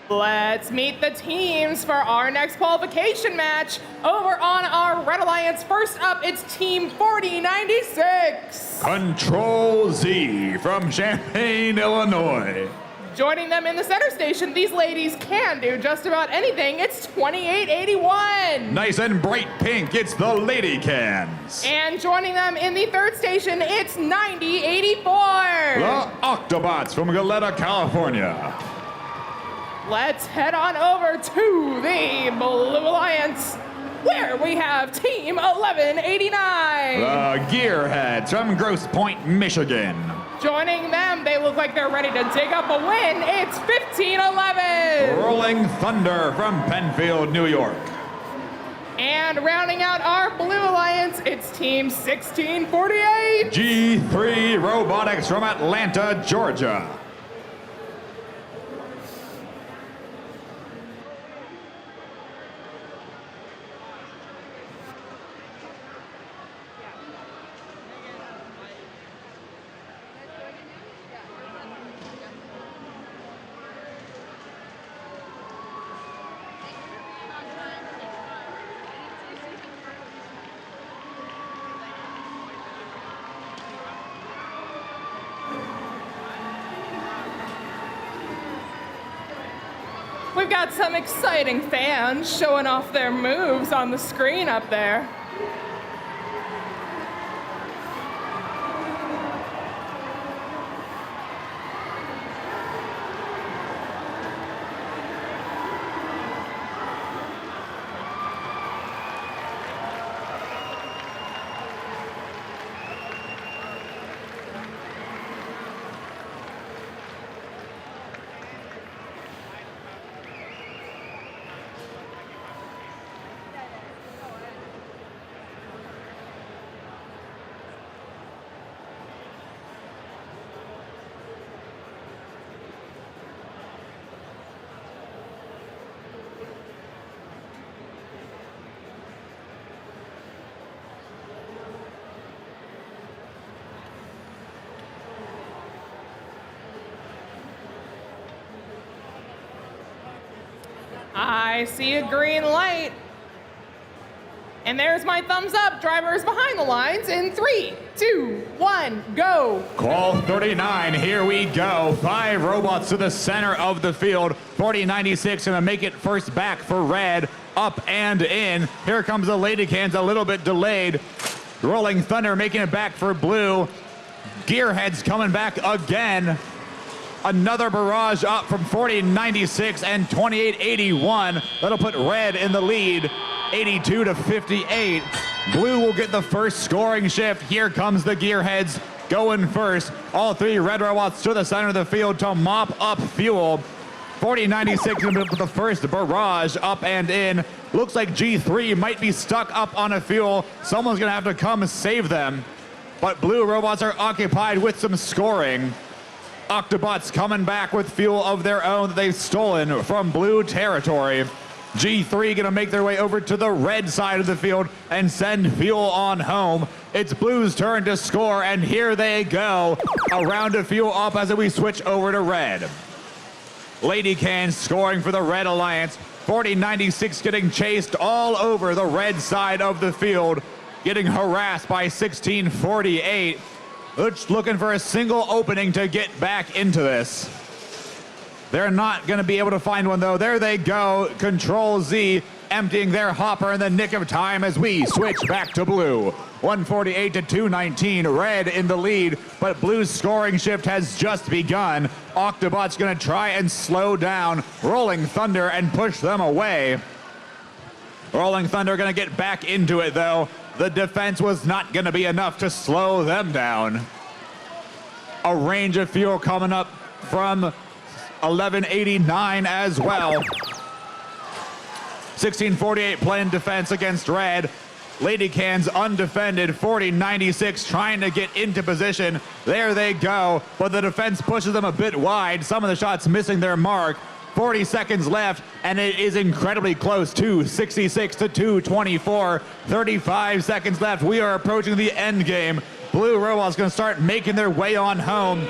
Let's meet the teams for our next qualification match. Over on our Red Alliance, first up, it's Team 4096. Control Z from Champaign, Illinois. Joining them in the center station, these ladies can do just about anything. It's 2881. Nice and bright pink, it's the Lady Cans. And joining them in the third station, it's 9084. The Octobots from Goleta, California. Let's head on over to the Blue Alliance, where we have Team 1189. The Gearheads from Grosse Pointe, Michigan. Joining them, they look like they're ready to dig up a win. It's 1511. Rolling Thunder from Penfield, New York. And rounding out our Blue Alliance, it's Team 1648. G3 Robotics from Atlanta, Georgia. We've got some exciting fans showing off their moves on the screen up there. I see a green light. And there's my thumbs up. Drivers behind the lines in 3, 2, 1, go. Call 39, here we go. 5 robots to the center of the field. 4096 gonna make it first back for red. Up and in. Here comes the Lady Cans, a little bit delayed. Rolling Thunder making it back for blue. Gearheads coming back again. Another barrage up from 4096 and 2881. That'll put red in the lead, 82 to 58. Blue will get the first scoring shift. Here comes the Gearheads going first. All 3 red robots to the center of the field to mop up fuel. 4096 gonna put the first barrage up and in. Looks like G3 might be stuck up on a fuel. Someone's gonna have to come save them. But blue robots are occupied with some scoring. Octobots coming back with fuel of their own that they've stolen from blue territory. G3 gonna make their way over to the red side of the field and send fuel on home. It's Blue's turn to score, and here they go. A round of fuel up as we switch over to red. Lady Cans scoring for the Red Alliance. 4096 getting chased all over the red side of the field, getting harassed by 1648. Just looking for a single opening to get back into this. They're not going to be able to find one, though. There they go. Control Z emptying their hopper in the nick of time as we switch back to Blue. 148 to 219. Red in the lead, but Blue's scoring shift has just begun. Octobot's going to try and slow down Rolling Thunder and push them away. Rolling Thunder going to get back into it, though. The defense was not going to be enough to slow them down. A range of fuel coming up from 1189 as well. 1648 playing defense against red. Lady Cans undefended. 4096 trying to get into position. There they go, but the defense pushes them a bit wide. Some of the shots missing their mark. 40 seconds left, and it is incredibly close to 66 to 224. 35 seconds left. We are approaching the end game. Blue Robots going to start making their way on home.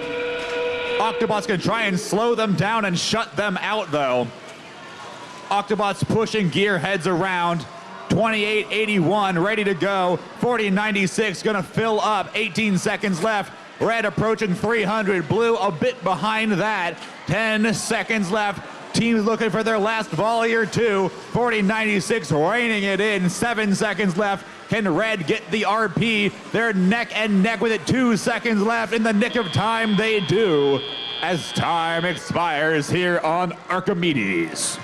Octobot's going to try and slow them down and shut them out, though. Octobot's pushing gearheads around. 2881 ready to go. 4096 going to fill up. 18 seconds left. Red approaching 300. Blue a bit behind that. 10 seconds left. Teams looking for their last volley or two. 4096 reining it in. 7 seconds left. Can Red get the RP? They're neck and neck with it. 2 seconds left. In the nick of time, they do. As time expires here on Archimedes.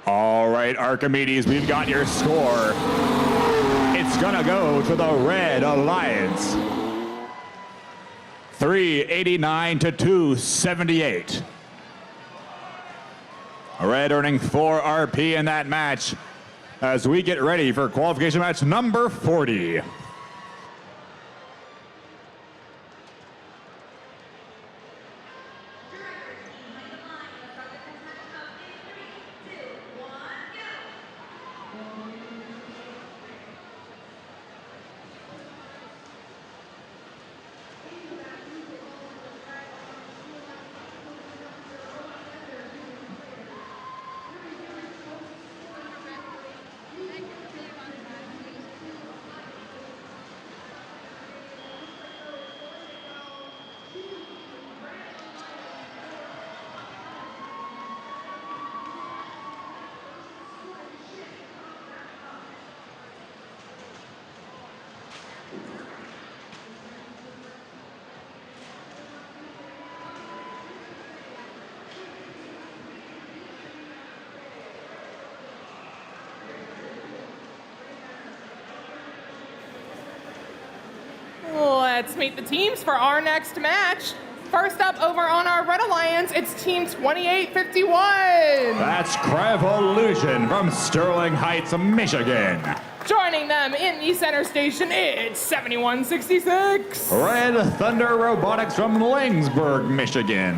All right, Archimedes, we've got your score. It's gonna go to the Red Alliance. 389 to 278. Red earning 4 RP in that match as we get ready for qualification match number 40. Let's meet the teams for our next match. First up over on our Red Alliance, it's Team 2851. That's Crevolution from Sterling Heights, Michigan. Joining them in the center station, it's 7166. Red Thunder Robotics from Langsburg, Michigan.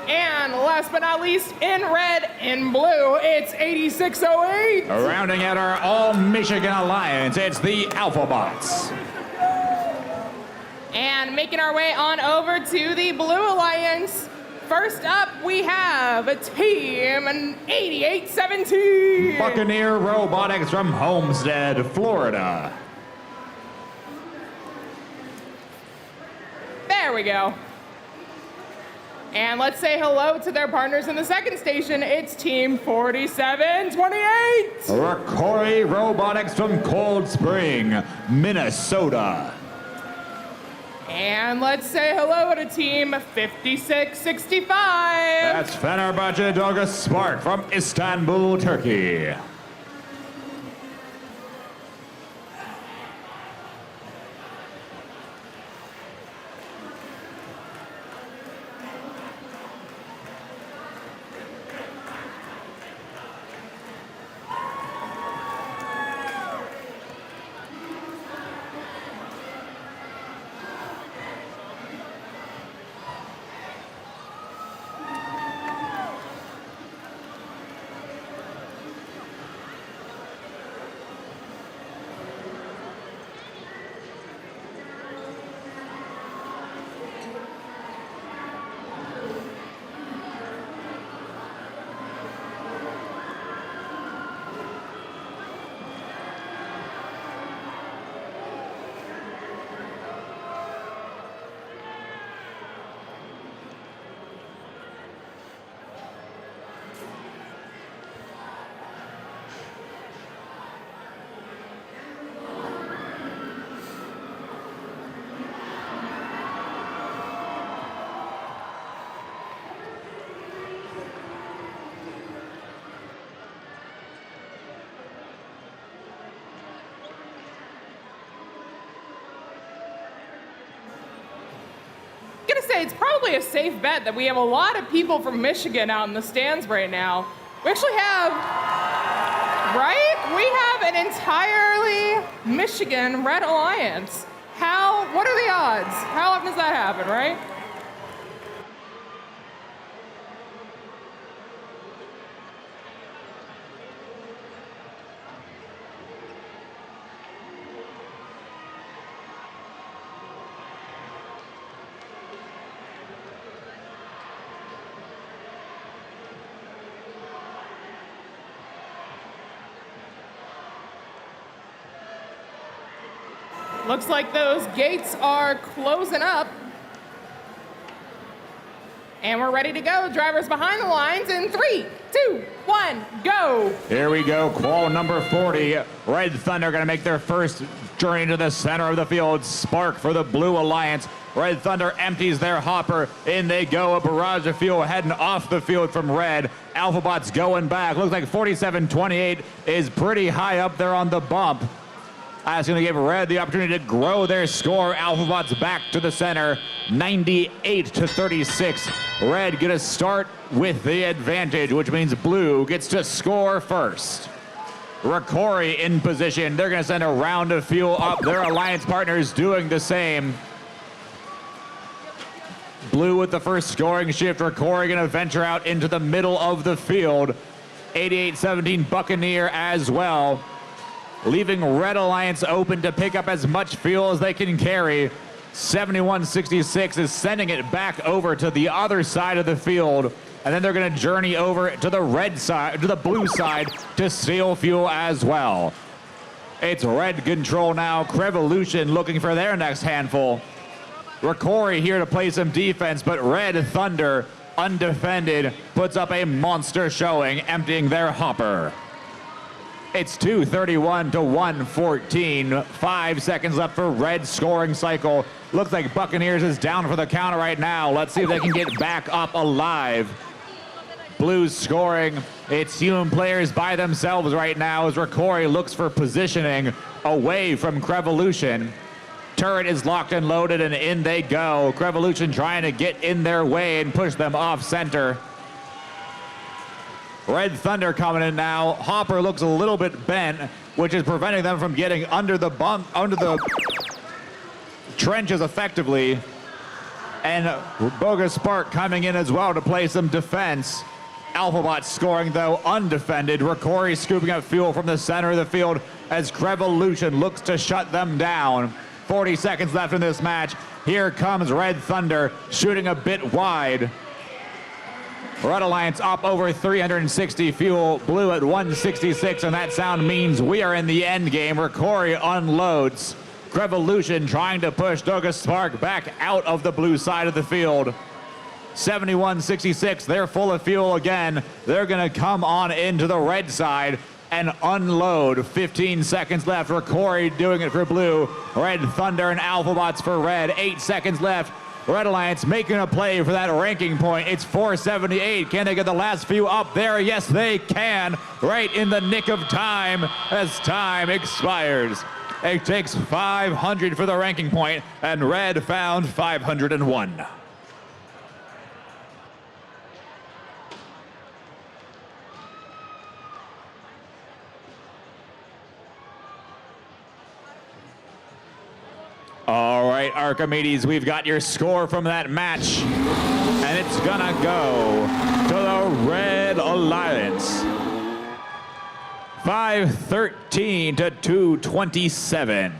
And last but not least, in red and blue, it's 8608. Rounding out our all-Michigan alliance, it's the Alphabots. And making our way on over to the Blue Alliance. First up, we have Team 8817. Buccaneer Robotics from Homestead, Florida. we go. And let's say hello to their partners in the second station. It's Team 4728. Rocori Robotics from Cold Spring, Minnesota. And let's say hello to Team 5665. That's Fenerbahce Doga Spark from Istanbul, Turkey. It's probably a safe bet that we have a lot of people from Michigan out in the stands right now. We actually have, right? We have an entirely Michigan Red Alliance. What are the odds? How often does that happen, right? Looks like those gates are closing up. And we're ready to go. Drivers behind the lines in 3, 2, 1, go. Here we go, qual number 40. Red Thunder gonna make their first journey to the center of the field. Spark for the Blue Alliance. Red Thunder empties their hopper. In they go, a barrage of fuel heading off the field from Red. Alphabot's going back. Looks like 4728 is pretty high up there on the bump. That's going to give Red the opportunity to grow their score. Alphabot's back to the center, 98-36. Red going to start with the advantage, which means Blue gets to score first. Rocori in position. They're going to send a round of fuel up. Their alliance partners doing the same. Blue with the first scoring shift. Rocori going to venture out into the middle of the field. 88-17 Buccaneer as well, leaving Red Alliance open to pick up as much fuel as they can carry. 71-66 is sending it back over to the other side of the field, and then they're going to journey over to the red side, to the blue side, to steal fuel as well. It's Red control now. Crevolution looking for their next handful. Rocori here to play some defense, but Red Thunder, undefended, puts up a monster showing, emptying their hopper. It's 231-114. 5 seconds left for Red's scoring cycle. Looks like Buccaneers is down for the count right now. Let's see if they can get back up alive. Blues scoring. It's human players by themselves right now as Rocori looks for positioning away from Crevolution. Turret is locked and loaded, and in they go. Crevolution trying to get in their way and push them off center. Red Thunder coming in now. Hopper looks a little bit bent, which is preventing them from getting under the trenches effectively. And Bogus Spark coming in as well to play some defense. Alphabot scoring, though, undefended. Rocori scooping up fuel from the center of the field as Crevolution looks to shut them down. 40 seconds left in this match. Here comes Red Thunder, shooting a bit wide. Red Alliance up over 360 fuel, Blue at 166, and that sound means we are in the end game. Rocori unloads. Revolution trying to push Douglas Spark back out of the blue side of the field. 71-66, they're full of fuel again. They're gonna come on into the red side and unload. 15 seconds left for Corey doing it for blue. Red Thunder and Alphabots for red. 8 seconds left. Red Alliance making a play for that ranking point. It's 478. Can they get the last few up there? Yes, they can. Right in the nick of time as time expires. It takes 500 for the ranking point, and red found 501. All right, Archimedes, we've got your score from that match, and it's gonna go to the Red Alliance. 513 to 227.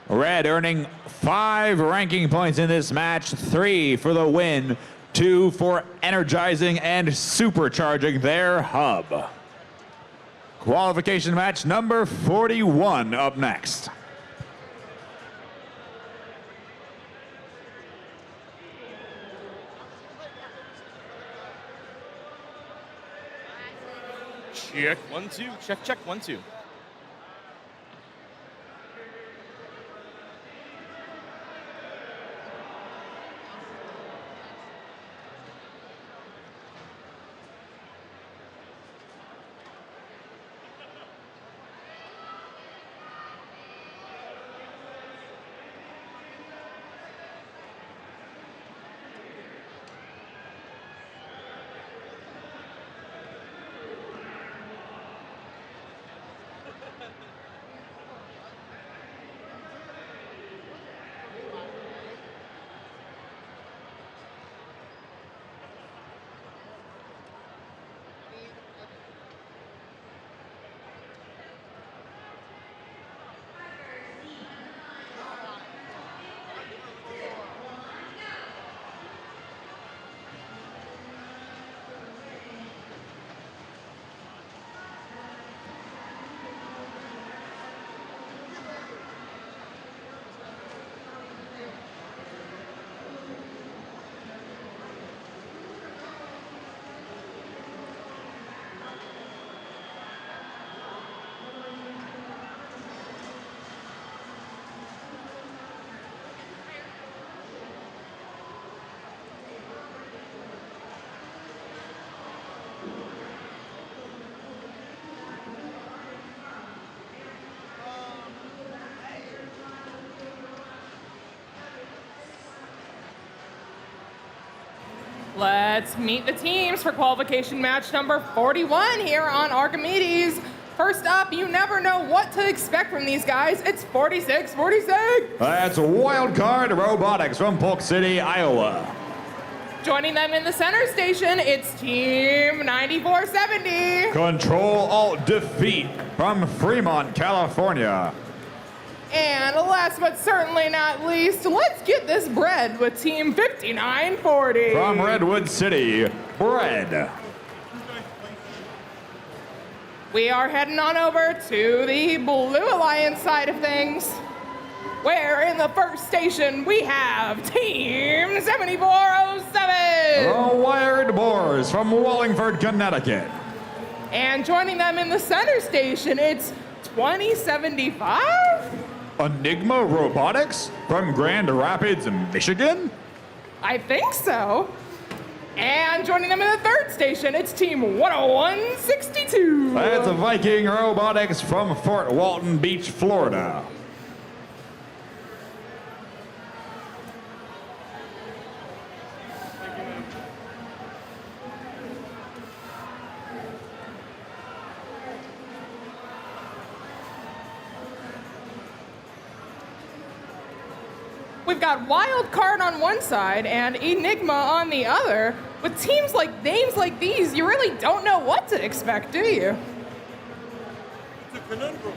Red earning 5 ranking points in this match, 3 for the win, 2 for energizing and supercharging their hub. Qualification match number 41 up next. Check 1 2. Check 1 2. Let's meet the teams for qualification match number 41 here on Archimedes. First up, you never know what to expect from these guys. It's 46-46. That's Wildcard Robotics from Polk City, Iowa. Joining them in the center station, it's Team 9470. Control Alt Defeat from Fremont, California. And last but certainly not least, let's get this bread with Team 5940. From Redwood City, Bread. We are heading on over to the Blue Alliance side of things, where in the first station we have Team 7407. The Wired Boars from Wallingford, Connecticut. And joining them in the center station, it's 2075? Enigma Robotics from Grand Rapids, Michigan? I think so. And joining them in the third station, it's Team 10162. That's Viking Robotics from Fort Walton Beach, Florida. We've got Wildcard on one side and Enigma on the other. With teams like names like these, you really don't know what to expect, do you? It's a conundrum.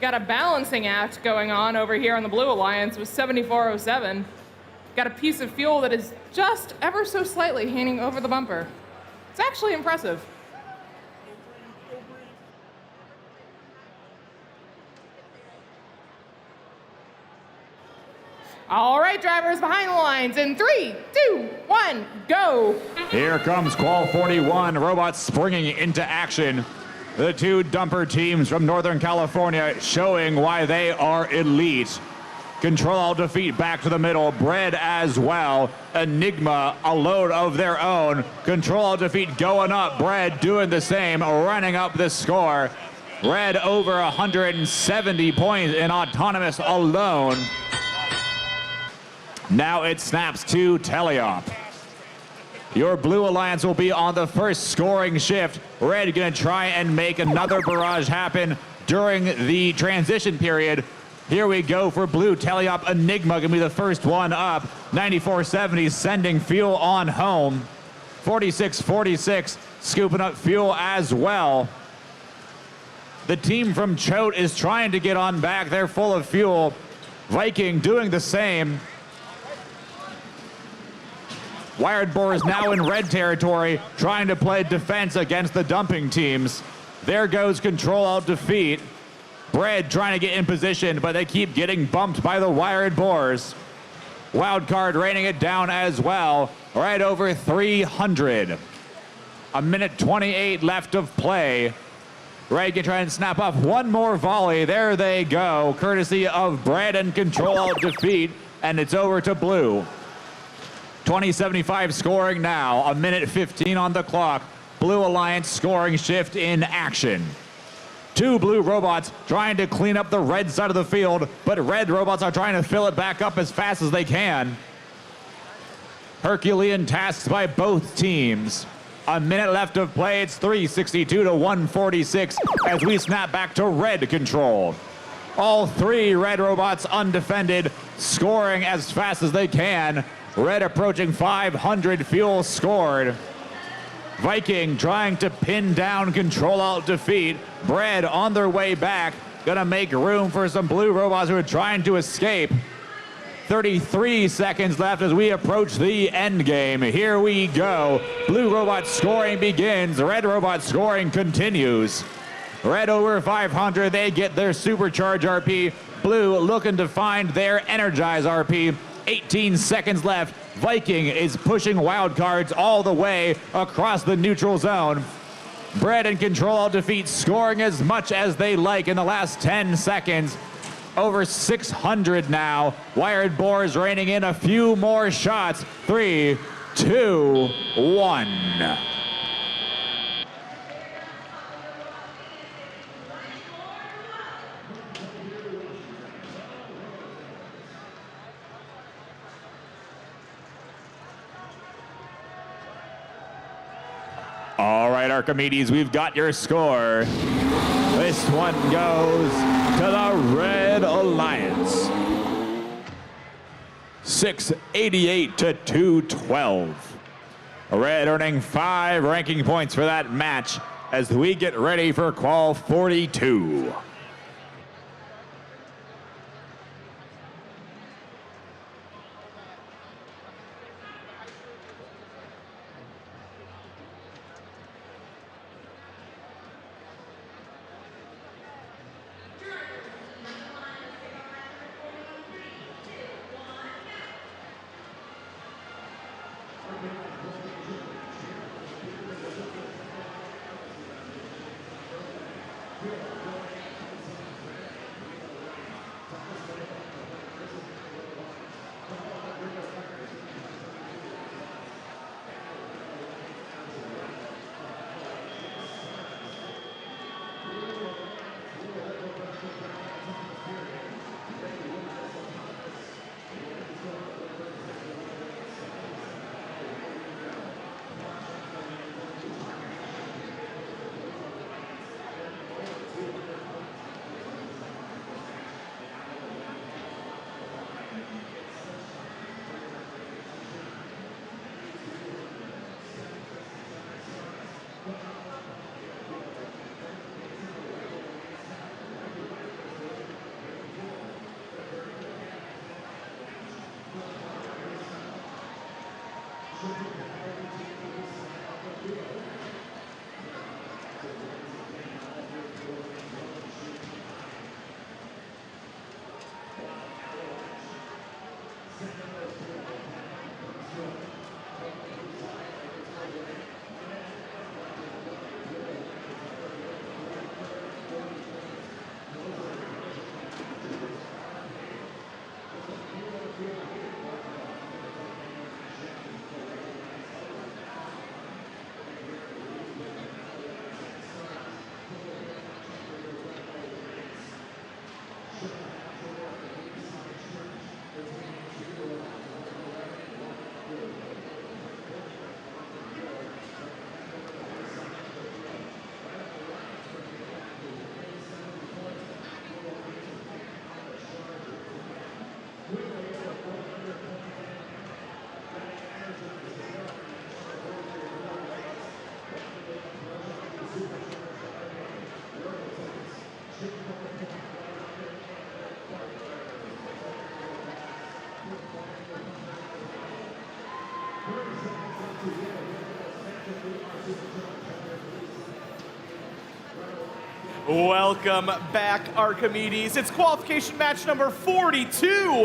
got a balancing act going on over here on the Blue Alliance with 7407. Got a piece of fuel that is just ever so slightly hanging over the bumper. It's actually impressive. All right, drivers behind the lines in 3, 2, 1, go. Here comes Qual 41, robots springing into action. The two dumper teams from Northern California showing why they are elite. Control Alt Defeat back to the middle, Bread as well. Enigma, a load of their own. Control Alt Defeat going up, Bread doing the same, running up the score. Red over 170 points in Autonomous alone. Now it snaps to Teleop. Your Blue Alliance will be on the first scoring shift. Red gonna try and make another barrage happen during the transition period. Here we go for Blue. Teleop Enigma gonna be the first one up. 9470 sending fuel on home. 4646 scooping up fuel as well. The team from Choate is trying to get on back. They're full of fuel. Viking doing the same. Wired Boar is now in red territory, trying to play defense against the dumping teams. There goes Control Alt Defeat. Bread trying to get in position, but they keep getting bumped by the Wired Boars. Wildcard raining it down as well, right over 300. A minute 28 left of play. Red can try and snap off one more volley. There they go, courtesy of Bread and Control Alt Defeat, and it's over to Blue. 2075 scoring now, a minute 15 on the clock. Blue Alliance scoring shift in action. Two blue robots trying to clean up the red side of the field, but red robots are trying to fill it back up as fast as they can. Herculean tasks by both teams. A minute left of play, it's 362 to 146 as we snap back to red control. All three red robots undefended, scoring as fast as they can. Red approaching 500 fuel scored. Viking trying to pin down Control Alt Defeat. Bread on their way back, gonna make room for some blue robots who are trying to escape. 33 seconds left as we approach the end game. Here we go. Blue robot scoring begins. Red robot scoring continues. Red over 500, they get their supercharge RP. Blue looking to find their energize RP. 18 seconds left. Viking is pushing wild cards all the way across the neutral zone. Bread and Control Alt Defeat scoring as much as they like in the last 10 seconds. Over 600 now. Wired Boars raining in a few more shots. 3, 2, 1. All right, Archimedes, we've got your score. This one goes to the Red Alliance. 688 to 212. Red earning 5 ranking points for that match as we get ready for Qual 42. Welcome back, Archimedes. It's qualification match number 42,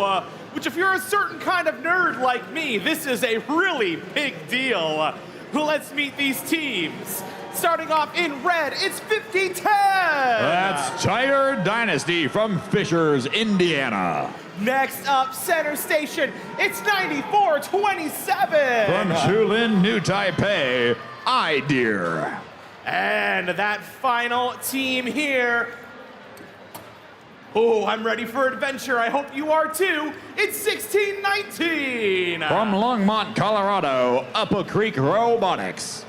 which if you're a certain kind of nerd like me, this is a really big deal. Let's meet these teams. Starting off in red, it's 50-10. That's Tiger Dynasty from Fishers, Indiana. Next up, center station, it's 94-27. From Shulin, New Taipei, Idear. And that final team here. Oh, I'm ready for adventure. I hope you are too. It's 16-19. From Longmont, Colorado, Upper Creek Robotics.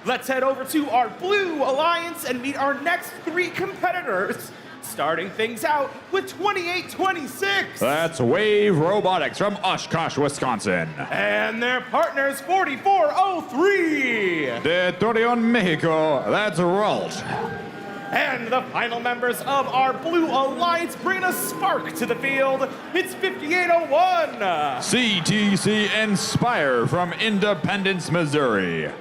Let's head over to our Blue Alliance and meet our next three competitors. Starting things out with 28-26. That's Wave Robotics from Oshkosh, Wisconsin. And their partners, 44-03. De Torreon, Mexico, that's Ralt. And the final members of our Blue Alliance bring a spark to the field. It's 58-01. CTC Inspire from Independence, Missouri.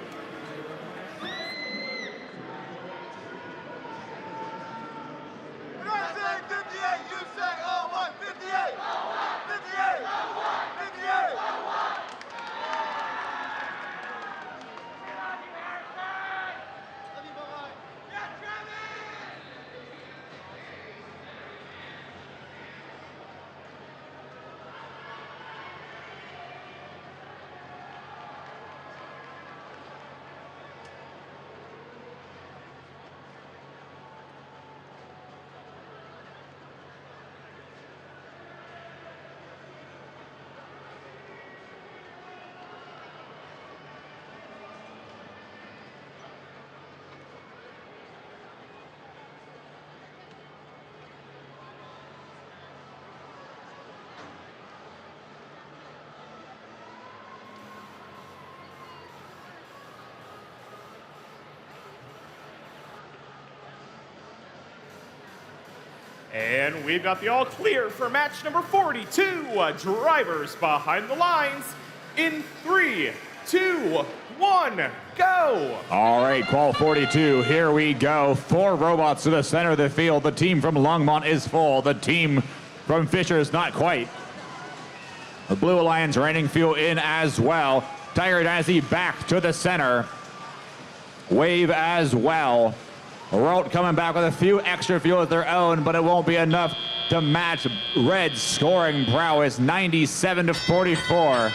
And we've got the all clear for match number 42. Drivers behind the lines in 3, 2, 1, go. All right, qual 42, here we go. 4 robots to the center of the field. The team from Longmont is full. The team from Fisher is not quite. The Blue Alliance raining fuel in as well. Tiger Dynasty back to the center. Wave as well. Ralt coming back with a few extra fuel of their own, but it won't be enough to match Red's scoring prowess, 97-44.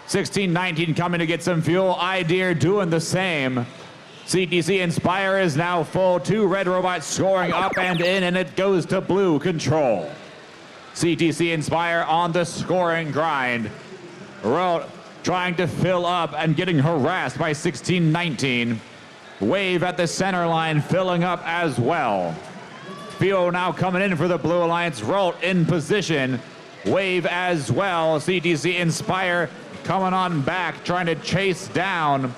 16-19 coming to get some fuel. Idear doing the same. CTC Inspire is now full. 2 red robots scoring up and in, and it goes to blue control. CTC Inspire on the scoring grind. Ralt trying to fill up and getting harassed by 16-19. Wave at the center line filling up as well. Fuel now coming in for the Blue Alliance. Ralt in position. Wave as well. CTC Inspire coming on back, trying to chase down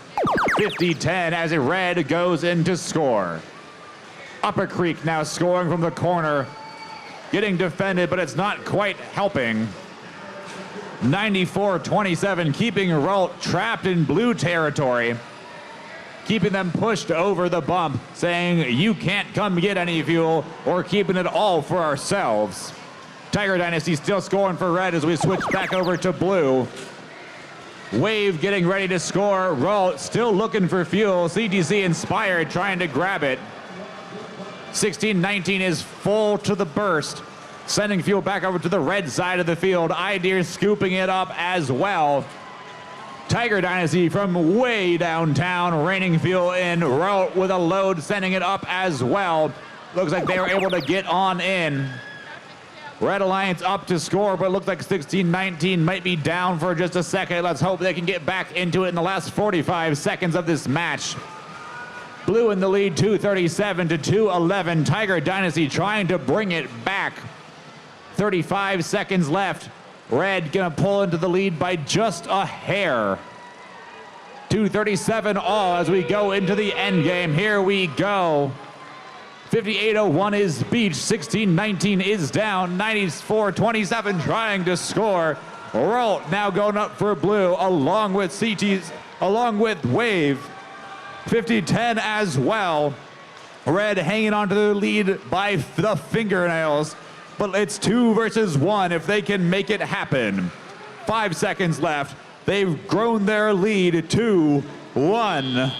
50-10 as a red goes in to score. Upper Creek now scoring from the corner. Getting defended, but it's not quite helping. 94-27, keeping Ralt trapped in blue territory. Keeping them pushed over the bump, saying you can't come get any fuel, or keeping it all for ourselves. Tiger Dynasty still scoring for red as we switch back over to blue. Wave getting ready to score. Ralt still looking for fuel. CTC Inspired trying to grab it. 16-19 is full to the burst, sending fuel back over to the red side of the field. Idear scooping it up as well. Tiger Dynasty from way downtown, raining fuel in. Ralt with a load, sending it up as well. Looks like they were able to get on in. Red Alliance up to score, but it looks like 16-19 might be down for just a second. Let's hope they can get back into it in the last 45 seconds of this match. Blue in the lead, 237-211. Tiger Dynasty trying to bring it back. 35 seconds left. Red gonna pull into the lead by just a hair. 2:37 all as we go into the end game. Here we go. 58-01 is beach. 16-19 is down. 94-27 trying to score. Ralt now going up for blue along with CT's, along with Wave. 50-10 as well. Red hanging onto the lead by the fingernails, but it's 2 versus 1 if they can make it happen. 5 seconds left. They've grown their lead to 1.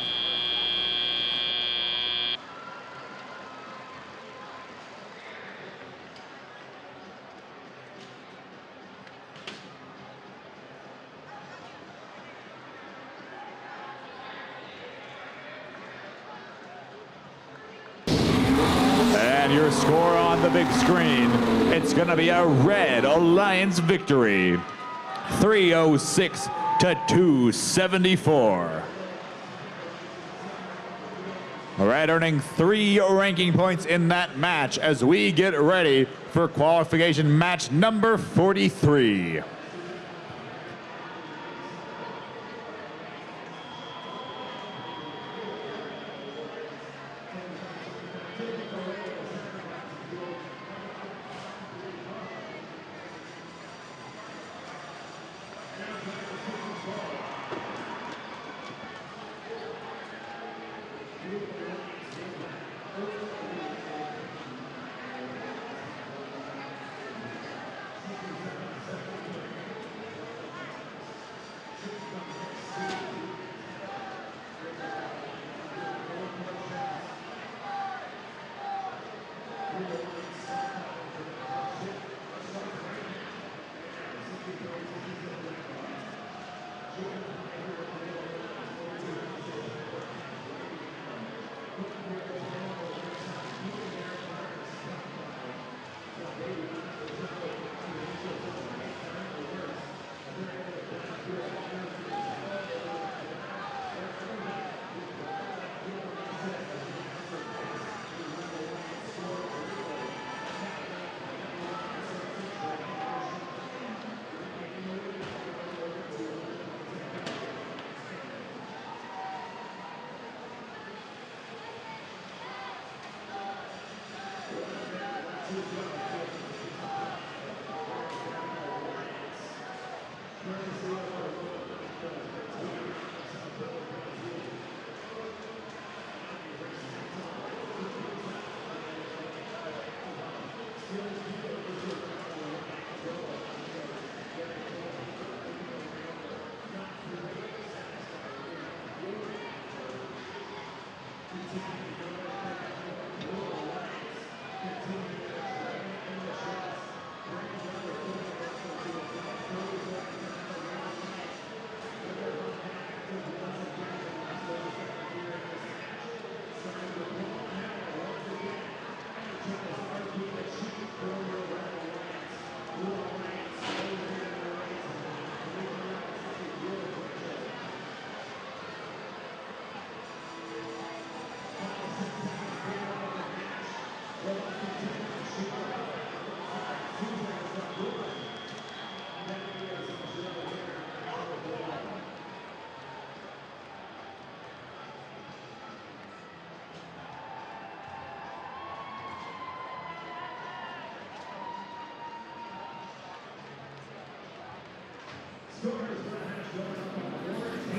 And your score on the big screen, it's going to be a Red Alliance victory. 306 to 274. Red earning 3 ranking points in that match as we get ready for qualification match number 43.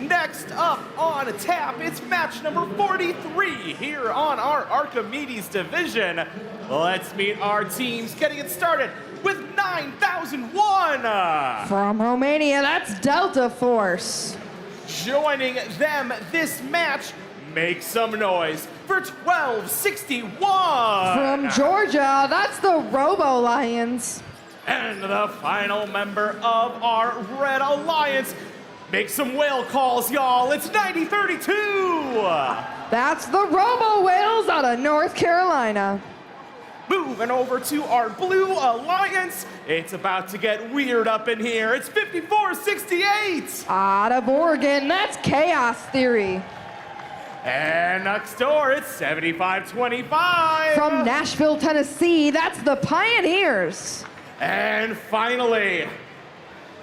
Next up on tap, it's match number 43 here on our Archimedes division. Let's meet our teams, getting it started with 9001. From Romania, that's Delta Force. Joining them this match, make some noise for 1261. From Georgia, that's the Robo Lions. And the final member of our Red Alliance, make some whale calls, y'all. It's 9032. That's the Robo Whales out of North Carolina. Moving over to our Blue Alliance, it's about to get weird up in here. It's 5468. Out of Oregon, that's Chaos Theory. And next door, it's 7525. From Nashville, Tennessee, that's the Pioneers. And finally,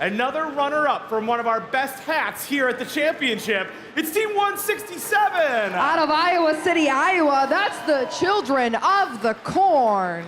another runner-up from one of our best hats here at the championship. It's Team 167. Out of Iowa City, Iowa, that's the Children of the Corn.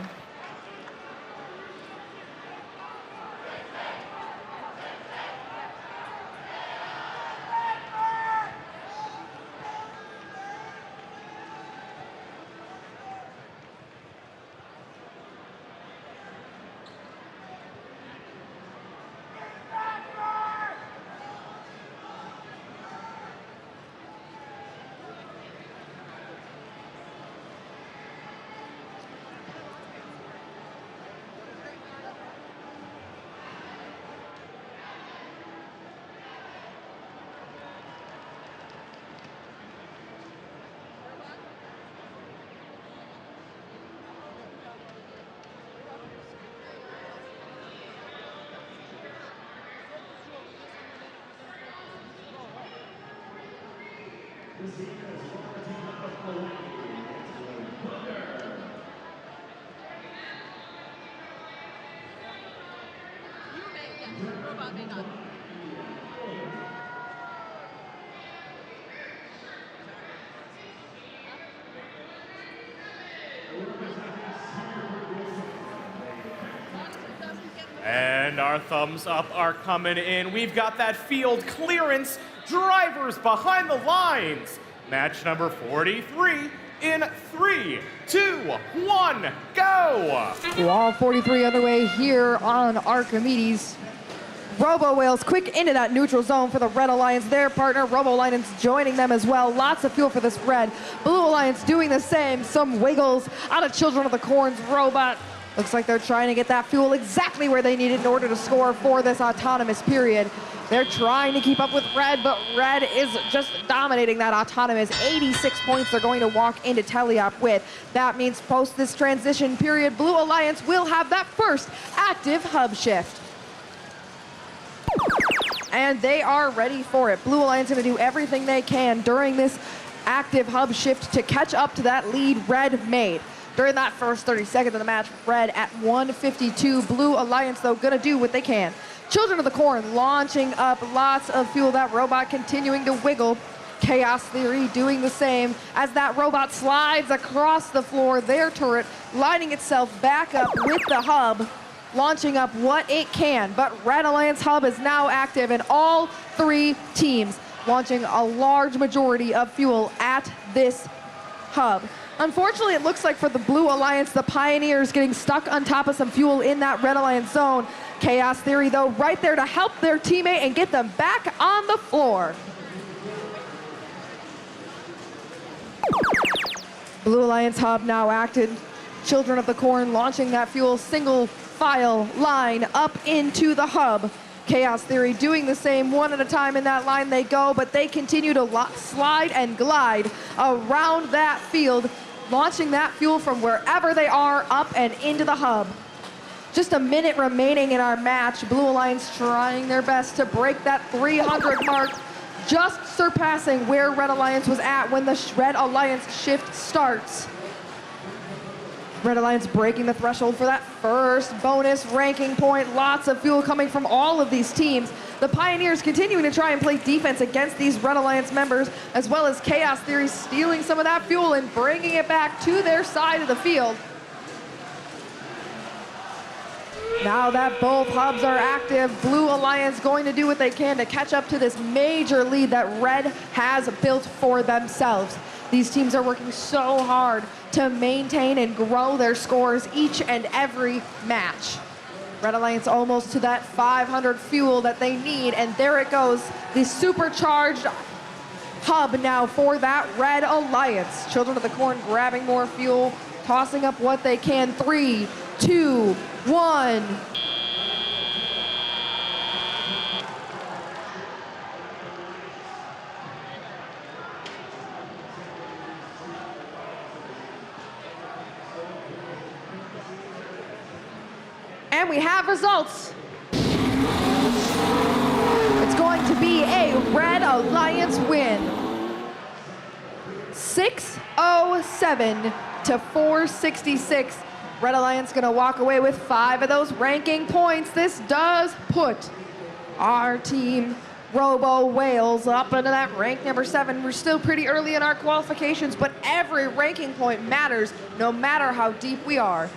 And our thumbs up are coming in. We've got that field clearance. Drivers behind the lines. Match number 43 in 3, 2, 1, go! Wall 43 underway here on Archimedes. Robo Whales quick into that neutral zone for the Red Alliance. Their partner, Robo Lions, joining them as well. Lots of fuel for this red. Blue Alliance doing the same. Some wiggles out of Children of the Corn's robot. Looks like they're trying to get that fuel exactly where they need it in order to score for this autonomous period. They're trying to keep up with red, but red is just dominating that autonomous. 86 points they're going to walk into Teleop with. That means post this transition period, Blue Alliance will have that first active hub shift. And they are ready for it. Blue Alliance going to do everything they can during this active hub shift to catch up to that lead red made. During that first 30 seconds of the match, red at 152. Blue Alliance, though, going to do what they can. Children of the Corn launching up lots of fuel. That robot continuing to wiggle. Chaos Theory doing the same as that robot slides across the floor. Their turret lining itself back up with the hub, launching up what it can. But Red Alliance hub is now active, and all three teams launching a large majority of fuel at this hub. Unfortunately, it looks like for the Blue Alliance, the Pioneers getting stuck on top of some fuel in that Red Alliance zone. Chaos Theory, though, right there to help their teammate and get them back on the floor. Blue Alliance hub now active. Children of the Corn launching that fuel single file line up into the hub. Chaos Theory doing the same, one at a time in that line they go, but they continue to slide and glide around that field, launching that fuel from wherever they are up and into the hub. Just a minute remaining in our match. Blue Alliance trying their best to break that 300 mark, just surpassing where Red Alliance was at when the Red Alliance shift starts. Red Alliance breaking the threshold for that first bonus ranking point. Lots of fuel coming from all of these teams. The Pioneers continuing to try and play defense against these Red Alliance members, as well as Chaos Theory stealing some of that fuel and bringing it back to their side of the field. Now that both hubs are active, Blue Alliance going to do what they can to catch up to this major lead that Red has built for themselves. These teams are working so hard to maintain and grow their scores each and every match. Red Alliance almost to that 500 fuel that they need, and there it goes, the supercharged hub now for that Red Alliance. Children of the Corn grabbing more fuel, tossing up what they can. 3, 2, 1. And we have results. It's going to be a Red Alliance win. 607 to 466. Red Alliance gonna walk away with 5 of those ranking points. This does put our team Robo Whales up into that rank number 7. We're still pretty early in our qualifications, but every ranking point matters no matter how deep we are.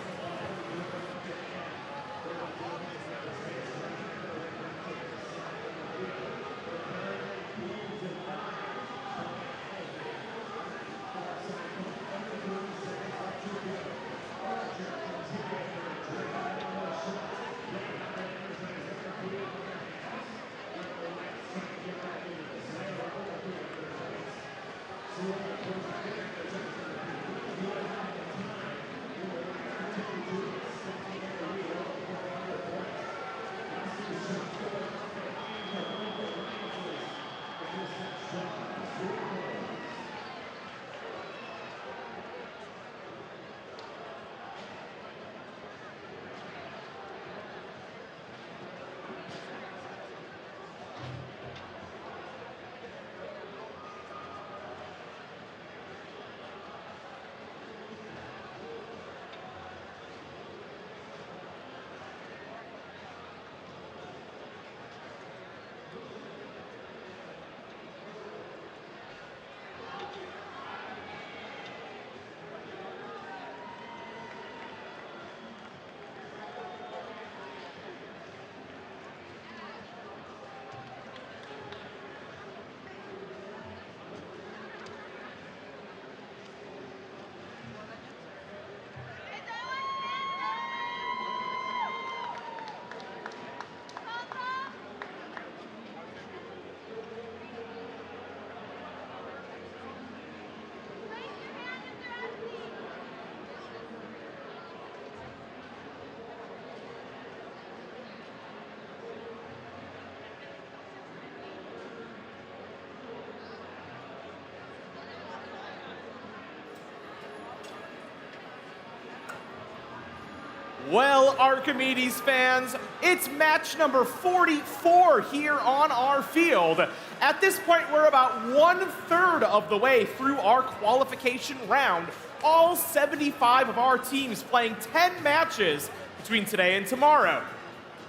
Well, Archimedes fans, it's match number 44 here on our field. At this point, we're about 1/3 of the way through our qualification round. All 75 of our teams playing 10 matches between today and tomorrow.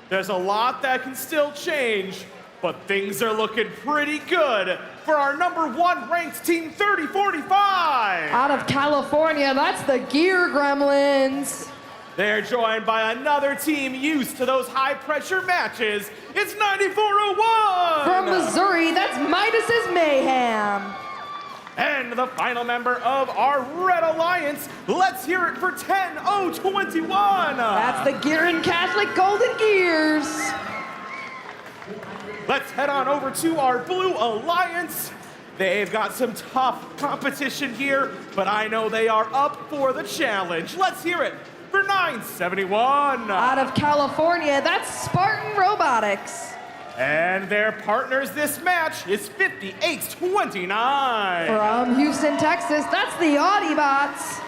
There's a lot that can still change, but things are looking pretty good for our #1 ranked team 3045. Out of California, that's the Gear Gremlins. They're joined by another team used to those high-pressure matches. It's 9401! From Missouri, that's Midas's Mayhem. And the final member of our Red Alliance, let's hear it for 10021! That's the Gearin' Catholic Golden Gears. Let's head on over to our Blue Alliance. They've got some tough competition here, but I know they are up for the challenge. Let's hear it for 971. Out of California, that's Spartan Robotics. And their partners this match is 5829. From Houston, Texas, that's the Audibots.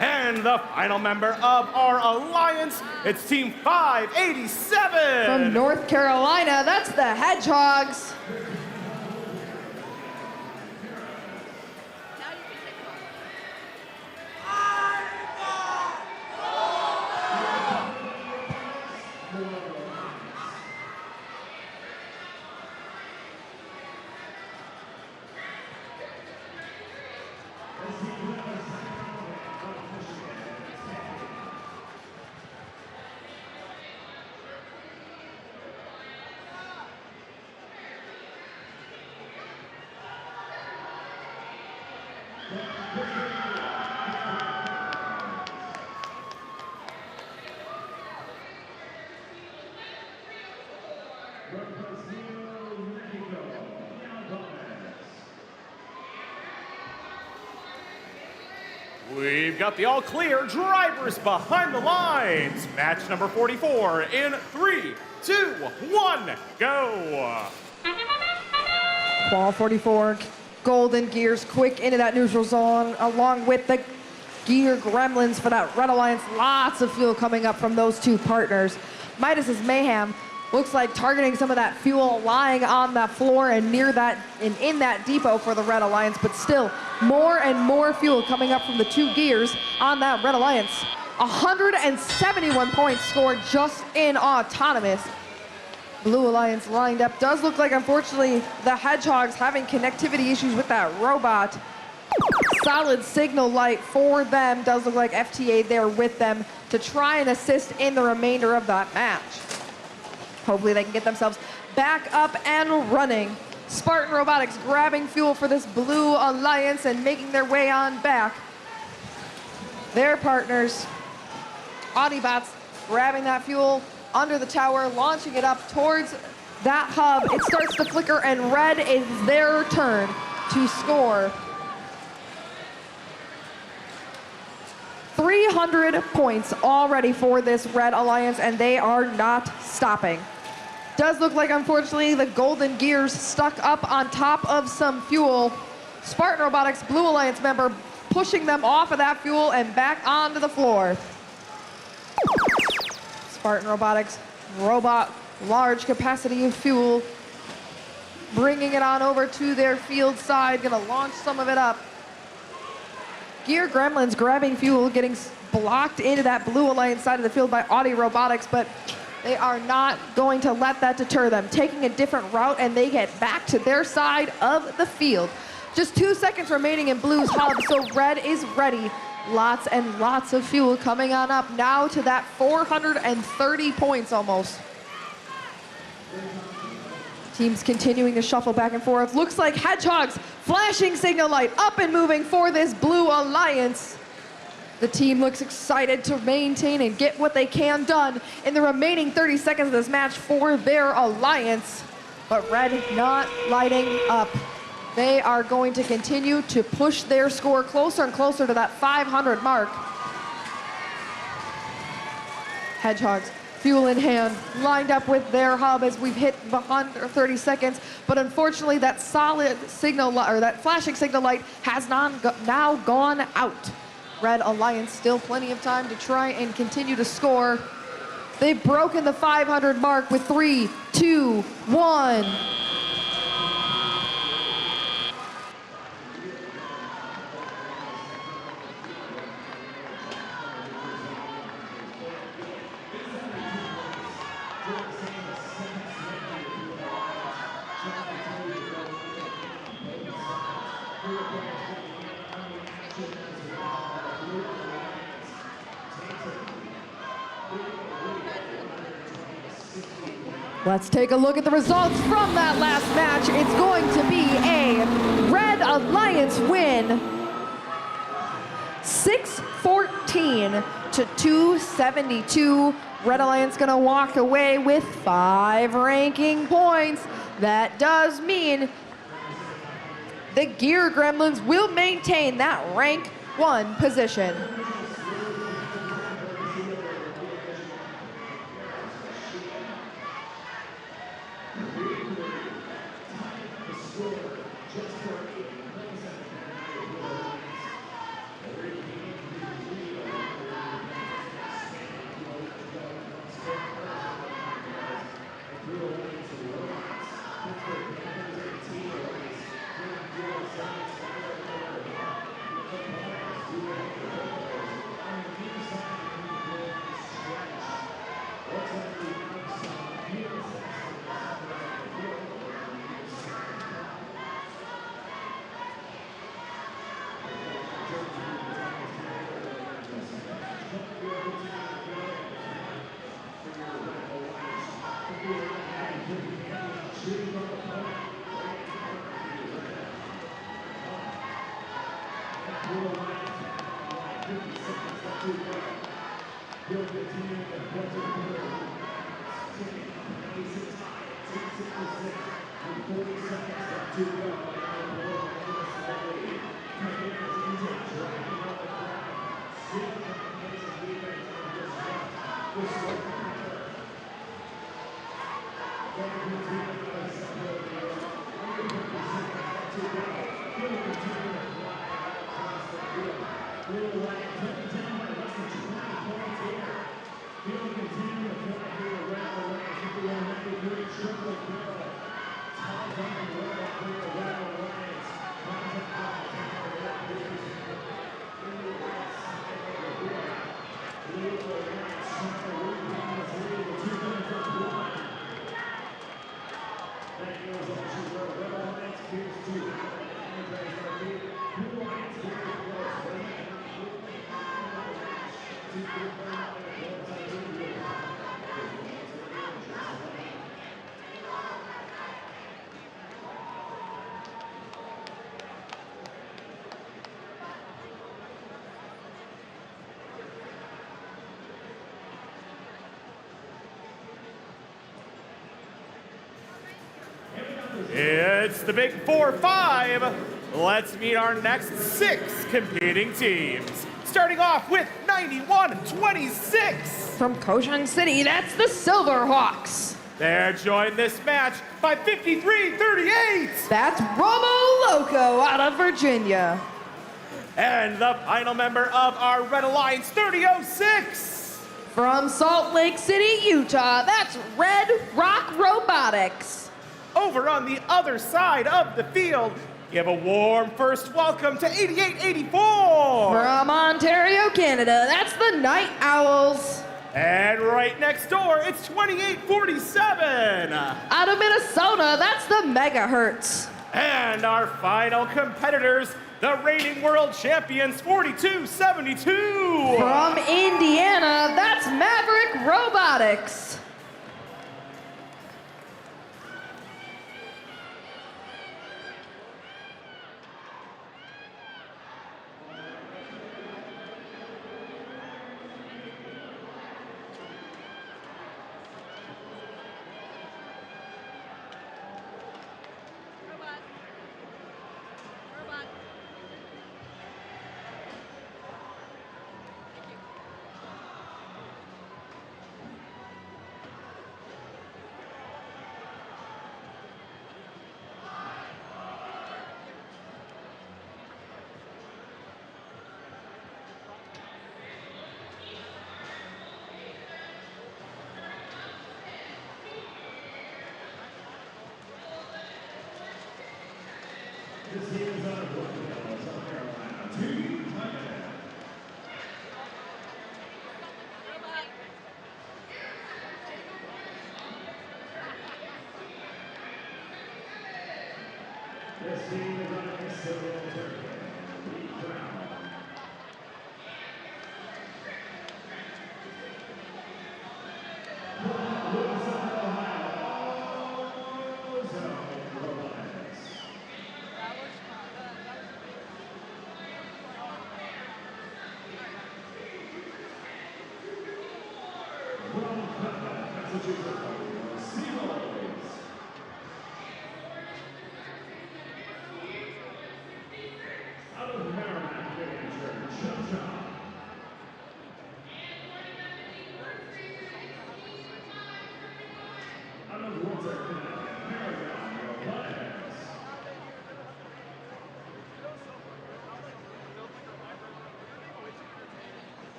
And the final member of our alliance, it's Team 587. From North Carolina, that's the Hedgehogs. We've got the all-clear drivers behind the lines. Match number 44 in 3, 2, 1, go. Ball 44, Golden Gears quick into that neutral zone, along with the Gear Gremlins for that Red Alliance. Lots of fuel coming up from those two partners. Midas's Mayhem looks like targeting some of that fuel lying on the floor and near that and in that depot for the Red Alliance, but still more and more fuel coming up from the two gears on that Red Alliance. 171 points scored just in autonomous. Blue Alliance lined up. Does look like, unfortunately, the Hedgehogs having connectivity issues with that robot. Solid signal light for them. Does look like FTA there with them to try and assist in the remainder of that match. Hopefully they can get themselves back up and running. Spartan Robotics grabbing fuel for this Blue Alliance and making their way on back. Their partners, Audibots, grabbing that fuel under the tower, launching it up towards that hub. It starts to flicker, and Red is their turn to score. 300 points already for this Red Alliance, and they are not stopping. Does look like, unfortunately, the Golden Gears stuck up on top of some fuel. Spartan Robotics, Blue Alliance member, pushing them off of that fuel and back onto the floor. Spartan Robotics, robot, large capacity of fuel, bringing it on over to their field side, gonna launch some of it up. Gear Gremlins grabbing fuel, getting blocked into that Blue Alliance side of the field by Audi Robotics, but they are not going to let that deter them. Taking a different route, and they get back to their side of the field. Just 2 seconds remaining in Blue's hub, so Red is ready. Lots and lots of fuel coming on up now to that 430 points almost. Teams continuing to shuffle back and forth. Looks like Hedgehogs flashing signal light up and moving for this Blue Alliance. The team looks excited to maintain and get what they can done in the remaining 30 seconds of this match for their alliance. But Red not lighting up. They are going to continue to push their score closer and closer to that 500 mark. Hedgehogs, fuel in hand, lined up with their hub as we've hit the 30 seconds. But unfortunately, that solid signal, or that flashing signal light has now gone out. Red Alliance still plenty of time to try and continue to score. They've broken the 500 mark with 3, 2, 1. Let's take a look at the results from that last match. It's going to be a Red Alliance win. 614 to 272. Red Alliance gonna walk away with 5 ranking points. That does mean the Gear Gremlins will maintain that rank 1 position. It's the big 4-5. Let's meet our next 6 competing teams. Starting off with 91-26. From Koshan City, that's the Silverhawks. They're joined this match by 53-38. That's Romo Loco out of Virginia. And the final member of our Red Alliance, 30-06. From Salt Lake City, Utah, that's Red Rock Robotics. Over on the other side of the field, give a warm first welcome to 88-84. From Ontario, Canada, that's the Night Owls. And right next door, it's 28-47. Out of Minnesota, that's the Megahertz. And our final competitors, the reigning world champions, 42-72. From Indiana, that's Maverick Robotics.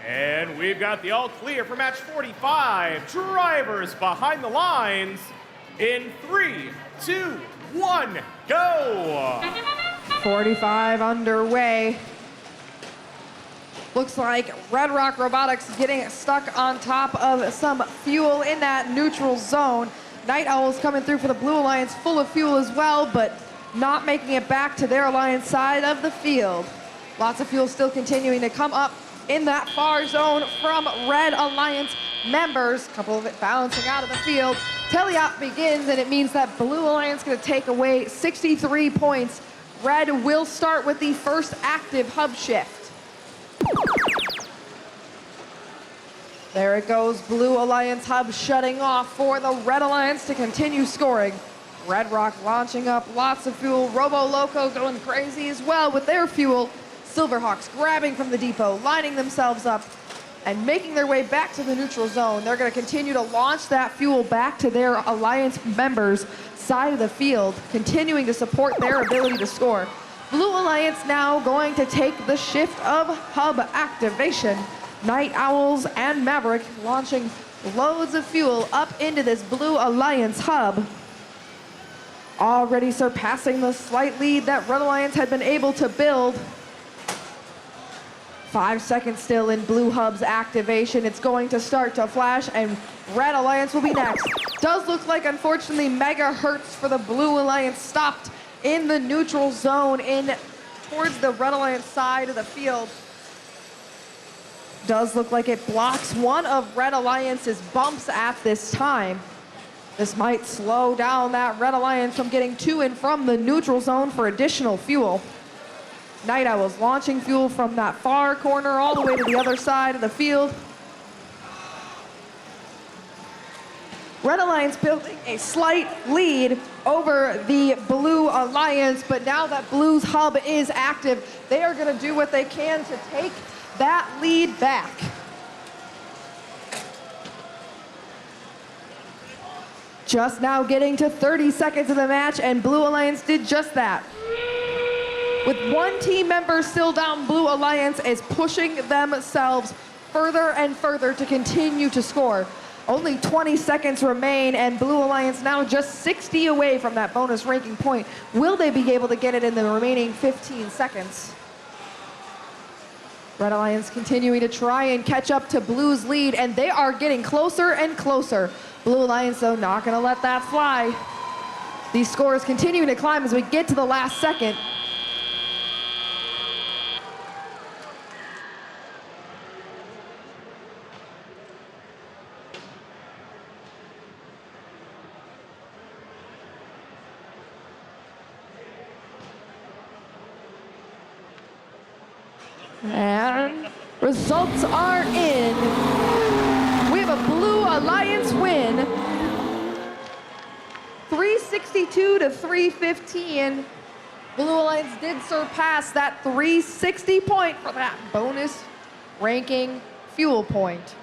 And we've got the all clear for match 45. Drivers behind the lines in 3, 2, 1, go! 45 underway. Looks like Red Rock Robotics getting stuck on top of some fuel in that neutral zone. Night Owls coming through for the Blue Alliance, full of fuel as well, but not making it back to their Alliance side of the field. Lots of fuel still continuing to come up in that far zone from Red Alliance members. A couple of it bouncing out of the field. Teleop begins, and it means that Blue Alliance going to take away 63 points. Red will start with the first active hub shift. There it goes, Blue Alliance hub shutting off for the Red Alliance to continue scoring. Red Rock launching up lots of fuel. Robo Loco going crazy as well with their fuel. Silverhawks grabbing from the depot, lining themselves up and making their way back to the neutral zone. They're going to continue to launch that fuel back to their Alliance members' side of the field, continuing to support their ability to score. Blue Alliance now going to take the shift of hub activation. Night Owls and Maverick launching loads of fuel up into this Blue Alliance hub. Already surpassing the slight lead that Red Alliance had been able to build. 5 seconds still in Blue Hub's activation. It's going to start to flash, and Red Alliance will be next. Does look like, unfortunately, megahertz for the Blue Alliance stopped in the neutral zone in towards the Red Alliance side of the field. Does look like it blocks one of Red Alliance's bumps at this time. This might slow down that Red Alliance from getting to and from the neutral zone for additional fuel. Night Owls launching fuel from that far corner all the way to the other side of the field. Red Alliance building a slight lead over the Blue Alliance, but now that Blue's hub is active, they are going to do what they can to take that lead back. Just now getting to 30 seconds of the match, and Blue Alliance did just that. With one team member still down, Blue Alliance is pushing themselves further and further to continue to score. Only 20 seconds remain, and Blue Alliance now just 60 away from that bonus ranking point. Will they be able to get it in the remaining 15 seconds? Red Alliance continuing to try and catch up to Blue's lead, and they are getting closer and closer. Blue Alliance, though, not going to let that fly. These scores continuing to climb as we get to the last second. And results are in. We have a Blue Alliance win. 362 to 315. Blue Alliance did surpass that 360 point for that bonus ranking fuel point.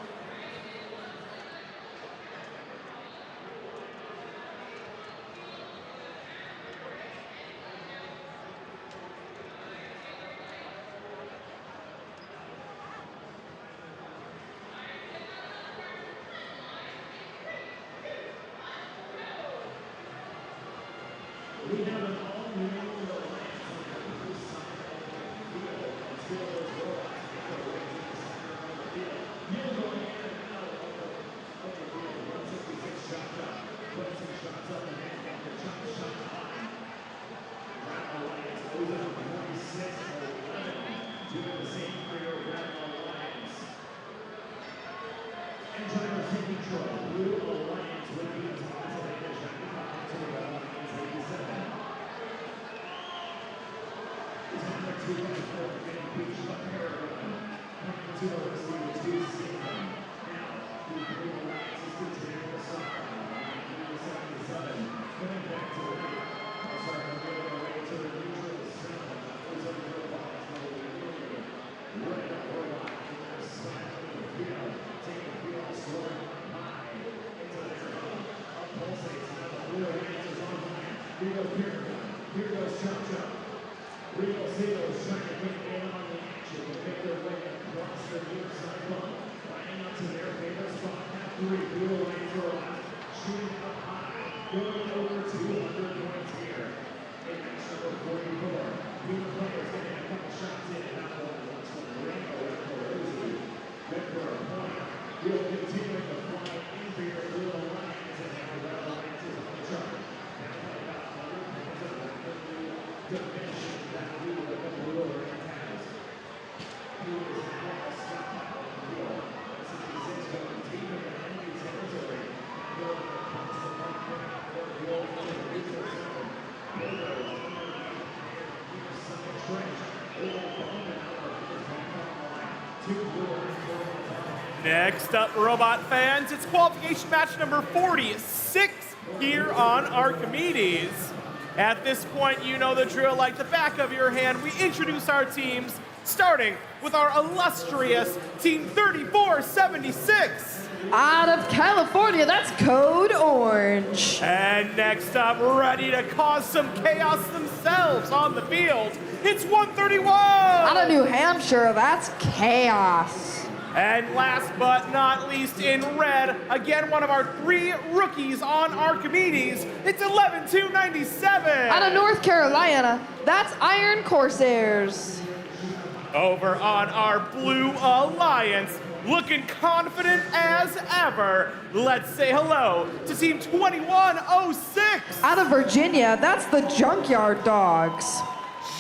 Next up, Robot fans, it's qualification match number 46 here on Archimedes. At this point, you know the drill like the back of your hand. We introduce our teams, starting with our illustrious Team 3476. Out of California, that's Code Orange. And next up, ready to cause some chaos themselves on the field, it's 131. Out of New Hampshire, that's Chaos. And last but not least, in red, again, one of our 3 rookies on Archimedes, it's 11297. Out of North Carolina, that's Iron Corsairs. Over on our Blue Alliance, looking confident as ever, let's say hello to Team 2106. Out of Virginia, that's the Junkyard Dogs.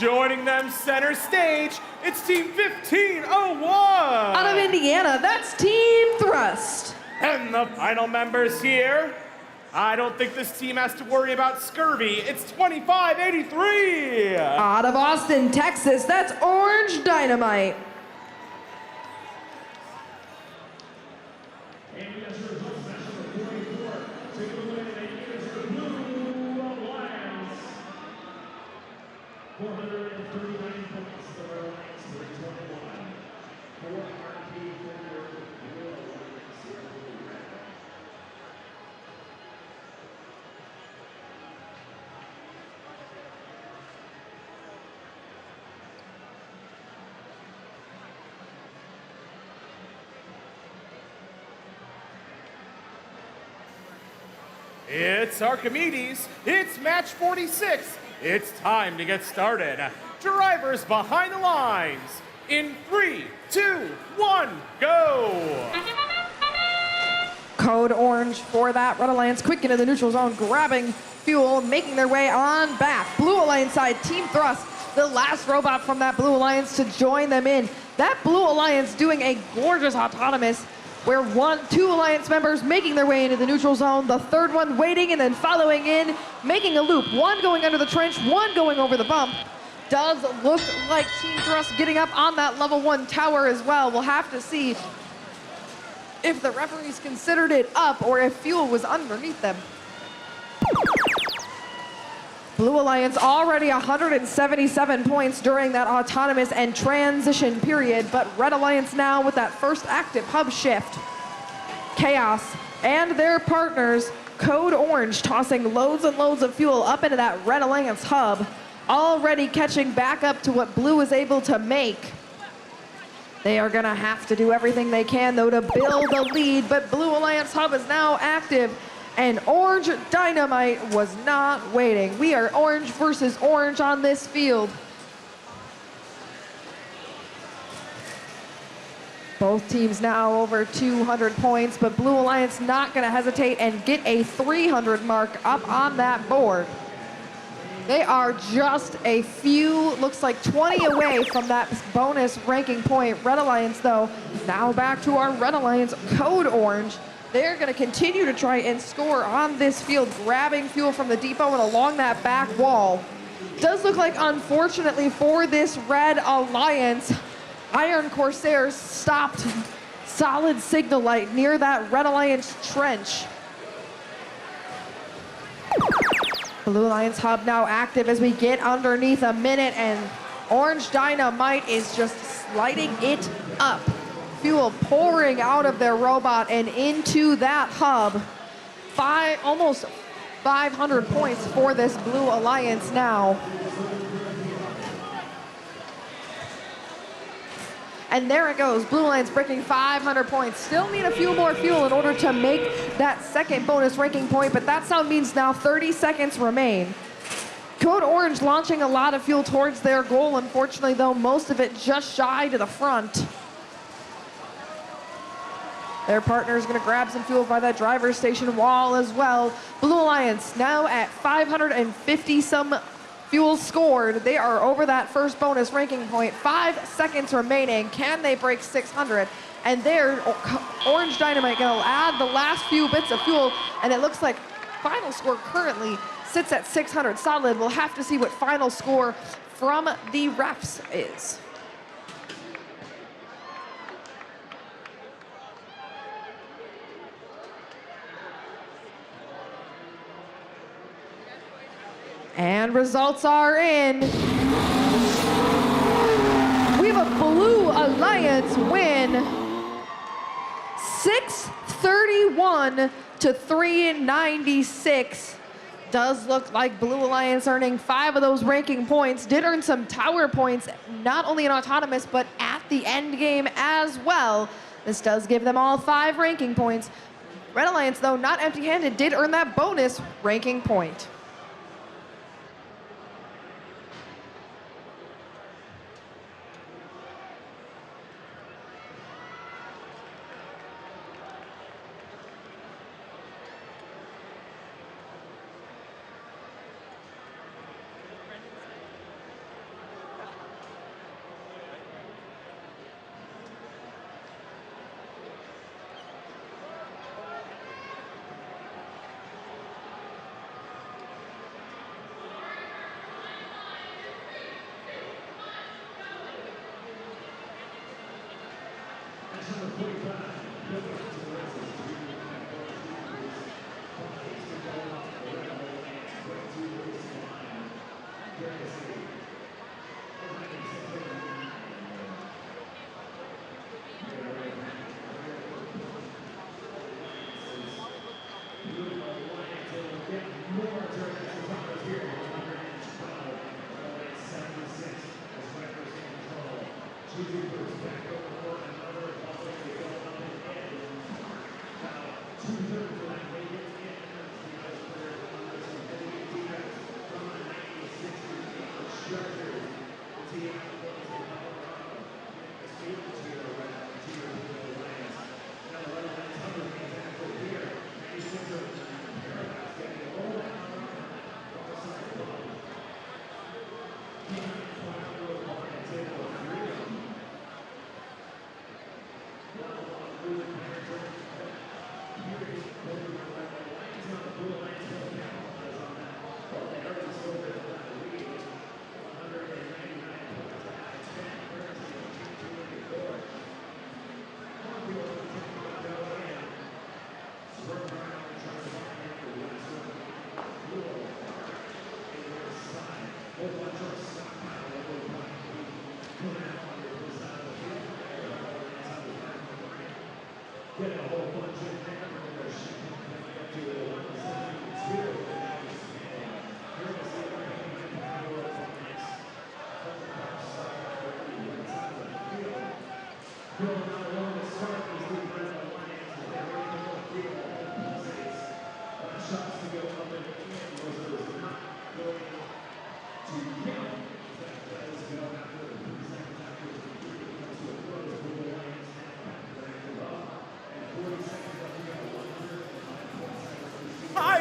Joining them center stage, it's Team 1501. Out of Indiana, that's Team Thrust. And the final members here, I don't think this team has to worry about scurvy. It's 2583. Out of Austin, Texas, that's Orange Dynamite. It's Archimedes. It's match 46. It's time to get started. Drivers behind the lines. In 3, 2, 1, go. Code Orange for that. Red Alliance quick into the neutral zone, grabbing fuel, making their way on back. Blue Alliance side, Team Thrust, the last robot from that Blue Alliance to join them in. That Blue Alliance doing a gorgeous autonomous where 2 Alliance members making their way into the neutral zone, the third one waiting and then following in, making a loop. 1 going under the trench, 1 going over the bump. Does look like Team Thrust getting up on that level 1 tower as well. We'll have to see if the referees considered it up or if fuel was underneath them. Blue Alliance already 177 points during that autonomous and transition period, but Red Alliance now with that first active hub shift. Chaos and their partners, Code Orange, tossing loads and loads of fuel up into that Red Alliance hub, already catching back up to what Blue is able to make. They are gonna have to do everything they can though to build a lead, but Blue Alliance hub is now active. And Orange Dynamite was not waiting. We are orange versus orange on this field. Both teams now over 200 points, but Blue Alliance not going to hesitate and get a 300 mark up on that board. They are just a few, looks like 20 away from that bonus ranking point. Red Alliance, though, now back to our Red Alliance Code Orange. They're going to continue to try and score on this field, grabbing fuel from the depot and along that back wall. Does look like, unfortunately for this Red Alliance, Iron Corsairs stopped solid signal light near that Red Alliance trench. Blue Alliance hub now active as we get underneath a minute, and Orange Dynamite is just lighting it up. Fuel pouring out of their robot and into that hub. Almost 500 points for this Blue Alliance now. And there it goes, Blue Alliance breaking 500 points. Still need a few more fuel in order to make that second bonus ranking point, but that sound means now 30 seconds remain. Code Orange launching a lot of fuel towards their goal. Unfortunately, though, most of it just shy to the front. Their partner is going to grab some fuel by that driver's station wall as well. Blue Alliance now at 550 some fuel scored. They are over that first bonus ranking point. 5 seconds remaining. Can they break 600? And there, Orange Dynamite going to add the last few bits of fuel, and it looks like final score currently sits at 600 solid. We'll have to see what final score from the refs is. And results are in. We have a Blue Alliance win, 631 to 396. Does look like Blue Alliance earning 5 of those ranking points. Did earn some tower points, not only in autonomous, but at the end game as well. This does give them all 5 ranking points. Red Alliance, though, not empty-handed, did earn that bonus ranking point.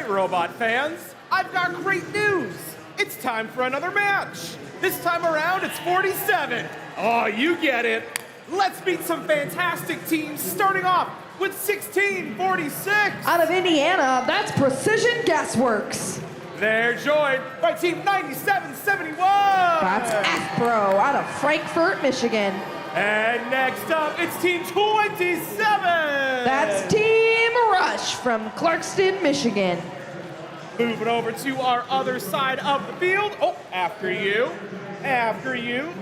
right, Robot fans. I've got great news. It's time for another match. This time around, it's 47. Oh, you get it. Let's meet some fantastic teams, starting off with 1646. Out of Indiana, that's Precision Gasworks. They're joined by Team 9771. That's F-Pro out of Frankfort, Michigan. And next up, it's Team 27. That's Team Rush from Clarkston, Michigan. Moving over to our other side of the field. Oh, after you. After you.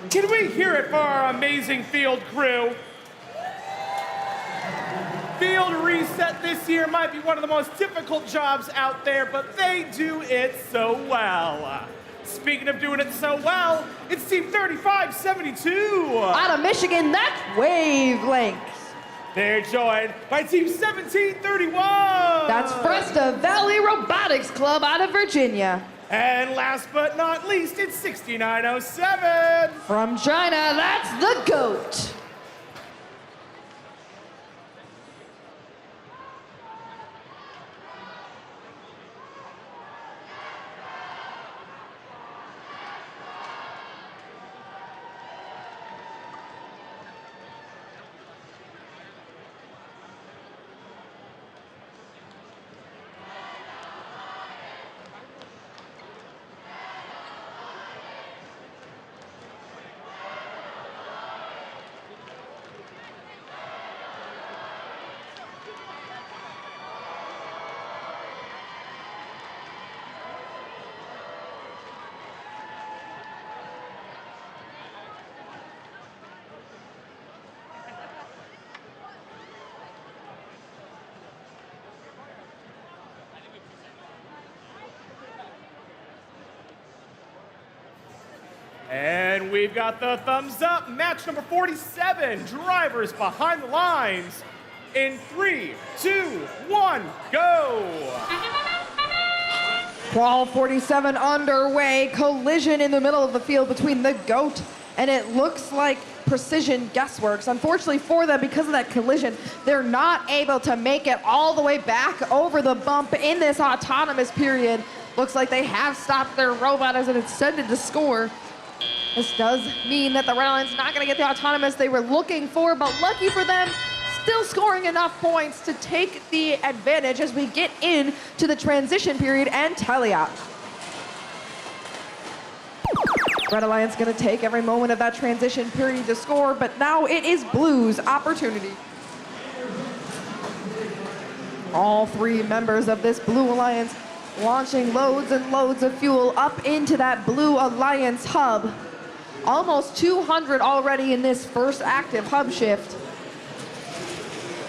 Can we hear it for our amazing field crew? Field reset this year might be one of the most difficult jobs out there, but they do it so well. Speaking of doing it so well, it's Team 3572. Out of Michigan, that's Wavelength. They're joined by Team 1731. That's Fresta Valley Robotics Club out of Virginia. And last but not least, it's 6907. From China, that's the GOAT. And we've got the thumbs up. Match number 47, drivers behind the lines. In 3, 2, 1, go. Qual 47 underway. Collision in the middle of the field between the GOAT and it looks like Precision Guessworks. Unfortunately for them, because of that collision, they're not able to make it all the way back over the bump in this autonomous period. Looks like they have stopped their robot as it extended to score. This does mean that the Red Alliance not going to get the autonomous they were looking for, but lucky for them, still scoring enough points to take the advantage as we get into the transition period and teleop. Red Alliance going to take every moment of that transition period to score, but now it is Blue's opportunity. All three members of this Blue Alliance launching loads and loads of fuel up into that Blue Alliance hub. Almost 200 already in this first active hub shift.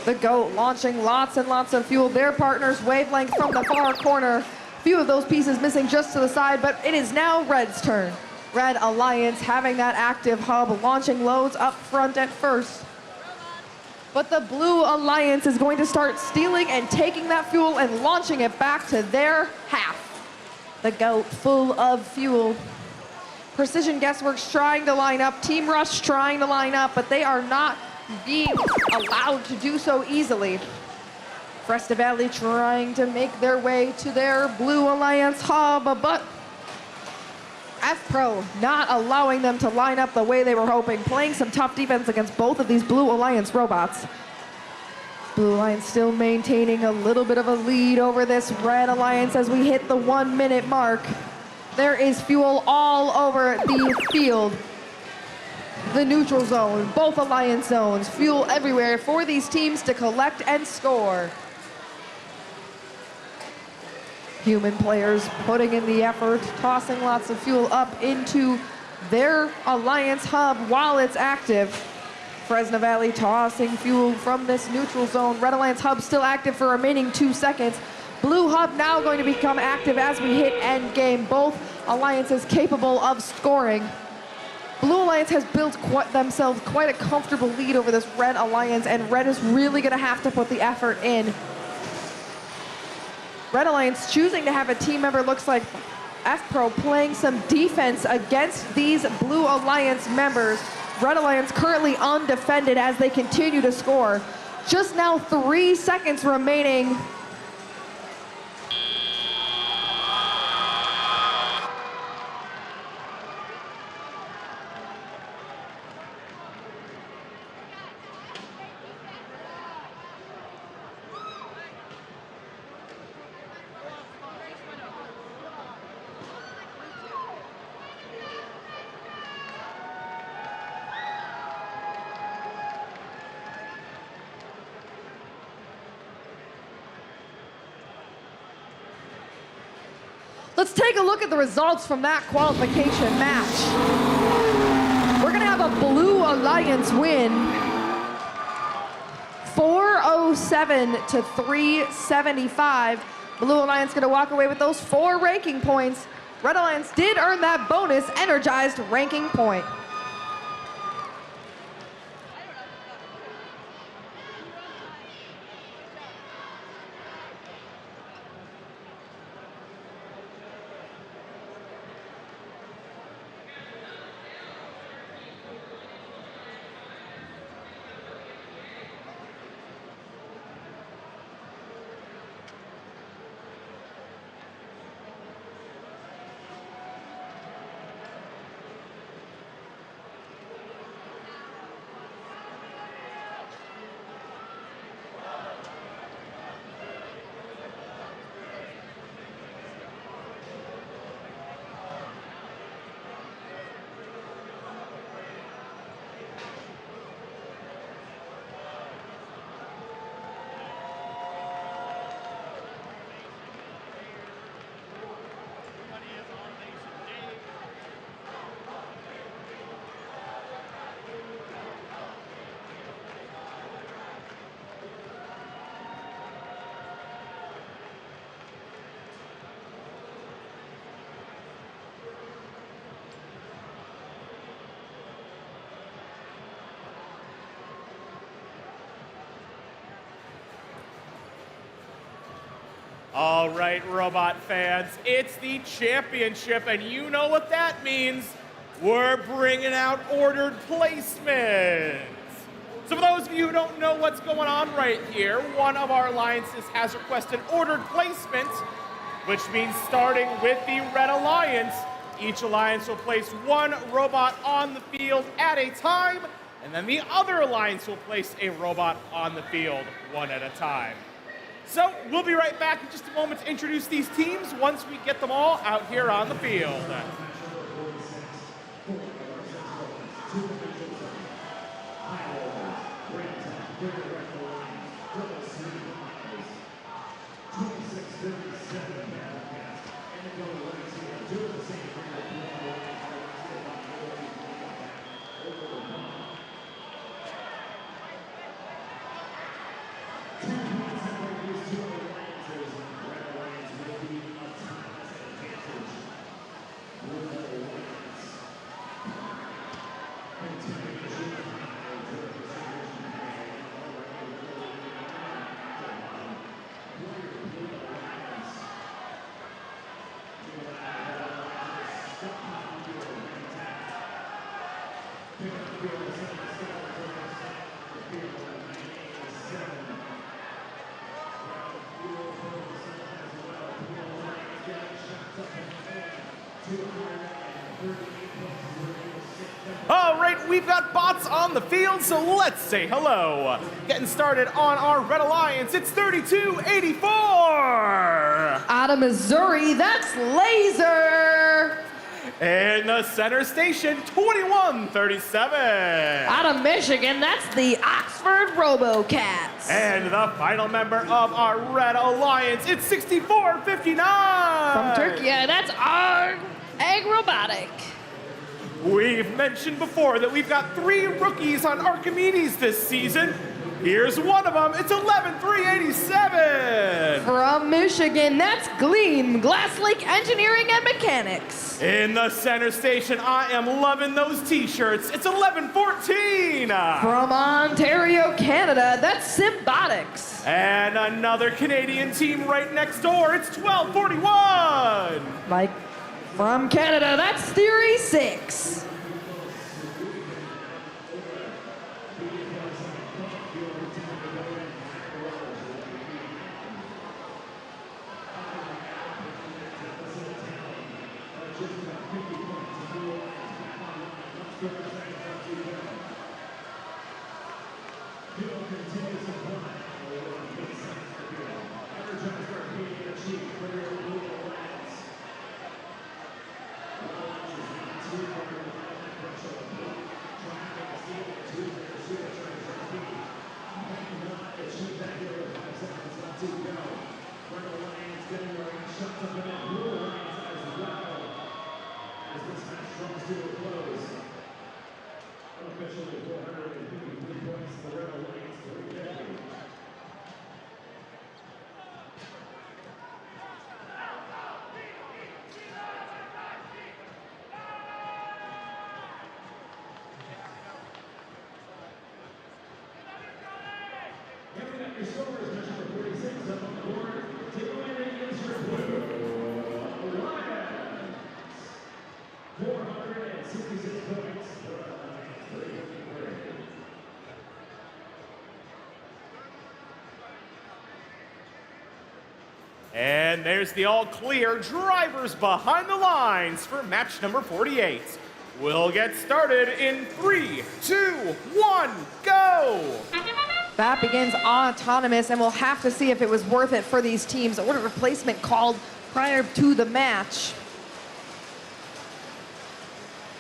The GOAT launching lots and lots of fuel. Their partners, Wavelength from the far corner. Few of those pieces missing just to the side, but it is now Red's turn. Red Alliance having that active hub, launching loads up front at first. But the Blue Alliance is going to start stealing and taking that fuel and launching it back to their half. The GOAT full of fuel. Precision Guessworks trying to line up, Team Rush trying to line up, but they are not being allowed to do so easily. Fresta Valley trying to make their way to their Blue Alliance hub, but F-Pro not allowing them to line up the way they were hoping, playing some tough defense against both of these Blue Alliance robots. Blue Alliance still maintaining a little bit of a lead over this Red Alliance as we hit the 1 minute mark. There is fuel all over the field. The neutral zone, both Alliance zones, fuel everywhere for these teams to collect and score. Human players putting in the effort, tossing lots of fuel up into their Alliance hub while it's active. Fresno Valley tossing fuel from this neutral zone. Red Alliance hub still active for remaining 2 seconds. Blue hub now going to become active as we hit end game. Both alliances capable of scoring. Blue Alliance has built themselves quite a comfortable lead over this Red Alliance, and Red is really going to have to put the effort in. Red Alliance choosing to have a team member, looks like F-Pro, playing some defense against these Blue Alliance members. Red Alliance currently undefended as they continue to score. Just now 3 seconds remaining Let's take a look at the results from that qualification match. We're gonna have a Blue Alliance win, 407 to 375. Blue Alliance gonna walk away with those 4 ranking points. Red Alliance did earn that bonus energized ranking point. All right, robot fans, it's the championship, and you know what that means. We're bringing out ordered placements. So for those of you who don't know what's going on right here, one of our alliances has requested ordered placement, which means starting with the Red Alliance, each alliance will place 1 robot on the field at a time, and then the other alliance will place a robot on the field 1 at a time. So we'll be right back in just a moment to introduce these teams once we get them all out here on the field. All right, we've got bots on the field, so let's say hello. Getting started on our Red Alliance, it's 3284. Out of Missouri, that's Laser. In the center station, 2137. Out of Michigan, that's the Oxford RoboCats. And the final member of our Red Alliance, it's 6459. From Turkey, that's our Egg Robotic. We've mentioned before that we've got 3 rookies on Archimedes this season. Here's one of them. It's 11387. From Michigan, that's Gleam, Glass Lake Engineering and Mechanics. In the center station, I am loving those t-shirts. It's 1114. From Ontario, Canada, that's Symbotics. And another Canadian team right next door. It's 1241. Mike. From Canada, that's Theory 6. this match draws to a close. Unofficially 453 points to the Red Alliance, 350. Coming up, your scores, match number 46 up on the board. Taking away the answer, Blue Alliance. 466 points. Red Alliance, 353. And there's the all clear drivers behind the lines for match number 48. We'll get started in 3, 2, 1, go! That begins autonomous, and we'll have to see if it was worth it for these teams. Order replacement called prior to the match.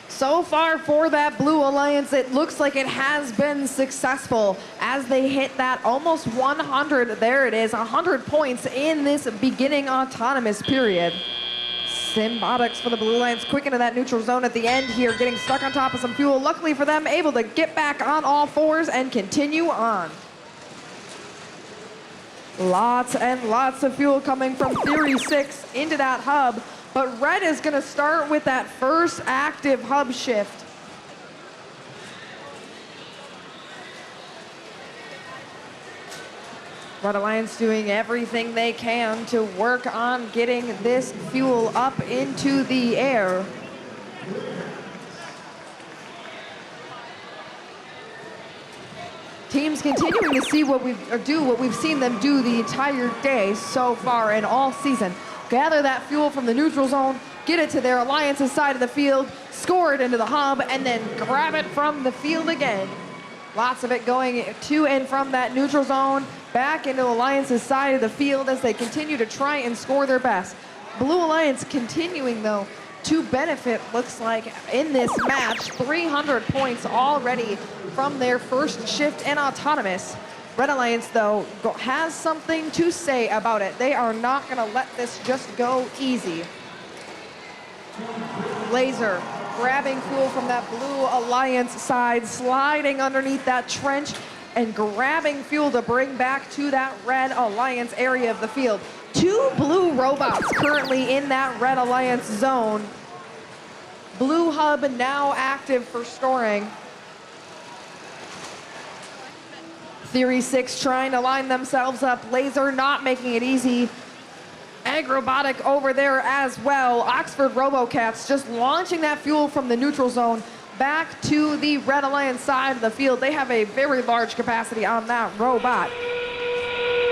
So far for that Blue Alliance, it looks like it has been successful as they hit that almost 100. There it is, 100 points in this beginning autonomous period. Robotics for the Blue Alliance quick into that neutral zone at the end here, getting stuck on top of some fuel. Luckily for them, able to get back on all fours and continue on. Lots and lots of fuel coming from Theory 6 into that hub, but Red is going to start with that first active hub shift. Red Alliance doing everything they can to work on getting this fuel up into the air. Teams continuing to see what we've seen them do the entire day so far and all season. Gather that fuel from the neutral zone, get it to their Alliance's side of the field, score it into the hub, and then grab it from the field again. Lots of it going to and from that neutral zone, back into Alliance's side of the field as they continue to try and score their best. Blue Alliance continuing, though, to benefit, looks like, in this match. 300 points already from their first shift in autonomous. Red Alliance, though, has something to say about it. They are not going to let this just go easy. Laser grabbing fuel from that Blue Alliance side, sliding underneath that trench and grabbing fuel to bring back to that Red Alliance area of the field. 2 blue robots currently in that Red Alliance zone. Blue hub now active for storing. Theory 6 trying to line themselves up. Laser not making it easy. Egg Robotic over there as well. Oxford Robocats just launching that fuel from the neutral zone back to the Red Alliance side of the field. They have a very large capacity on that robot.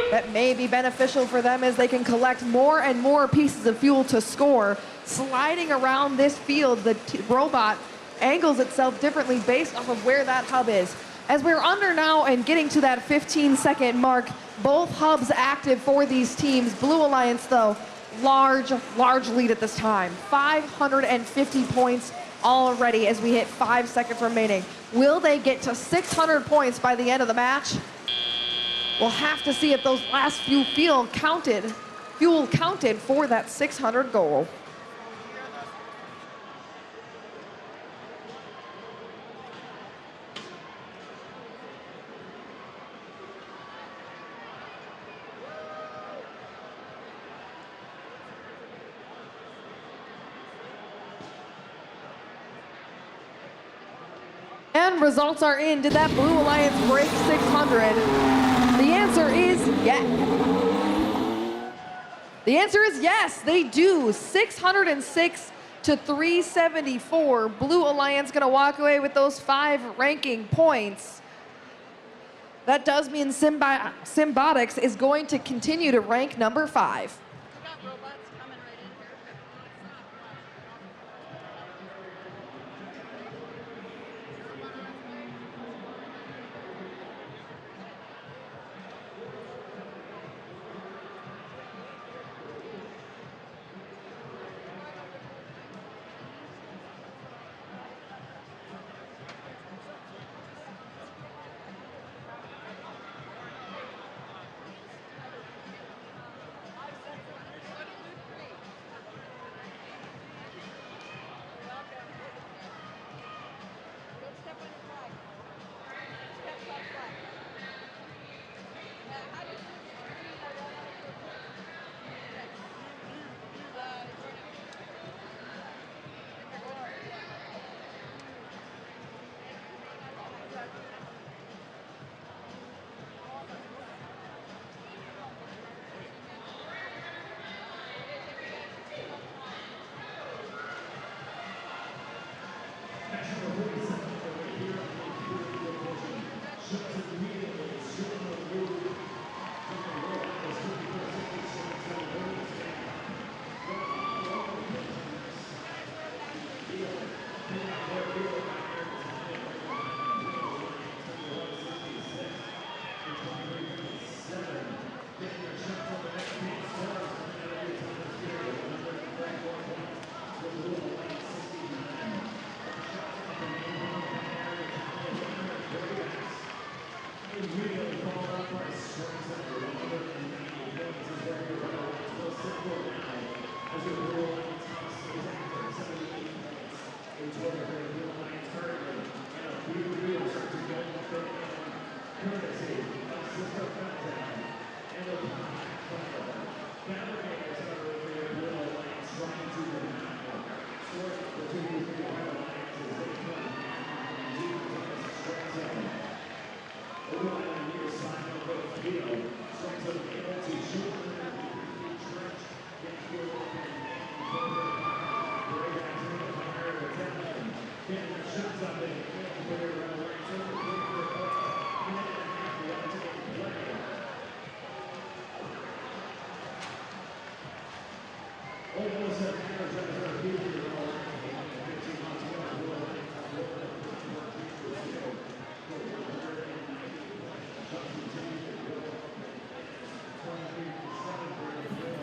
That may be beneficial for them as they can collect more and more pieces of fuel to score. Sliding around this field, the robot angles itself differently based off of where that hub is. As we're under now and getting to that 15-second mark, both hubs active for these teams. Blue Alliance, though, large lead at this time. 550 points already as we hit 5 seconds remaining. Will they get to 600 points by the end of the match? We'll have to see if those last few fuel counted for that 600 goal. And results are in. Did that Blue Alliance break 600? The answer is yes. The answer is yes, they do. 606 to 374. Blue Alliance gonna walk away with those 5 ranking points. That does mean Robotics is going to continue to rank number 5.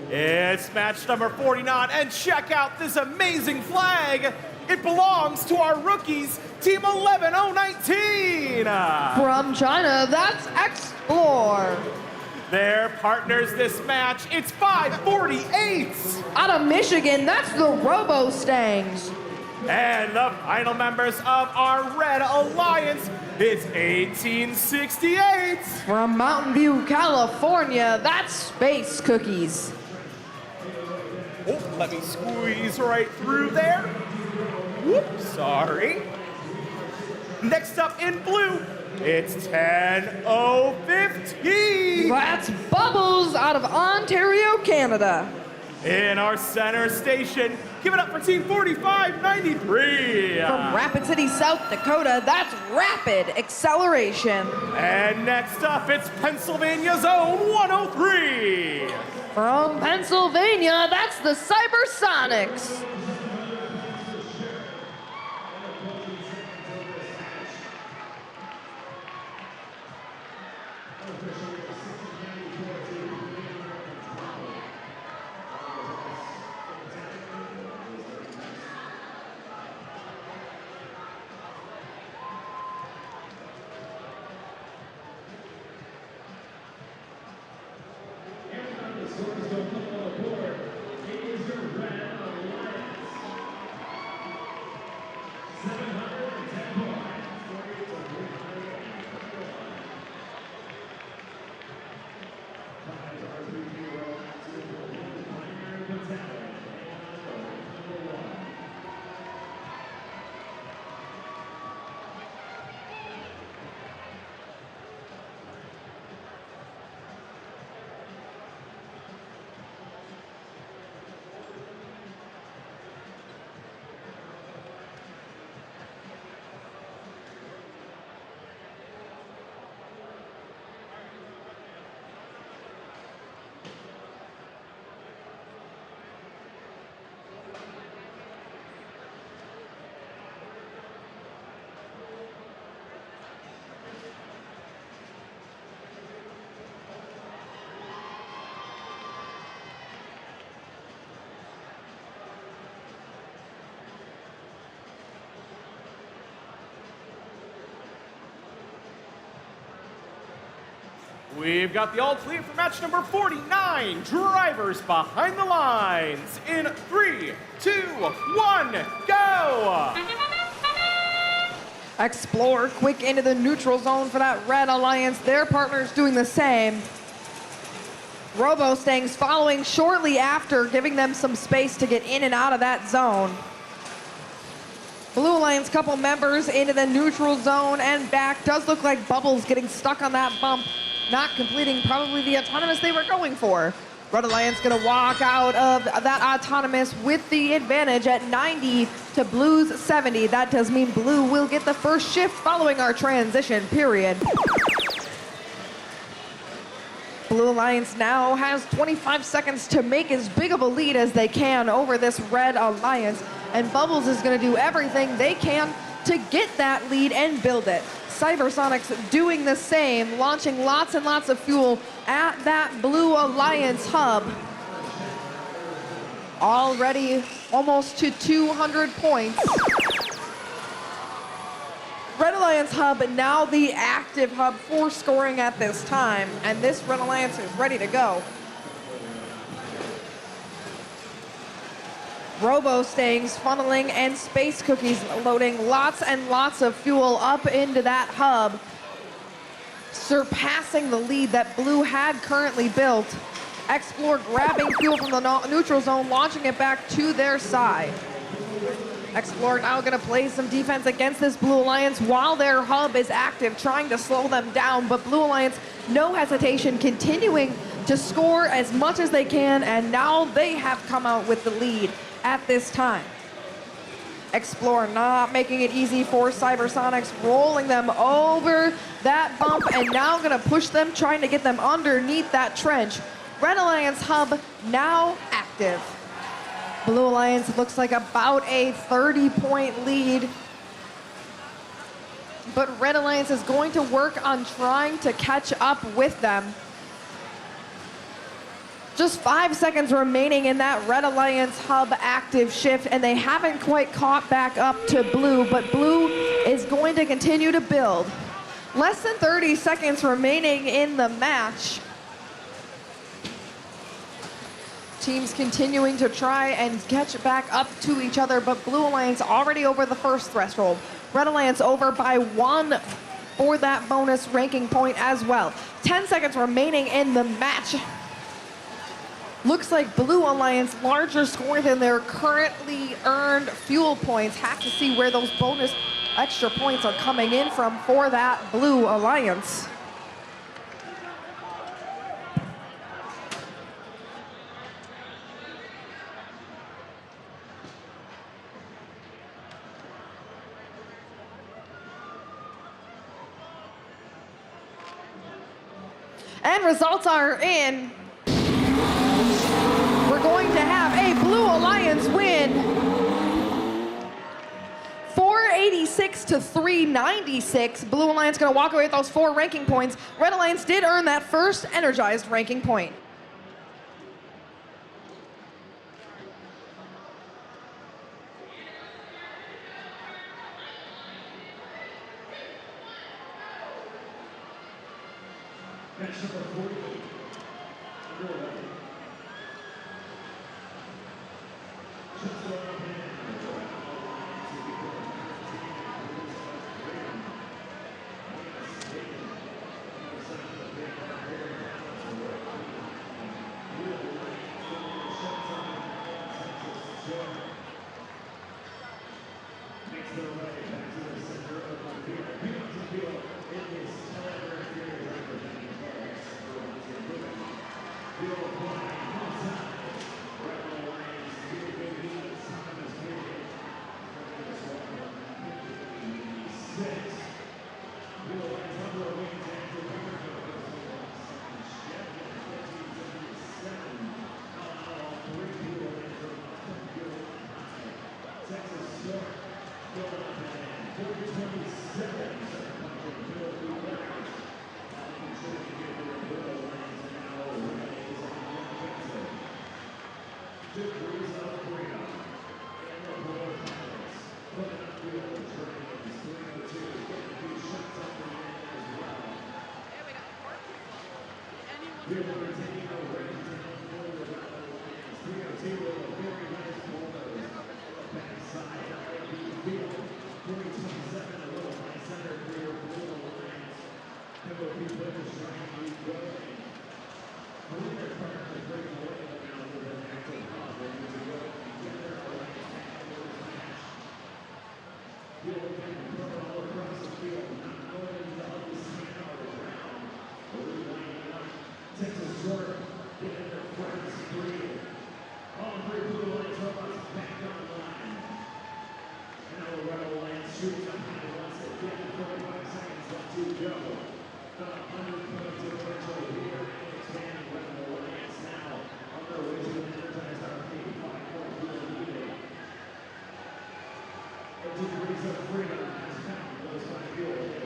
It's match number 49, and check out this amazing flag. It belongs to our rookies, Team 11019. From China, that's Explore. Their partners this match, it's 548. Out of Michigan, that's the Robo-Stangs. And the final members of our Red Alliance, it's 1868. From Mountain View, California, that's Space Cookies. Oh, let me squeeze right through there. Whoops, sorry. Next up in blue, it's 10015. That's Bubbles out of Ontario, Canada. In our center station, give it up for Team 4593. From Rapid City, South Dakota, that's Rapid Acceleration. And next up, it's Pennsylvania Zone 103. From Pennsylvania, that's the Cybersonics. We've got the all clear for match number 49. Drivers behind the lines. In 3, 2, 1, go! Explore quick into the neutral zone for that Red Alliance. Their partners doing the same. Robo-Stangs following shortly after, giving them some space to get in and out of that zone. Blue Alliance couple members into the neutral zone and back. Does look like Bubbles getting stuck on that bump, not completing probably the autonomous they were going for. Red Alliance gonna walk out of that autonomous with the advantage at 90 to Blue's 70. That does mean Blue will get the first shift following our transition period. Blue Alliance now has 25 seconds to make as big of a lead as they can over this Red Alliance, and Bubbles is gonna do everything they can to get that lead and build it. Cybersonics doing the same, launching lots and lots of fuel at that Blue Alliance hub. Already almost to 200 points. Red Alliance hub, now the active hub for scoring at this time, and this Red Alliance is ready to go. Robo Stangs funneling and Space Cookies loading lots and lots of fuel up into that hub, surpassing the lead that Blue had currently built. Explore grabbing fuel from the neutral zone, launching it back to their side. Explore now going to play some defense against this Blue Alliance while their hub is active, trying to slow them down, but Blue Alliance, no hesitation, continuing to score as much as they can, and now they have come out with the lead at this time. Explore not making it easy for Cybersonics, rolling them over that bump, and now going to push them, trying to get them underneath that trench. Red Alliance hub now active. Blue Alliance looks like about a 30-point lead, but Red Alliance is going to work on trying to catch up with them. Just 5 seconds remaining in that Red Alliance hub active shift, and they haven't quite caught back up to Blue, but Blue is going to continue to build. Less than 30 seconds remaining in the match. Teams continuing to try and catch back up to each other, but Blue Alliance already over the first threshold. Red Alliance over by 1 for that bonus ranking point as well. 10 seconds remaining in the match. Looks like Blue Alliance larger score than their currently earned fuel points. Have to see where those bonus extra points are coming in from for that Blue Alliance. And results are in. We're going to have a Blue Alliance win. 486 to 396. Blue Alliance going to walk away with those 4 ranking points. Red Alliance did earn that first energized ranking point. Match number 48. Underway. Just going up and in. Makes their way back to the center of the field. Penalty field in this caliber area representing Robotics. Field flying inside. Red Alliance here with the time is period. This one, 56. Field Alliance under wings after River. Texas Start. Texas Jordan getting their first 3. All 3 Blue Alliance robots back online. And now Red Alliance shooting up high once again. 45 seconds left to go. The 100-point differential here and expanding. Red Alliance now on their way to an energized RP. 5-point field leading. The degrees of freedom has found those 5 field.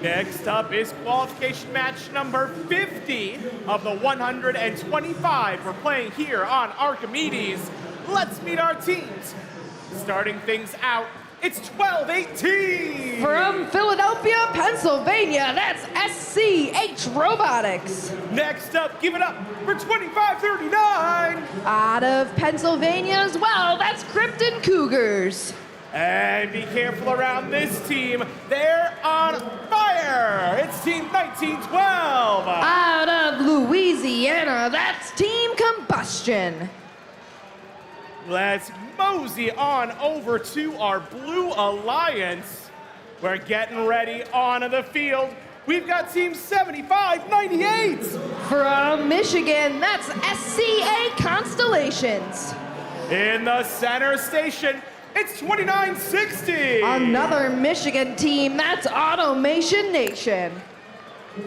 Next up is qualification match number 50 of the 125 we're playing here on Archimedes. Let's meet our teams. Starting things out it's 12-18. From Philadelphia, Pennsylvania, that's SCH Robotics. Next up, give it up for 25-39. Out of Pennsylvania as well, that's Krypton Cougars. And be careful around this team. They're on fire. It's Team 1912. Out of Louisiana, that's Team Combustion. Let's mosey on over to our Blue Alliance. We're getting ready on the field. We've got Team 7598. From Michigan, that's SCA Constellations. In the center station, it's 2960. Another Michigan team, that's Automation Nation.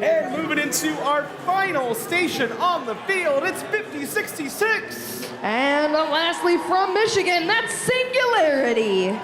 And moving into our final station on the field, it's 5066. And lastly, from Michigan, that's Singularity.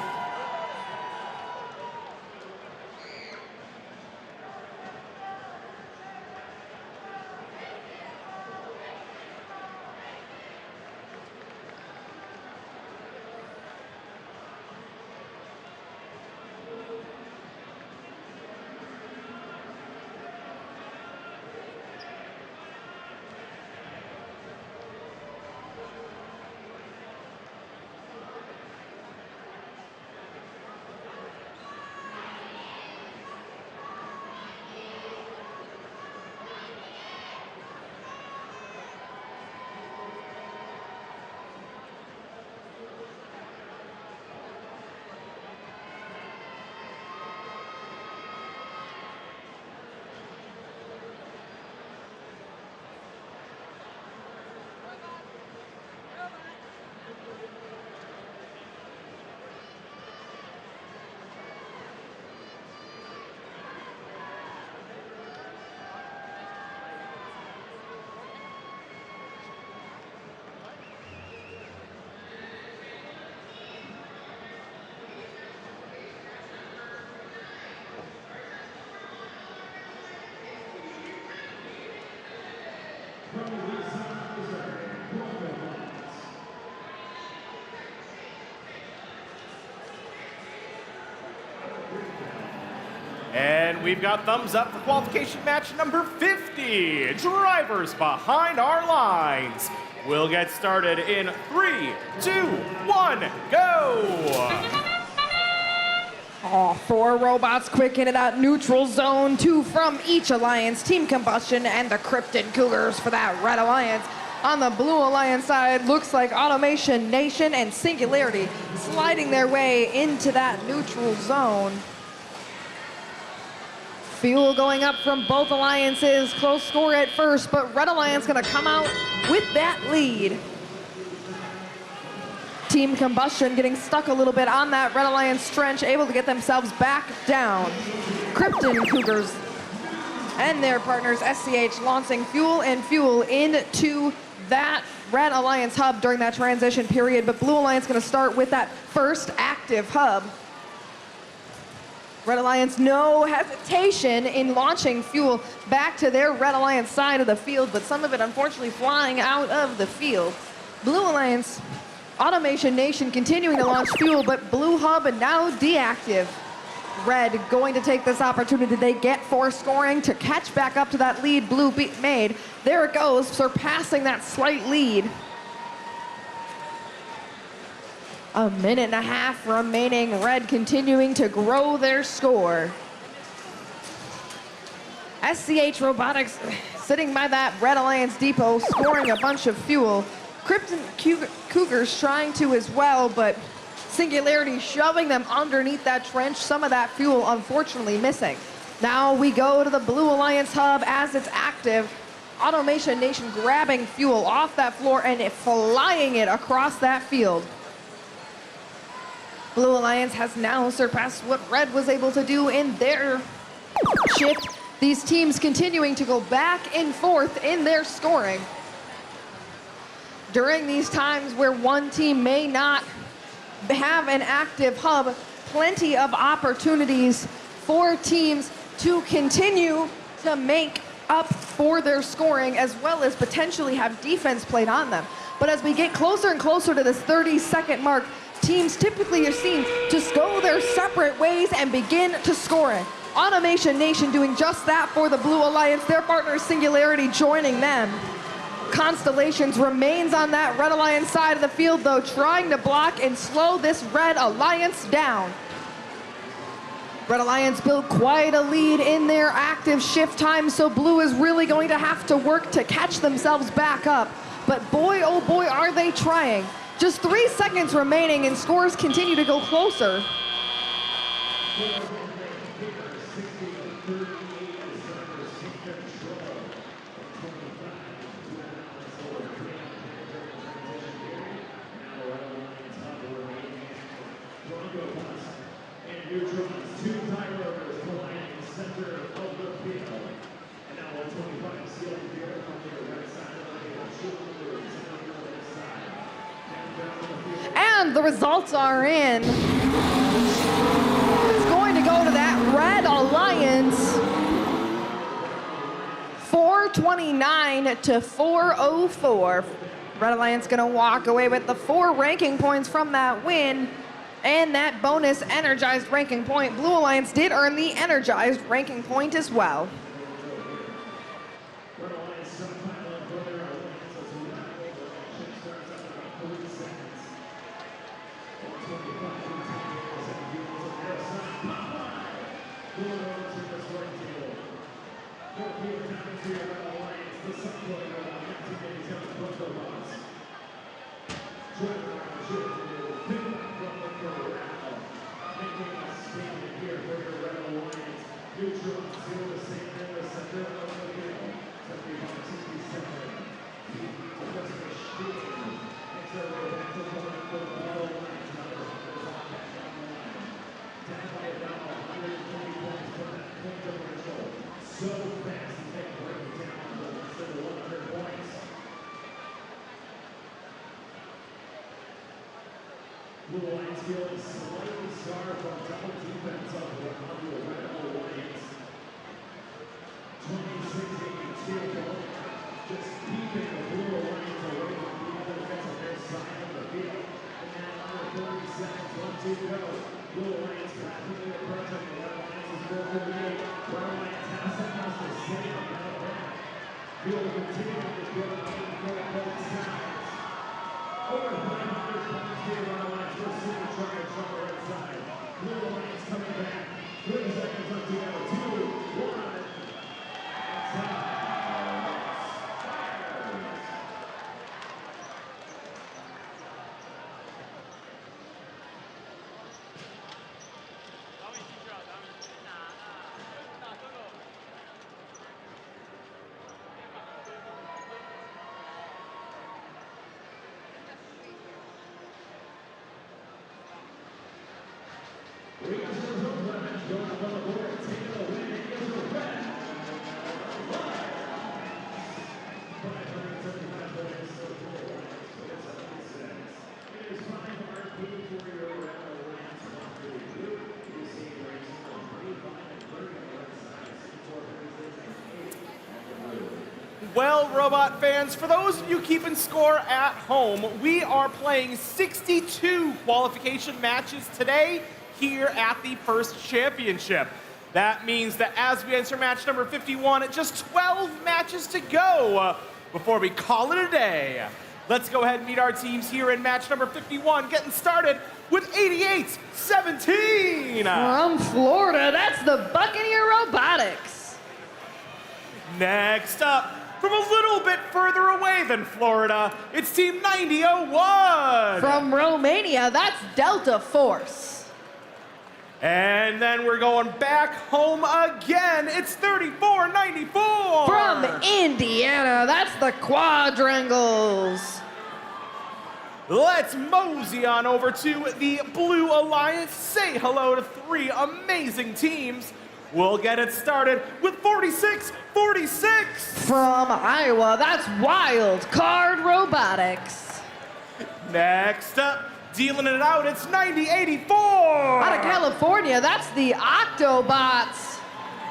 And we've got thumbs up for qualification match number 50. Drivers behind our lines. We'll get started in 3, 2, 1, go! All four robots quick in and out neutral zone, 2 from each alliance, Team Combustion and the Krypton Cougars for that Red Alliance. On the Blue Alliance side, looks like Automation Nation and Singularity sliding their way into that neutral zone. Fuel going up from both alliances, close score at first, but Red Alliance gonna come out with that lead. Team Combustion getting stuck a little bit on that Red Alliance trench, able to get themselves back down. Krypton Cougars and their partners SCH launching fuel into that Red Alliance hub during that transition period, but Blue Alliance gonna start with that first active hub. Red Alliance, no hesitation in launching fuel back to their Red Alliance side of the field, but some of it unfortunately flying out of the field. Blue Alliance, Automation Nation continuing to launch fuel, but Blue Hub now deactive. Red going to take this opportunity they get for scoring to catch back up to that lead Blue made. There it goes, surpassing that slight lead. A minute and a half remaining. Red continuing to grow their score. SCH Robotics sitting by that Red Alliance depot, scoring a bunch of fuel. Krypton Cougars trying to as well, but Singularity shoving them underneath that trench. Some of that fuel unfortunately missing. Now we go to the Blue Alliance hub as it's active. Automation Nation grabbing fuel off that floor and flying it across that field. Blue Alliance has now surpassed what Red was able to do in their shift. These teams continuing to go back and forth in their scoring. During these times where one team may not have an active hub, plenty of opportunities for teams to continue to make up for their scoring, as well as potentially have defense played on them. But as we get closer and closer to this 30-second mark, teams typically are seen just go their separate ways and begin to score it. Automation Nation doing just that for the Blue Alliance, their partner Singularity joining them. Constellations remains on that Red Alliance side of the field though, trying to block and slow this Red Alliance down. Red Alliance built quite a lead in their active shift time, so Blue is really going to have to work to catch themselves back up. But boy, oh boy, are they trying. Just 3 seconds remaining and scores continue to go closer. And the results are in. It's going to go to that Red Alliance. 429 to 404. Red Alliance gonna walk away with the 4 ranking points from that win and that bonus energized ranking point. Blue Alliance did earn the energized ranking point as well. Blue Alliance feeling slightly sorry from double defense of the Red Alliance. 26-82, just keeping the Blue Alliance away from the other defense on their side of the field. And now under 30 seconds left to go. Blue Alliance practically approaching the Red Alliance is broken away. Red Alliance has something else to say about that. Field continuing to grow for both sides. Over 500 points here, Red Alliance for super charge on the right side. Blue Alliance coming back. 30 seconds left to go. 2, 1. Well, Robot fans, for those of you keeping score at home, we are playing 62 qualification matches today here at the First Championship. That means that as we enter match number 51, just 12 matches to go before we call it a day. Let's go ahead and meet our teams here in match number 51, getting started with 88-17. From Florida, that's the Buccaneer Robotics. Next up, from a little bit further away than Florida, it's Team 9001. From Romania, that's Delta Force. And then we're going back home again. It's 34-94. From Indiana, that's the Quadrangles. Let's mosey on over to the Blue Alliance. Say hello to 3 amazing teams. We'll get it started with 46-46. From Iowa, that's Wild Card Robotics. Next up, dealing it out, it's 90-84. Out of California, that's the Octobots.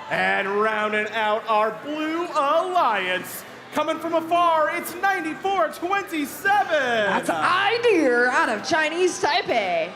And rounding out our Blue Alliance, Coming from afar, it's 94-27. That's Idea out of Chinese Taipei.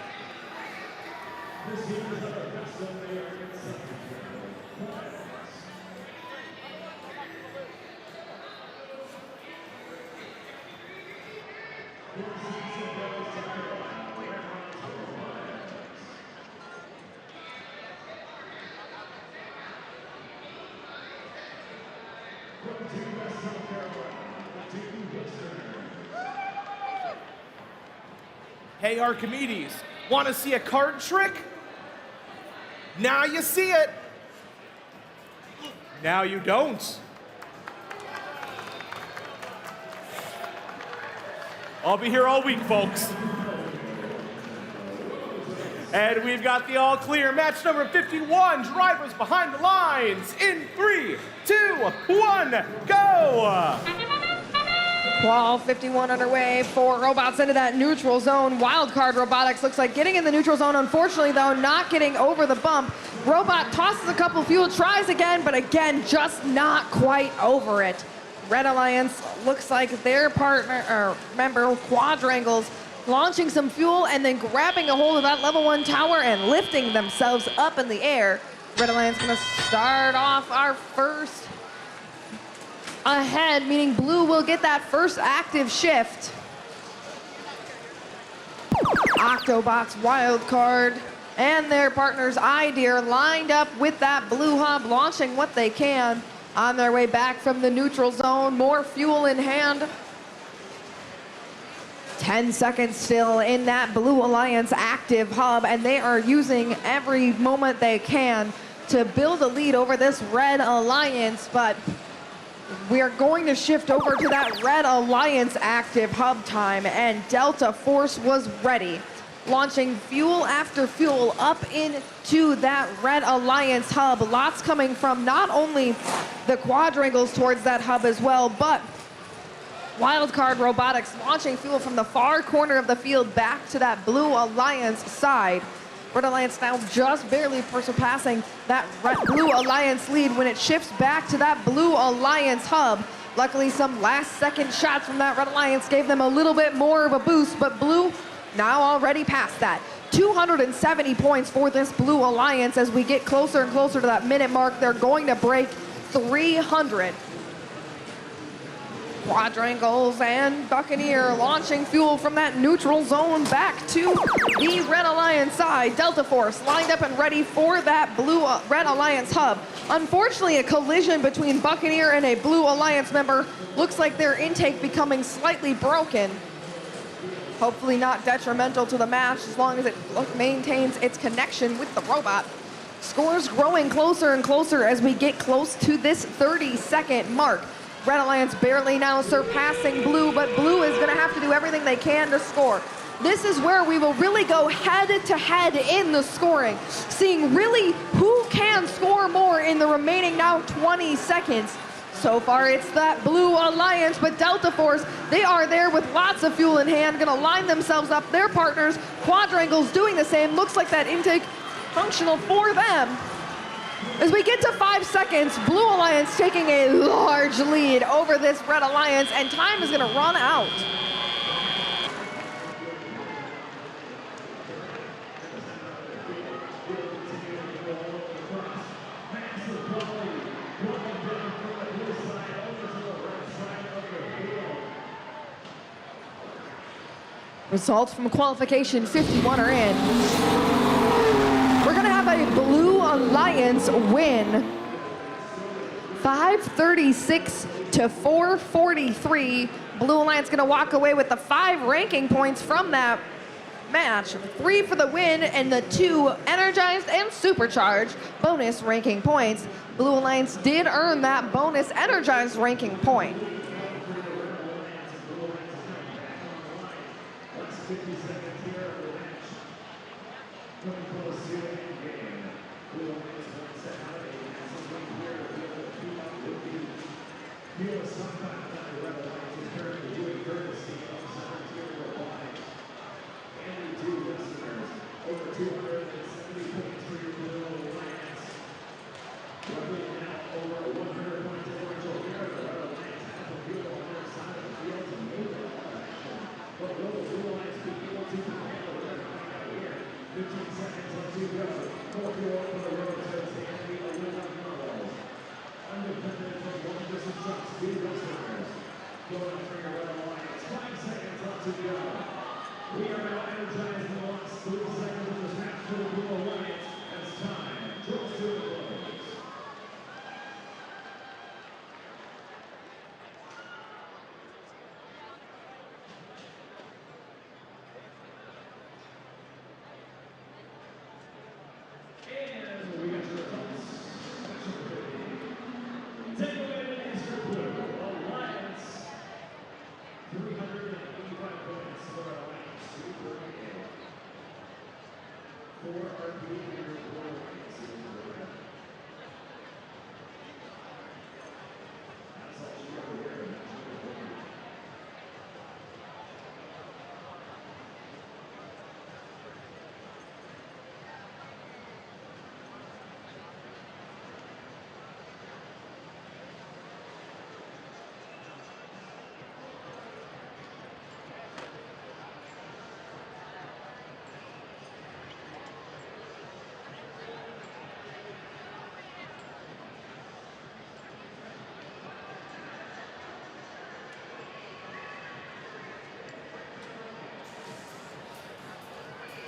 Hey, Archimedes, want to see a card trick? Now you see it. Now you don't. I'll be here all week, folks. And we've got the all clear match number 51, drivers behind the lines in 3, 2, 1, go! Qual 51 underway, 4 robots into that neutral zone. Wildcard Robotics looks like getting in the neutral zone. Unfortunately, though, not getting over the bump. Robot tosses a couple fuel, tries again, but again, just not quite over it. Red Alliance looks like their partner, or member, Quadrangles, launching some fuel and then grabbing a hold of that level 1 tower and lifting themselves up in the air. Red Alliance gonna start off our first ahead, meaning blue will get that first active shift. Octobots, Wildcard, and their partners Idea lined up with that blue hub, launching what they can on their way back from the neutral zone. More fuel in hand. 10 seconds still in that Blue Alliance active hub, and they are using every moment they can to build a lead over this Red Alliance, but we are going to shift over to that Red Alliance active hub time, and Delta Force was ready, launching fuel after fuel up into that Red Alliance hub. Lots coming from not only the Quadrangles towards that hub as well, but Wildcard Robotics launching fuel from the far corner of the field back to that Blue Alliance side. Red Alliance now just barely surpassing that Blue Alliance lead when it shifts back to that Blue Alliance hub. Luckily, some last-second shots from that Red Alliance gave them a little bit more of a boost, but Blue now already past that. 270 points for this Blue Alliance. As we get closer and closer to that minute mark, they're going to break 300. Quadrangles and Buccaneer launching fuel from that neutral zone back to the Red Alliance side. Delta Force lined up and ready for that Blue Red Alliance hub. Unfortunately, a collision between Buccaneer and a Blue Alliance member. Looks like their intake becoming slightly broken. Hopefully not detrimental to the match as long as it maintains its connection with the robot. Scores growing closer and closer as we get close to this 30-second mark. Red Alliance barely now surpassing Blue, but Blue is gonna have to do everything they can to score. This is where we will really go head-to-head in the scoring, seeing really who can score more in the remaining now 20 seconds. So far, it's that Blue Alliance, but Delta Force, they are there with lots of fuel in hand, gonna line themselves up. Their partners, Quadrangles, doing the same. Looks like that intake functional for them. As we get to 5 seconds, Blue Alliance taking a large lead over this Red Alliance, and time is gonna run out. Results from qualification 51 are in. We're gonna have a Blue Alliance win. 536 to 443. Blue Alliance gonna walk away with the 5 ranking points from that match. 3 for the win and the 2 energized and supercharged bonus ranking points. Blue Alliance did earn that bonus energized ranking point. seconds left to go. Fourth wall for the Robotics and the Olympic models. Undefended from one distance drops, two wrestlers. Going for your red alliance. 5 seconds left to go. We are now energized in the last 3 seconds of this match for the Blue Alliance as time draws to a close. And we got your results. Takeaway is for Blue Alliance. 385 points for Alliance. 238. For Archimedes, Blue Alliance is the red. That's all she got to wear.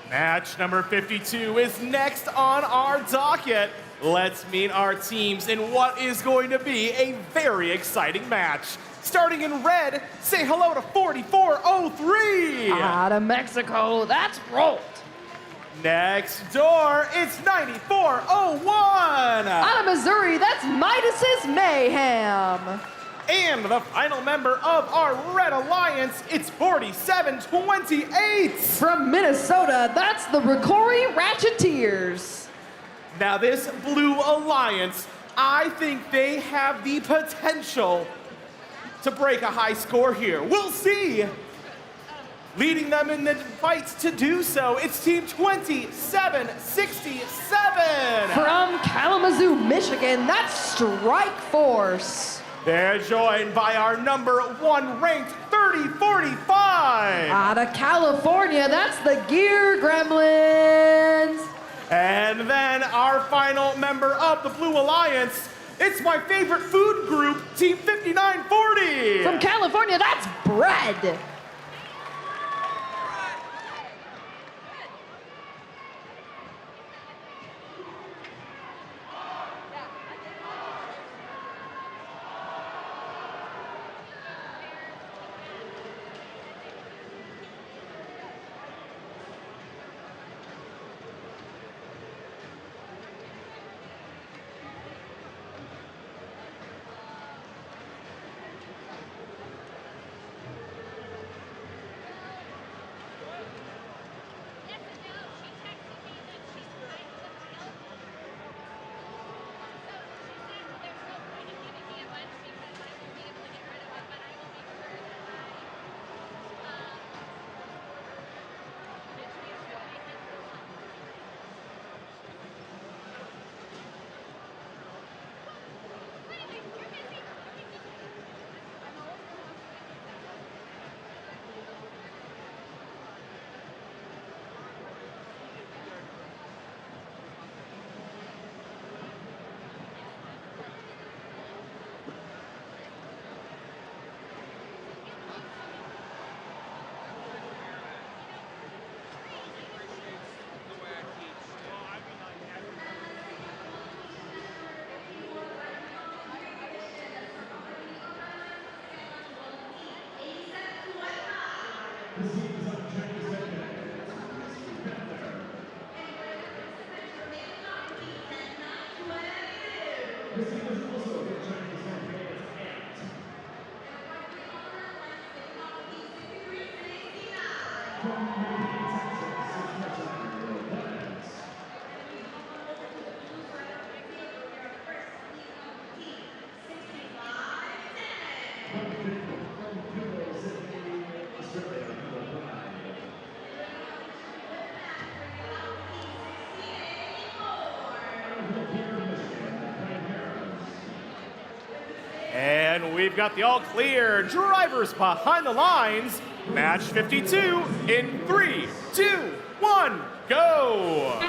Match number 52 is next on our docket. Let's meet our teams in what is going to be a very exciting match. Starting in red, say hello to 4403. Out of Mexico, that's Rolt. Next door, it's 9401. Out of Missouri, that's Midas's Mayhem. And the final member of our Red Alliance, it's 4728. From Minnesota, that's the Ricori Ratcheteers. Now this Blue Alliance, I think they have the potential to break a high score here. We'll see. Leading them in the fight to do so, it's Team 2767. From Kalamazoo, Michigan, that's Strike Force. They're joined by our number 1 ranked 3045. Out of California, that's the Gear Gremlins. And then our final member of the Blue Alliance, it's my favorite food group, Team 5940. From California, that's Bread. And we've got the all clear drivers behind the lines. Match 52 in 3, 2, 1, go.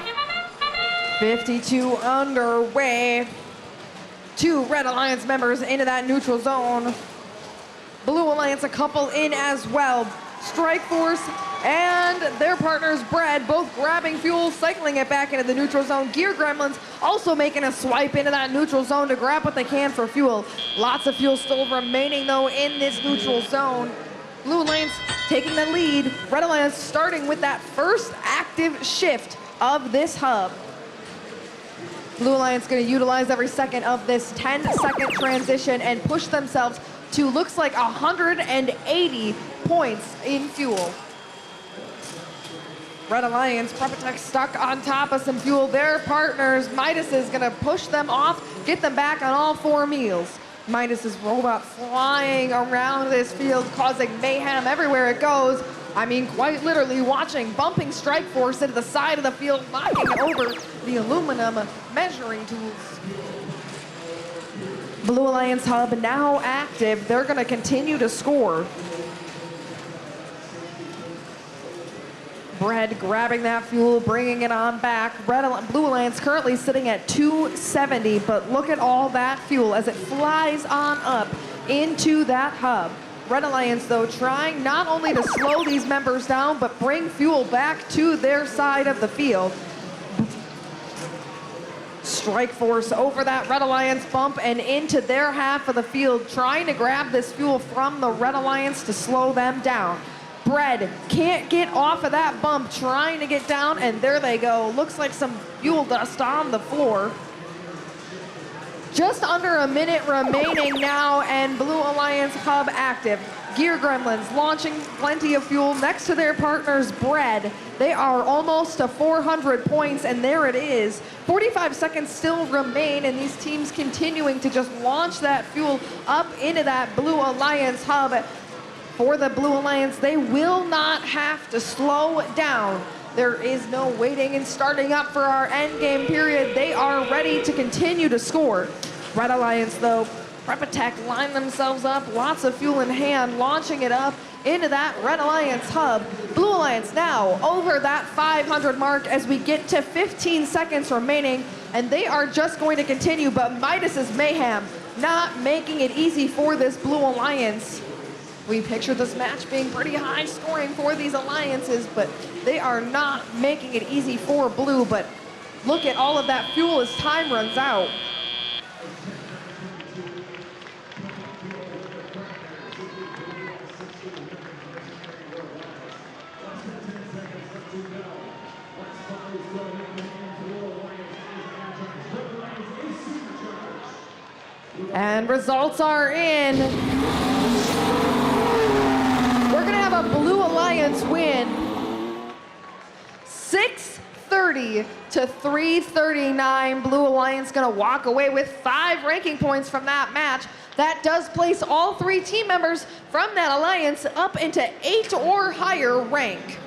52 underway. 2 Red Alliance members into that neutral zone. Blue Alliance a couple in as well. Strike Force and their partners Bread both grabbing fuel, cycling it back into the neutral zone. Gear Gremlins also making a swipe into that neutral zone to grab what they can for fuel. Lots of fuel still remaining though in this neutral zone. Blue Alliance taking the lead. Red Alliance starting with that first active shift of this hub. Blue Alliance going to utilize every second of this 10-second transition and push themselves to looks like 180 points in fuel. Red Alliance, Prepotech stuck on top of some fuel. Their partners, Midas is going to push them off, get them back on all 4 meals. Midas's robot flying around this field, causing mayhem everywhere it goes. I mean, quite literally watching, bumping Strike Force into the side of the field, knocking over the aluminum measuring tools. Blue Alliance hub now active. They're going to continue to score. Bread grabbing that fuel, bringing it on back. Blue Alliance currently sitting at 270, but look at all that fuel as it flies on up into that hub. Red Alliance, though, trying not only to slow these members down, but bring fuel back to their side of the field. Strike Force over that Red Alliance bump and into their half of the field, trying to grab this fuel from the Red Alliance to slow them down. Bread can't get off of that bump, trying to get down, and there they go. Looks like some fuel dust on the floor. Just under a minute remaining now, and Blue Alliance hub active. Gear Gremlins launching plenty of fuel next to their partners Bread. They are almost to 400 points, and there it is. 45 seconds still remain, and these teams continuing to just launch that fuel up into that Blue Alliance hub. For the Blue Alliance, they will not have to slow down. There is no waiting and starting up for our end game period. They are ready to continue to score. Red Alliance, though, Prepotech line themselves up, lots of fuel in hand, launching it up into that Red Alliance hub. Blue Alliance now over that 500 mark as we get to 15 seconds remaining, and they are just going to continue, but Midas's mayhem not making it easy for this Blue Alliance. We picture this match being pretty high scoring for these alliances, but they are not making it easy for Blue. But look at all of that fuel as time runs out. And results are in. We're going to have a Blue Alliance win. 630 to 339. Blue Alliance going to walk away with 5 ranking points from that match. That does place all 3 team members from that alliance up into 8 or higher rank.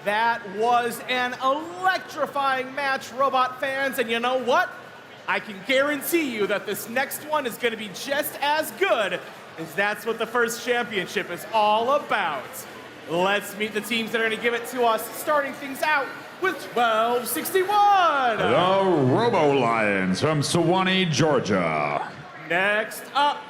That was an electrifying match, Robot fans, and you know what? I can guarantee you that this next one is going to be just as good, as that's what the first championship is all about. Let's meet the teams that are going to give it to us, starting things out with 1261. The Robo Lions from Sewanee, Georgia. Next up,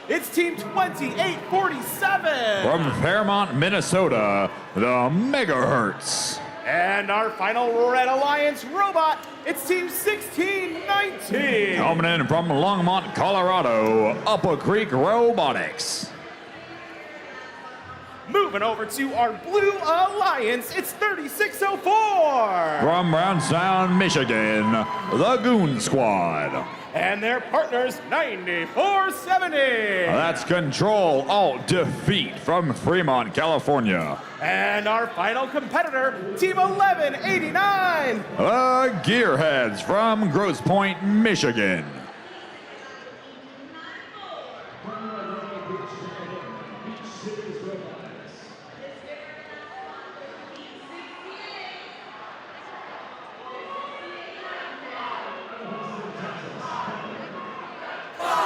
it's Team 2847. From Fairmont, Minnesota, the Megahertz. And our final Red Alliance robot, it's Team 1619. Coming in from Longmont, Colorado, Upper Creek Robotics. Moving over to our Blue Alliance, it's 3604. From Brownstown, Michigan, the Goon Squad. And their partners, 9470. That's Control Alt Defeat from Fremont, California. And our final competitor, Team 1189. The Gearheads from Grosse Pointe, Michigan.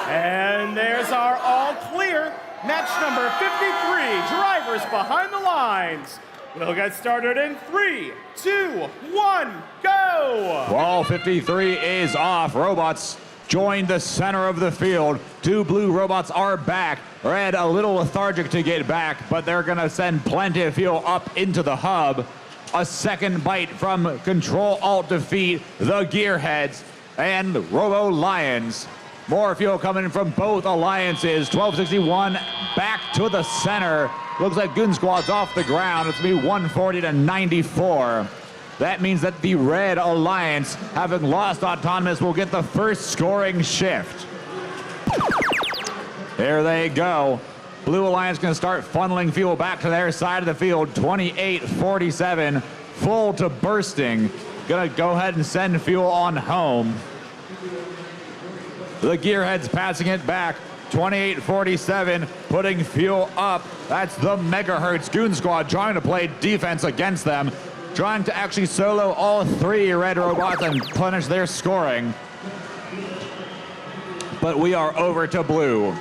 And there's our all clear match number 53, drivers behind the lines. We'll get started in 3, 2, 1, go! Wall 53 is off. Robots join the center of the field. 2 blue robots are back. Red a little lethargic to get back, but they're gonna send plenty of fuel up into the hub. A second bite from Control Alt Defeat, the Gearheads, and Robo Lions. More fuel coming from both alliances. 1261 back to the center. Looks like Goon Squad's off the ground. It's gonna be 140 to 94. That means that the Red Alliance, having lost Autonomous, will get the first scoring shift. There they go. Blue Alliance gonna start funneling fuel back to their side of the field. 2847, full to bursting. Gonna go ahead and send fuel on home. The Gearheads passing it back. 2847, putting fuel up. That's the Megahertz Goon Squad trying to play defense against them. Trying to actually solo all 3 red robots and punish their scoring. But we are over to blue.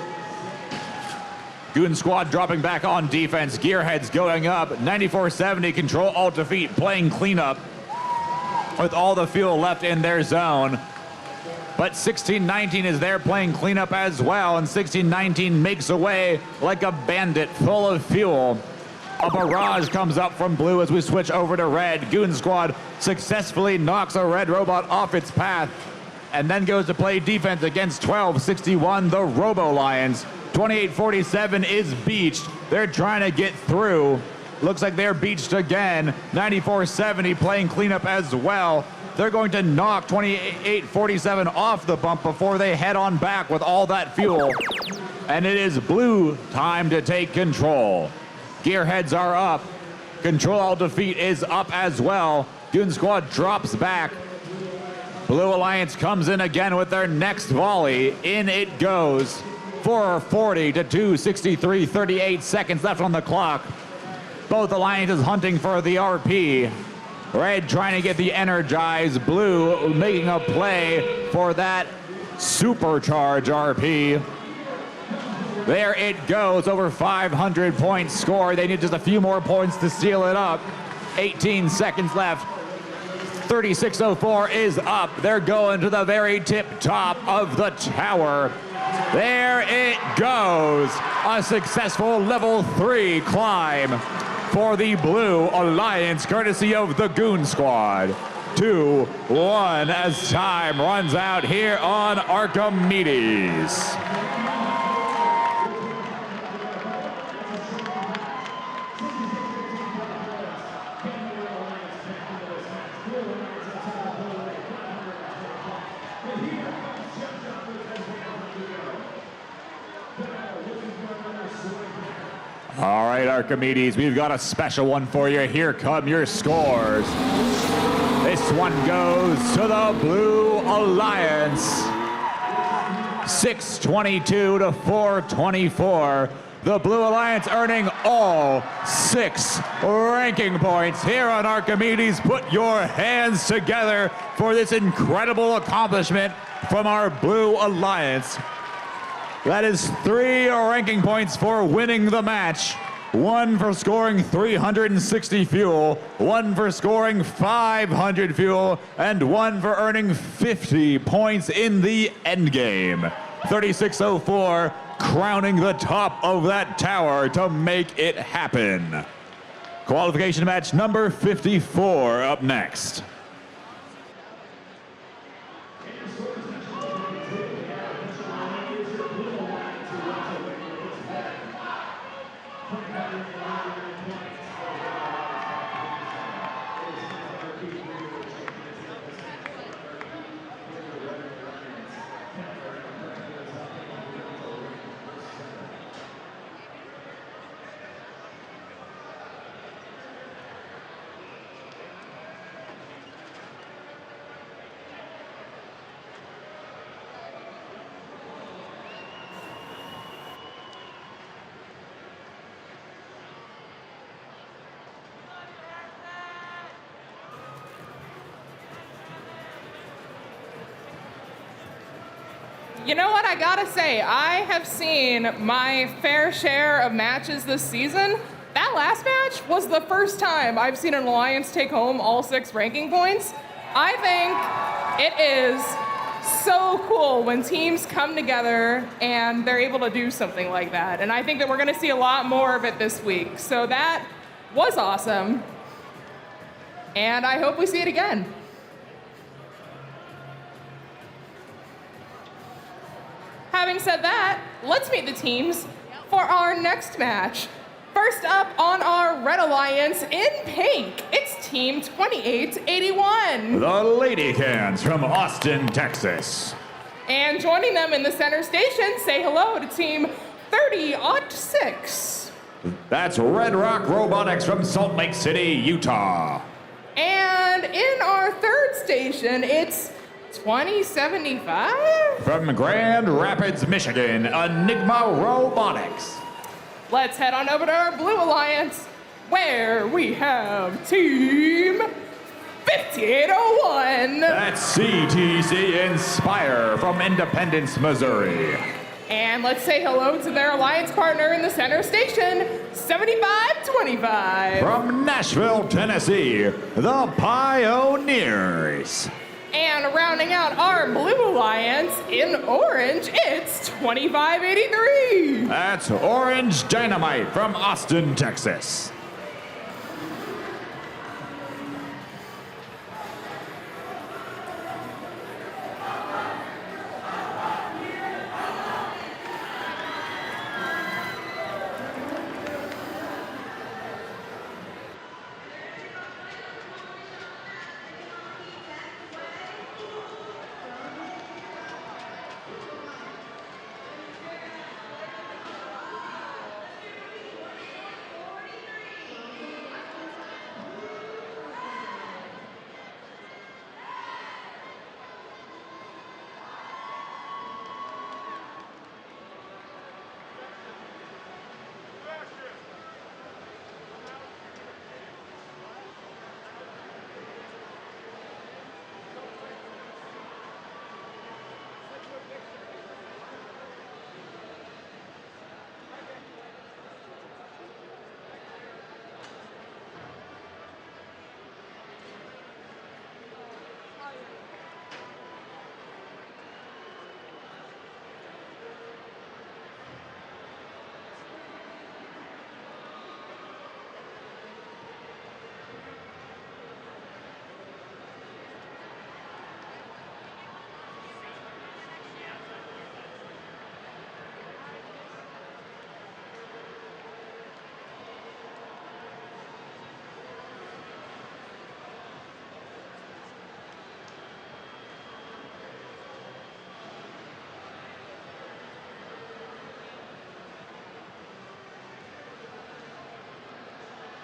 Goon Squad dropping back on defense. Gearheads going up. 9470, Control Alt Defeat, playing cleanup with all the fuel left in their zone. But 1619 is there playing cleanup as well, and 1619 makes away like a bandit full of fuel. A barrage comes up from blue as we switch over to red. Goon Squad successfully knocks a red robot off its path and then goes to play defense against 1261, the Robo Lions. 2847 is beached. They're trying to get through. Looks like they're beached again. 9470 playing cleanup as well. They're going to knock 2847 off the bump before they head on back with all that fuel. And it is blue time to take control. Gearheads are up. Control Alt Defeat is up as well. Goon Squad drops back. Blue Alliance comes in again with their next volley. In it goes. 440 to 263, 38 seconds left on the clock. Both alliances hunting for the RP. Red trying to get the energize. Blue making a play for that supercharge RP. There it goes, over 500 points scored. They need just a few more points to seal it up. 18 seconds left. 3604 is up. They're going to the very tip top of the tower. There it goes. A successful level 3 climb for the Blue Alliance, courtesy of the Goon Squad. 2-1 as time runs out here on Archimedes. All right, Archimedes, we've got a special one for you. Here come your scores. This one goes to the Blue Alliance. 622 to 424 The Blue Alliance earning all 6 ranking points here on Archimedes. Put your hands together for this incredible accomplishment from our Blue Alliance. That is 3 ranking points for winning the match. 1 for scoring 360 fuel, 1 for scoring 500 fuel, and 1 for earning 50 points in the endgame. 3604 crowning the top of that tower to make it happen. Qualification match number 54 up next. You know what, I gotta say, I have seen my fair share of matches this season. That last match was the first time I've seen an alliance take home all 6 ranking points. I think it is so cool when teams come together and they're able to do something like that. And I think that we're gonna see a lot more of it this week. So that was awesome. And I hope we see it again. Having said that, let's meet the teams for our next match. First up on our Red Alliance in pink, it's Team 2881. The Lady Cans from Austin, Texas. And joining them in the center station, say hello to Team 30-6. That's Red Rock Robotics from Salt Lake City, Utah. And in our third station, it's 2075? From Grand Rapids, Michigan, Enigma Robotics. Let's head on over to our Blue Alliance, where we have Team 5801. That's CTC Inspire from Independence, Missouri. And let's say hello to their alliance partner in the center station, 7525. From Nashville, Tennessee, the Pioneers. And rounding out our Blue Alliance in orange, it's 2583. That's Orange Dynamite from Austin, Texas.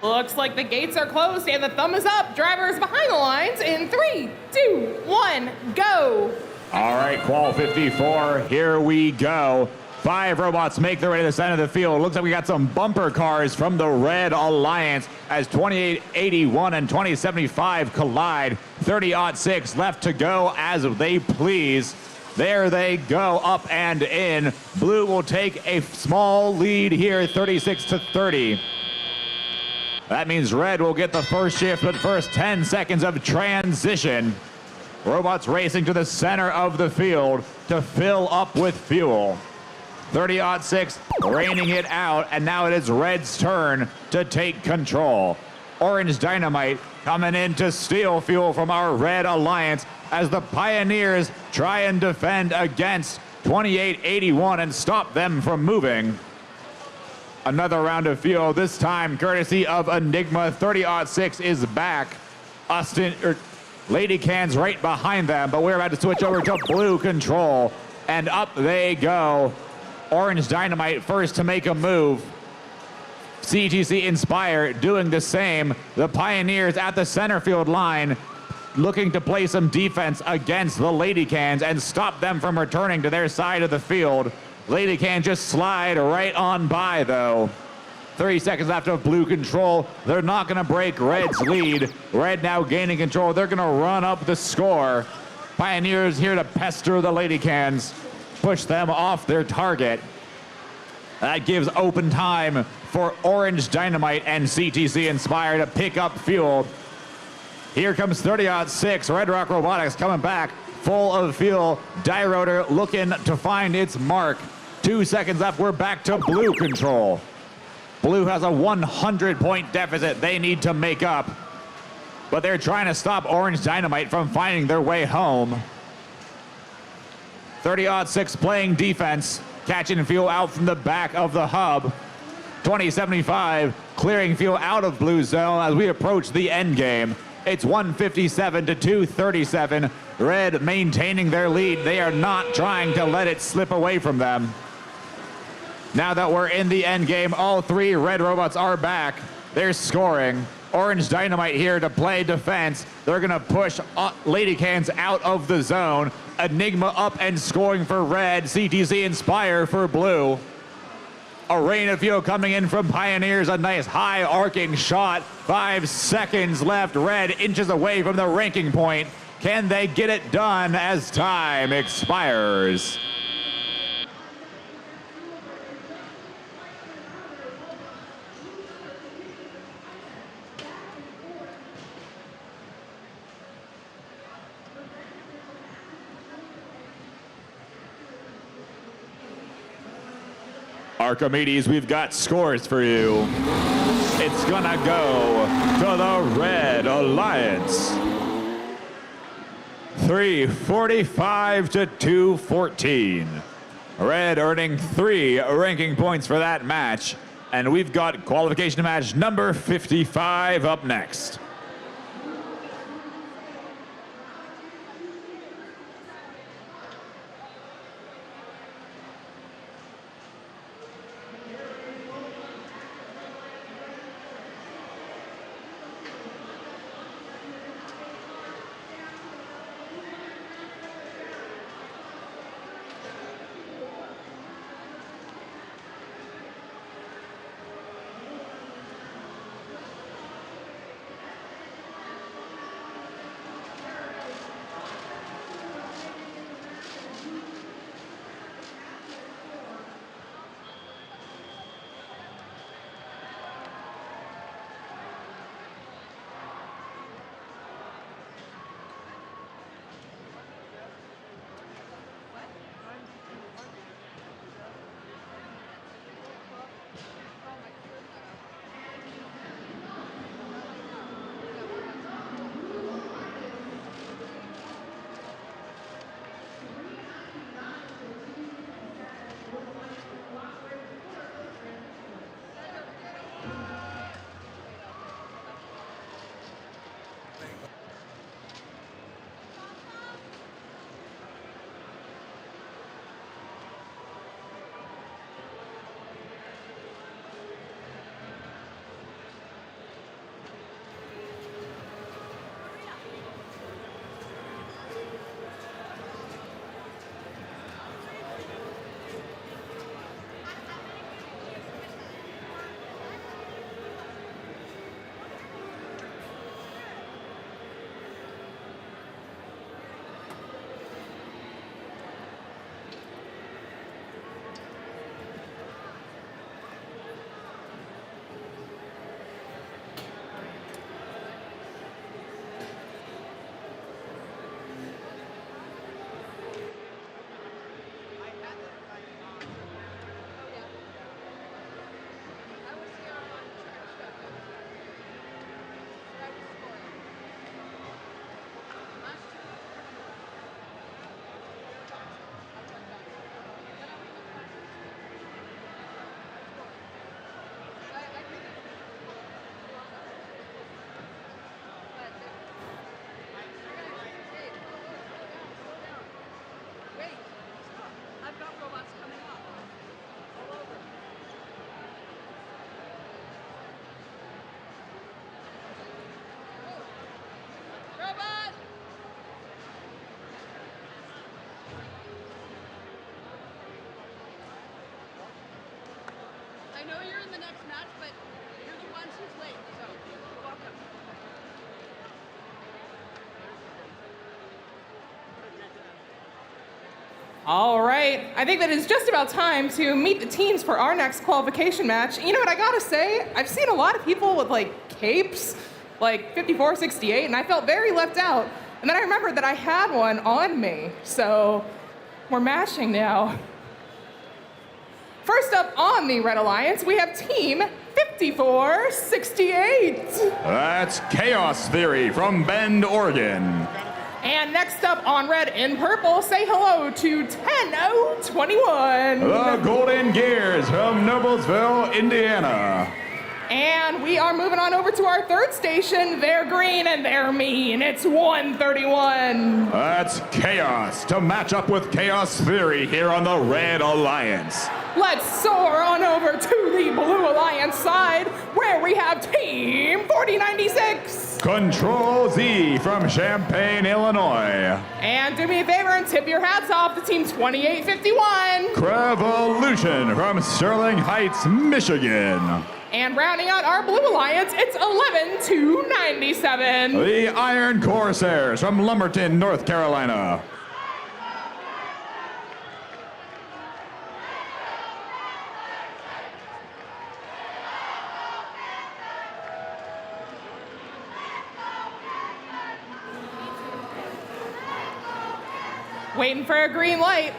Looks like the gates are closed and the thumb is up. Drivers behind the lines in 3, 2, 1, go. All right, qual 54, here we go. 5 robots make their way to the center of the field. Looks like we got some bumper cars from the Red Alliance as 2881 and 2075 collide. 30-06 left to go as they please. There they go, up and in. Blue will take a small lead here, 36-30. That means red will get the first shift, but first 10 seconds of transition. Robots racing to the center of the field to fill up with fuel. 30-06 raining it out, and now it is red's turn to take control. Orange Dynamite coming in to steal fuel from our Red Alliance as the Pioneers try and defend against 2881 and stop them from moving. Another round of fuel, this time courtesy of Enigma. 30-06 is back. Lady Can's right behind them, but we're about to switch over to blue control, and up they go. Orange Dynamite first to make a move. CTC Inspire doing the same. The Pioneers at the center field line looking to play some defense against the Lady Cans and stop them from returning to their side of the field. Lady Can just slide right on by though. 30 seconds left of blue control. They're not gonna break red's lead. Red now gaining control. They're gonna run up the score. Pioneers here to pester the Lady Cans, push them off their target. That gives open time for Orange Dynamite and CTC Inspire to pick up fuel. Here comes 30-06, Red Rock Robotics coming back, full of fuel. Die Rotor looking to find its mark. 2 seconds left, we're back to blue control. Blue has a 100-point deficit they need to make up, but they're trying to stop Orange Dynamite from finding their way home. 30-06 playing defense, catching fuel out from the back of the hub. 2075 clearing fuel out of blue zone as we approach the end game. It's 157 to 237. Red maintaining their lead. They are not trying to let it slip away from them. Now that we're in the end game, all 3 red robots are back. They're scoring. Orange Dynamite here to play defense. They're gonna push Lady Cans out of the zone. Enigma up and scoring for red. CTC Inspire for blue. A rain of fuel coming in from Pioneers. A nice high arcing shot. 5 seconds left. Red inches away from the ranking point. Can they get it done as time expires? Archimedes, we've got scores for you. It's gonna go to the Red Alliance. 345 to 214. Red earning 3 ranking points for that match. And we've got qualification match number 55 up next. the next match, but you're the ones who's late, so you're welcome. All right, I think that it's just about time to meet the teams for our next qualification match. You know what I gotta say? I've seen a lot of people with like capes, like 54, 68, and I felt very left out. And then I remembered that I had one on me, so we're matching now. First up on the Red Alliance, we have Team 5468. That's Chaos Theory from Bend, Oregon. And next up on Red in Purple, say hello to 10021. The Golden Gears from Noblesville, Indiana. And we are moving on over to our third station. They're green and they're mean. It's 131. That's Chaos to match up with Chaos Theory here on the Red Alliance. Let's soar on over to the Blue Alliance side, where we have Team 4096. Control Z from Champaign, Illinois. And do me a favor and tip your hats off to Team 2851. Revolution from Sterling Heights, Michigan. And rounding out our Blue Alliance, it's 11297. The Iron Corsairs from Lumberton, North Carolina. Waiting for a green light.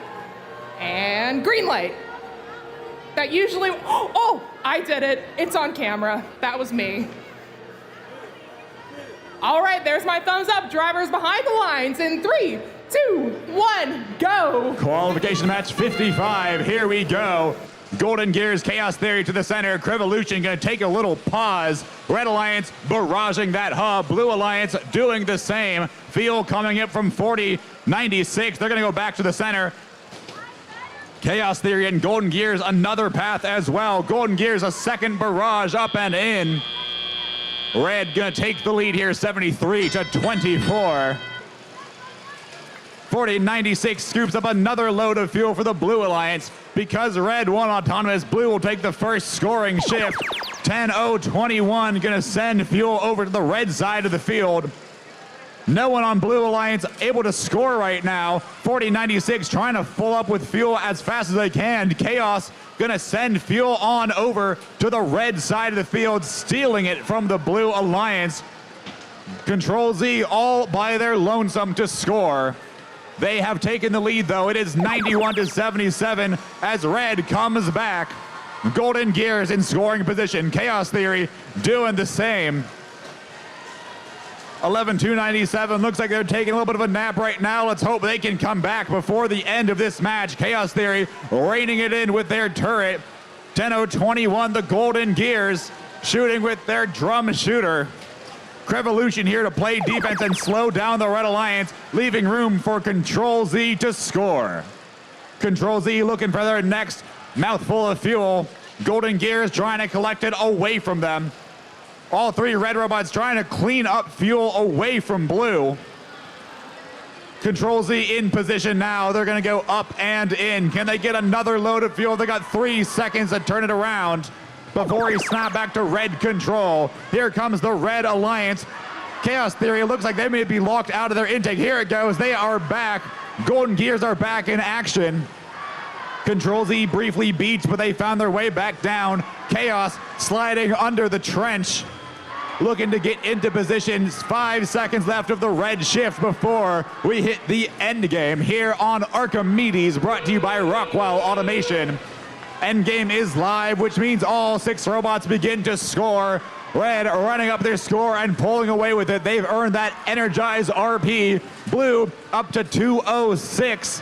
And green light. That usually, oh, I did it. It's on camera. That was me. All right, there's my thumbs up. Drivers behind the lines in 3, 2, 1, go. Qualification match 55, here we go. Golden Gears, Chaos Theory to the center. Revolution gonna take a little pause. Red Alliance barraging that hub. Blue Alliance doing the same. Field coming up from 40-96. They're gonna go back to the center. Chaos Theory and Golden Gears another path as well. Golden Gears a second barrage up and in. Red gonna take the lead here, 73-24. 40-96 scoops up another load of fuel for the Blue Alliance. Because Red won autonomous, Blue will take the first scoring shift. 10-0-21 gonna send fuel over to the red side of the field. No one on Blue Alliance able to score right now. 40-96 trying to full up with fuel as fast as they can. Chaos gonna send fuel on over to the red side of the field, stealing it from the Blue Alliance. Control Z all by their lonesome to score. They have taken the lead though. It is 91-77 as Red comes back. Golden Gears in scoring position. Chaos Theory doing the same. 11-2-97, looks like they're taking a little bit of a nap right now. Let's hope they can come back before the end of this match. Chaos Theory reining it in with their turret. 10-0-21, the Golden Gears shooting with their drum shooter. Revolution here to play defense and slow down the Red Alliance, leaving room for Control Z to score. Control Z looking for their next mouthful of fuel. Golden Gears trying to collect it away from them. All three Red robots trying to clean up fuel away from Blue. Control Z in position now. They're gonna go up and in. Can they get another load of fuel? They got 3 seconds to turn it around before he snapped back to Red control. Here comes the Red Alliance. Chaos Theory, it looks like they may be locked out of their intake. Here it goes, they are back. Golden Gears are back in action. Control Z briefly beats, but they found their way back down. Chaos sliding under the trench, looking to get into position. 5 seconds left of the red shift before we hit the end game here on Archimedes, brought to you by Rockwell Automation. Endgame is live, which means all 6 robots begin to score. Red running up their score and pulling away with it. They've earned that energized RP. Blue up to 206.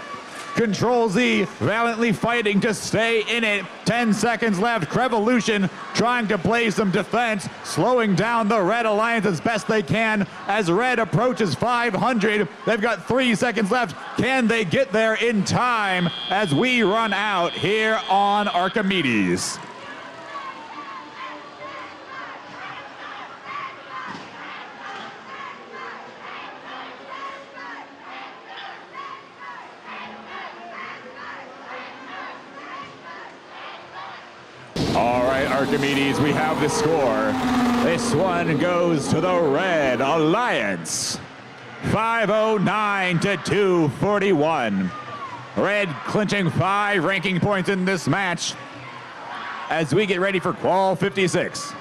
Control Z valiantly fighting to stay in it. 10 seconds left. Revolution trying to play some defense, slowing down the Red Alliance as best they can as Red approaches 500. They've got 3 seconds left. Can they get there in time as we run out here on Archimedes? All right, Archimedes, we have the score. This one goes to the Red Alliance. 509 to 241. Red clinching 5 ranking points in this match as we get ready for Qual 56.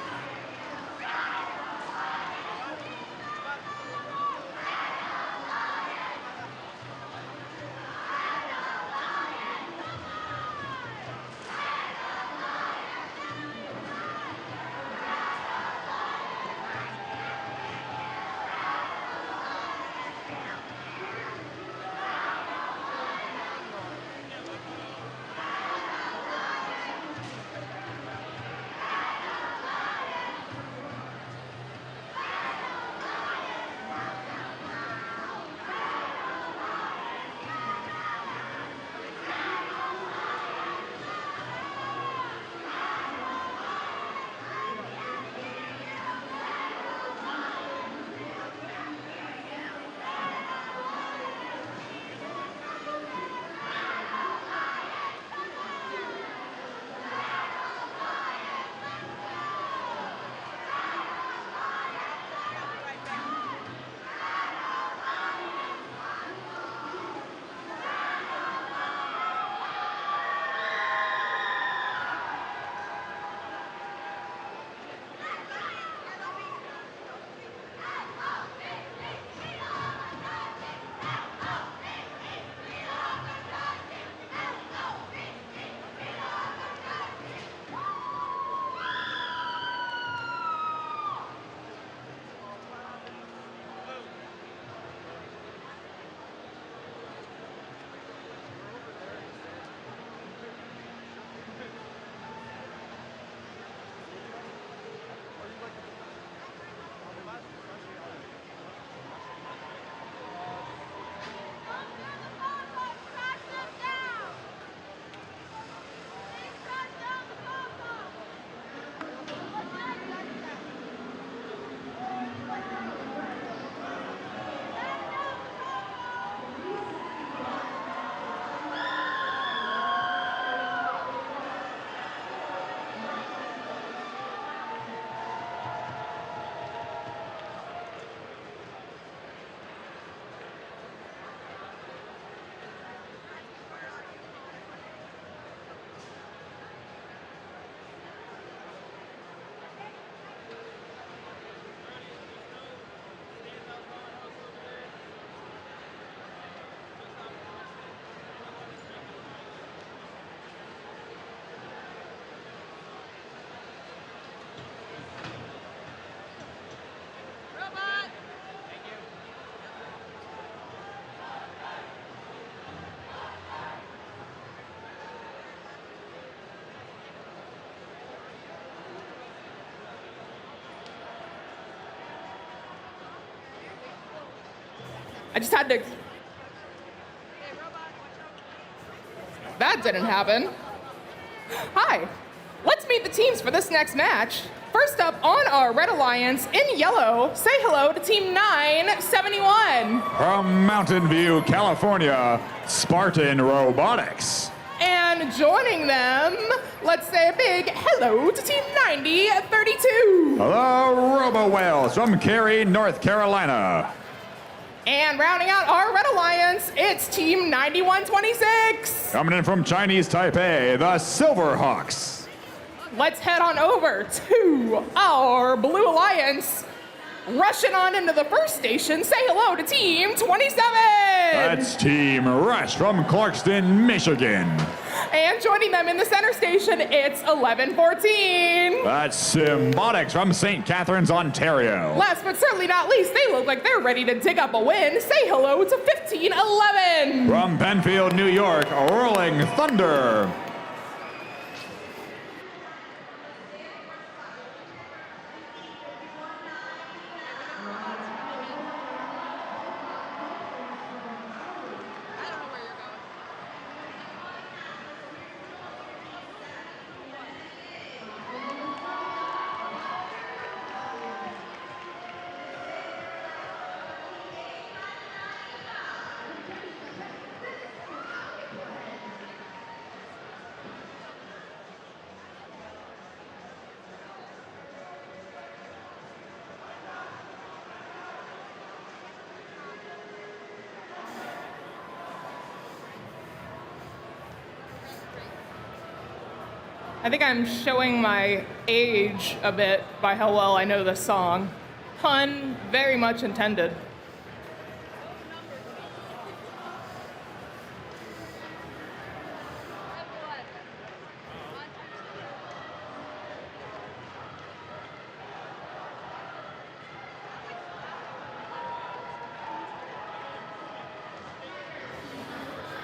I just had to. That didn't happen. Hi, let's meet the teams for this next match. First up on our Red Alliance, in yellow, say hello to Team 971. From Mountain View, California, Spartan Robotics. And joining them, let's say a big hello to Team 9032. The Robo Whales from Cary, North Carolina. And rounding out our Red Alliance, it's Team 9126. Coming in from Chinese Taipei, the Silverhawks. Let's head on over to our Blue Alliance. Rushing on into the first station, say hello to Team 27. That's Team Rush from Clarkston, Michigan. And joining them in the center station, it's 1114. That's Symbotics from St. Catharines, Ontario. Last but certainly not least, they look like they're ready to dig up a win. Say hello to 1511. From Penfield, New York, Rolling Thunder. I think I'm showing my age a bit by how well I know this song. Pun very much intended.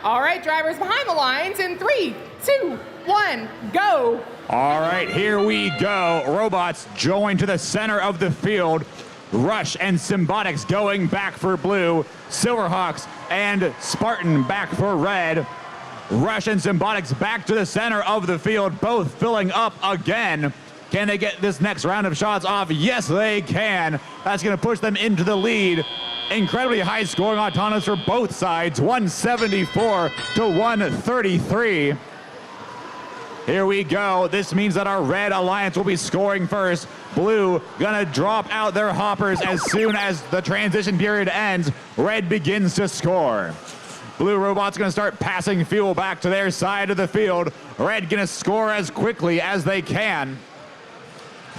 All right, drivers behind the lines in 3, 2, 1, go. All right, here we go. Robots join to the center of the field. Rush and Symbotics going back for blue. Silverhawks and Spartan back for red. Rush and Symbotics back to the center of the field, both filling up again. Can they get this next round of shots off? Yes, they can. That's going to push them into the lead. Incredibly high scoring autonomous for both sides, 174 to 133. Here we go. This means that our red alliance will be scoring first. Blue gonna drop out their hoppers as soon as the transition period ends. Red begins to score. Blue robots gonna start passing fuel back to their side of the field. Red gonna score as quickly as they can.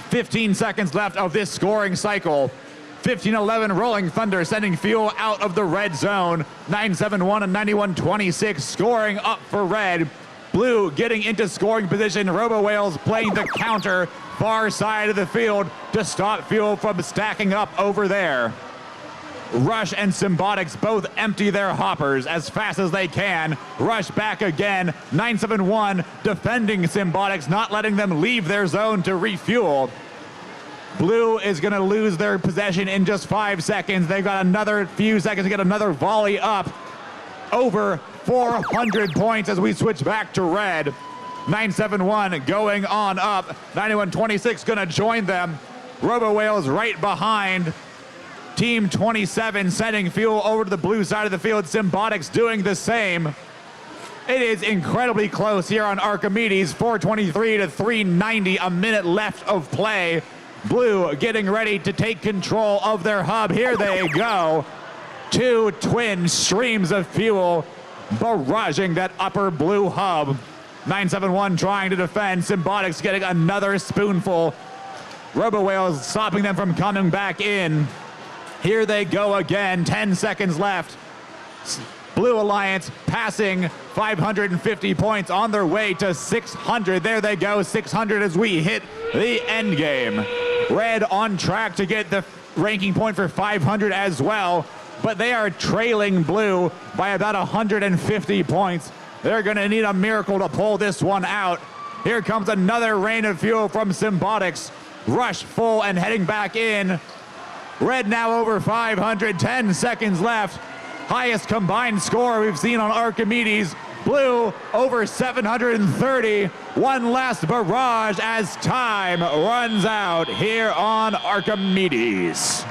15 seconds left of this scoring cycle. 15-11 Rolling Thunder sending fuel out of the red zone. 971 and 9126 scoring up for red. Blue getting into scoring position. Robo Whales playing the counter far side of the field to stop fuel from stacking up over there. Rush and Symbotics both empty their hoppers as fast as they can. Rush back again. 971 defending Symbotics, not letting them leave their zone to refuel. Blue is going to lose their possession in just 5 seconds. They've got another few seconds to get another volley up. Over 400 points as we switch back to red. 971 going on up. 9126 going to join them. Robo Whales right behind. Team 27 sending fuel over to the blue side of the field. Symbotics doing the same. It is incredibly close here on Archimedes. 423 to 390. A minute left of play. Blue getting ready to take control of their hub. Here they go. Two twin streams of fuel barraging that upper blue hub. 971 trying to defend. Symbotics getting another spoonful. Robo Whales stopping them from coming back in. Here they go again. 10 seconds left. Blue Alliance passing 550 points on their way to 600. There they go, 600 as we hit the end game. Red on track to get the ranking point for 500 as well, but they are trailing blue by about 150 points. They're gonna need a miracle to pull this one out. Here comes another rain of fuel from Symbotics. Rush full and heading back in. Red now over 500, 10 seconds left. Highest combined score we've seen on Archimedes. Blue over 730. One last barrage as time runs out here on Archimedes.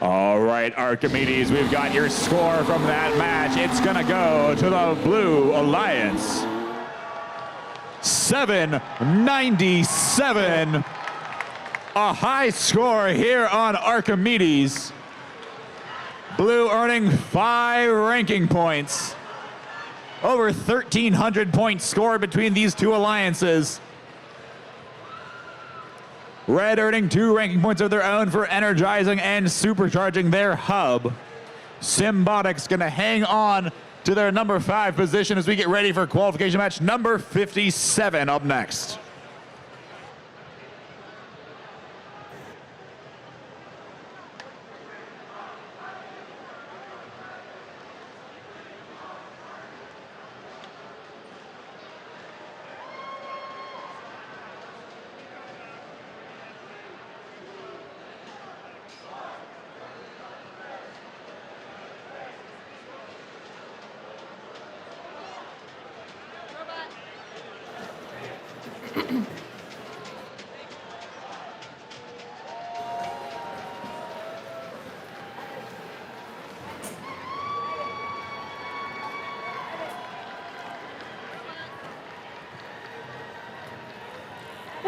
All right, Archimedes, we've got your score from that match. It's gonna go to the Blue Alliance. 797. A high score here on Archimedes. Blue earning 5 ranking points. Over 1,300 points scored between these two alliances. Red earning 2 ranking points of their own for energizing and supercharging their hub. Symbotics gonna hang on to their number 5 position as we get ready for qualification match number 57 up next.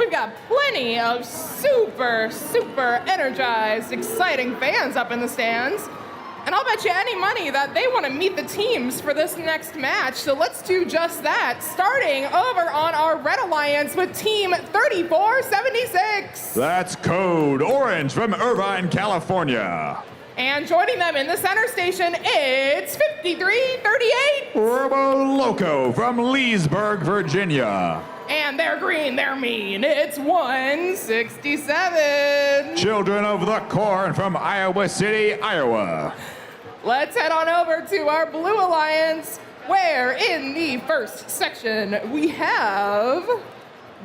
we've got plenty of super energized, exciting fans up in the stands. And I'll bet you any money that they want to meet the teams for this next match. So let's do just that. Starting over on our Red Alliance with Team 3476. That's Code Orange from Irvine, California. And joining them in the center station, it's 5338. Robo Loco from Leesburg, Virginia. And they're green, they're mean. It's 167. Children of the Corn from Iowa City, Iowa. Let's head on over to our Blue Alliance, where in the first section we have,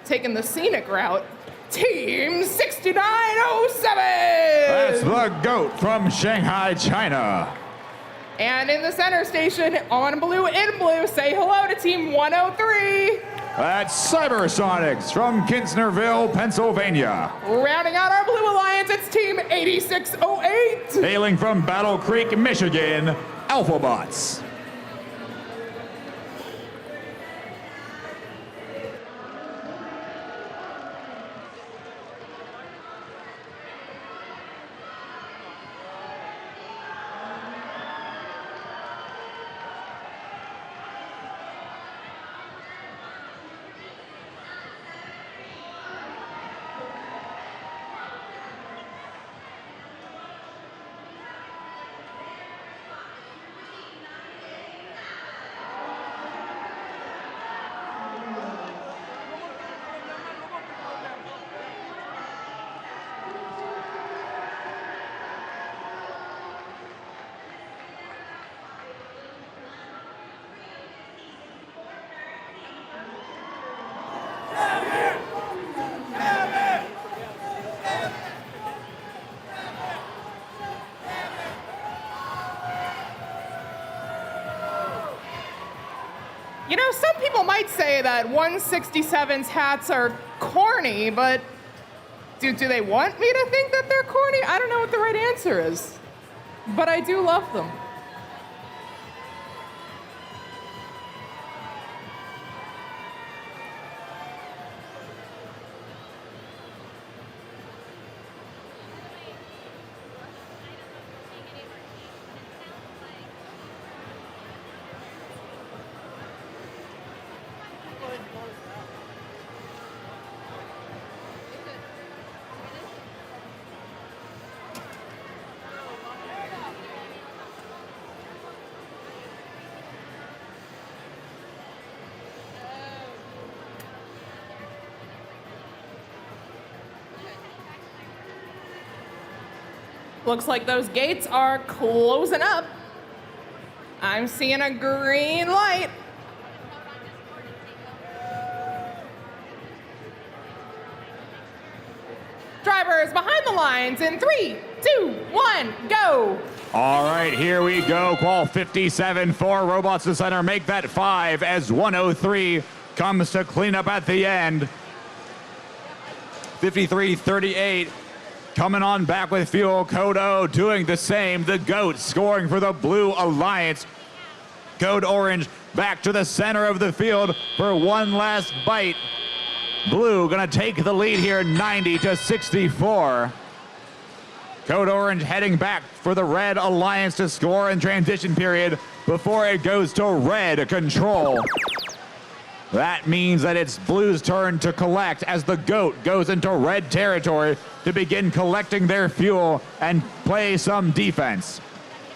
taking the scenic route, Team 6907. That's the GOAT from Shanghai, China. And in the center station, on blue, in blue, say hello to Team 103. That's Cybersonics from Kinsnerville, Pennsylvania. Rounding out our Blue Alliance, it's Team 8608. Hailing from Battle Creek, Michigan, Alphabots. You know, some people might say that 167's hats are corny, but do they want me to think that they're corny? I don't know what the right answer is, but I do love them. Looks like those gates are closing up. I'm seeing a green light. Drivers behind the lines in 3, 2, 1, go. All right, here we go. Qual 57 for Robots to center. Make that 5 as 103 comes to clean up at the end. 53-38 coming on back with fuel. Code O doing the same. The GOAT scoring for the Blue Alliance. Code Orange back to the center of the field for one last bite. Blue gonna take the lead here, 90-64. Code Orange heading back for the Red Alliance to score in transition period before it goes to Red control. That means that it's Blue's turn to collect as the GOAT goes into Red territory to begin collecting their fuel and play some defense.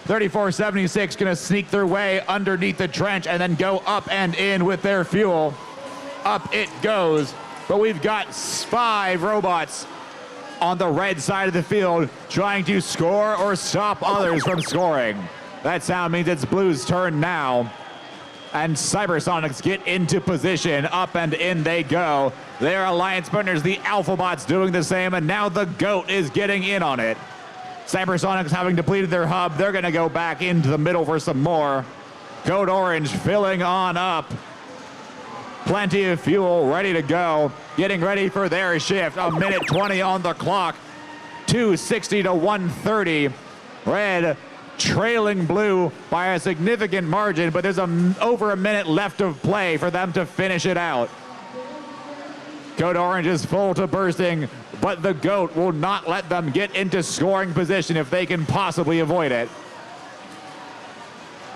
3476 gonna sneak their way underneath the trench and then go up and in with their fuel. Up it goes, but we've got 5 robots on the red side of the field trying to score or stop others from scoring. That sound means it's Blue's turn now. And Cybersonics get into position. Up and in they go. Their alliance partners, the Alphabots, doing the same, and now the GOAT is getting in on it. Cybersonics having depleted their hub, they're gonna go back into the middle for some more. Code Orange filling on up. Plenty of fuel ready to go. Getting ready for their shift. 1:20 on the clock. 260 to 130. Red trailing Blue by a significant margin, but there's over a minute left of play for them to finish it out. Code Orange is full to bursting, but the GOAT will not let them get into scoring position if they can possibly avoid it.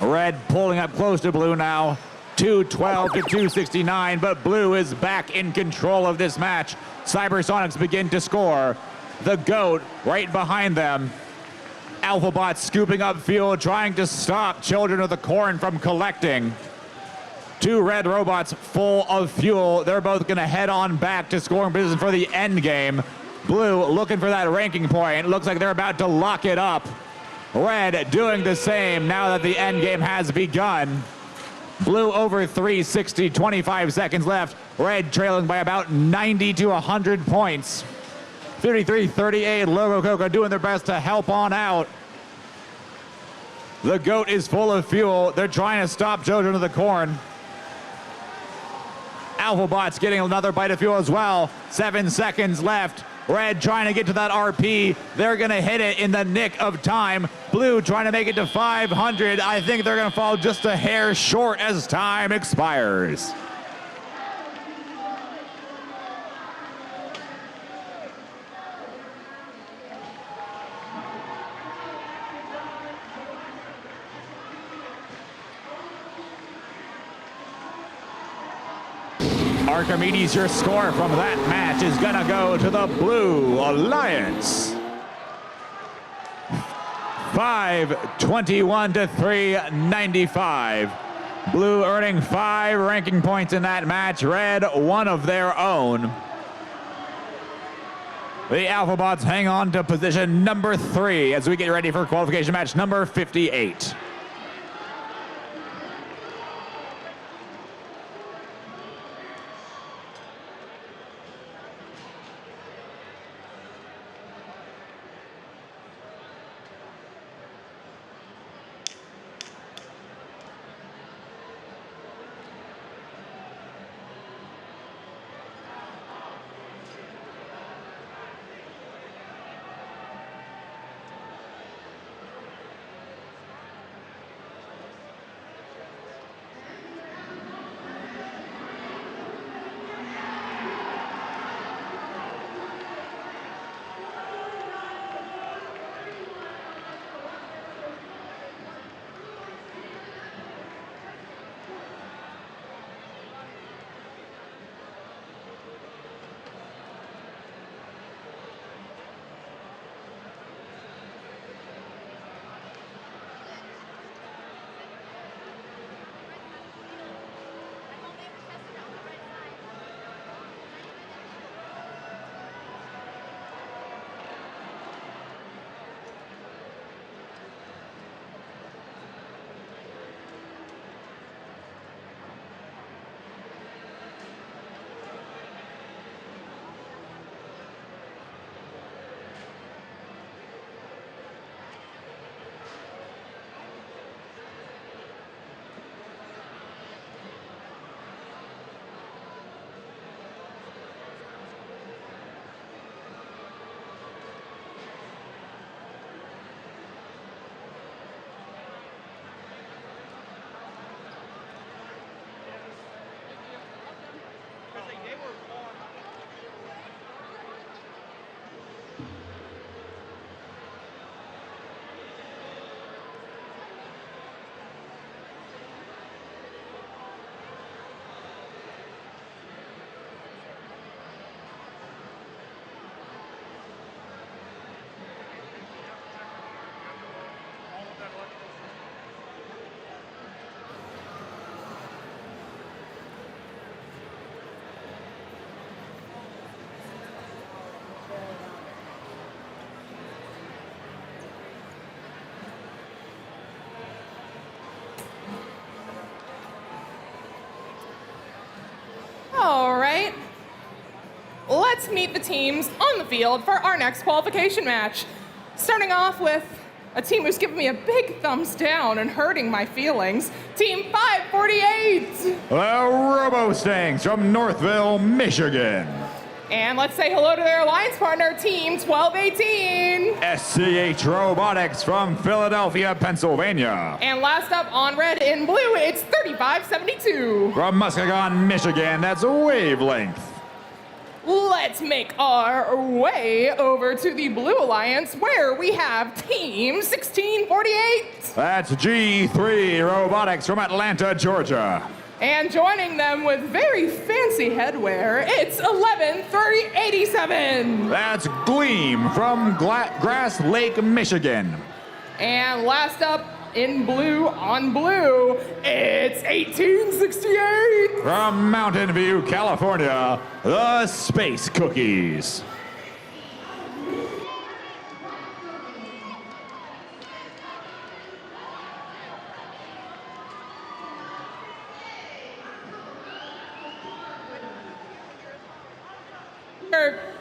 Red pulling up close to blue now. 212 to 269, but blue is back in control of this match. Cybersonics begin to score. The GOAT right behind them. Alphabot scooping up fuel, trying to stop Children of the Corn from collecting. Two red robots full of fuel. They're both going to head on back to scoring position for the end game. Blue looking for that ranking point. Looks like they're about to lock it up. Red doing the same now that the end game has begun. Blue over 360, 25 seconds left. Red trailing by about 90 to 100 points. 53-38, Logo Coco doing their best to help on out. The GOAT is full of fuel. They're trying to stop Children of the Corn. Alphabot's getting another bite of fuel as well. 7 seconds left. Red trying to get to that RP. They're going to hit it in the nick of time. Blue trying to make it to 500. I think they're going to fall just a hair short as time expires. Archimedes, your score from that match is gonna go to the Blue Alliance. 521 to 395. Blue earning 5 ranking points in that match. Red, 1 of their own. The Alphabots hang on to position number 3 as we get ready for qualification match number 58. All right, let's meet the teams on the field for our next qualification match. Starting off with a team who's giving me a big thumbs down and hurting my feelings. Team 548. The Robo-Stanks from Northville, Michigan. And let's say hello to their alliance partner, Team 1218. SCH Robotics from Philadelphia, Pennsylvania. And last up on red and blue, it's 3572. From Muskegon, Michigan, that's Wavelength. let's make our way over to the Blue Alliance where we have Team 1648. That's G3 Robotics from Atlanta, Georgia. And joining them with very fancy headwear, it's 11-3-87. That's Gleam from Grass Lake, Michigan. And last up in blue on blue, it's 1868. From Mountain View, California, the Space Cookies.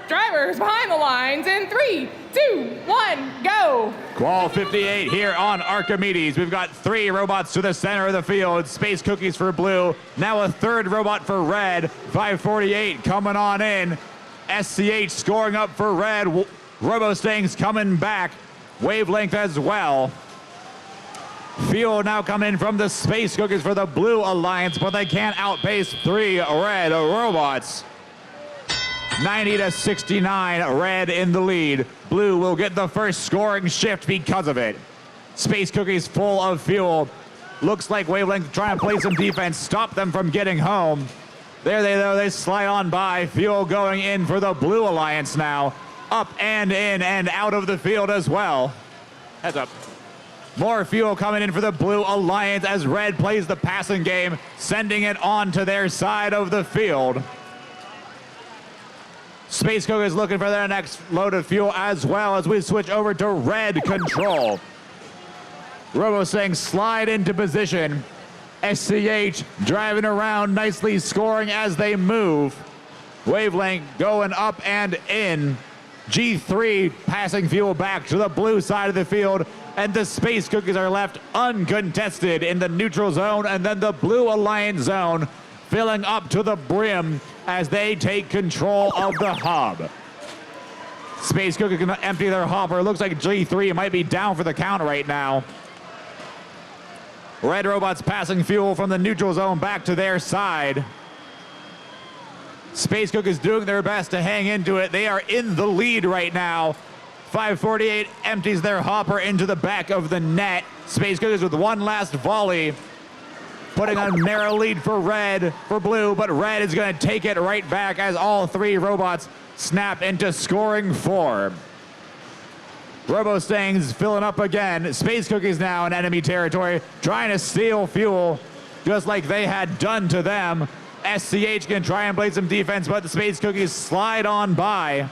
Drivers behind the lines in 3, 2, 1, go. Qual 58 here on Archimedes. We've got 3 robots to the center of the field. Space Cookies for blue. Now a third robot for red. 548 coming on in. SCH scoring up for red. Robostangs coming back. Wavelength as well. Field now coming from the Space Cookies for the Blue Alliance, but they can't outpace 3 red robots. 90-69, red in the lead. Blue will get the first scoring shift because of it. Space Cookies full of fuel. Looks like Wavelength trying to play some defense, stop them from getting home. There they go, they slide on by. Fuel going in for the Blue Alliance now. Up and in and out of the field as well. Heads up. More fuel coming in for the Blue Alliance as red plays the passing game, sending it on to their side of the field. Space Cookies looking for their next load of fuel as well as we switch over to red control. Robostang slide into position. SCH driving around nicely, scoring as they move. Wavelength going up and in. G3 passing fuel back to the blue side of the field, and the Space Cookies are left uncontested in the neutral zone and then the Blue Alliance zone, filling up to the brim as they take control of the hub. Space Cookie can empty their hopper. Looks like G3 might be down for the count right now. Red robots passing fuel from the neutral zone back to their side. Space Cookies doing their best to hang into it. They are in the lead right now. 548 empties their hopper into the back of the net. Space Cookies with one last volley, putting a narrow lead for blue, but red is going to take it right back as all 3 robots snap into scoring form. Robostangs filling up again. Space Cookies now in enemy territory, trying to steal fuel just like they had done to them. SCH can try and play some defense, but the Space Cookies slide on by.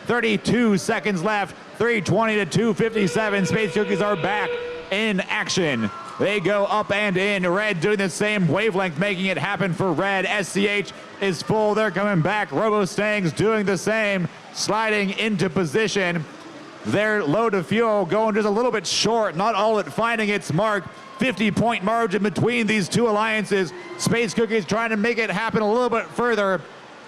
32 seconds left, 3:20 to 2:57. Space Cookies are back in action. They go up and in. Red doing the same. Wavelength making it happen for red. SCH is full. They're coming back. Robostangs doing the same, sliding into position. Their load of fuel going just a little bit short, not all at finding its mark. 50-point margin between these 2 alliances. Space Cookies trying to make it happen a little bit further.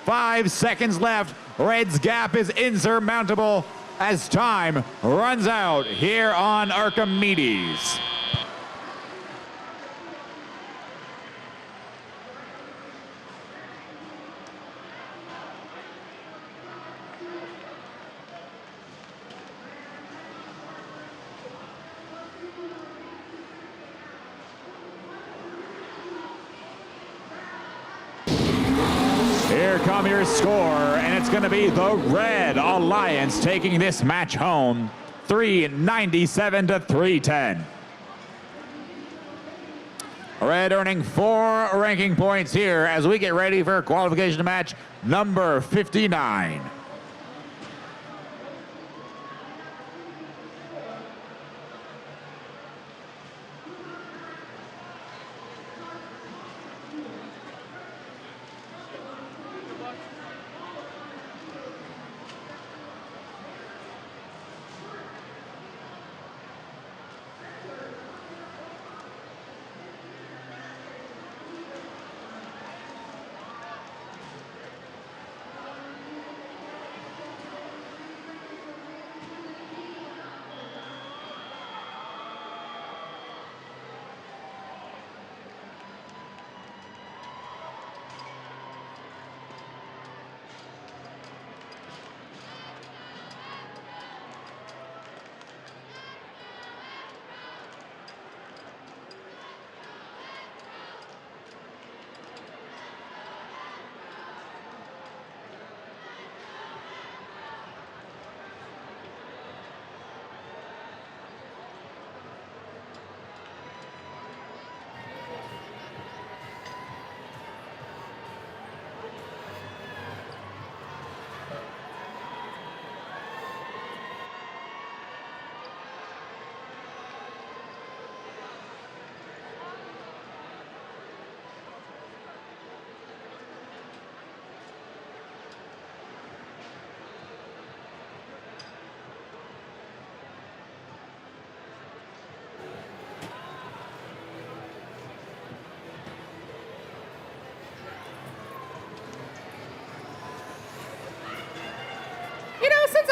5 seconds left. Red's gap is insurmountable as time runs out here on Archimedes. Here come your score, and it's going to be the Red Alliance taking this match home, 397 to 310. Red earning 4 ranking points here as we get ready for qualification match number 59.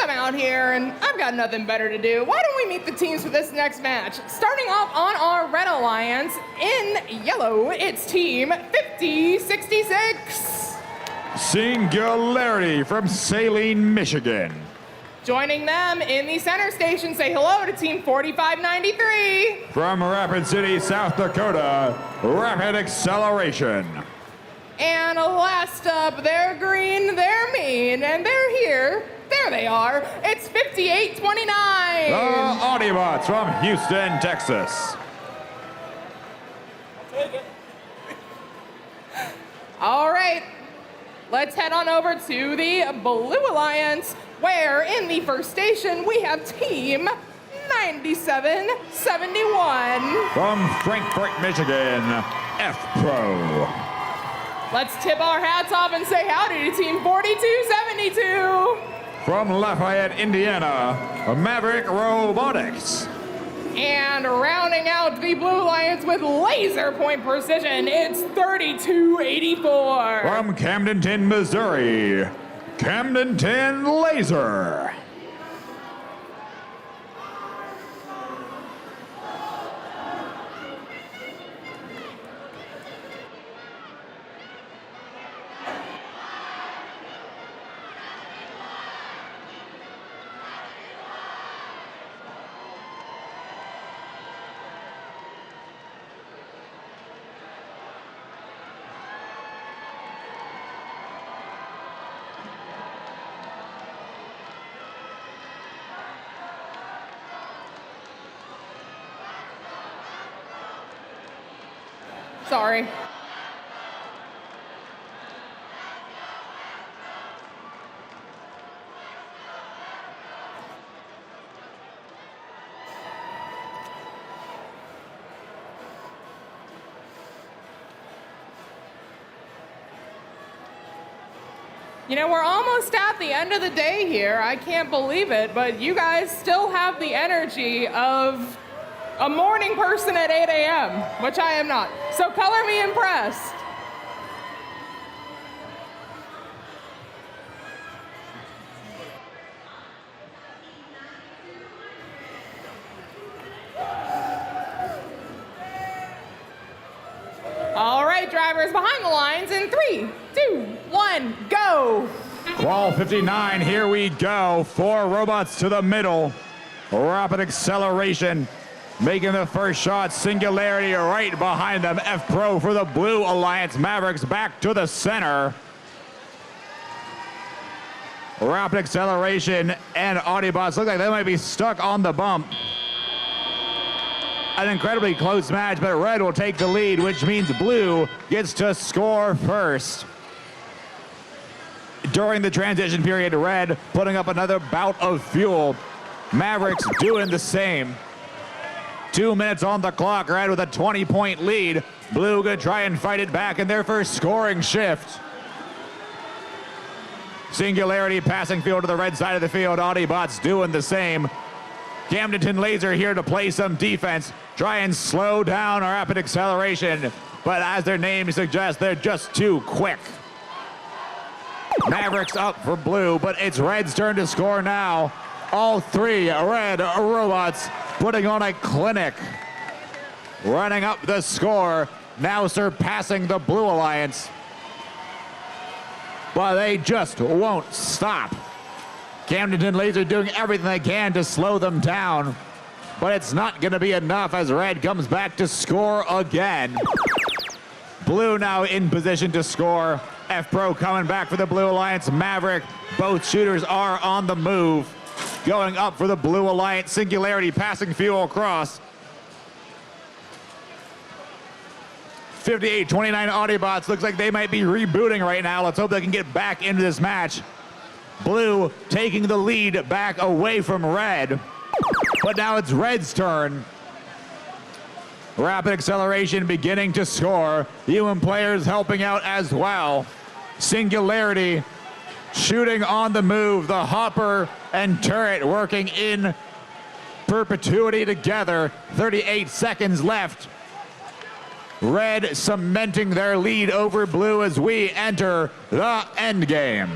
I'm out here and I've got nothing better to do, why don't we meet the teams for this next match? Starting off on our Red Alliance, in yellow, it's Team 5066. Singularity from Saline, Michigan. Joining them in the center station, say hello to Team 4593. From Rapid City, South Dakota, Rapid Acceleration. And last up, they're green, they're mean, and they're here. There they are. It's 5829. The Autobots from Houston, Texas. All right, let's head on over to the Blue Alliance, where in the first station we have Team 9771. From Frankfort, Michigan, F Pro. Let's tip our hats off and say howdy to Team 4272. From Lafayette, Indiana, Maverick Robotics. And rounding out the Blue Alliance with laser point precision, it's 3284. From Camdenton, Missouri, Camdenton Laser. Sorry. You know, we're almost at the end of the day here. I can't believe it, but you guys still have the energy of a morning person at 8 a.m., which I am not. So color me impressed. All right, drivers behind the lines in 3, 2, 1, go. Qual 59, here we go. 4 robots to the middle. Rapid acceleration. Making the first shot, Singularity right behind them. F Pro for the Blue Alliance. Mavericks back to the center. Rapid acceleration and Autobots look like they might be stuck on the bump. An incredibly close match, but Red will take the lead, which means Blue gets to score first. During the transition period, Red putting up another bout of fuel. Mavericks doing the same. 2 minutes on the clock, Red with a 20-point lead. Blue gonna try and fight it back in their first scoring shift. Singularity passing field to the red side of the field. Autobots doing the same. Camdenton Laser here to play some defense. Try and slow down our rapid acceleration. But as their name suggests, they're just too quick. Mavericks up for Blue, but it's Red's turn to score now. All 3 Red robots putting on a clinic. Running up the score, now surpassing the Blue Alliance. But they just won't stop. Camdenton Laser doing everything they can to slow them down. But it's not going to be enough as Red comes back to score again. Blue now in position to score. F Pro coming back for the Blue Alliance. Maverick, both shooters are on the move. Going up for the Blue Alliance. Singularity passing fuel across. 58-29 Autobots. Looks like they might be rebooting right now. Let's hope they can get back into this match. Blue taking the lead back away from Red. But now it's Red's turn. Rapid acceleration beginning to score. Human players helping out as well. Singularity shooting on the move. The hopper and turret working in perpetuity together. 38 seconds left. Red cementing their lead over Blue as we enter the end game.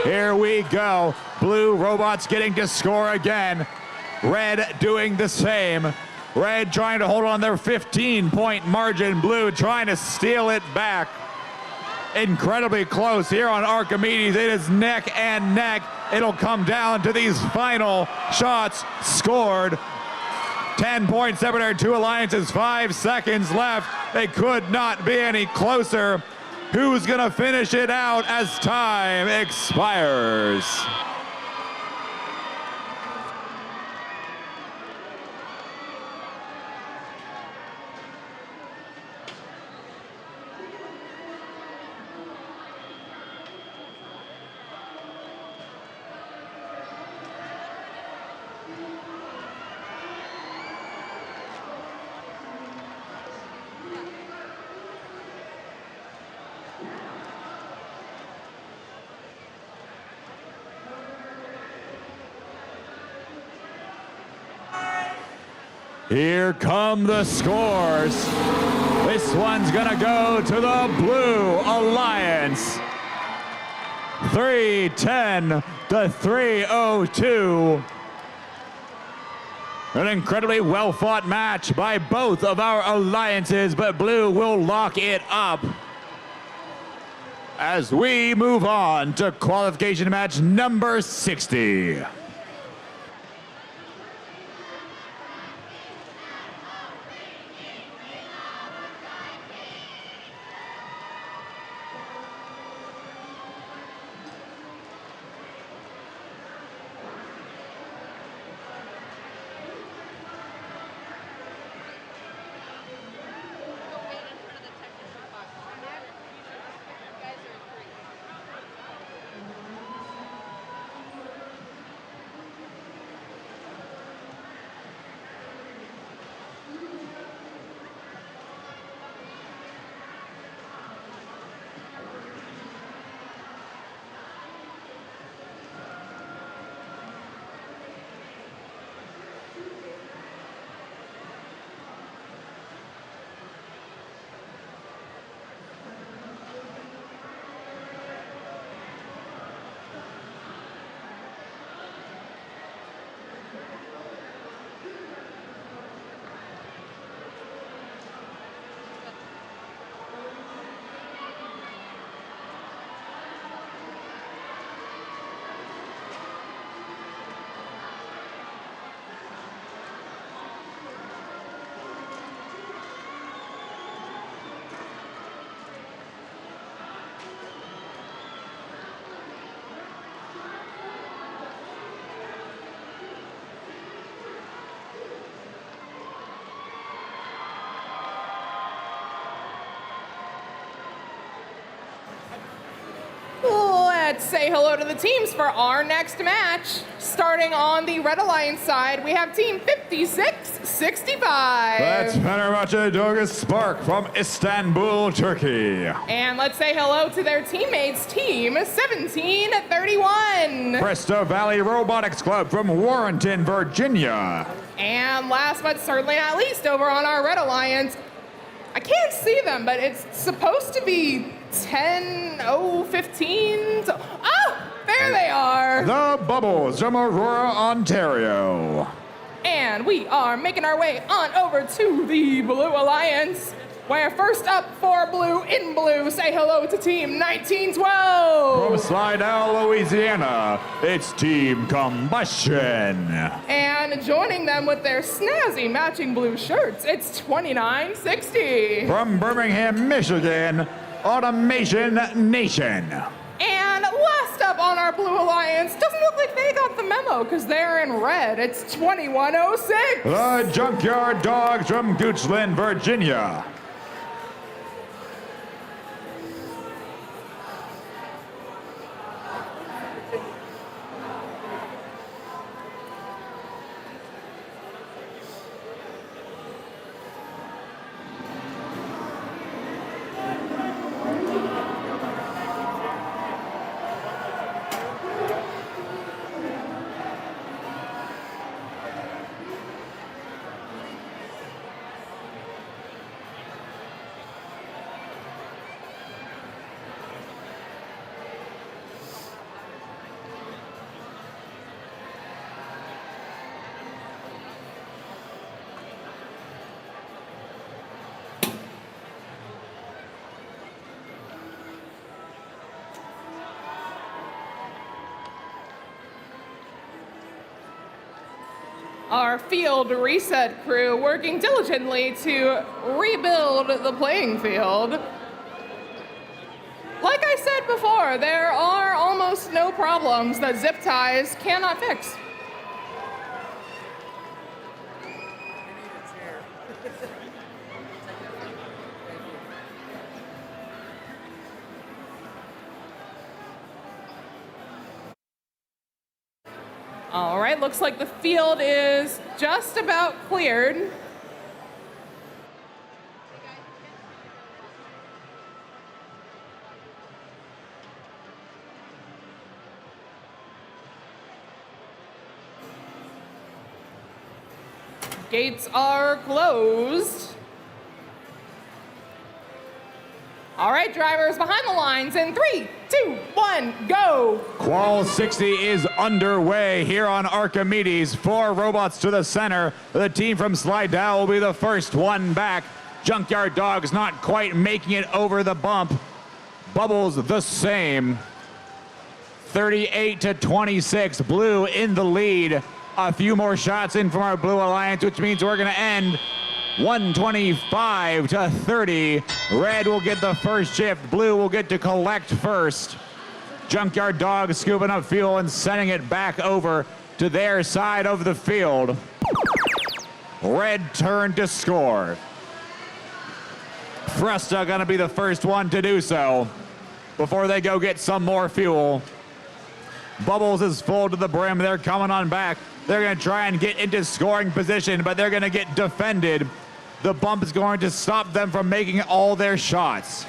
Here we go. Blue robots getting to score again. Red doing the same. Red trying to hold on their 15-point margin. Blue trying to steal it back. Incredibly close here on Archimedes. It is neck and neck. It'll come down to these final shots scored. 10 points separating our two alliances, 5 seconds left. They could not be any closer. Who's gonna finish it out as time expires? Here come the scores. This one's gonna go to the Blue Alliance. 310 to 302. An incredibly well-fought match by both of our alliances, but Blue will lock it up as we move on to qualification match number 60. Let's say hello to the teams for our next match. Starting on the Red Alliance side, we have team 5665. That's Fenerbahce Dorgas Spark from Istanbul, Turkey. And let's say hello to their teammates, team 1731. Presto Valley Robotics Club from Warrenton, Virginia. And last but certainly not least, over on our Red Alliance, I can't see them, but it's supposed to be 10:15. Oh, there they are. The Bubbles from Aurora, Ontario. And we are making our way on over to the Blue Alliance, where first up for Blue in blue, say hello to team 1912. From Slidell, Louisiana, it's Team Combustion. And joining them with their snazzy matching blue shirts, it's 2960. From Birmingham, Michigan, Automation Nation. And last up on our Blue Alliance, doesn't look like they got the memo because they're in red. It's 2106. The Junkyard Dogs from Goochland, Virginia. our field reset crew working diligently to rebuild the playing field. Like I said before, there are almost no problems that zip ties cannot fix. All right, looks like the field is just about cleared. Gates are closed. All right, drivers behind the lines in 3, 2, 1, go! Qual 60 is underway here on Archimedes. 4 robots to the center. The team from Slidell will be the first one back. Junkyard Dogs not quite making it over the bump. Bubbles the same. 38 to 26, Blue in the lead. A few more shots in from our Blue Alliance, which means we're gonna end 125 to 30. Red will get the first shift. Blue will get to collect first. Junkyard Dogs scooping up fuel and sending it back over to their side of the field. Red turn to score. Fresta gonna be the first one to do so before they go get some more fuel. Bubbles is full to the brim. They're coming on back. They're gonna try and get into scoring position, but they're gonna get defended. The bump is going to stop them from making all their shots.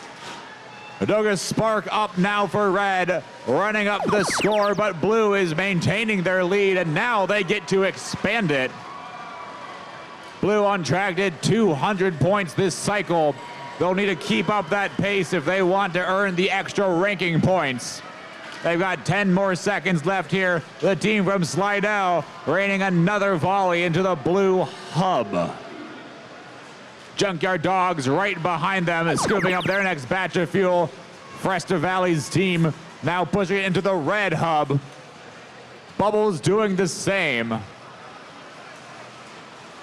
Adoga Spark up now for Red, running up the score, but Blue is maintaining their lead, and now they get to expand it. Blue on track to 200 points this cycle. They'll need to keep up that pace if they want to earn the extra ranking points. They've got 10 more seconds left here. The team from Slidell raining another volley into the Blue hub. Junkyard Dogs right behind them, scooping up their next batch of fuel. Fresta Valley's team now pushing it into the Red hub. Bubbles doing the same.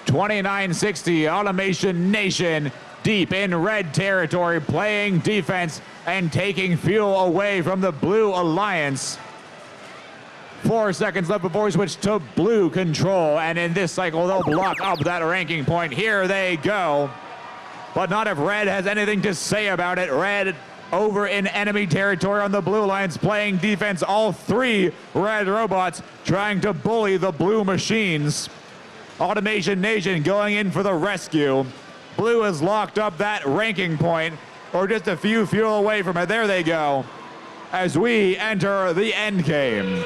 2960, Automation Nation deep in Red territory, playing defense and taking fuel away from the Blue Alliance. 4 seconds left before we switch to Blue control, and in this cycle they'll block up that ranking point. Here they go, but not if Red has anything to say about it. Red over in enemy territory on the Blue Alliance, playing defense. All 3 Red robots trying to bully the Blue machines. Automation Nation going in for the rescue. Blue has locked up that ranking point, or just a few fuel away from it. There they go, as we enter the end game.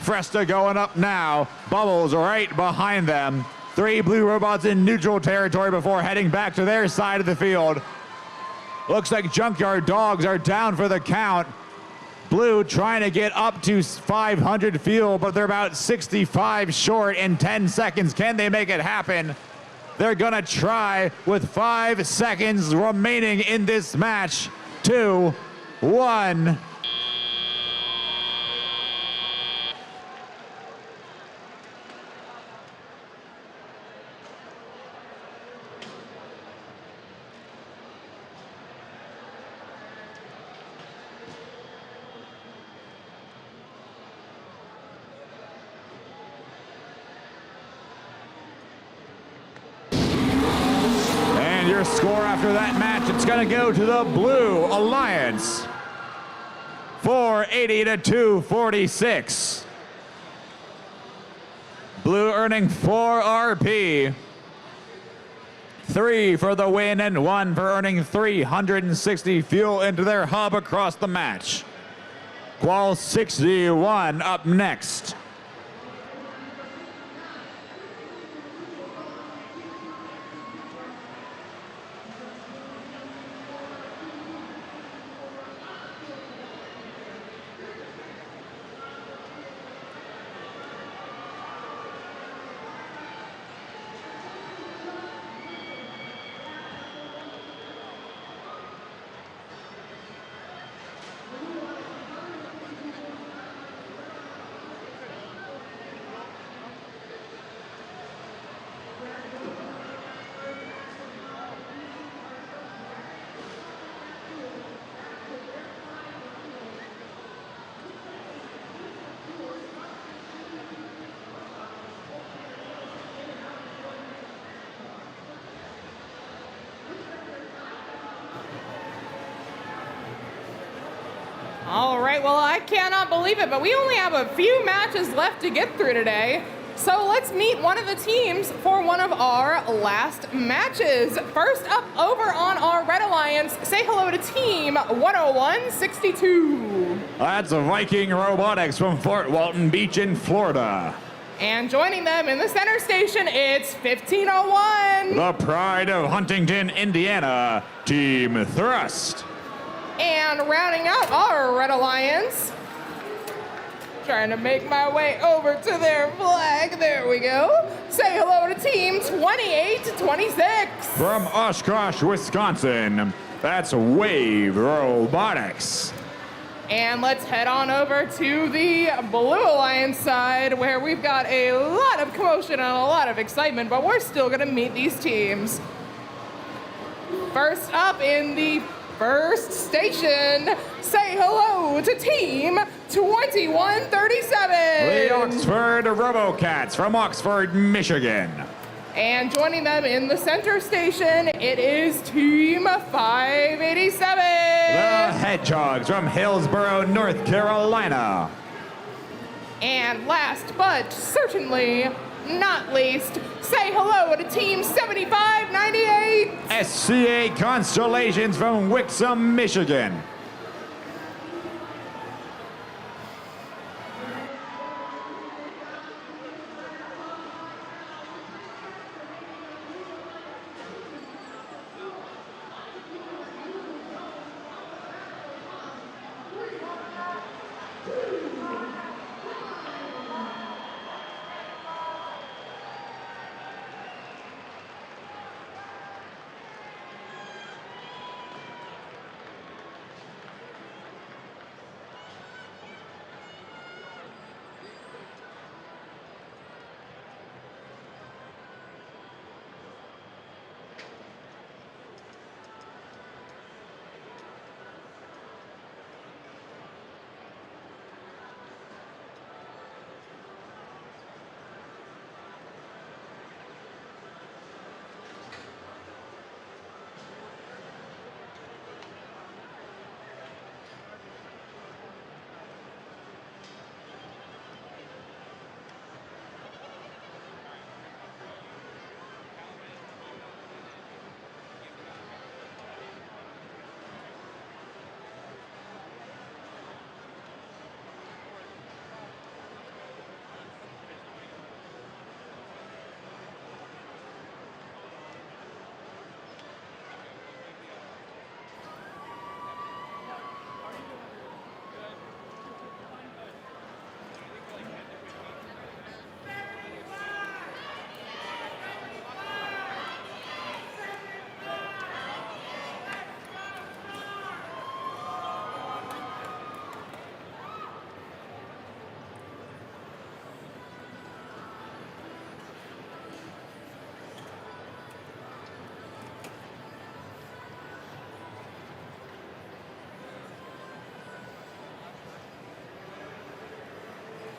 Fresta going up now. Bubbles right behind them. 3 Blue robots in neutral territory before heading back to their side of the field. Looks like Junkyard Dogs are down for the count. Blue trying to get up to 500 fuel, but they're about 65 short in 10 seconds. Can they make it happen? They're gonna try with 5 seconds remaining in this match. 2, 1. Your score after that match, it's going to go to the Blue Alliance. 480 to 246. Blue earning 4 RP. 3 for the win and 1 for earning 360 fuel into their hub across the match. Qual 61 up next. right, well, I cannot believe it, but we only have a few matches left to get through today. So let's meet one of the teams for one of our last matches. First up over on our Red Alliance, say hello to Team 101-62. That's Viking Robotics from Fort Walton Beach in Florida. And joining them in the center station, it's 1501. The Pride of Huntington, Indiana, Team Thrust. And rounding out our Red Alliance, trying to make my way over to their flag. There we go. Say hello to Team 28-26. From Oshkosh, Wisconsin, that's Wave Robotics. And let's head on over to the Blue Alliance side, where we've got a lot of commotion and a lot of excitement, but we're still going to meet these teams. First up in the first station, say hello to Team 2137. The Oxford Robocats from Oxford, Michigan. And joining them in the center station, it is Team 587. The Hedgehogs from Hillsborough, North Carolina. And last but certainly not least, say hello to Team 7598. SCA Constellations from Wixom, Michigan.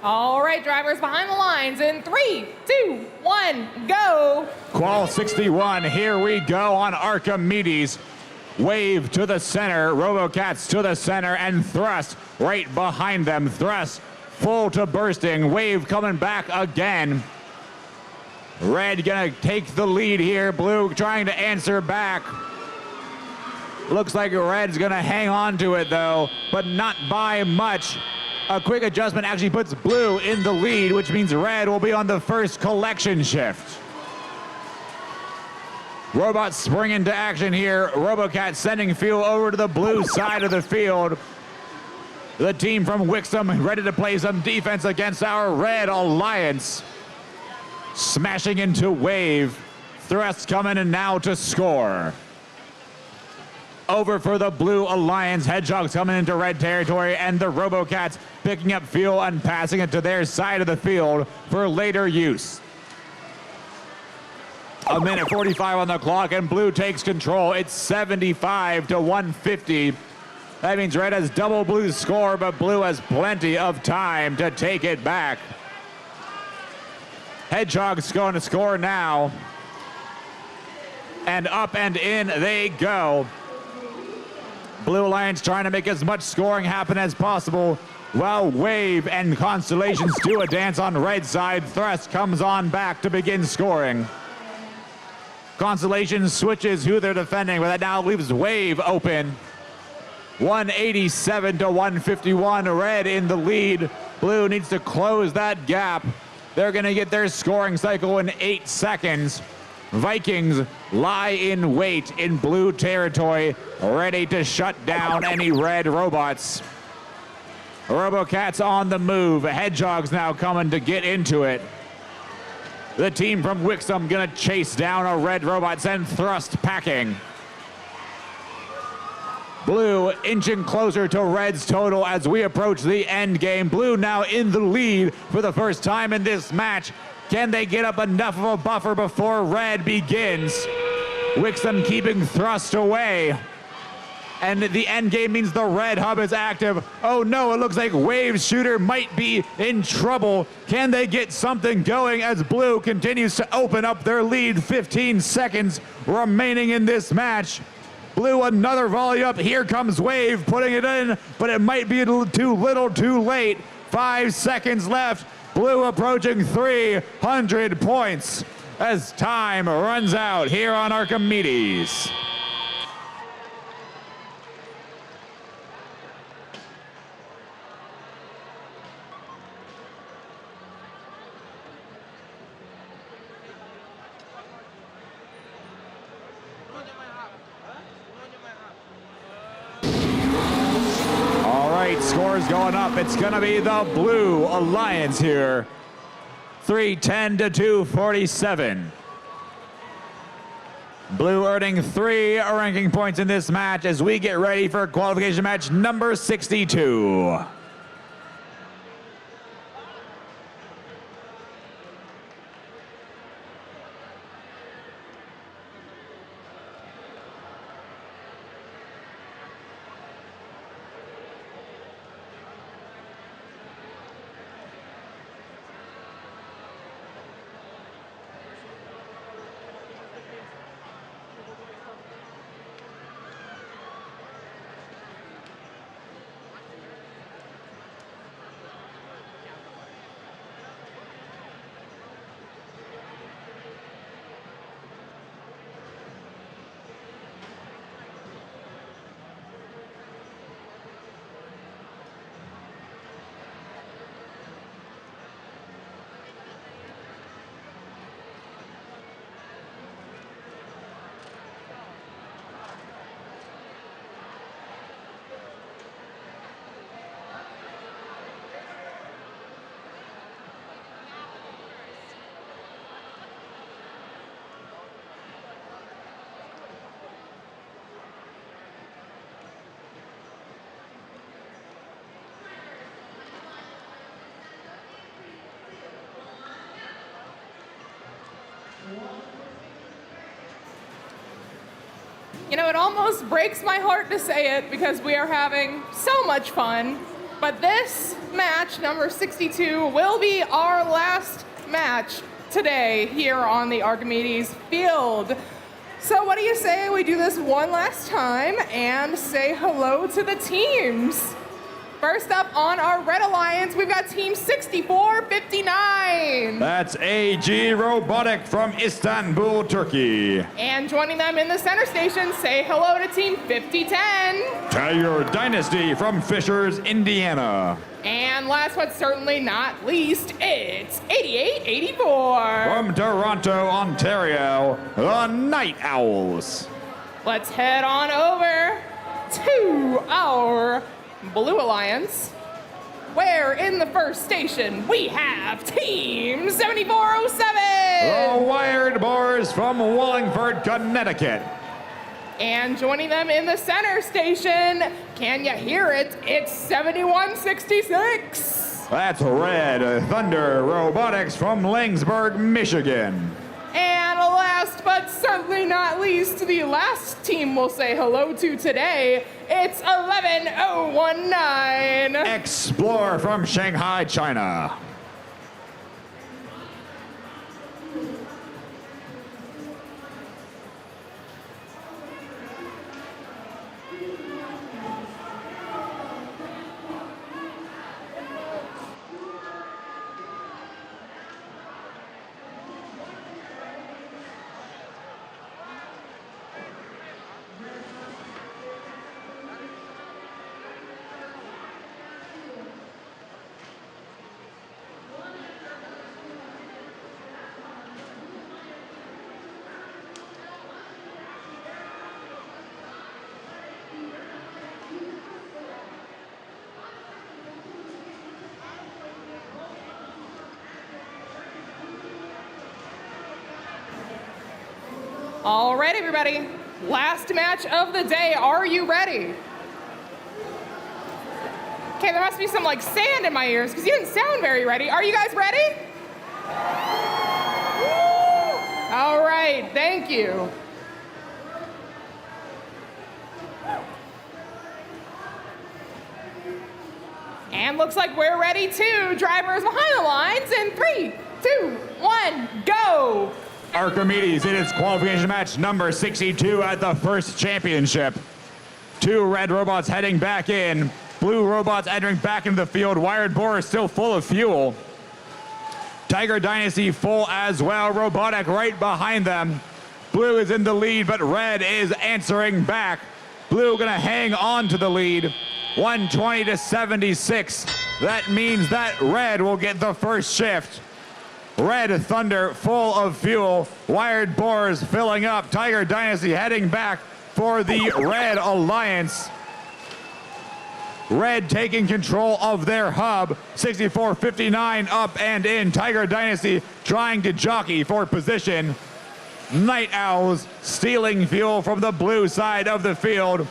All right, drivers behind the lines in 3, 2, 1, go. Qual 61, here we go on Archimedes. Wave to the center, Robocats to the center, and Thrust right behind them. Thrust full to bursting, Wave coming back again. Red gonna take the lead here, Blue trying to answer back. Looks like Red's gonna hang on to it though, but not by much. A quick adjustment actually puts Blue in the lead, which means Red will be on the first collection shift. Robots spring into action here. Robocat sending fuel over to the blue side of the field. The team from Wixom ready to play some defense against our Red Alliance. Smashing into Wave. Thrust coming in now to score. Over for the Blue Alliance. Hedgehogs coming into red territory, and the Robocats picking up fuel and passing it to their side of the field for later use. A minute 45 on the clock, and Blue takes control. It's 75 to 150. That means Red has double Blue's score, but Blue has plenty of time to take it back. Hedgehogs going to score now. And up and in they go. Blue Alliance trying to make as much scoring happen as possible, while Wave and Constellations do a dance on red side. Thrust comes on back to begin scoring. Constellation switches who they're defending, but that now leaves Wave open. 187 to 151, Red in the lead. Blue needs to close that gap. They're gonna get their scoring cycle in 8 seconds. Vikings lie in wait in blue territory, ready to shut down any red robots. RoboCats on the move. Hedgehogs now coming to get into it. The team from Wixom gonna chase down a red robot, send Thrust packing. Blue inching closer to Red's total as we approach the end game. Blue now in the lead for the first time in this match. Can they get up enough of a buffer before Red begins? Wixom keeping Thrust away. And the end game means the red hub is active. Oh no, it looks like Wave Shooter might be in trouble. Can they get something going as Blue continues to open up their lead? 15 seconds remaining in this match. Blue another volley up. Here comes Wave putting it in, but it might be too little too late. 5 seconds left. Blue approaching 300 points as time runs out here on Archimedes. Scores going up. It's going to be the Blue Alliance here. 310 to 247. Blue earning 3 ranking points in this match as we get ready for qualification match number 62. You know, it almost breaks my heart to say it because we are having so much fun, but this match, number 62, will be our last match today here on the Archimedes field. So what do you say we do this one last time and say hello to the teams? First up on our Red Alliance, we've got Team 6459. That's AG Robotic from Istanbul, Turkey. And joining them in the center station, say hello to Team 5010. Tiger Dynasty from Fishers, Indiana. And last but certainly not least, it's 8884. From Toronto, Ontario, the Night Owls. Let's head on over to our Blue Alliance, where in the first station we have Team 7407. The Wired Boars from Wallingford, Connecticut. And joining them in the center station, can you hear it? It's 7166. That's Red Thunder Robotics from Langsburg, Michigan. And last but certainly not least, the last team we'll say hello to today, it's 11019. Explore from Shanghai, China. All right, everybody. Last match of the day. Are you ready? Okay, there must be some like sand in my ears because you didn't sound very ready. Are you guys ready? All right, thank you. And looks like we're ready too. Drivers behind the lines in 3, 2, 1, go. Archimedes in its qualification match number 62 at the first championship. 2 red robots heading back in. Blue robots entering back into the field. Wired boar is still full of fuel. Tiger Dynasty full as well. Robotic right behind them. Blue is in the lead, but red is answering back. Blue gonna hang on to the lead. 120 to 76. That means that red will get the first shift. Red Thunder full of fuel. Wired boars filling up. Tiger Dynasty heading back for the Red Alliance. Red taking control of their hub. 64-59 up and in. Tiger Dynasty trying to jockey for position. Night Owls stealing fuel from the blue side of the field.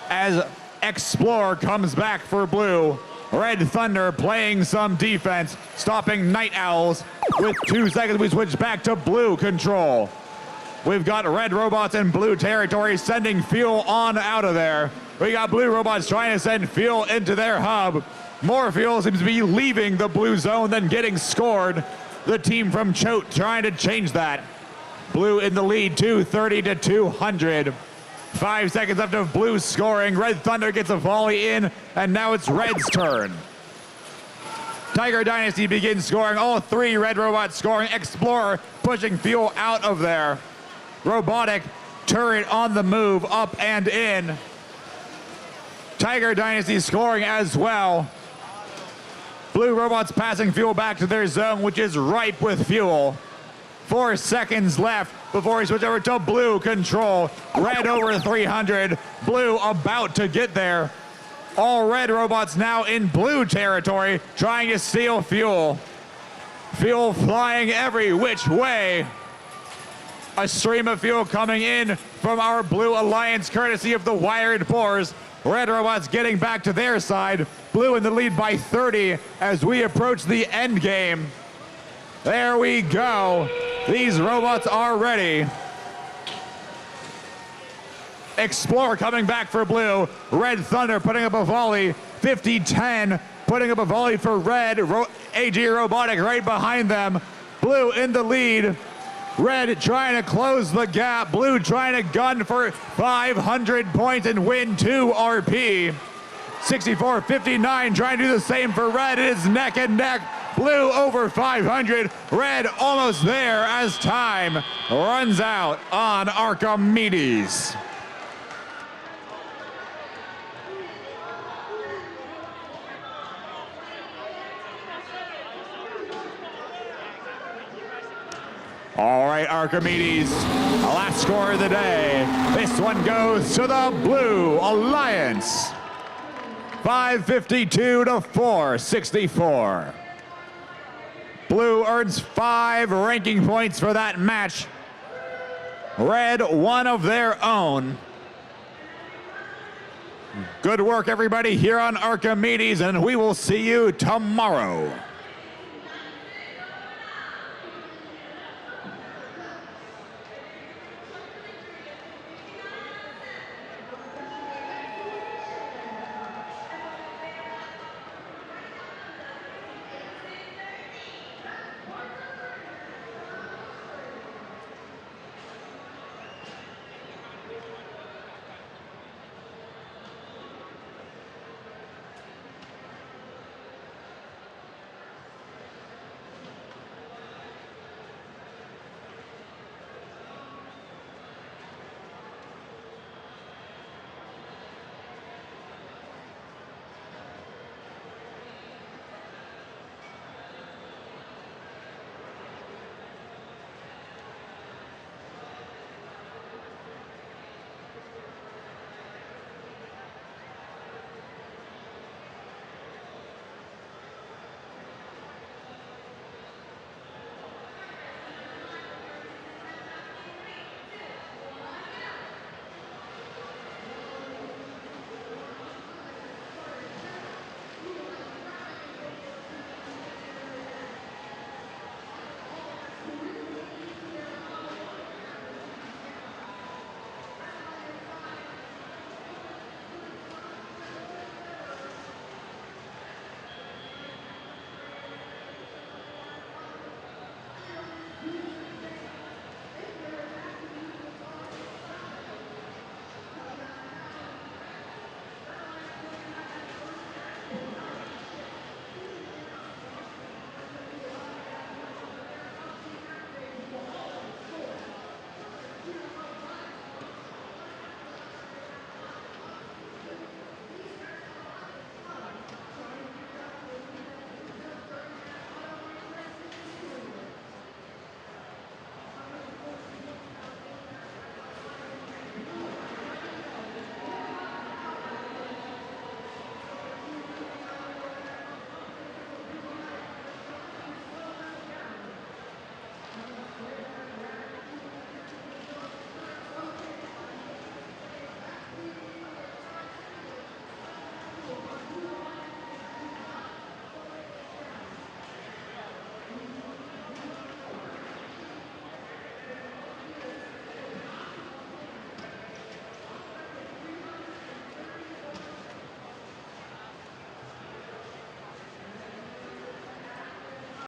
As Explorer comes back for blue. Red Thunder playing some defense, stopping Night Owls. With 2 seconds, we switch back to blue control. We've got red robots in blue territory sending fuel on out of there. We got blue robots trying to send fuel into their hub. More fuel seems to be leaving the blue zone than getting scored. The team from Choate trying to change that. Blue in the lead, 230 to 200. 5 seconds left of blue scoring. Red Thunder gets a volley in, and now it's red's turn. Tiger Dynasty begins scoring. All 3 red robots scoring. Explorer pushing fuel out of there. Robotic turret on the move, up and in. Tiger Dynasty scoring as well. Blue robots passing fuel back to their zone, which is ripe with fuel. 4 seconds left before we switch over to blue control. Red over 300. Blue about to get there. All red robots now in blue territory trying to steal fuel. Fuel flying every which way. A stream of fuel coming in from our Blue Alliance courtesy of the wired boars. Red robots getting back to their side. Blue in the lead by 30 as we approach the end game. There we go. These robots are ready. Explorer coming back for blue. Red Thunder putting up a volley. 50-10 putting up a volley for red. AG Robotic right behind them. Blue in the lead. Red trying to close the gap. Blue trying to gun for 500 points and win 2 RP. 64-59 trying to do the same for red. It is neck and neck. Blue over 500. Red almost there as time runs out on Archimedes. All right, Archimedes, last score of the day. This one goes to the Blue Alliance. 552 to 464. Blue earns 5 ranking points for that match. Red, 1 of their own. Good work, everybody, here on Archimedes, and we will see you tomorrow.